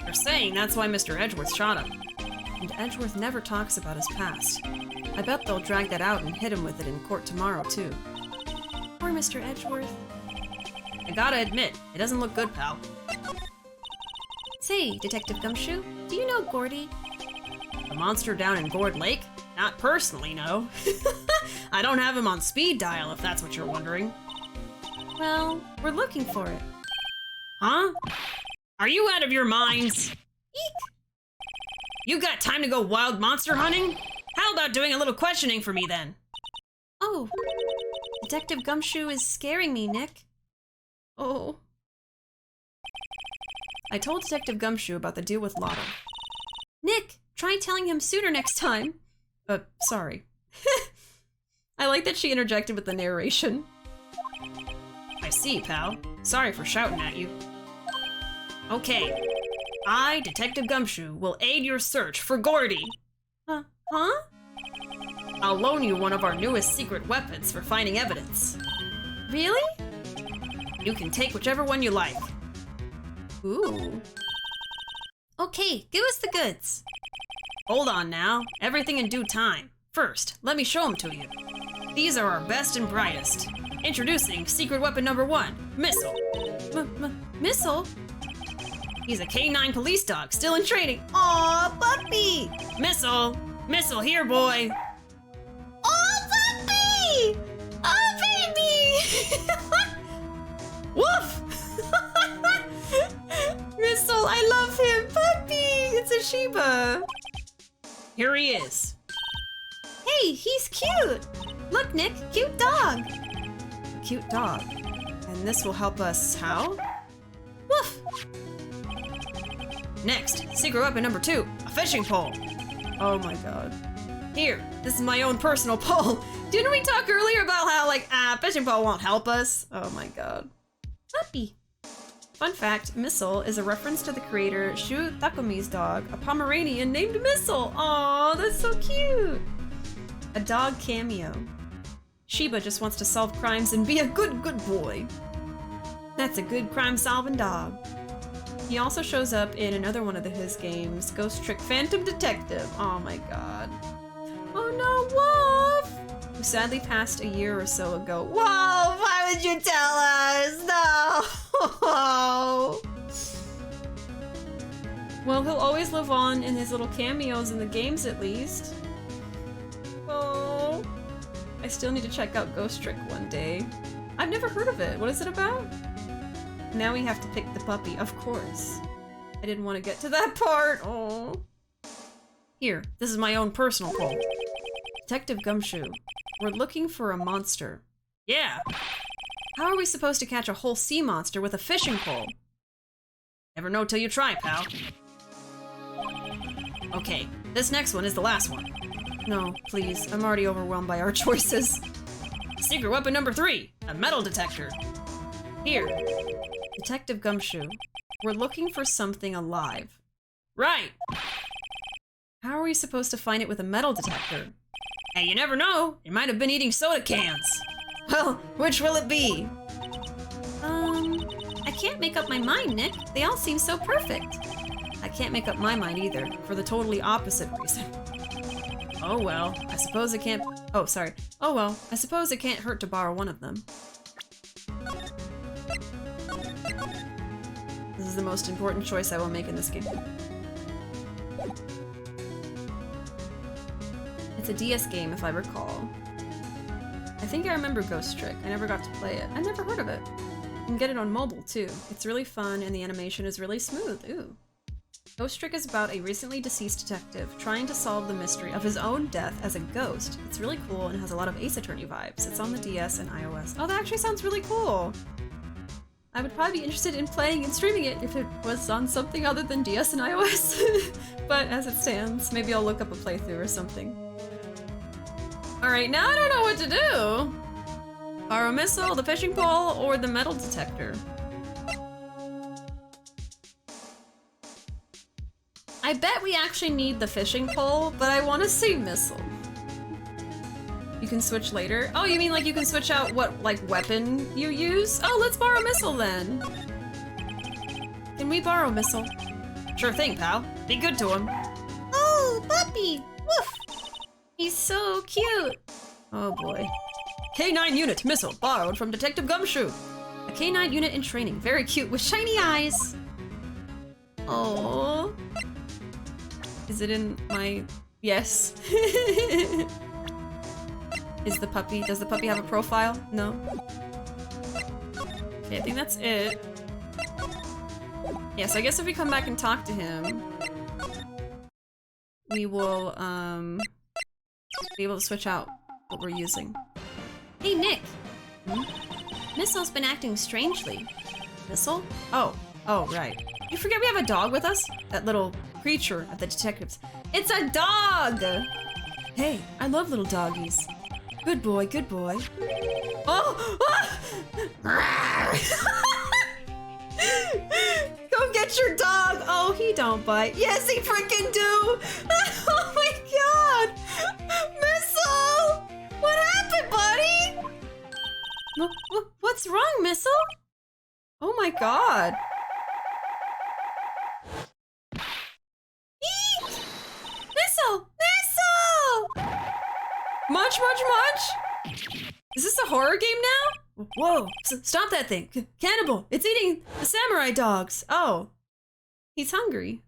They're saying that's why Mr. Edgeworth shot him. And Edgeworth never talks about his past. I bet they'll drag that out and hit him with it in court tomorrow, too. Poor Mr. Edgeworth. I gotta admit, it doesn't look good, pal. Say, Detective Gumshoe, do you know Gordy? The monster down in Gourd Lake? Not personally, no. I don't have him on speed dial, if that's what you're wondering. Well, we're looking for it. Huh? Are you out of your minds? Eek! You got time to go wild monster hunting? How about doing a little questioning for me, then? Oh. Detective Gumshoe is scaring me, Nick. Oh. I told Detective Gumshoe about the deal with Lotta. Nick, try telling him sooner next time. Sorry. I like that she interjected with the narration. I see, pal. Sorry for shouting at you. Okay. I, Detective Gumshoe, will aid your search for Gordy. Huh? I'll loan you one of our newest secret weapons for finding evidence. Really? You can take whichever one you like. Ooh. Okay, give us the goods. Hold on now. Everything in due time. First, let me show them to you. These are our best and brightest. Introducing secret weapon number 1, Missile. Missile? He's a K9 police dog, still in training. Aw, puppy! Missile! Missile here, boy! Aw, puppy! Oh, baby! Woof! Missile, I love him! Puppy! It's a Shiba! Here he is. Hey, he's cute! Look, Nick, cute dog. Cute dog. And this will help us how? Woof. Next, secret weapon number 2, a fishing pole. Oh my god. Here, this is my own personal pole. Didn't we talk earlier about how, like, fishing pole won't help us? Oh my god. Puppy. Fun fact, Missile is a reference to the creator Shu Takumi's dog, a Pomeranian named Missile. Aw, that's so cute. A dog cameo. Shiba just wants to solve crimes and be a good boy. That's a good crime-solving dog. He also shows up in another one of his games, Ghost Trick Phantom Detective. Oh my god. Oh no, Wolf! Who sadly passed a year or so ago. Whoa, why would you tell us? No! Well, he'll always live on in his little cameos in the games at least. Oh. I still need to check out Ghost Trick one day. I've never heard of it. What is it about? Now we have to pick the puppy, of course. I didn't want to get to that part. Oh. Here, this is my own personal pole. Detective Gumshoe. We're looking for a monster. Yeah. How are we supposed to catch a whole sea monster with a fishing pole? Never know till you try, pal. Okay, this next one is the last one. No, please, I'm already overwhelmed by our choices. Secret weapon number 3, a metal detector. Here, Detective Gumshoe. We're looking for something alive. Right! How are we supposed to find it with a metal detector? Hey, you never know, it might have been eating soda cans. Well, which will it be? I can't make up my mind, Nick. They all seem so perfect. I can't make up my mind either, for the totally opposite reason. Oh well, I suppose it can't- oh, sorry. Oh well, I suppose it can't hurt to borrow one of them. This is the most important choice I will make in this game. It's a DS game, if I recall. I think I remember Ghost Trick. I never got to play it. I never heard of it. You can get it on mobile, too. It's really fun, and the animation is really smooth. Ooh. Ghost Trick is about a recently deceased detective trying to solve the mystery of his own death as a ghost. It's really cool and has a lot of Ace Attorney vibes. It's on the DS and iOS. Oh, that actually sounds really cool! I would probably be interested in playing and streaming it if it was on something other than DS and iOS. But as it stands, maybe I'll look up a playthrough or something. Alright, now I don't know what to do! Borrow a missile, the fishing pole, or the metal detector. I bet we actually need the fishing pole, but I want to say missile. You can switch later? Oh, you mean like you can switch out what, like, weapon you use? Oh, let's borrow missile then. Can we borrow missile? Sure thing, pal. Be good to him. Oh, puppy! Woof! He's so cute! Oh boy. K9 unit, missile, borrowed from Detective Gumshoe. A K9 unit in training, very cute, with shiny eyes. Oh. Is it in my... Yes. Is the puppy... Does the puppy have a profile? No? Okay, I think that's it. Yes, I guess if we come back and talk to him, we will, be able to switch out what we're using. Hey, Nick! Missile's been acting strangely. Missile? Oh, right. You forget we have a dog with us? That little creature at the detectives. It's a dog! Hey, I love little doggies. Good boy, good boy. Oh! Go get your dog! Oh, he don't bite. Yes, he freaking do! Oh my god! Missile! What happened, buddy? What's wrong, Missile? Oh my god. Eek! Missile! Missile! Much? Is this a horror game now? Whoa, stop that thing. Cannibal, it's eating the samurai dogs. Oh, he's hungry.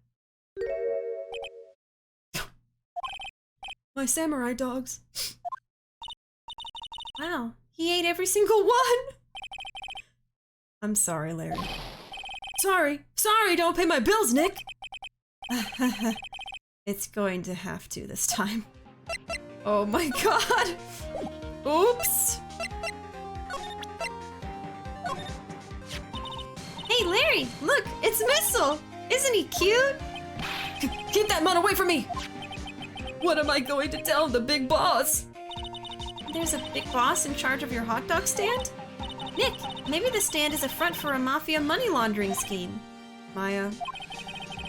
My samurai dogs. Wow, he ate every single one. I'm sorry, Larry. Sorry, don't pay my bills, Nick. It's going to have to this time. Oh my god. Oops! Hey, Larry, look, it's Missile! Isn't he cute? Keep that man away from me! What am I going to tell the big boss? There's a big boss in charge of your hot dog stand? Nick, maybe the stand is a front for a mafia money laundering scheme. Maya,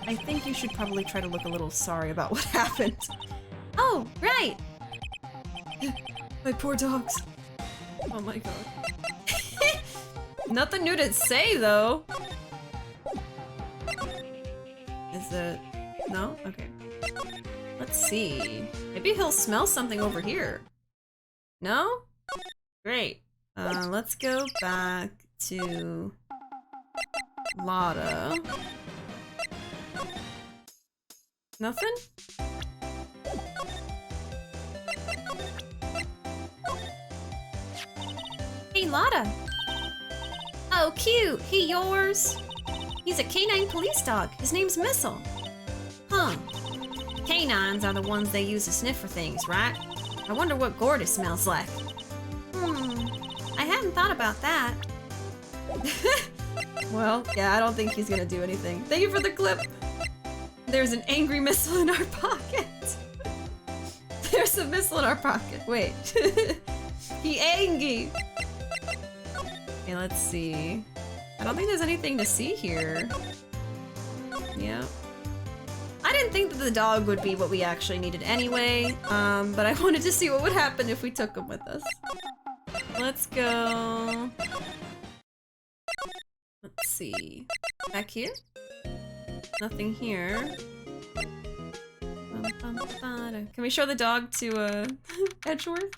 I think you should probably try to look a little sorry about what happened. Oh, right! My poor dogs. Oh my god. Nothing new to say, though. Is it... No? Okay. Let's see. Maybe he'll smell something over here. No? Great. Let's go back to... Lotta. Nothing? Hey, Lotta! Oh, cute! He yours? He's a canine police dog. His name's Missile. Huh. Canines are the ones they use to sniff for things, right? I wonder what Gordy smells like. I hadn't thought about that. Well, yeah, I don't think he's gonna do anything. Thank you for the clip! There's an angry missile in our pocket! There's a missile in our pocket. Wait. He angry! Okay, let's see. I don't think there's anything to see here. Yeah. I didn't think that the dog would be what we actually needed anyway, but I wanted to see what would happen if we took him with us. Let's go... Let's see. Back here? Nothing here. Can we show the dog to, Edgeworth?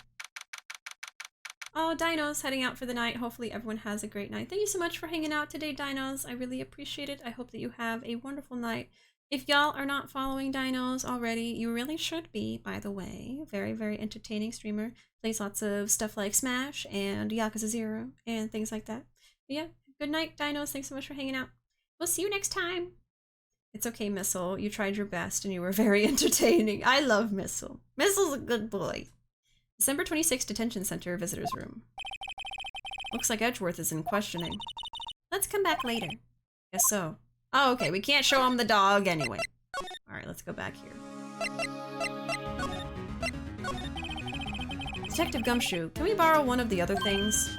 Oh, Dinos heading out for the night. Hopefully everyone has a great night. Thank you so much for hanging out today, Dinos. I really appreciate it. I hope that you have a wonderful night. If y'all are not following Dinos already, you really should be, by the way. Very, very entertaining streamer. Plays lots of stuff like Smash and Yakuza 0 and things like that. But yeah, good night, Dinos. Thanks so much for hanging out. We'll see you next time. It's okay, Missile. You tried your best and you were very entertaining. I love Missile. Missile's a good boy. December 26th Detention Center Visitors Room. Looks like Edgeworth is in questioning. Let's come back later. Guess so. Oh, okay. We can't show him the dog anyway. Alright, let's go back here. Detective Gumshoe, can we borrow one of the other things?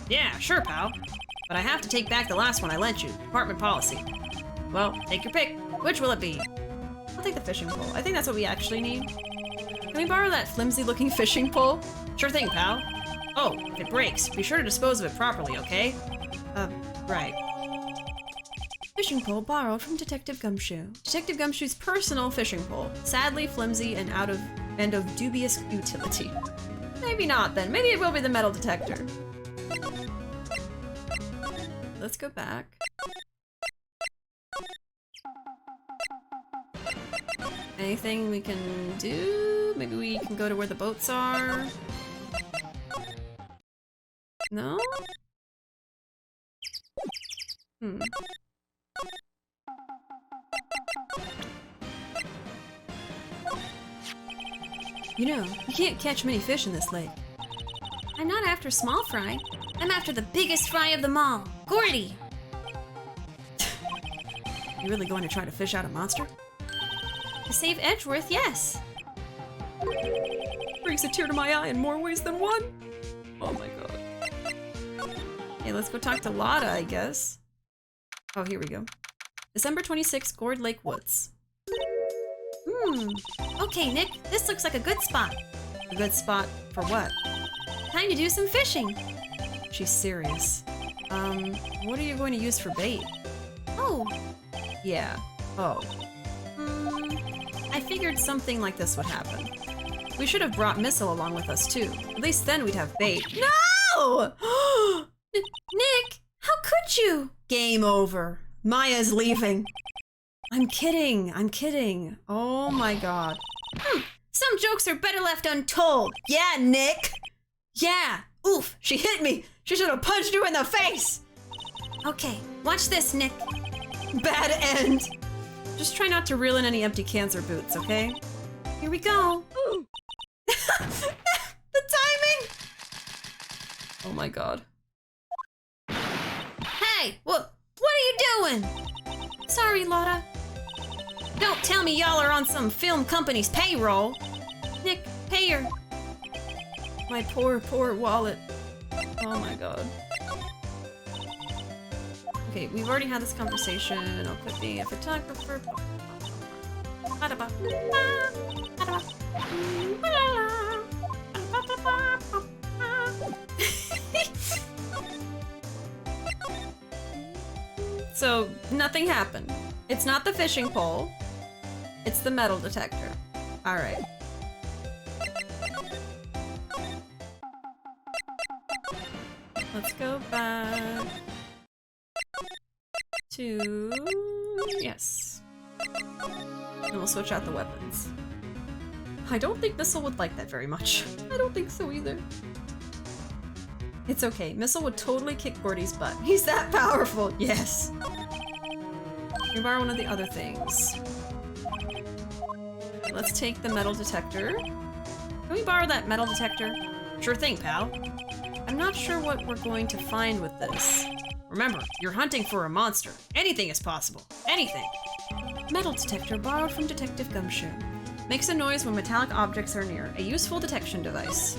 Yeah, sure, pal. But I have to take back the last one I lent you. Department policy. Well, take your pick. Which will it be? I'll take the fishing pole. I think that's what we actually need. Can we borrow that flimsy-looking fishing pole? Sure thing, pal. Oh, if it breaks, be sure to dispose of it properly, okay? Right. Fishing pole borrowed from Detective Gumshoe. Detective Gumshoe's personal fishing pole. Sadly flimsy and of dubious utility. Maybe not then. Maybe it will be the metal detector. Let's go back. Anything we can do? Maybe we can go to where the boats are? No? You know, you can't catch many fish in this lake. I'm not after small fry. I'm after the biggest fry of them all, Gordy. You really going to try to fish out a monster? To save Edgeworth, yes. Brings a tear to my eye in more ways than one. Oh my god. Okay, let's go talk to Lotta, I guess. Oh, here we go. December 26th, Gourd Lake Woods. Okay, Nick, this looks like a good spot. A good spot for what? Time to do some fishing. She's serious. What are you going to use for bait? Oh. Yeah. Oh. I figured something like this would happen. We should have brought Missile along with us too. At least then we'd have bait. No! Nick, how could you? Game over. Maya's leaving. I'm kidding. I'm kidding. Oh my god. Some jokes are better left untold. Yeah, Nick. Yeah. Oof, she hit me. She should have punched you in the face. Okay, watch this, Nick. Bad end. Just try not to reel in any empty cans or boots, okay? Here we go. The timing! Oh my god. Hey, what are you doing? Sorry, Lotta. Don't tell me y'all are on some film company's payroll. Nick, pay her. My poor, poor wallet. Oh my god. Okay, we've already had this conversation. I'll put being a photographer. So, nothing happened. It's not the fishing pole. It's the metal detector. Alright. Let's go back to... yes. And we'll switch out the weapons. I don't think Missile would like that very much. I don't think so either. It's okay. Missile would totally kick Gordy's butt. He's that powerful. Yes. Let me borrow one of the other things. Let's take the metal detector. Can we borrow that metal detector? Sure thing, pal. I'm not sure what we're going to find with this. Remember, you're hunting for a monster. Anything is possible. Anything. Metal detector borrowed from Detective Gumshoe. Makes a noise when metallic objects are near. A useful detection device.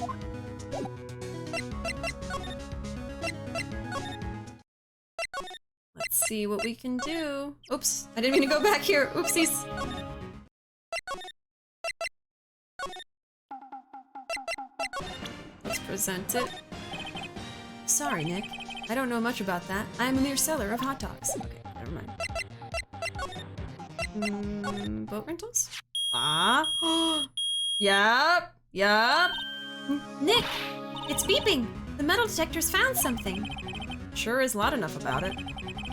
Let's see what we can do. Oops, I didn't mean to go back here. Oopsies. Let's present it. Sorry, Nick. I don't know much about that. I am a mere seller of hot dogs. Okay, never mind. Boat rentals? Ah. Yup. Yup. Nick, it's beeping. The metal detector's found something. Sure is loud enough about it.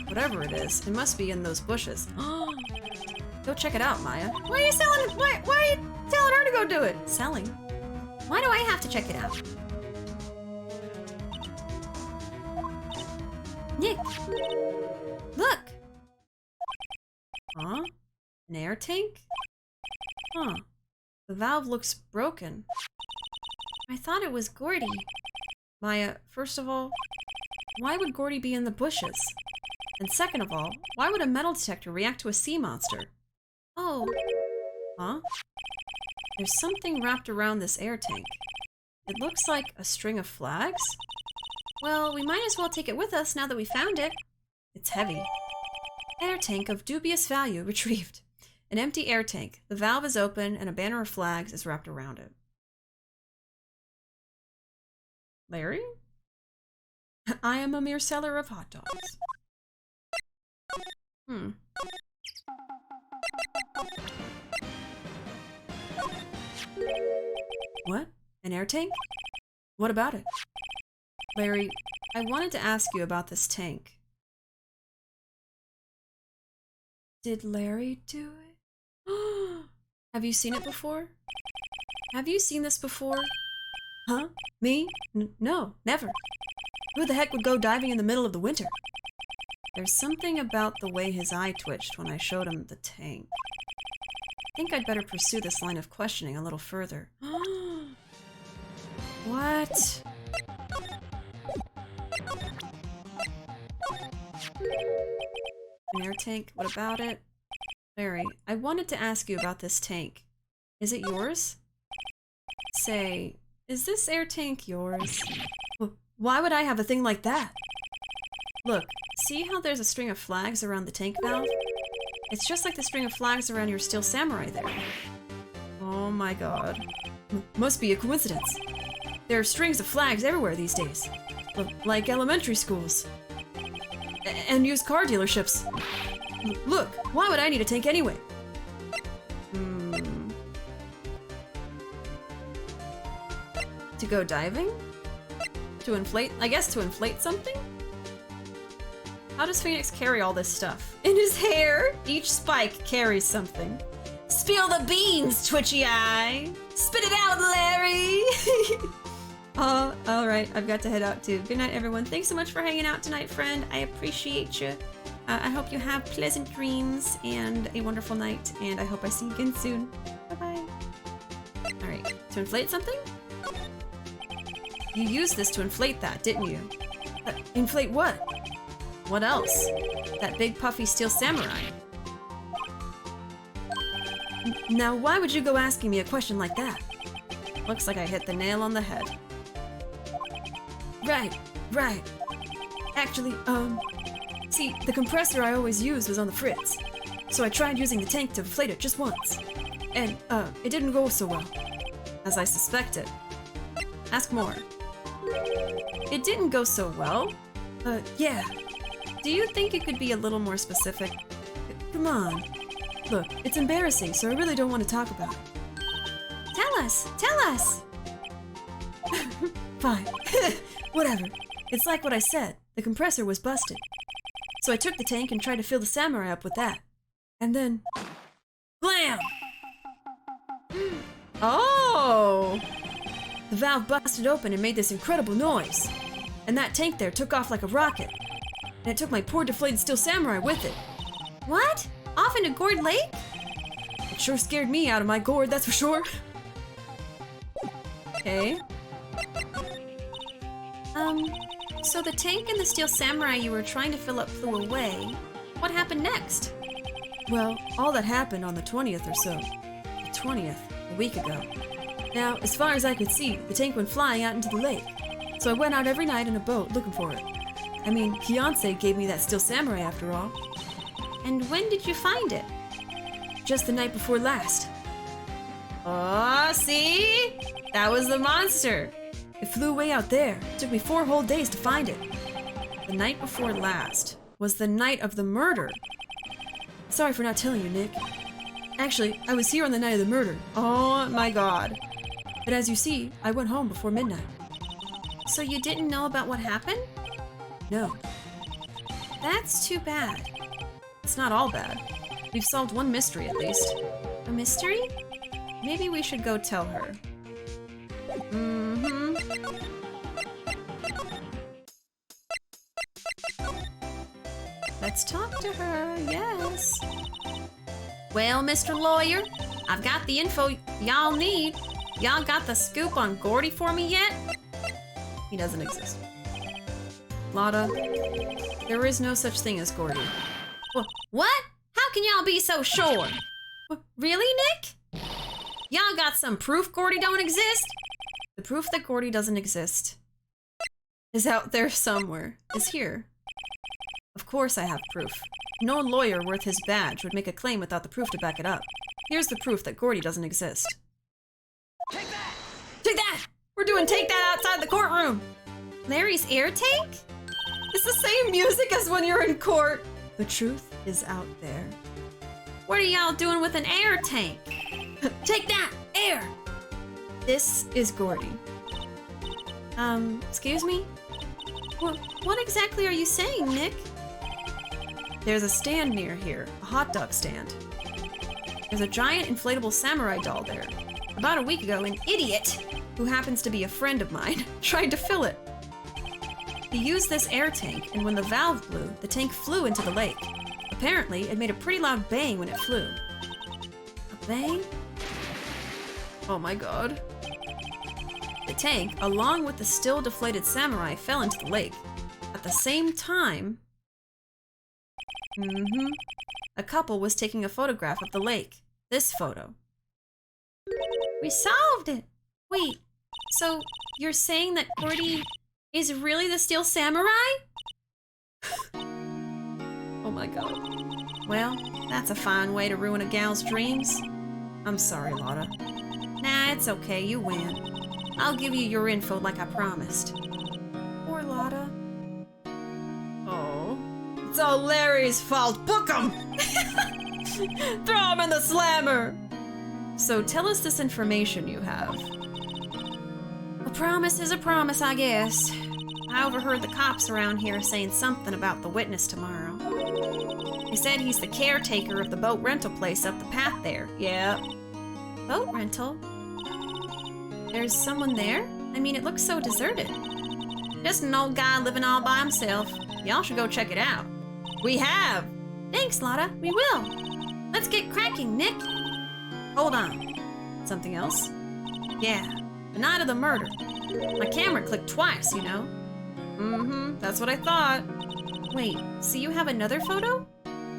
Whatever it is, it must be in those bushes. Go check it out, Maya. Why are you selling it? Why are you telling her to go do it? Selling? Why do I have to check it out? Nick, look. Huh? An air tank? Huh. The valve looks broken. I thought it was Gordy. Maya, first of all, why would Gordy be in the bushes? And second of all, why would a metal detector react to a sea monster? Oh. Huh? There's something wrapped around this air tank. It looks like a string of flags? Well, we might as well take it with us now that we found it. It's heavy. Air tank of dubious value retrieved. An empty air tank. The valve is open and a banner of flags is wrapped around it. Larry? I am a mere seller of hot dogs. What? An air tank? What about it? Larry, I wanted to ask you about this tank. Did Larry do it? Have you seen it before? Have you seen this before? Huh? Me? No, never. Who the heck would go diving in the middle of the winter? There's something about the way his eye twitched when I showed him the tank. I think I'd better pursue this line of questioning a little further. What? An air tank? What about it? Larry, I wanted to ask you about this tank. Is it yours? Say, is this air tank yours? Why would I have a thing like that? Look, see how there's a string of flags around the tank valve? It's just like the string of flags around your steel samurai there. Oh my god. Must be a coincidence. There are strings of flags everywhere these days. Like elementary schools. And used car dealerships. Look, why would I need a tank anyway? To go diving? To inflate? I guess to inflate something? How does Phoenix carry all this stuff? In his hair! Each spike carries something. Spill the beans, Twitchy Eye! Spit it out, Larry! Oh, alright, I've got to head out too. Good night, everyone. Thanks so much for hanging out tonight, friend. I appreciate you. I hope you have pleasant dreams and a wonderful night, and I hope I see you again soon. Bye-bye. Alright, to inflate something? You used this to inflate that, didn't you? Inflate what? What else? That big puffy steel samurai. Now, why would you go asking me a question like that? Looks like I hit the nail on the head. Right. Actually, see, the compressor I always used was on the fritz. So I tried using the tank to inflate it just once. And, it didn't go so well. As I suspected. Ask more. It didn't go so well? Yeah. Do you think you could be a little more specific? Come on. Look, it's embarrassing, so I really don't want to talk about it. Tell us! Fine. Whatever. It's like what I said. The compressor was busted. So I took the tank and tried to fill the samurai up with that. And then... Blam! Oh! The valve busted open and made this incredible noise. And that tank there took off like a rocket. And it took my poor deflated steel samurai with it. What? Off into Gourd Lake? It sure scared me out of my gourd, that's for sure. Okay. So the tank and the steel samurai you were trying to fill up flew away. What happened next? Well, all that happened on the 20th or so. The 20th, a week ago. Now, as far as I could see, the tank went flying out into the lake. So I went out every night in a boat looking for it. I mean, Fiancé gave me that steel samurai after all. And when did you find it? Just the night before last. Oh, see? That was the monster. It flew away out there. It took me 4 whole days to find it. The night before last was the night of the murder. Sorry for not telling you, Nick. Actually, I was here on the night of the murder. Oh my god. But as you see, I went home before midnight. So you didn't know about what happened? No. That's too bad. It's not all bad. We've solved one mystery at least. A mystery? Maybe we should go tell her. Mm-hmm. Let's talk to her, yes. Well, Mr. Lawyer, I've got the info y'all need. Y'all got the scoop on Gordy for me yet? He doesn't exist. Lotta, there is no such thing as Gordy. What? How can y'all be so sure? Really, Nick? Y'all got some proof Gordy don't exist? The proof that Gordy doesn't exist is out there somewhere. Is here. Of course I have proof. No lawyer worth his badge would make a claim without the proof to back it up. Here's the proof that Gordy doesn't exist. Take that! Take that! We're doing take that outside the courtroom! Larry's air tank? It's the same music as when you're in court. The truth is out there. What are y'all doing with an air tank? Take that! Air! This is Gordy. Excuse me? What exactly are you saying, Nick? There's a stand near here, a hot dog stand. There's a giant inflatable samurai doll there. About a week ago, an idiot, who happens to be a friend of mine, tried to fill it. He used this air tank, and when the valve blew, the tank flew into the lake. Apparently, it made a pretty loud bang when it flew. A bang? Oh my god. The tank, along with the still deflated samurai, fell into the lake. At the same time, a couple was taking a photograph of the lake. This photo. We solved it! Wait, so you're saying that Gordy is really the steel samurai? Oh my god. Well, that's a fine way to ruin a gal's dreams. I'm sorry, Lotta. Nah, it's okay, you win. I'll give you your info like I promised. Poor Lotta. Oh. It's all Larry's fault. Book him! Throw him in the slammer! So tell us this information you have. A promise is a promise, I guess. I overheard the cops around here saying something about the witness tomorrow. They said he's the caretaker of the boat rental place up the path there. Yeah. Boat rental? There's someone there? I mean, it looks so deserted. Just an old guy living all by himself. Y'all should go check it out. We have! Thanks, Lotta. We will. Let's get cracking, Nick. Hold on. Something else? Yeah. The night of the murder. My camera clicked twice, you know? Mm-hmm, that's what I thought. Wait, so you have another photo?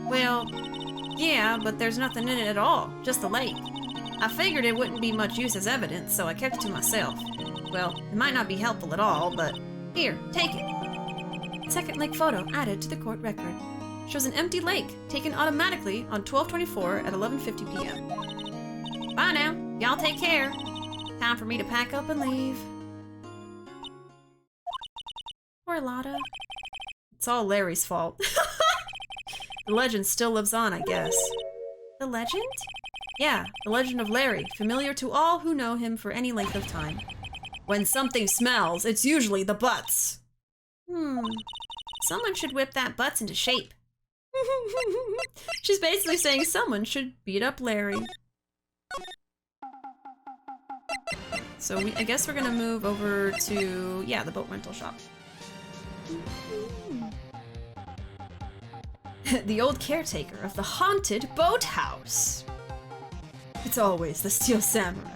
Well, yeah, but there's nothing in it at all, just the lake. I figured it wouldn't be much use as evidence, so I kept it to myself. Well, it might not be helpful at all, but here, take it. Second lake photo added to the court record. Shows an empty lake, taken automatically on 12/24 at 11:50 p.m. Bye now. Y'all take care. Time for me to pack up and leave. Poor Lotta. It's all Larry's fault. The legend still lives on, I guess. The legend? Yeah, the legend of Larry, familiar to all who know him for any length of time. When something smells, it's usually the butts. Someone should whip that butts into shape. She's basically saying someone should beat up Larry. So I guess we're gonna move over to, yeah, the boat rental shop. The old caretaker of the haunted boathouse. It's always the Steel Samurai.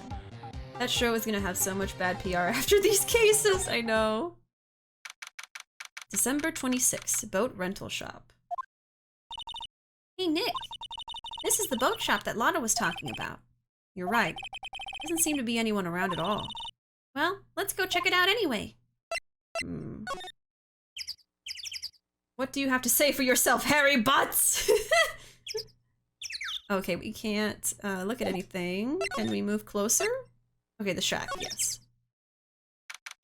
That show is gonna have so much bad PR after these cases, I know. December 26th, boat rental shop. Hey Nick, this is the boat shop that Lotta was talking about. You're right. Doesn't seem to be anyone around at all. Well, let's go check it out anyway. What do you have to say for yourself, Harry Butts? Okay, we can't look at anything. Can we move closer? Okay, the shack, yes.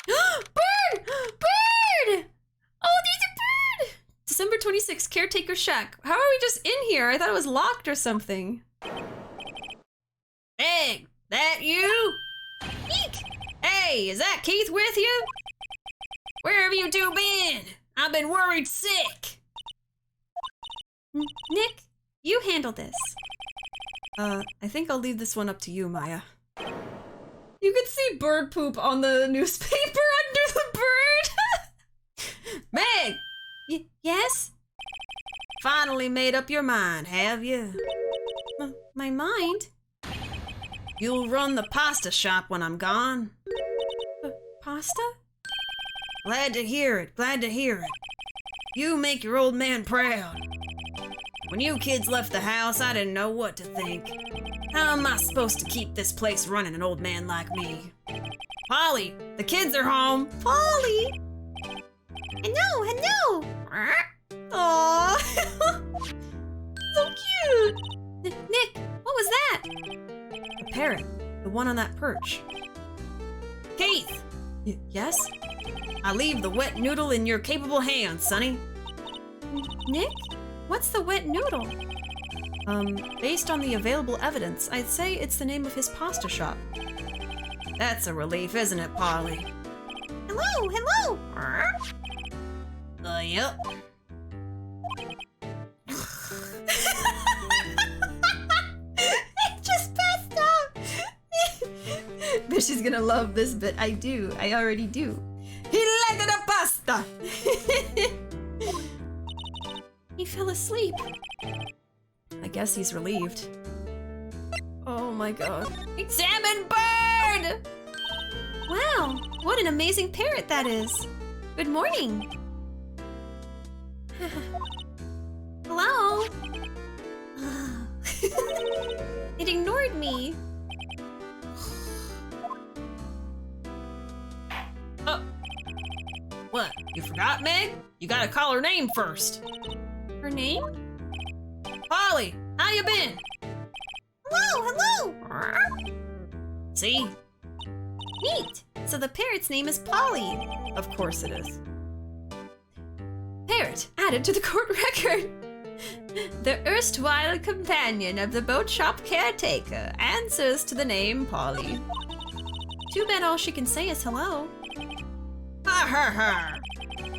Bird! Bird! Oh, there's a bird! December 26th, caretaker shack. How are we just in here? I thought it was locked or something. Hey, that you? Eek! Hey, is that Keith with you? Where have you two been? I've been worried sick. Nick, you handle this. I think I'll leave this one up to you, Maya. You can see bird poop on the newspaper under the bird. Meg! Yes? Finally made up your mind, have you? My mind? You'll run the pasta shop when I'm gone. Pasta? Glad to hear it, glad to hear it. You make your old man proud. When you kids left the house, I didn't know what to think. How am I supposed to keep this place running, an old man like me? Polly, the kids are home. Polly! Hello! Aww. So cute. Nick, what was that? A parrot, the one on that perch. Keith! Yes? I leave the wet noodle in your capable hands, Sonny. Nick? What's the wet noodle? Based on the available evidence, I'd say it's the name of his pasta shop. That's a relief, isn't it, Polly? Hello! Yep. It just passed out! Bishi's gonna love this bit. I do. I already do. He liked the pasta! He fell asleep. I guess he's relieved. Oh my god. Salmon bird! Wow, what an amazing parrot that is. Good morning. Hello? It ignored me. Oh. What? You forgot, Meg? You gotta call her name first. Her name? Polly, how you been? Hello! See? Neat. So the parrot's name is Polly. Of course it is. Parrot added to the court record. The erstwhile companion of the boat shop caretaker answers to the name Polly. Too bad all she can say is hello. Ha ha ha!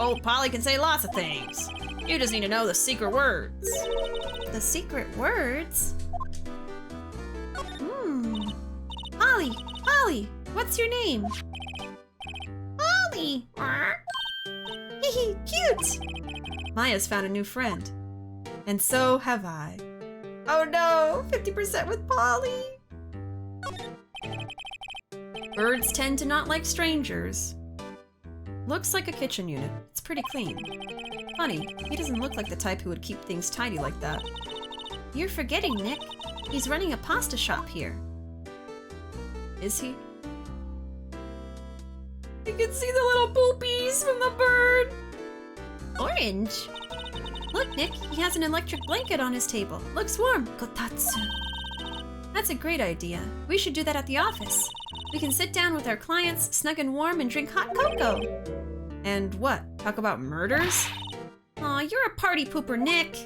Old Polly can say lots of things. You just need to know the secret words. The secret words? Polly, what's your name? Polly! Hee cute! Maya's found a new friend. And so have I. Oh no, 50% with Polly! Birds tend to not like strangers. Looks like a kitchen unit. It's pretty clean. Funny, he doesn't look like the type who would keep things tidy like that. You're forgetting, Nick. He's running a pasta shop here. Is he? You can see the little poopies from the bird. Orange. Look, Nick, he has an electric blanket on his table. Looks warm. Kotatsu. That's a great idea. We should do that at the office. We can sit down with our clients, snug and warm, and drink hot cocoa. And what? Talk about murders? Aw, you're a party pooper, Nick.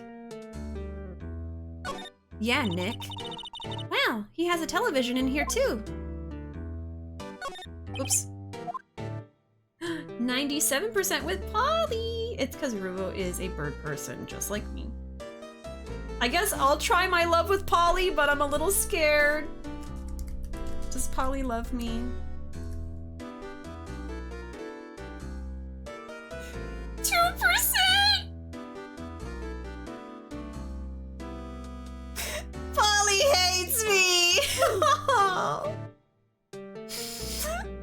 Yeah, Nick. Wow, he has a television in here too. Oops. 97% with Polly! It's because Ruuuvo is a bird person, just like me. I guess I'll try my love with Polly, but I'm a little scared. Does Polly love me? Polly hates me!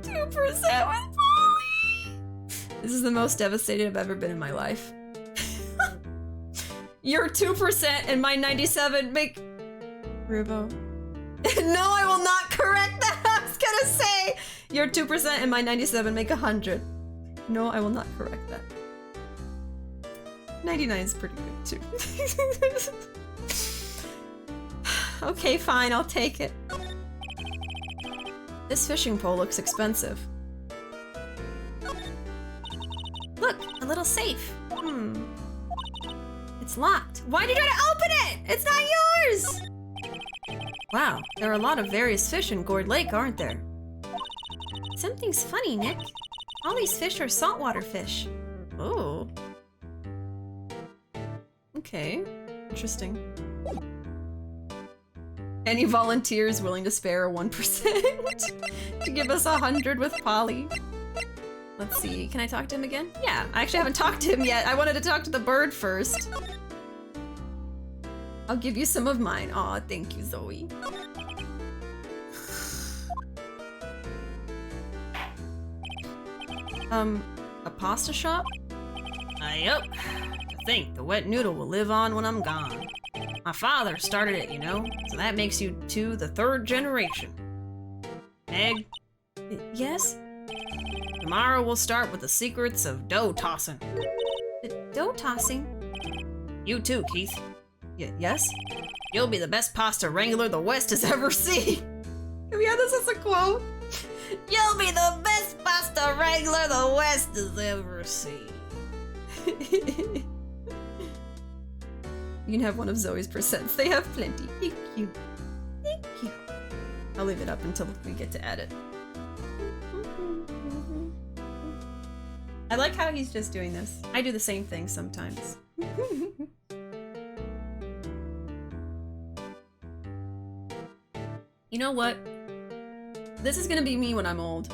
2% with Polly! This is the most devastated I've ever been in my life. Your 2% and my 97 make... Ruuuvo. No, I will not correct that! I was gonna say! Your 2% and my 97 make 100. No, I will not correct that. 99 is pretty good, too. Okay, fine, I'll take it. This fishing pole looks expensive. Look, a little safe. It's locked. Why'd you try to open it? It's not yours! Wow, there are a lot of various fish in Gourd Lake, aren't there? Something's funny, Nick. All these fish are saltwater fish. Oh. Okay, interesting. Any volunteers willing to spare 1% to give us 100 with Polly? Let's see, can I talk to him again? Yeah, I actually haven't talked to him yet. I wanted to talk to the bird first. I'll give you some of mine. Aw, thank you, Zoe. A pasta shop? Yup. To think the wet noodle will live on when I'm gone. My father started it, you know, so that makes you two the third generation. Meg? Yes? Tomorrow we'll start with the secrets of dough tossing. Dough tossing? You too, Keith. Yes? You'll be the best pasta wrangler the West has ever seen. Can we have this as a quote? You'll be the best pasta wrangler the West has ever seen. You can have one of Zoe's percents. They have plenty. Thank you. Thank you. I'll leave it up until we get to edit. I like how he's just doing this. I do the same thing sometimes. You know what? This is gonna be me when I'm old.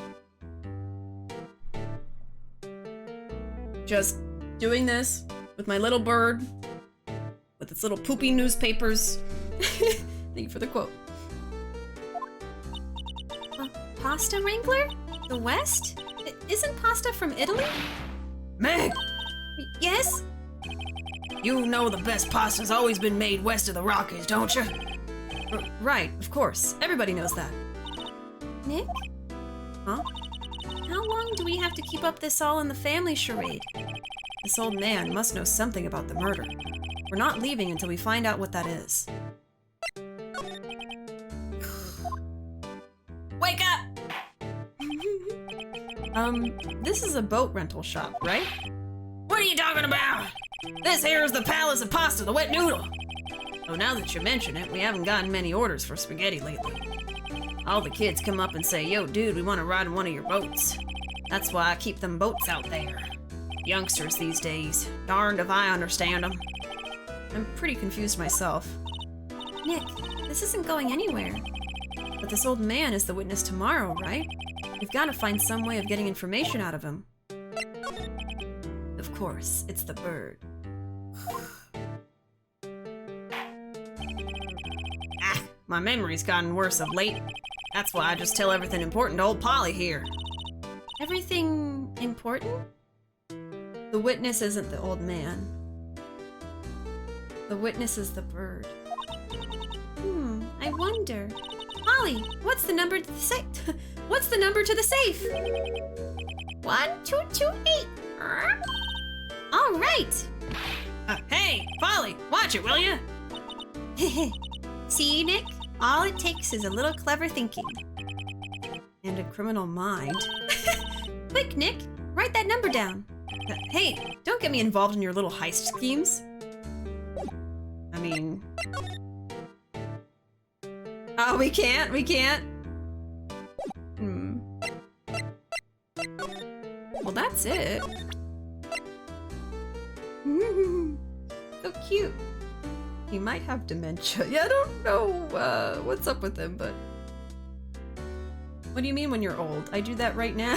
Just doing this with my little bird, with its little poopy newspapers. Thank you for the quote. Pasta wrangler? The West? Isn't pasta from Italy? Meg! Yes? You know the best pasta's always been made west of the Rockies, don't you? Right, of course. Everybody knows that. Nick? Huh? How long do we have to keep up this all in the family charade? This old man must know something about the murder. We're not leaving until we find out what that is. Wake up! This is a boat rental shop, right? What are you talking about? This here is the Palace of Pasta, the wet noodle. Oh, now that you mention it, we haven't gotten many orders for spaghetti lately. All the kids come up and say, yo, dude, we want to ride in one of your boats. That's why I keep them boats out there. Youngsters these days, darned if I understand them. I'm pretty confused myself. Nick, this isn't going anywhere. But this old man is the witness tomorrow, right? We've got to find some way of getting information out of him. Of course, it's the bird. My memory's gotten worse of late. That's why I just tell everything important to old Polly here. Everything important? The witness isn't the old man. The witness is the bird. I wonder. Polly, what's the number to the safe? What's the number to the safe? 1228. All right. Hey, Polly, watch it, will you? See, Nick? All it takes is a little clever thinking. And a criminal mind. Quick, Nick, write that number down. Hey, don't get me involved in your little heist schemes. I mean... Oh, we can't? Well, that's it. So cute. He might have dementia. Yeah, I don't know what's up with him, but... What do you mean when you're old? I do that right now.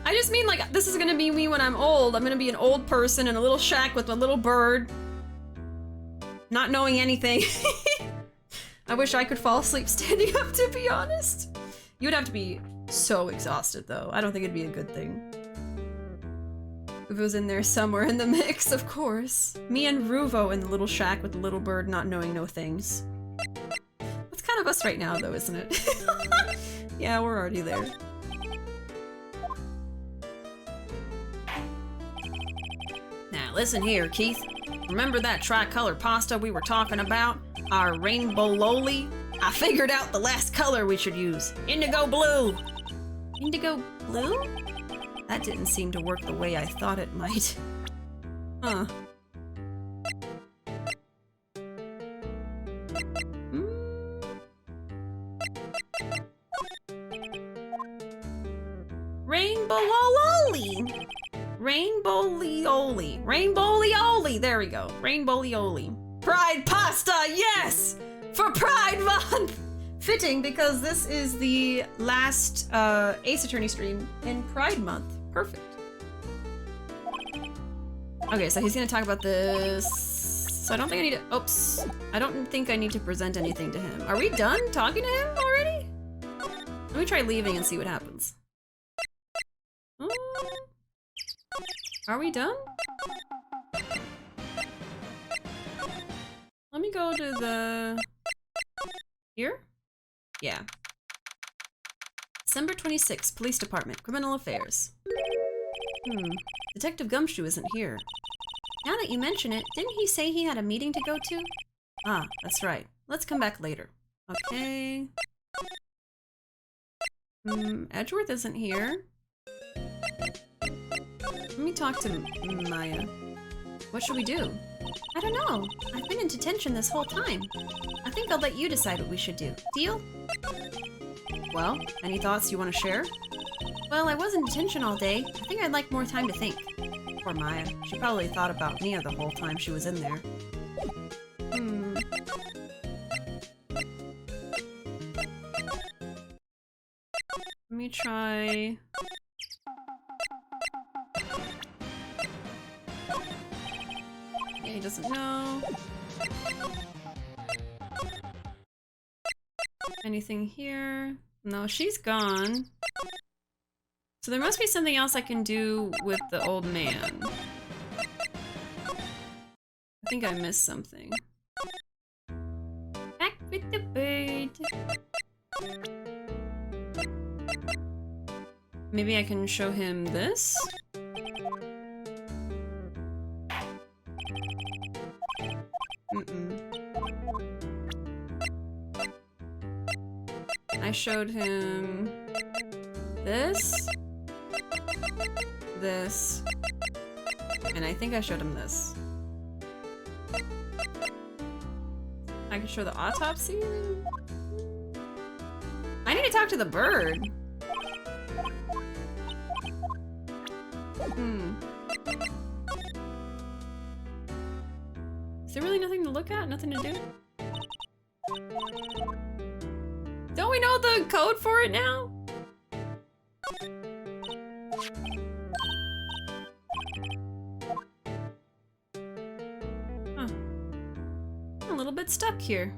I just mean like, this is gonna be me when I'm old. I'm gonna be an old person in a little shack with a little bird. Not knowing anything. I wish I could fall asleep standing up, to be honest. You would have to be so exhausted, though. I don't think it'd be a good thing. If it was in there somewhere in the mix, of course. Me and Ruuuvo in the little shack with the little bird not knowing no things. That's kind of us right now, though, isn't it? Yeah, we're already there. Now listen here, Keith. Remember that tricolor pasta we were talking about? Our rainbow loli? I figured out the last color we should use. Indigo blue! Indigo blue? That didn't seem to work the way I thought it might. Huh. Rainbow-loli! Rainbow-lioli. Rainbow-lioli! There we go. Rainbow-lioli. Pride pasta, yes! For Pride Month! Fitting, because this is the last Ace Attorney stream in Pride Month. Perfect. Okay, so he's gonna talk about this. So I don't think I need to, oops. I don't think I need to present anything to him. Are we done talking to him already? Let me try leaving and see what happens. Are we done? Let me go to the... Here? Yeah. December 26th, Police Department, Criminal Affairs. Detective Gumshoe isn't here. Now that you mention it, didn't he say he had a meeting to go to? Ah, that's right. Let's come back later. Okay. Edgeworth isn't here. Let me talk to Maya. What should we do? I don't know. I've been in detention this whole time. I think I'll let you decide what we should do. Deal? Well, any thoughts you want to share? Well, I was in detention all day. I think I'd like more time to think. Poor Maya. She probably thought about Mia the whole time she was in there. Let me try... Yeah, he doesn't know. Anything here? No, she's gone. So there must be something else I can do with the old man. I think I missed something. Back with the bird. Maybe I can show him this? I showed him this, this, and I think I showed him this. I can show the autopsy? I need to talk to the bird. Is there really nothing to look at? Nothing to do? Don't we know the code for it now? Huh. I'm a little bit stuck here.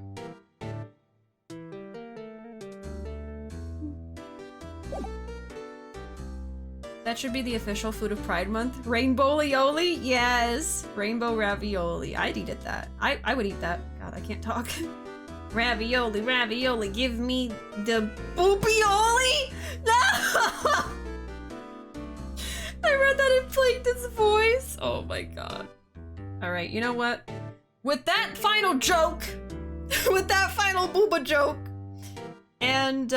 that should be the official food of Pride Month. Rainbow lioli? Yes! Rainbow ravioli. I'd eat that. I would eat that. God, I can't talk. Ravioli, ravioli, give me the boobioli? No! I read that in Plankton's voice. Oh my god. Alright, you know what? With that final joke, with that final booba joke, and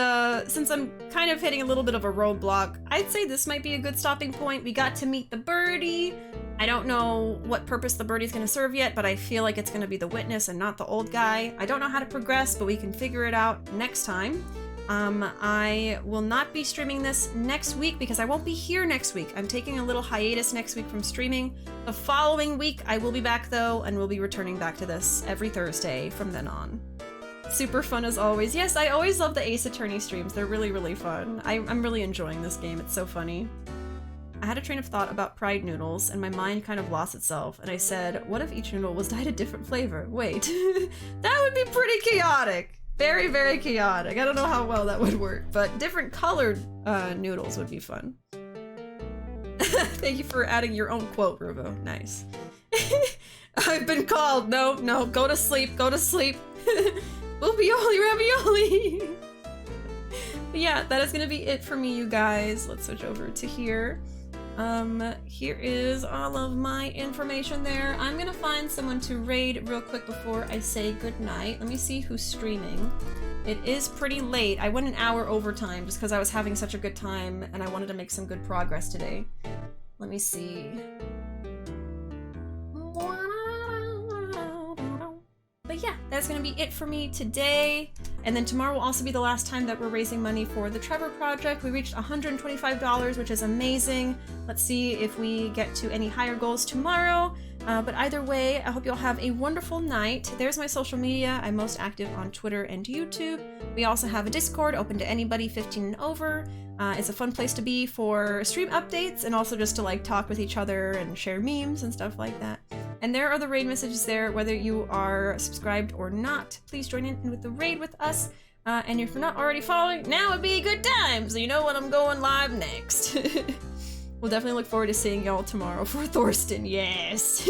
since I'm kind of hitting a little bit of a roadblock, I'd say this might be a good stopping point. We got to meet the birdie. I don't know what purpose the birdie's gonna serve yet, but I feel like it's gonna be the witness and not the old guy. I don't know how to progress, but we can figure it out next time. I will not be streaming this next week because I won't be here next week. I'm taking a little hiatus next week from streaming. The following week, I will be back though, and we'll be returning back to this every Thursday from then on. Super fun as always. Yes, I always love the Ace Attorney streams. They're really, really fun. I'm really enjoying this game. It's so funny. I had a train of thought about Pride noodles, and my mind kind of lost itself, and I said, what if each noodle was dyed a different flavor? Wait, that would be pretty chaotic. Very, very chaotic. I don't know how well that would work, but different colored noodles would be fun. Thank you for adding your own quote, Ruuuvo. Nice. I've been called. No, no, go to sleep, go to sleep. Ravioli, ravioli. But yeah, that is gonna be it for me, you guys. Let's switch over to here. Here is all of my information there. I'm gonna find someone to raid real quick before I say goodnight. Let me see who's streaming. It is pretty late. I went an hour overtime just because I was having such a good time and I wanted to make some good progress today. Let me see. But yeah, that's gonna be it for me today. And then tomorrow will also be the last time that we're raising money for the Trevor project. We reached $125, which is amazing. Let's see if we get to any higher goals tomorrow. But either way, I hope you'll have a wonderful night. There's my social media. I'm most active on Twitter and YouTube. We also have a Discord open to anybody 15 and over. It's a fun place to be for stream updates and also just to like talk with each other and share memes and stuff like that. And there are the raid messages there, whether you are subscribed or not. Please join in with the raid with us. And if you're not already following, now would be a good time, so you know when I'm going live next. We'll definitely look forward to seeing y'all tomorrow for Thorsten, yes!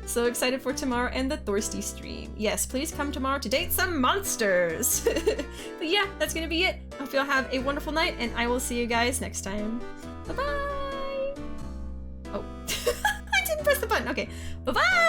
So excited for tomorrow and the Thorsty stream. Yes, please come tomorrow to date some monsters! But yeah, that's gonna be it. Hope y'all have a wonderful night, and I will see you guys next time. Bye-bye! Oh. I didn't press the button. Okay. Bye-bye!